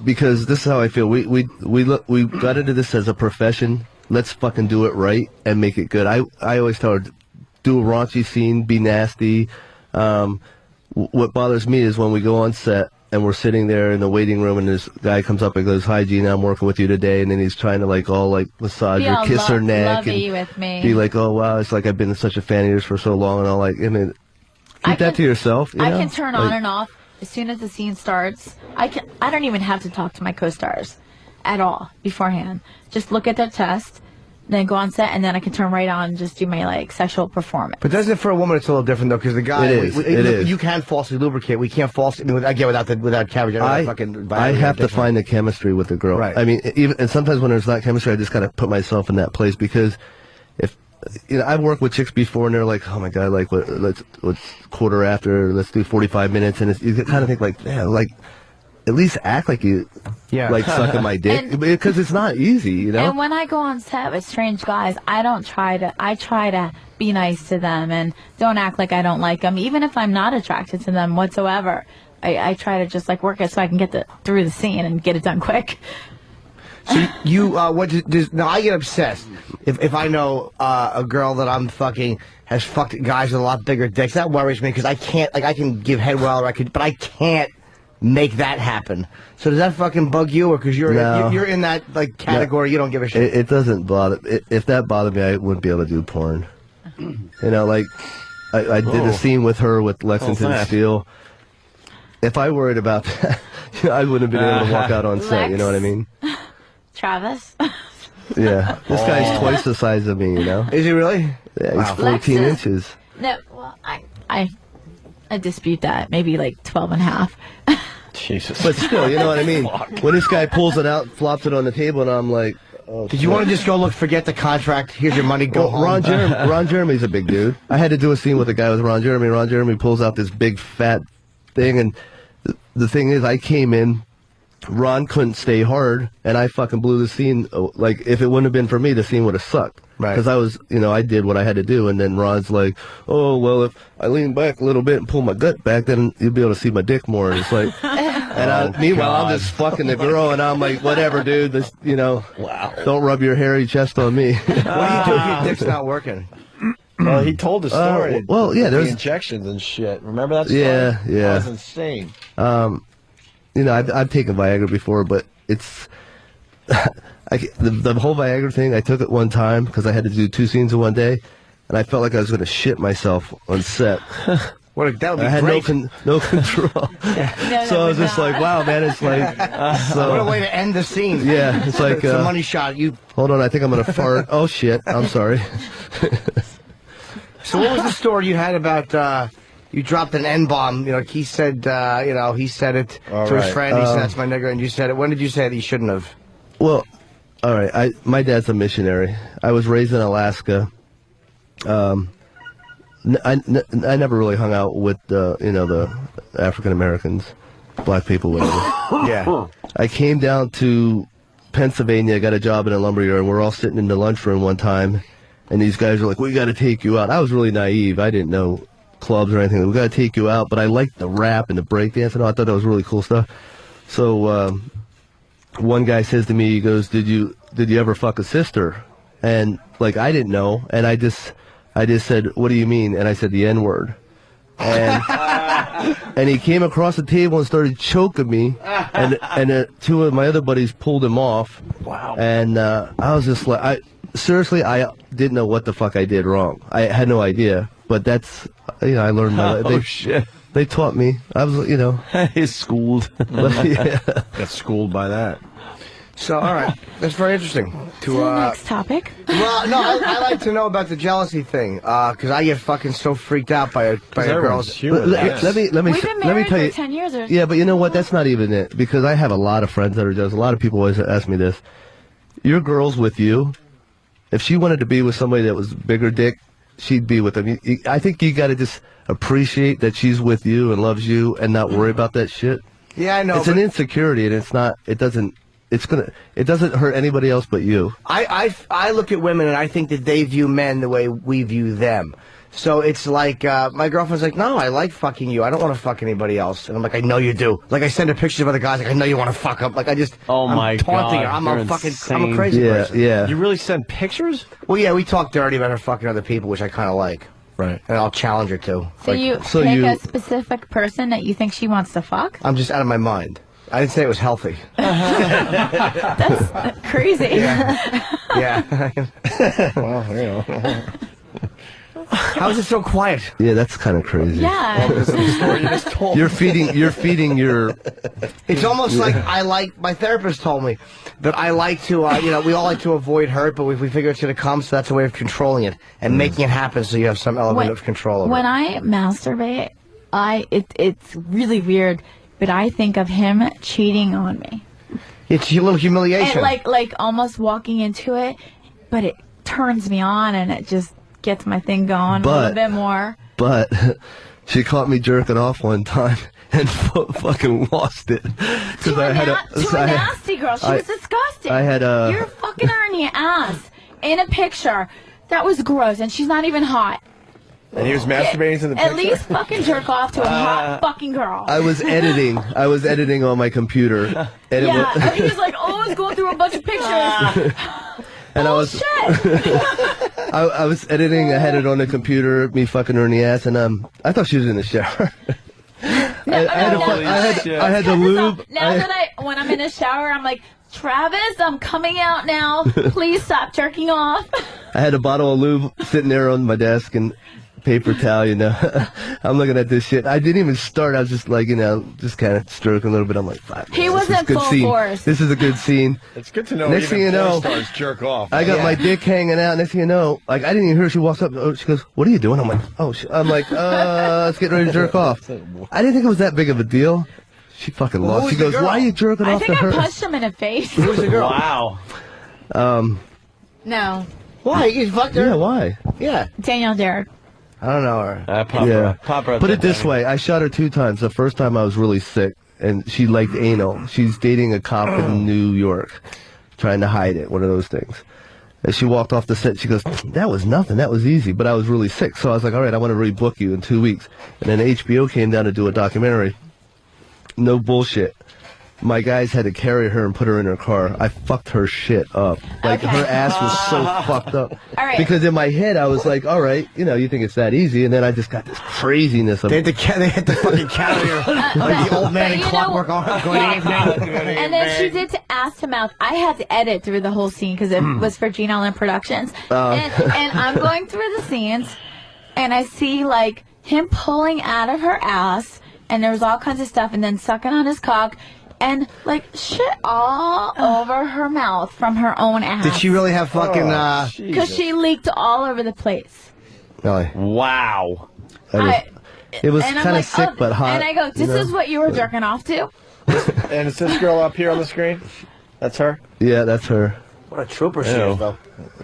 Because this is how I feel. We got into this as a profession. Let's fucking do it right and make it good. I always tell her, do a raunchy scene, be nasty. What bothers me is when we go on set and we're sitting there in the waiting room and this guy comes up and goes, "Hi, Gina, I'm working with you today," and then he's trying to massage her, kiss her neck, and with me. be like, "Oh wow, it's like I've been such a fan of yours for so long," and all keep that to yourself. I can turn on and off as soon as the scene starts. I don't even have to talk to my co-stars at all beforehand. Just look at their chest, then go on set, and then I can turn right on and just do my like sexual performance. But doesn't it for a woman? It's a little different though, because the guy, It is. you can falsely lubricate. We can't falsely. I mean, again, without cabbage. I have to find the chemistry with the girl. Right. I mean, and sometimes when there's not chemistry, I just gotta put myself in that place, because if I've worked with chicks before and they're like, oh my god, like let's quarter after, let's do 45 minutes, and you kind of think like, yeah, like at least act like you like sucking my dick, because it's not easy, you know. And when I go on set with strange guys, I try to be nice to them and don't act like I don't like them, even if I'm not attracted to them whatsoever. I try to just like work it so I can get through the scene and get it done quick. So now I get obsessed if I know a girl that I'm fucking has fucked guys with a lot bigger dicks. That worries me, because I can't, like, I can give head well, but I can't make that happen. So does that fucking bug you, or because you're in that like category, you don't give a shit? It doesn't bother. If that bothered me, I wouldn't be able to do porn. You know, like I did a scene with her with Lexington Steel. If I worried about that, I wouldn't have been able to walk out on set. You know what I mean? Travis. Yeah, this guy's twice the size of me. You know? Is he really? Yeah, he's 14 inches. No, well, I dispute that. Maybe like 12 and a half. Jesus. But still, you know what I mean? When this guy pulls it out, flops it on the table, and I'm like, oh, did you want to just go forget the contract, here's your money, go home? Ron Jeremy's a big dude. I had to do a scene with a guy with Ron Jeremy. Ron Jeremy pulls out this big fat thing, and the thing is, I came in, Ron couldn't stay hard, and I fucking blew the scene. Like, if it wouldn't have been for me, the scene would have sucked. Right. Because I was, I did what I had to do, and then Ron's like, oh, well, if I lean back a little bit and pull my gut back, then you'll be able to see my dick more. And it's like, meanwhile, I'm just fucking the girl, and I'm like, whatever, dude, this, wow. Don't rub your hairy chest on me. What do you do if your dick's not working? Well, he told the story. There's the injections and shit. Remember that story? Yeah. That was insane. I've taken Viagra before, but it's the whole Viagra thing. I took it one time because I had to do 2 scenes in one day, and I felt like I was going to shit myself on set. That would be I had great. no control. So I was just like, wow, man, it's like what a way to end the scene. Yeah, it's like it's a money shot. Hold on, I think I'm going to fart. Oh shit, I'm sorry. So what was the story you had about? You dropped an N-bomb. He said, he said it to his friend. He said, that's my nigger, and you said it. When did you say that you shouldn't have? Well, all right. My dad's a missionary. I was raised in Alaska. I never really hung out with the African Americans, black people, whatever. Yeah. I came down to Pennsylvania, got a job in a lumberyard, and we're all sitting in the lunchroom one time, and these guys were like, we got to take you out. I was really naive. I didn't know clubs or anything. We got to take you out, but I liked the rap and the breakdance, and I thought that was really cool stuff. So one guy says to me, he goes, did you ever fuck a sister? And like, I didn't know, and I just said, what do you mean? And I said the N-word. And and he came across the table and started choking me, and 2 of my other buddies pulled him off. Wow. And I was just like, I didn't know what the fuck I did wrong. I had no idea, but that's, I learned my shit. They taught me. I was, He's schooled. Yeah. Got schooled by that. So, all right. That's very interesting. Next topic. Well, no, I like to know about the jealousy thing, because I get fucking so freaked out by a girl's... Let me We've been married tell for you. 10 years. Yeah, but you know what? That's not even it, because I have a lot of friends that are jealous. A lot of people always ask me this. Your girl's with you. If she wanted to be with somebody that was bigger dick, she'd be with them. I think you got to just appreciate that she's with you and loves you and not worry about that shit. Yeah, I know. It's an insecurity, and it doesn't hurt anybody else but you. I look at women and I think that they view men the way we view them. So it's like, my girlfriend's like, no, I like fucking you. I don't want to fuck anybody else. And I'm like, I know you do. Like, I send her pictures of other guys, like, I know you want to fuck them. Like, I'm taunting her. I'm a crazy person. Yeah. You really send pictures? Well, yeah, we talk dirty about her fucking other people, which I kind of like. Right. And I'll challenge her too. So you pick a specific person that you think she wants to fuck? I'm just out of my mind. I didn't say it was healthy. That's crazy. Yeah. Well, How is it so quiet? Yeah, that's kind of crazy. Yeah. You're feeding your. It's almost like my therapist told me that I like to, we all like to avoid hurt, but if we figure it's going to come, so that's a way of controlling it and making it happen so you have some element of control over it. When I masturbate, it's really weird, but I think of him cheating on me. It's a little humiliation. And like almost walking into it, but it turns me on and it just gets my thing going a little bit more. But she caught me jerking off one time and fucking lost it. To a nasty girl. She was disgusting. You're fucking her in the ass in a picture. That was gross, and she's not even hot. And he was masturbating to the picture? At least fucking jerk off to a hot fucking girl. I was editing on my computer. And and he was like, I was going through a bunch of pictures. And I was I was editing. I had it on the computer, me fucking her in the ass, and I thought she was in the shower. I had the lube. When I'm in the shower, I'm like, Travis, I'm coming out now. Please stop jerking off. I had a bottle of lube sitting there on my desk and paper towel, I'm looking at this shit. I didn't even start. I was just like, just kind of stroking a little bit. I'm like, he wasn't full force. This is a good scene. It's good to know. Next thing you know, stars jerk off. I got my dick hanging out. Next thing you know, like I didn't even hear her. She walks up. She goes, "What are you doing?" I'm like, let's get ready to jerk off. I didn't think it was that big of a deal. She fucking lost. She goes, "Why are you jerking off to her?" I think I punched him in the face. Who's the girl? Wow. No. Why? You fucked her? Yeah, why? Yeah. Danielle Derrick. I don't know her. Put it this way. I shot her 2 times. The first time I was really sick, and she liked anal. She's dating a cop in New York, trying to hide it, one of those things. And she walked off the set. She goes, that was nothing. That was easy. But I was really sick. So I was like, all right, I want to rebook you in 2 weeks. And then HBO came down to do a documentary. No bullshit. My guys had to carry her and put her in her car. I fucked her shit up. Like, her ass was so fucked up. All right. Because in my head, I was like, all right, you think it's that easy. And then I just got this craziness of They had to fucking carry her like the old man in Clockwork Orange going And then she did to ass to mouth. I had to edit through the whole scene because it was for Gene Allen Productions. And I'm going through the scenes, and I see, like, him pulling out of her ass, and there was all kinds of stuff, and then sucking on his cock. And, like, shit all over her mouth from her own ass. Did she really have fucking, Because she leaked all over the place. Really? Wow. It was kind of sick but hot. And I go, this is what you were jerking off to? And is this girl up here on the screen? That's her? Yeah, that's her. What a trooper she is, though.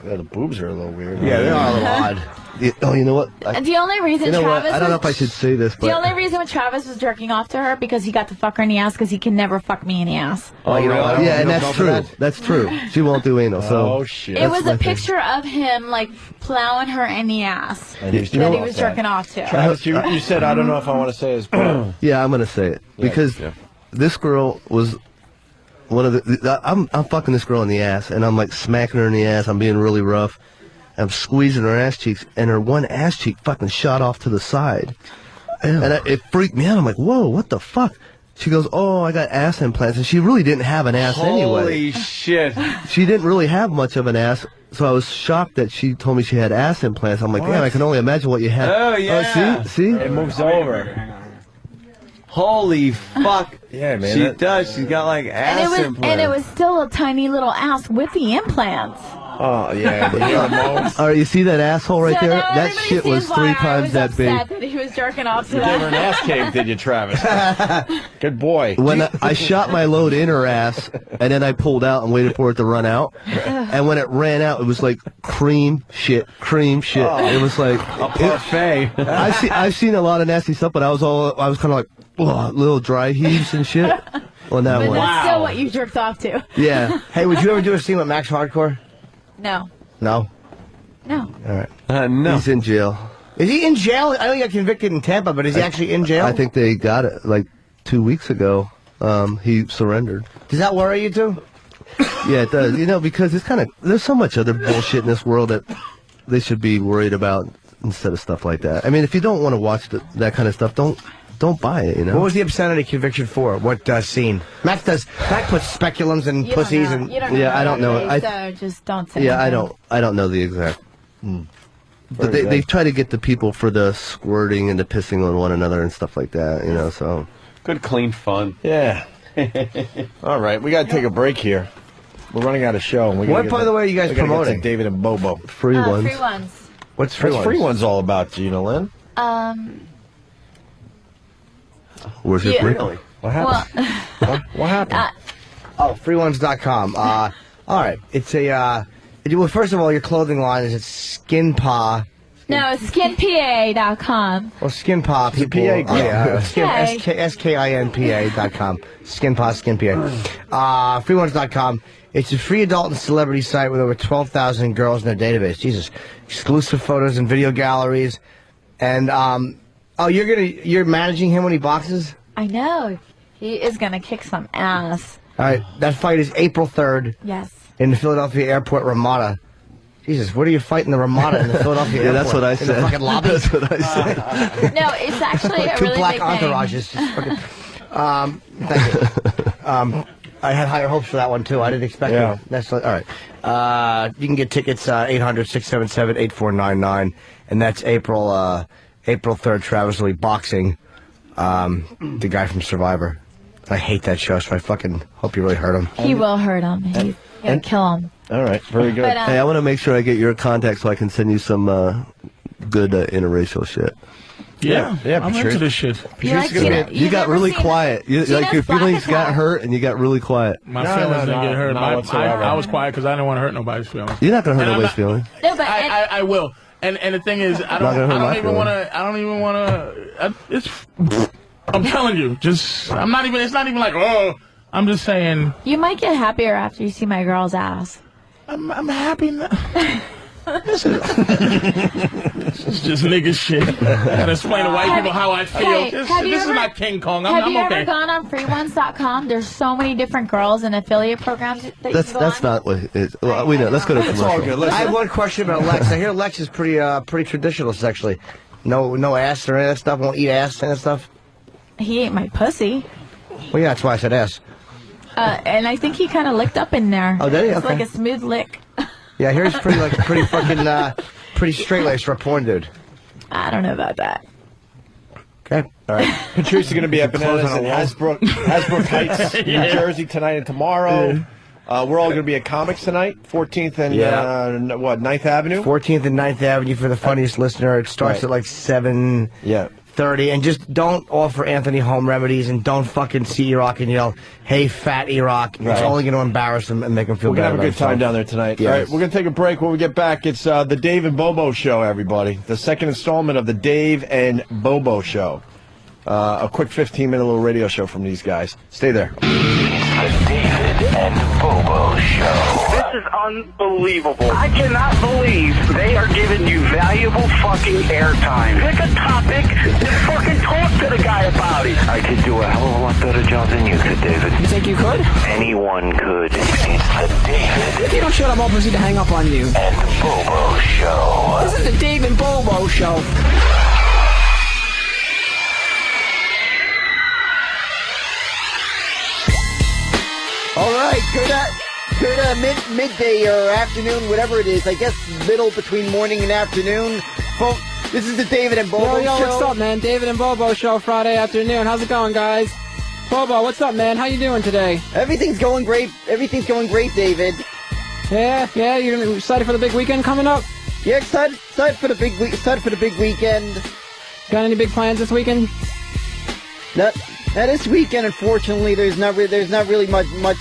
Yeah, the boobs are a little weird. Yeah, they are a little odd. You know what? The only reason Travis I don't know if I should say this, but... The only reason when Travis was jerking off to her because he got to fuck her in the ass because he can never fuck me in the ass. Oh, you know what? Yeah, and that's true. That's true. She won't do anal, so... Oh, shit. It was a picture of him, like, plowing her in the ass that he was jerking off to. Travis, you said, I don't know if I want to say his Yeah, I'm going to say it. Because this girl was... one of the... I'm fucking this girl in the ass, and I'm, like, smacking her in the ass. I'm being really rough. I'm squeezing her ass cheeks, and her one ass cheek fucking shot off to the side. And it freaked me out. I'm like, whoa, what the fuck? She goes, oh, I got ass implants. And she really didn't have an ass anyway. Holy shit. She didn't really have much of an ass, so I was shocked that she told me she had ass implants. I'm like, damn, I can only imagine what you had. Oh, yeah. See? It moves over. Holy fuck. Yeah, man. She does. She's got, like, ass implants. And it was still a tiny little ass with the implants. Oh, yeah. All right, you see that asshole right there? That shit was 3 times that big. That he was jerking off to You gave her an ass cave, did you, Travis? Good boy. When I shot my load in her ass, and then I pulled out and waited for it to run out. And when it ran out, it was like cream shit. Oh, it was like a parfait. I've seen a lot of nasty stuff, but I was kind of like little dry heaves and shit on that But one. that's still what you jerked off to. Yeah. Hey, would you ever do a scene with Max Hardcore? No. No? No. All right. No. He's in jail. Is he in jail? I know he got convicted in Tampa, but is he actually in jail? I think they got it like 2 weeks ago. He surrendered. Does that worry you too? Yeah, it does. Because it's there's so much other bullshit in this world that they should be worried about instead of stuff like that. I mean, if you don't want to watch that kind of stuff, don't buy it, What was the obscenity conviction for? What scene? Max puts speculums and pussies and... You don't know I don't know. So just don't say Yeah, anything. I don't know the exact. they try to get the people for the squirting and the pissing on one another and stuff like that, you know, so. Good, clean fun. Yeah. All right, we got to take a break here. We're running out of show. What, by the way, are you guys promoting? David and Bobo. Free ones. Free ones. What's free ones all about, Gina Lynn? Where's your break? Really? What happened? What happened? freeones.com. All right. It's a, well, first of all, your clothing line is at Skinpa. No, it's skinpa.com. Well, Skinpa, people. SKINPA.com. Skinpa. Freeones.com. It's a free adult and celebrity site with over 12,000 girls in their database. Jesus. Exclusive photos and video galleries. And, you're managing him when he boxes? I know. He is going to kick some ass. All right. That fight is April 3rd. Yes. In the Philadelphia Airport Ramada. Jesus, what are you fighting the Ramada in the Philadelphia Airport? That's what I said. In the fucking lobby? That's what I said. No, it's actually a Two really black big entourages. Just fucking, thank you. I had higher hopes for that one, too. I didn't expect it. That's all right. You can get tickets 800-677-8499, and that's April 3rd, Travis Lee Boxing, the guy from Survivor. I hate that show, so I fucking hope you really hurt him. He will hurt him. He's going to kill him. All right, very good. But, hey, I want to make sure I get your contact so I can send you some good interracial shit. Yeah, I'm into this shit. You got really quiet. Like your feelings got hurt, and you got really quiet. My feelings didn't get hurt. I was quiet because I didn't want to hurt nobody's feelings. You're not gonna hurt nobody's feelings. No, but I will. And the thing is, I don't even want to. I'm telling you, it's not even like, oh, I'm just saying. You might get happier after you see my girl's ass. I'm happy now. This is just nigga shit. I gotta explain to white people how I feel. This is not King Kong. Have you okay. ever gone on freeones.com? There's so many different girls and affiliate programs that you go That's on. not what it is. Well, we know. Let's go to commercial. All good. I have one question about Lex. I hear Lex is pretty traditional sexually. No ass or any of that stuff. Won't eat ass and that stuff. He ate my pussy. Well, yeah, that's why I said ass. And I think he kind of licked up in there. Oh, did he? It's Okay. like a smooth lick. Yeah, here's pretty straight laced for a porn dude. I don't know about that. Okay. All right. Patrice is going to be at Close Bananas on in a wall. Hasbrook Heights, New Jersey tonight and tomorrow. We're all going to be at Comics tonight, 14th and 9th Avenue. 14th and 9th Avenue for the funniest listener. It starts at like 7:30, and just don't offer Anthony home remedies, and don't fucking see E-Rock and yell, "Hey, fat E-Rock!" It's only going to embarrass him and make him feel We're bad. going to have a good time down there tonight. Yes. All right, we're going to take a break. When we get back, it's the Dave and Bobo Show, everybody. The second installment of the Dave and Bobo Show. A quick 15-minute little radio show from these guys. Stay there. The David and Bobo Show. This is unbelievable. I cannot believe they are giving you valuable fucking airtime. Pick a topic and fucking talk to the guy about it. I could do a hell of a lot better job than you could, David. You think you could? Anyone could. It's the David If you don't shut up, I'll proceed to hang up on you. and Bobo Show. This is the Dave and Bobo Show. All right, good midday or afternoon, whatever it is. I guess middle between morning and afternoon. This is the David and Bobo Yo, Show. what's up, man? David and Bobo Show, Friday afternoon. How's it going, guys? Bobo, what's up, man? How you doing today? Everything's going great. Everything's going great, David. Yeah, you're excited for the big weekend coming up? Yeah, excited for the big weekend. Got any big plans this weekend? Not this weekend, unfortunately. There's not really much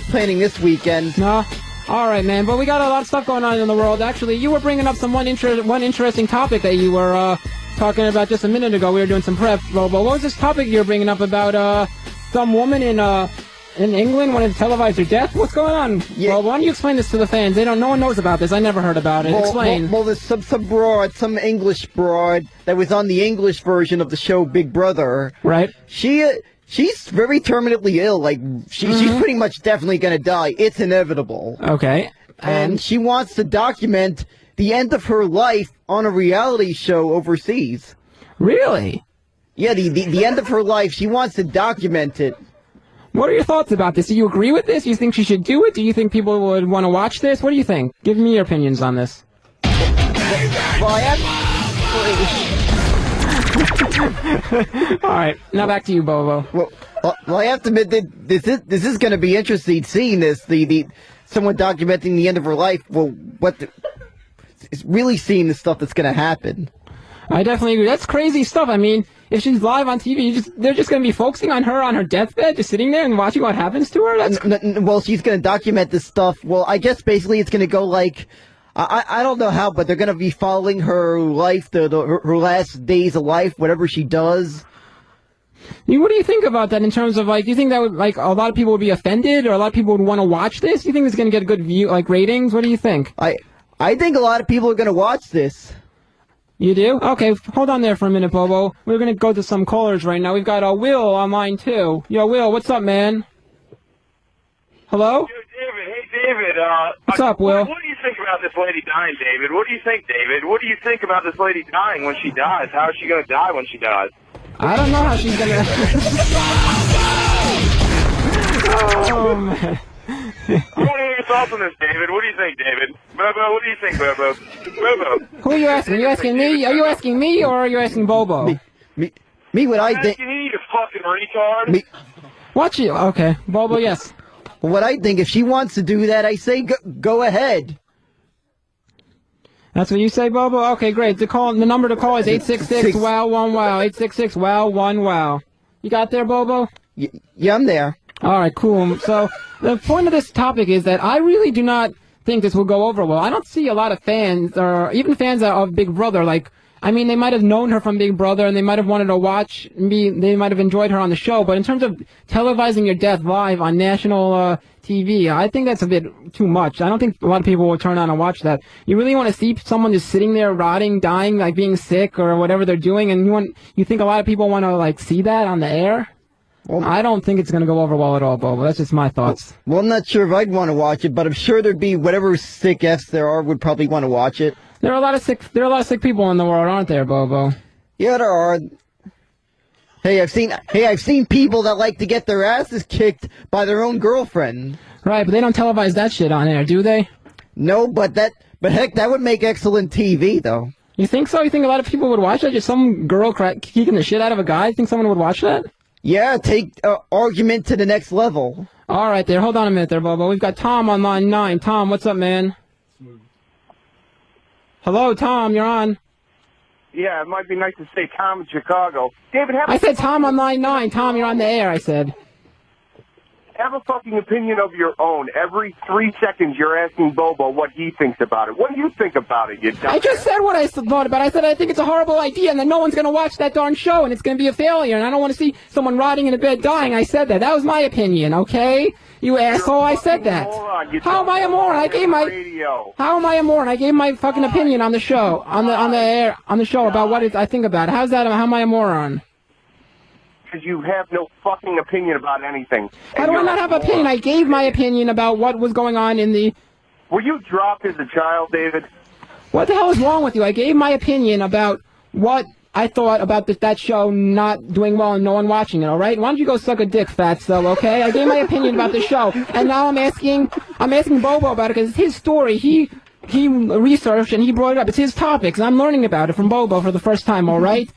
planning this weekend. No. All right, man. But we got a lot of stuff going on in the world. Actually, you were bringing up one interesting topic that you were talking about just a minute ago. We were doing some prep, Bobo. What was this topic you were bringing up about some woman in England wanted to televise her death? What's going on? Yeah. Well, why don't you explain this to the fans? No one knows about this. I never heard about it. Explain. Well, there's some English broad that was on the English version of the show Big Brother. Right. She's very terminally ill. Like, she's pretty much definitely going to die. It's inevitable. Okay. And she wants to document the end of her life on a reality show overseas. Really? Yeah, the end of her life. She wants to document it. What are your thoughts about this? Do you agree with this? Do you think she should do it? Do you think people would want to watch this? What do you think? Give me your opinions on this. Well, I All right, now back to you, Bobo. Well, I have to admit that this is going to be interesting seeing this. The someone documenting the end of her life. Well, it's really seeing the stuff that's going to happen. I definitely agree. That's crazy stuff. I mean, if she's live on TV, they're just going to be focusing on her on her deathbed, just sitting there and watching what happens to her? Well, she's going to document this stuff. Well, I guess basically it's going to go like, I don't know how, but they're going to be following her life, her last days of life, whatever she does. What do you think about that in terms of, like, do you think that would, like, a lot of people would be offended, or a lot of people would want to watch this? Do you think it's going to get a good view, like, ratings? What do you think? I think a lot of people are going to watch this. You do? Okay, hold on there for a minute, Bobo. We're going to go to some callers right now. We've got Will on line 2. Yo, Will, what's up, man? Hello? David, hey, David. What's up, Will? What do you think about this lady dying, David? What do you think, David? What do you think about this lady dying when she dies? How is she going to die when she dies? I don't know how she's going to... Oh, man. I want to hear your thoughts on this, David. What do you think, David? Bobo, what do you think, Bobo? Bobo. Who are you asking? Are you asking me? Are you asking me, or are you asking Bobo? Me, what I think... You need a fucking retard. Watch you. Okay. Bobo, yes. What I think, if she wants to do that, I say go ahead. That's what you say, Bobo? Okay, great. The number to call is 866-WOW-1-WOW. 866-WOW-1-WOW. You got there, Bobo? Yeah, I'm there. All right, cool. So the point of this topic is that I really do not think this will go over well. I don't see a lot of fans, or even fans of Big Brother, like, I mean, they might have known her from Big Brother, and they might have wanted to watch me. They might have enjoyed her on the show. But in terms of televising your death live on national TV, I think that's a bit too much. I don't think a lot of people will turn on and watch that. You really want to see someone just sitting there rotting, dying, like being sick or whatever they're doing, and you think a lot of people want to like see that on the air? Well, I don't think it's going to go over well at all, Bobo. That's just my thoughts. Well, I'm not sure if I'd want to watch it, but I'm sure there'd be whatever sick F's there are would probably want to watch it. There are a lot of sick people in the world, aren't there, Bobo? Yeah, there are. Hey, I've seen people that like to get their asses kicked by their own girlfriend. Right, but they don't televise that shit on air, do they? No, but heck, that would make excellent TV, though. You think so? You think a lot of people would watch that? Just some girl kicking the shit out of a guy? You think someone would watch that? Yeah, take argument to the next level. All right, there. Hold on a minute there, Bobo. We've got Tom on line 9. Tom, what's up, man? Hello, Tom, you're on. Yeah, it might be nice to say Tom in Chicago. David, I said Tom on line 9. Tom, you're on the air, I said. Have a fucking opinion of your own. Every 3 seconds you're asking Bobo what he thinks about it. What do you think about it, you dumbass? I just said what I thought about it. I said I think it's a horrible idea and that no one's going to watch that darn show and it's going to be a failure and I don't want to see someone rotting in a bed dying. I said that. That was my opinion, okay? You asshole, I said that. How am I a moron? I gave my... How am I a moron? I gave my fucking opinion on the show, on the air, on the show about what I think about it. How's that? How am I a moron? Because you have no fucking opinion about anything. How do I not have an opinion? I gave my opinion about what was going on in the... Were you dropped as a child, David? What the hell is wrong with you? I gave my opinion about what I thought about that show not doing well and no one watching it, all right? Why don't you go suck a dick, fatso, okay? I gave my opinion about the show, and now I'm asking Bobo about it because it's his story. He researched and he brought it up. It's his topics, and I'm learning about it from Bobo for the first time, all right?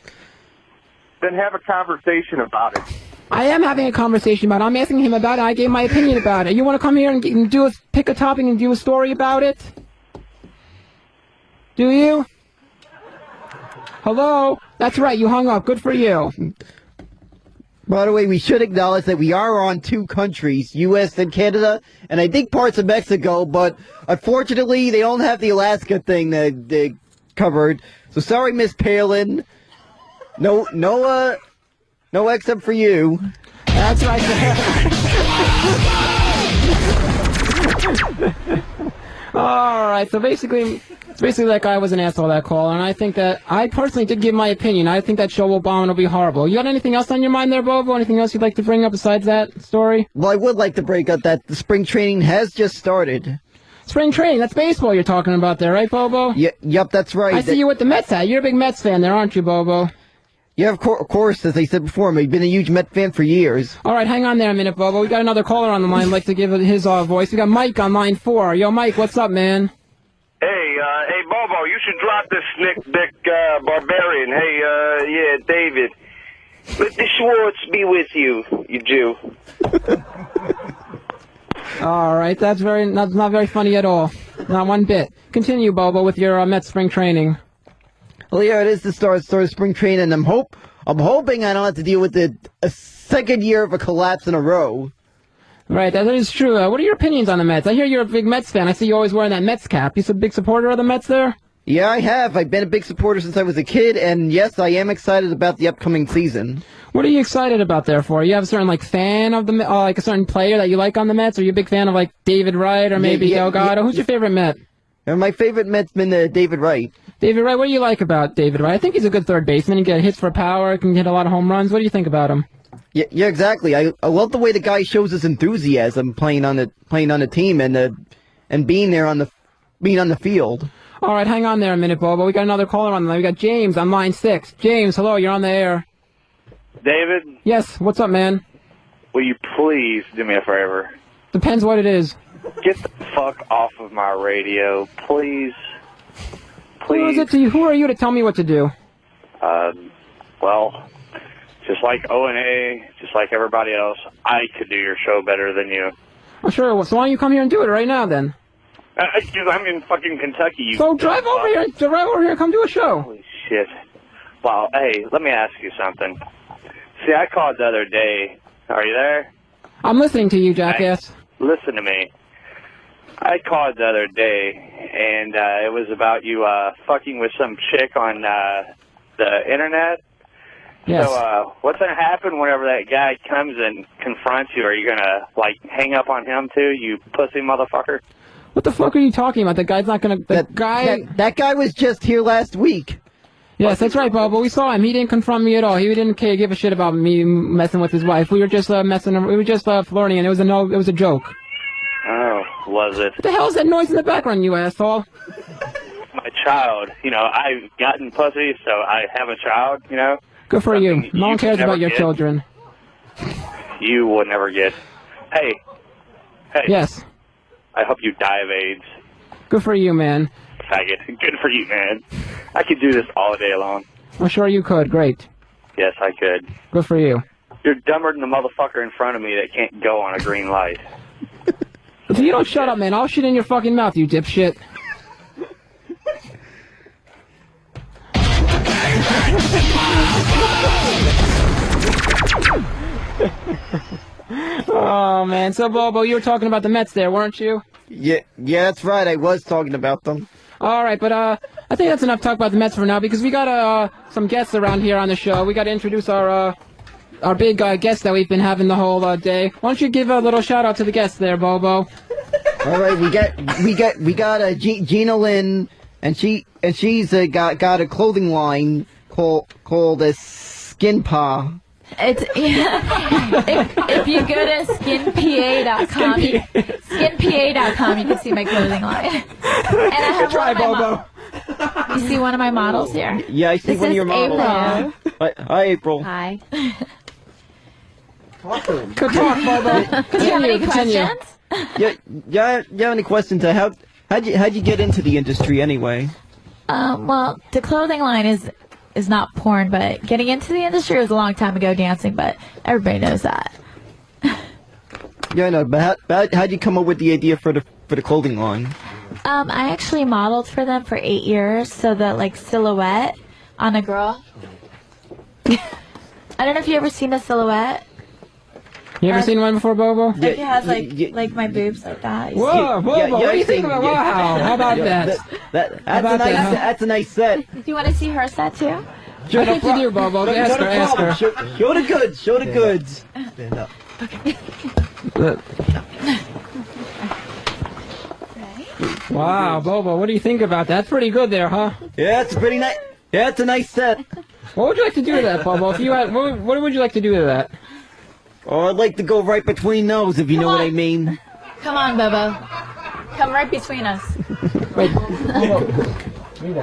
Then have a conversation about it. I am having a conversation about it. I'm asking him about it. I gave my opinion about it. You want to come here and pick a topic and do a story about it? Do you? Hello? That's right. You hung up. Good for you. By the way, we should acknowledge that we are on 2 countries, U.S. and Canada, and I think parts of Mexico, but unfortunately they don't have the Alaska thing that they covered. So sorry, Miss Palin. No except for you. That's right. All right. So basically, that guy was an asshole, that caller, and I think that I personally did give my opinion. I think that show will bomb and it'll be horrible. You got anything else on your mind there, Bobo? Anything else you'd like to bring up besides that story? Well, I would like to bring up that the spring training has just started. Spring training, that's baseball you're talking about there, right, Bobo? Yep, that's right. I see you with the Mets hat. You're a big Mets fan there, aren't you, Bobo? Yeah, of course, as I said before, I've been a huge Met fan for years. All right, hang on there a minute, Bobo. We got another caller on the line. I'd like to give his voice. We got Mike on line 4. Yo, Mike, what's up, man? Hey, Hey, Bobo, you should drop this snick dick barbarian. Hey, yeah, David. Let the Schwartz be with you, you Jew. All right, that's not very funny at all. Not one bit. Continue, Bobo, with your Mets spring training. Well, yeah, it is the start of spring training, and I'm hoping I don't have to deal with a second year of a collapse in a row. Right, that is true. What are your opinions on the Mets? I hear you're a big Mets fan. I see you always wearing that Mets cap. You a big supporter of the Mets there? Yeah, I have. I've been a big supporter since I was a kid, and yes, I am excited about the upcoming season. What are you excited about there for? You have a certain fan of the like a certain player that you like on the Mets? Are you a big fan of like David Wright or maybe Delgado? Who's your favorite Met? My favorite Met's been David Wright. David Wright, what do you like about David Wright? I think he's a good third baseman. He can get hits for power, can hit a lot of home runs. What do you think about him? Yeah, exactly. I love the way the guy shows his enthusiasm playing on the team and being on the field. All right, hang on there a minute, Bobo. We got another caller on the line. We got James on line 6. James, hello, you're on the air. David? Yes, what's up, man? Will you please do me a favor? Depends what it is. Get the fuck off of my radio, please. Who is it to you? Who are you to tell me what to do? Well, just like O&A, just like everybody else, I could do your show better than you. Well, sure. Well, so why don't you come here and do it right now, then? I'm in fucking Kentucky. So drive over here. Come do a show. Holy shit. Well, hey, let me ask you something. See, I called the other day. Are you there? I'm listening to you, jackass. Listen to me. I called the other day, and it was about you fucking with some chick on the internet. Yes. So what's going to happen whenever that guy comes and confronts you? Are you going to, like, hang up on him, too, you pussy motherfucker? What the fuck are you talking about? The guy's not going to... That guy was just here last week. Yes, that's right, Bobo. We saw him. He didn't confront me at all. He didn't give a shit about me messing with his wife. We were just messing. We were just flirting, and it was a joke. Oh, was it? What the hell is that noise in the background, you asshole? My child. You know, I've gotten pussy, so I have a child, you know? Good for you. No one cares about your children. You would never get. Hey. Yes. I hope you die of AIDS. Good for you, man. Faggot. Good for you, man. I could do this all day long. I'm sure you could. Great. Yes, I could. Good for you. You're dumber than the motherfucker in front of me that can't go on a green light. If you don't shut up, man, I'll shit in your fucking mouth, you dipshit. Oh, man. So, Bobo, you were talking about the Mets there, weren't you? Yeah, that's right. I was talking about them. All right, but I think that's enough talk about the Mets for now because we got some guests around here on the show. We got to introduce our big guest that we've been having the whole day. Why don't you give a little shout out to the guests there, Bobo? All right, we got Gina Lynn, and she's got a clothing line called Skin Pa. It's if you go to skinpa.com, skinpa.com, you can see my clothing line. And I have Bobo. You see one of my models here? Yeah, I see one of your models. Hi, April. Hi. Good talk, Bobo. Do you have any questions? Yeah. You have any questions? How'd you get into the industry anyway? Well, the clothing line is not porn, but getting into the industry was a long time ago dancing, but everybody knows that. Yeah, I know, but how'd you come up with the idea for the clothing line? I actually modeled for them for 8 years, so that like silhouette on a girl. I don't know if you ever seen a silhouette. You ever seen one before, Bobo? If it has like my boobs like that. Whoa, Bobo, what do you think about wow? How about that? That's a nice set. Do you want to see her set too? I think you do, Bobo. Ask her. Show the goods. Show the goods. Stand up. Okay. Wow, Bobo, what do you think about that? That's pretty good there, huh? Yeah, it's pretty nice. Yeah, it's a nice set. What would you like to do to that, Bobo? If you had, what would you like to do to that? Oh, I'd like to go right between those, if you know what I mean. Come on, Bobo. Come right between us. Wait. Read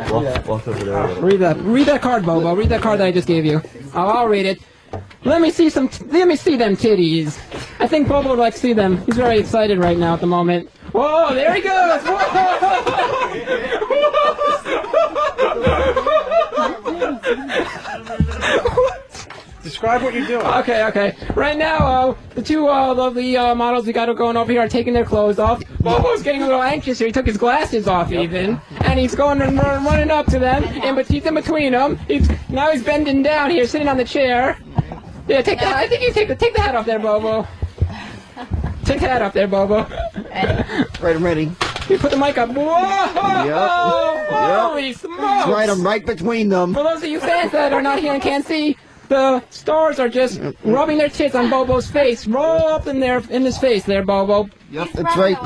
that card, Bobo. Read that card that I just gave you. I'll read it. Let me see them titties. I think Bobo would like to see them. He's very excited right now at the moment. Whoa, there he goes. Describe what you're doing. Okay. Right now, the two lovely models we got going over here are taking their clothes off. Bobo's getting a little anxious here. He took his glasses off even, and he's going and running up to them, but he's in between them. Now he's bending down here, sitting on the chair. Yeah, take the. I think you take the hat off there, Bobo. Take the hat off there, Bobo. Right, I'm ready. You put the mic up. Whoa! Holy smokes! That's right, I'm right between them. For those of you fans that are not here and can't see, the stars are just rubbing their tits on Bobo's face. Roll up in his face there, Bobo. Yep, that's right.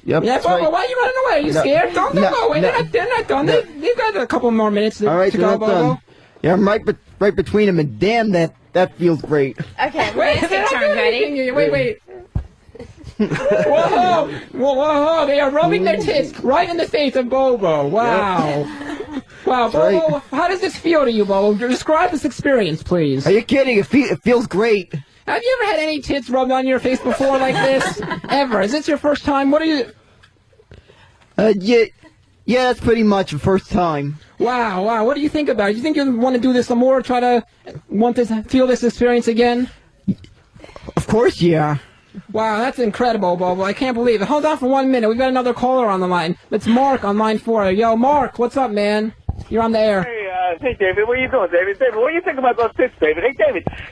Yep, yeah, that's Bobo, right. why are you running away? Are you scared? Don't go away. They're not done. They've got a couple more minutes to go, Bobo. Yeah, I'm right between them, and damn, that feels great. Okay, wait, take turns. Ready? Wait. Whoa! They are rubbing their tits right in the face of Bobo. Wow. Wow, Bobo, how does this feel to you, Bobo? Describe this experience, please. Are you kidding? It feels great. Have you ever had any tits rubbed on your face before like this? Ever? Is this your first time? What are you... Yeah, that's pretty much the first time. Wow. What do you think about it? Do you think you want to do this some more? Feel this experience again? Of course, yeah. Wow, that's incredible, Bobo. I can't believe it. Hold on for 1 minute. We've got another caller on the line. It's Mark on line 4. Yo, Mark, what's up, man? You're on the air. Hey, David, what are you doing, David? David, what do you think about those tits, David? Hey,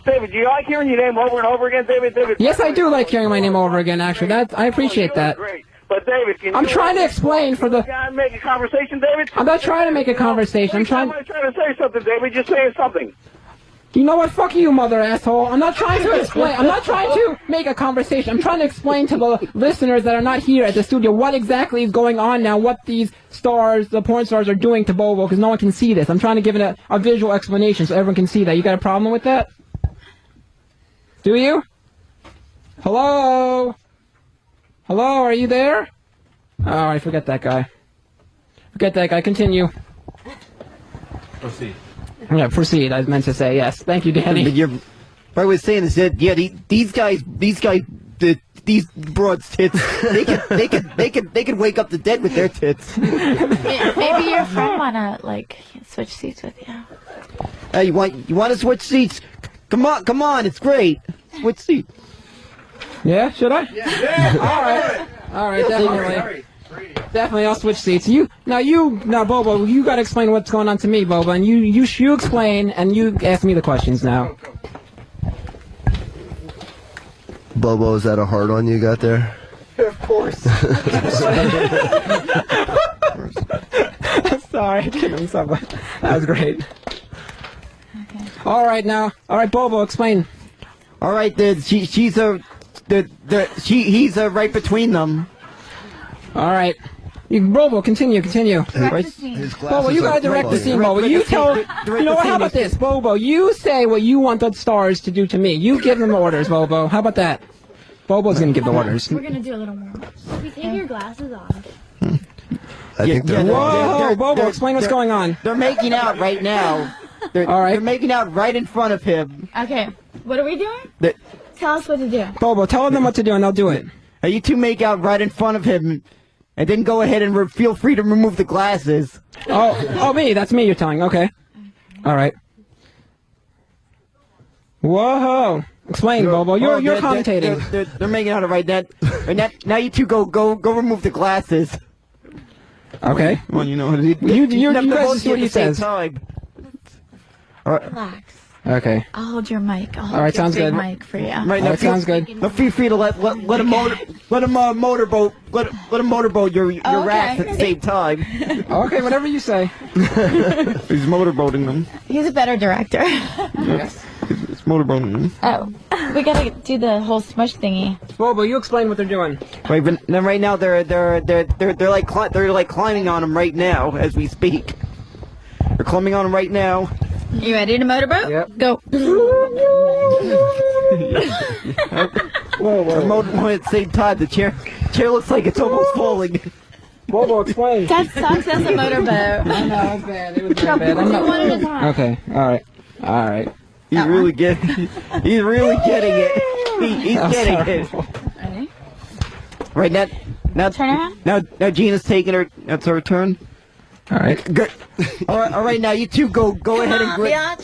David, do you like hearing your name over and over again, David? Yes, I do like hearing my name over again, actually. I appreciate that. Great. But, David, I'm trying to explain for the... Make a conversation, David? I'm not trying to make a conversation. I'm trying to say something, David. Just saying something. You know what? Fuck you, mother asshole. I'm not trying to explain. I'm not trying to make a conversation. I'm trying to explain to the listeners that are not here at the studio what exactly is going on now, what these stars, the porn stars, are doing to Bobo, because no one can see this. I'm trying to give it a visual explanation so everyone can see that. You got a problem with that? Do you? Hello? Hello, are you there? Oh, I forget that guy. Continue. Proceed. Yeah, proceed. I meant to say yes. Thank you, Danny. What I was saying is that these broads' tits, they could wake up the dead with their tits. Maybe your friend wanna switch seats with you. Hey, you want to switch seats? Come on, it's great. Switch seats. Yeah, should I? Yeah. All right, definitely. Definitely, I'll switch seats. Now, Bobo, you gotta explain what's going on to me, Bobo, and you explain, and you ask me the questions now. Bobo, is that a hard on you got there? Of course. Sorry, I kidding myself. That was great. Okay. All right, Bobo, explain. All right, he's right between them. All right. Bobo, continue. Bobo, you gotta direct the scene, Bobo. You tell... You know what, how about this? Bobo, you say what you want the stars to do to me. You give them orders, Bobo. How about that? Bobo's gonna give the orders. We're gonna do a little more. We take your glasses off. I think they're... Whoa, Bobo, explain what's going on. They're making out right now. They're making out right in front of him. Okay, what are we doing? Tell us what to do. Bobo, tell them what to do and they'll do it. Hey, you two make out right in front of him. And then go ahead and feel free to remove the glasses. Oh, me. That's me you're telling. Okay. All right. Whoa. Explain, Bobo. You're commentating. They're making out right now. Now you two go remove the glasses. Okay. Well, you know what it is. You guys see what he says. All right. Relax. Okay. I'll hold your mic. I'll hold All right, your sounds big good. mic for you. Right now, sounds good. Feel free to let him motorboat your racks at the same time. Okay, whatever you say. He's motorboating them. He's a better director. Yes. He's motorboating them. Oh, we gotta do the whole smush thingy. Bobo, you explain what they're doing. Right, but then right now they're like climbing on him right now as we speak. They're climbing on him right now. You ready to motorboat? Yep. Go. Whoa. Motorboat at the same time. The chair looks like it's almost falling. Bobo, explain. That sucks as a motorboat. I know, it's bad. It was very bad. One at a time. Okay, all right. He's really getting it. He's getting it. Ready? Right now, Now, Turn around. Now Gina's taking her. That's her turn. All right. Good. All right. Now you two go ahead and grab.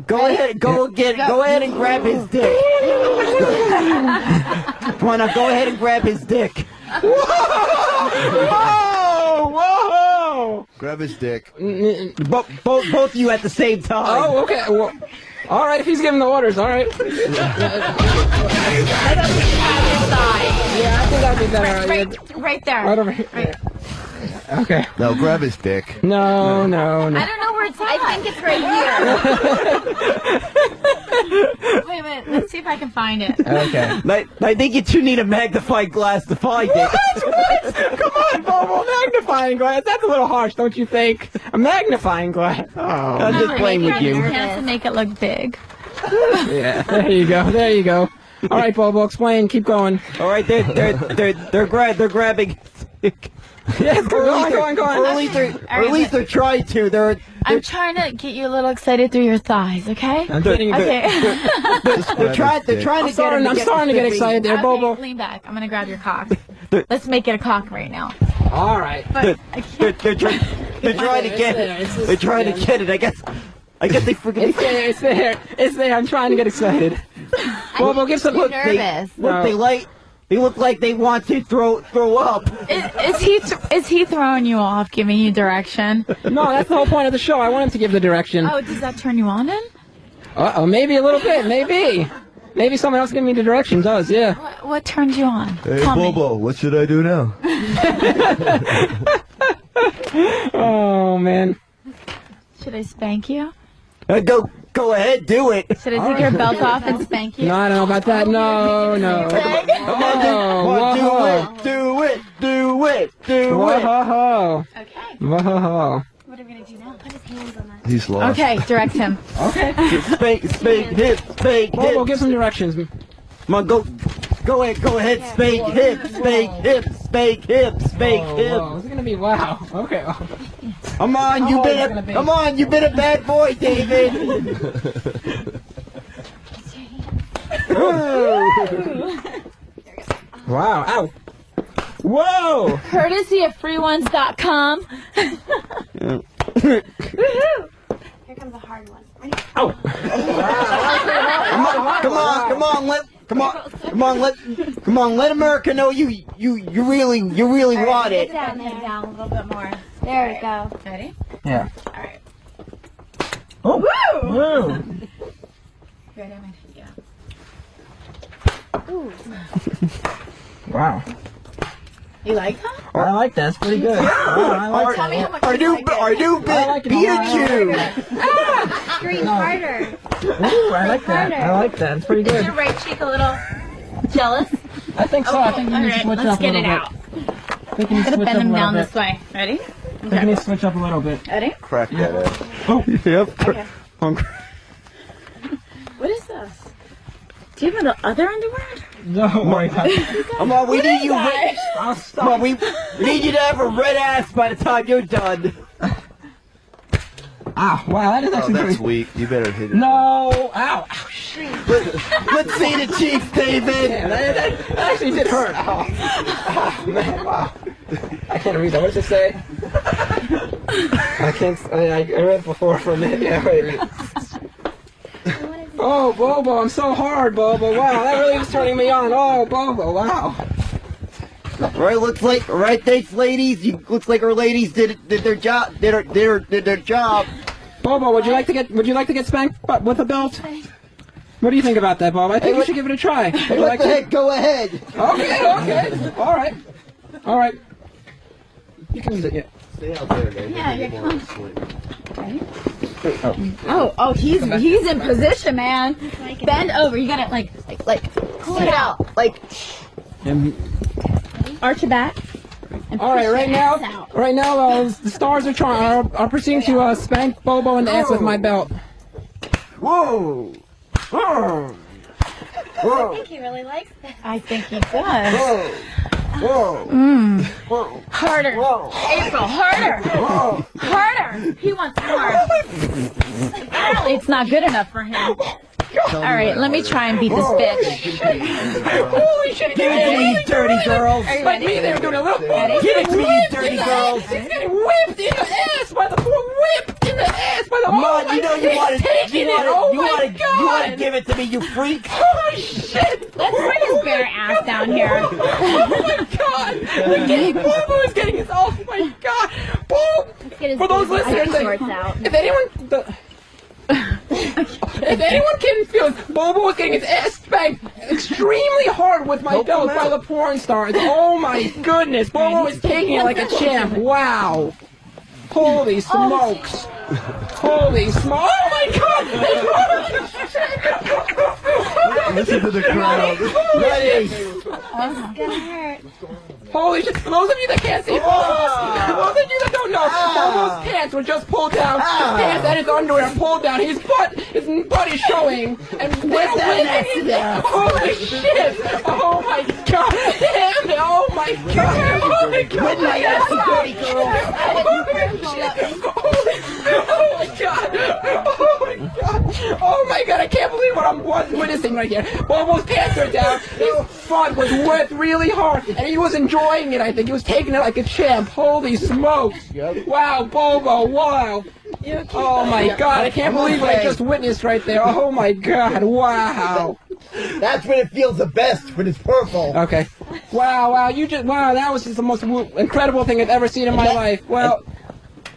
Go ahead. Go ahead and grab his dick. Come on now. Go ahead and grab his dick. Whoa! Grab his dick. Both of you at the same time. Oh, okay. Well, all right. If he's giving the orders, all right. Yeah, I think that'd be better. Right there. Right over here. Right. Okay. No, grab his dick. No. I don't know where it's at. I think it's right here. Wait a minute. Let's see if I can find it. Okay. I think you two need a magnifying glass to find it. What? Come on, Bobo. Magnifying glass. That's a little harsh, don't you think? A magnifying glass. Oh. I'm just playing with you. To make it look big. Yeah. There you go. There you go. All right, Bobo. Explain. Keep going. All right. They're grabbing. Yeah, go on. Or at least they're trying to. I'm trying to get you a little excited through your thighs, okay? I'm getting okay. They're trying to get him to I'm starting to get excited there, Bobo. Lean back. I'm gonna grab your cock. Let's make it a cock right now. All right. But They're trying to get it. They're trying to get it. I guess they forget. It's there. I'm trying to get excited. Bobo, give some. nervous. They look like they want to throw up. Is he throwing you off, giving you direction? No, that's the whole point of the show. I want him to give the direction. Oh, does that turn you on then? Uh-oh, maybe a little bit. Maybe someone else giving me the direction does, yeah. What turns you on? Hey, Tell Bobo, what should I do now? Oh, man. Should I spank you? Go ahead, do it. Should I take your belt off and spank you? No, I don't know about that. No. Do it. Whoa. Okay. Whoa. What are we gonna do now? Put his hands on that. He's lost. Okay, direct him. Okay. Spank hips. Bobo, give some directions. Come on, go ahead. Spank hips. Whoa, is it gonna be wow? Okay. Come on, you've been a bad boy, David. Wow. Ow. Whoa. Courtesy of freeones.com. Here comes a hard one. Oh. Come on, let America know you really want it. Down a little bit more. There we go. Ready? Yeah. All right. Oh. Woo. Ready? Yeah. Ooh. Wow. You like that? I like that. It's pretty good. I like Tell me how much Our new Pikachu. Scream harder. Ooh, I like that. It's pretty Is good. your right cheek a little jealous? I think so. I think you need to switch up a little bit. Let's get it out. I'm gonna bend him down this way. Ready? I think you need to switch up a little bit. Ready? Crack that up. Oh. Yep. Okay. What is this? Do you have the other underwear? No, worry about it. Come on, we need you. Come on, we need you to have a red ass by the time you're done. Ah, wow, that is actually that's pretty... weak. You better hit it. No, ow, shit. Let's see the cheeks, David. Yeah, that actually did hurt. Oh, man, wow. I can't read that. What does it say? I can't. I read it before for a minute. Yeah, wait. Oh, Bobo, I'm so hard, Bobo. Wow, that really is turning me on. Oh, Bobo, wow. Thanks, ladies. Looks like our ladies did their job. Did their job. Bobo, would you like to get spanked with a belt? What do you think about that, Bob? I think you should give it a try. Hey, what the heck? Go ahead. Okay. All right. You can use it, yeah. Stay out there, man. Yeah, you're coming. Oh, he's in position, man. Bend over. You gotta like pull it out. Like arch your back. All right, right now, the stars are proceeding to spank Bobo in the ass with my belt. Whoa! I think he really likes that. I think he does. Whoa! Harder. Whoa. April, harder. Harder. He wants more. Apparently, it's not good enough for him. All right, let me try and beat this bitch. Holy shit! Give it to me, you dirty girls. Like me, they were doing a little. Give it to me, you dirty girls. He's getting whipped in the ass by the whipped in the ass by the. Mud, you know you want to give it to me, you freak. Oh shit! Let's bring his bare ass down here. Oh my god! Boo is getting his. Oh my god! Boo! For those listeners, if anyone can feel it, Bobo was getting his ass spanked extremely hard with my belt by the porn stars. Oh my goodness! Bobo is taking it like a champ. Wow! Holy smokes! Holy smokes! Oh my god! Listen to the crowd. Ready? This is gonna hurt. Holy shit! For those of you that can't see, for those of you that don't know, Bobo's pants were just pulled down. His pants and his underwear pulled down. His butt is showing. And we're winning. Holy shit! Oh my god! Damn it! Oh my god! Oh my god! With my ass, you dirty girl. Oh my god! Oh my god! Oh my god! I can't believe what I'm witnessing right here. Bobo's pants are down. His butt was whipped really hard, and he was enjoying it. I think he was taking it like a champ. Holy smokes! Wow, Bobo! Wow! Oh my god! I can't believe what I just witnessed right there. Oh my god! Wow! That's when it feels the best, when it's purple. Okay. Wow! That was just the most incredible thing I've ever seen in my life. Well.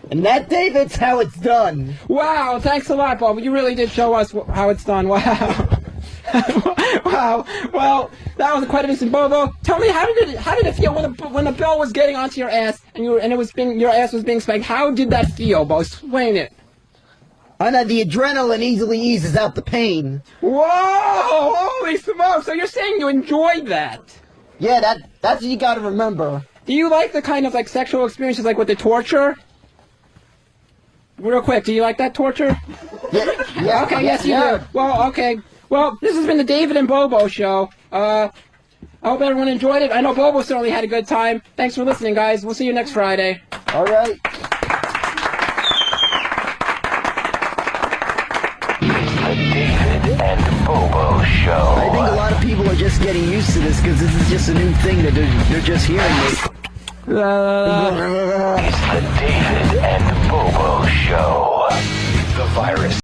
And that, David's how it's done. Wow, thanks a lot, Bob. You really did show us how it's done. Wow. Wow. Well, that was quite amazing, Bobo. Tell me, how did it feel when the bell was getting onto your ass and your ass was being spanked? How did that feel, Bo? Explain it. I know the adrenaline easily eases out the pain. Whoa! Holy smokes! So you're saying you enjoyed that? Yeah, that's what you got to remember. Do you like the kind of like sexual experiences like with the torture? Real quick, do you like that torture? Yeah. Okay, yes, you do. Well, okay. Well, this has been the David and Bobo Show. I hope everyone enjoyed it. I know Bobo certainly had a good time. Thanks for listening, guys. We'll see you next Friday. All right. The David and Bobo Show. I think a lot of people are just getting used to this because this is just a new thing that they're just hearing it. It's the David and Bobo Show. The virus.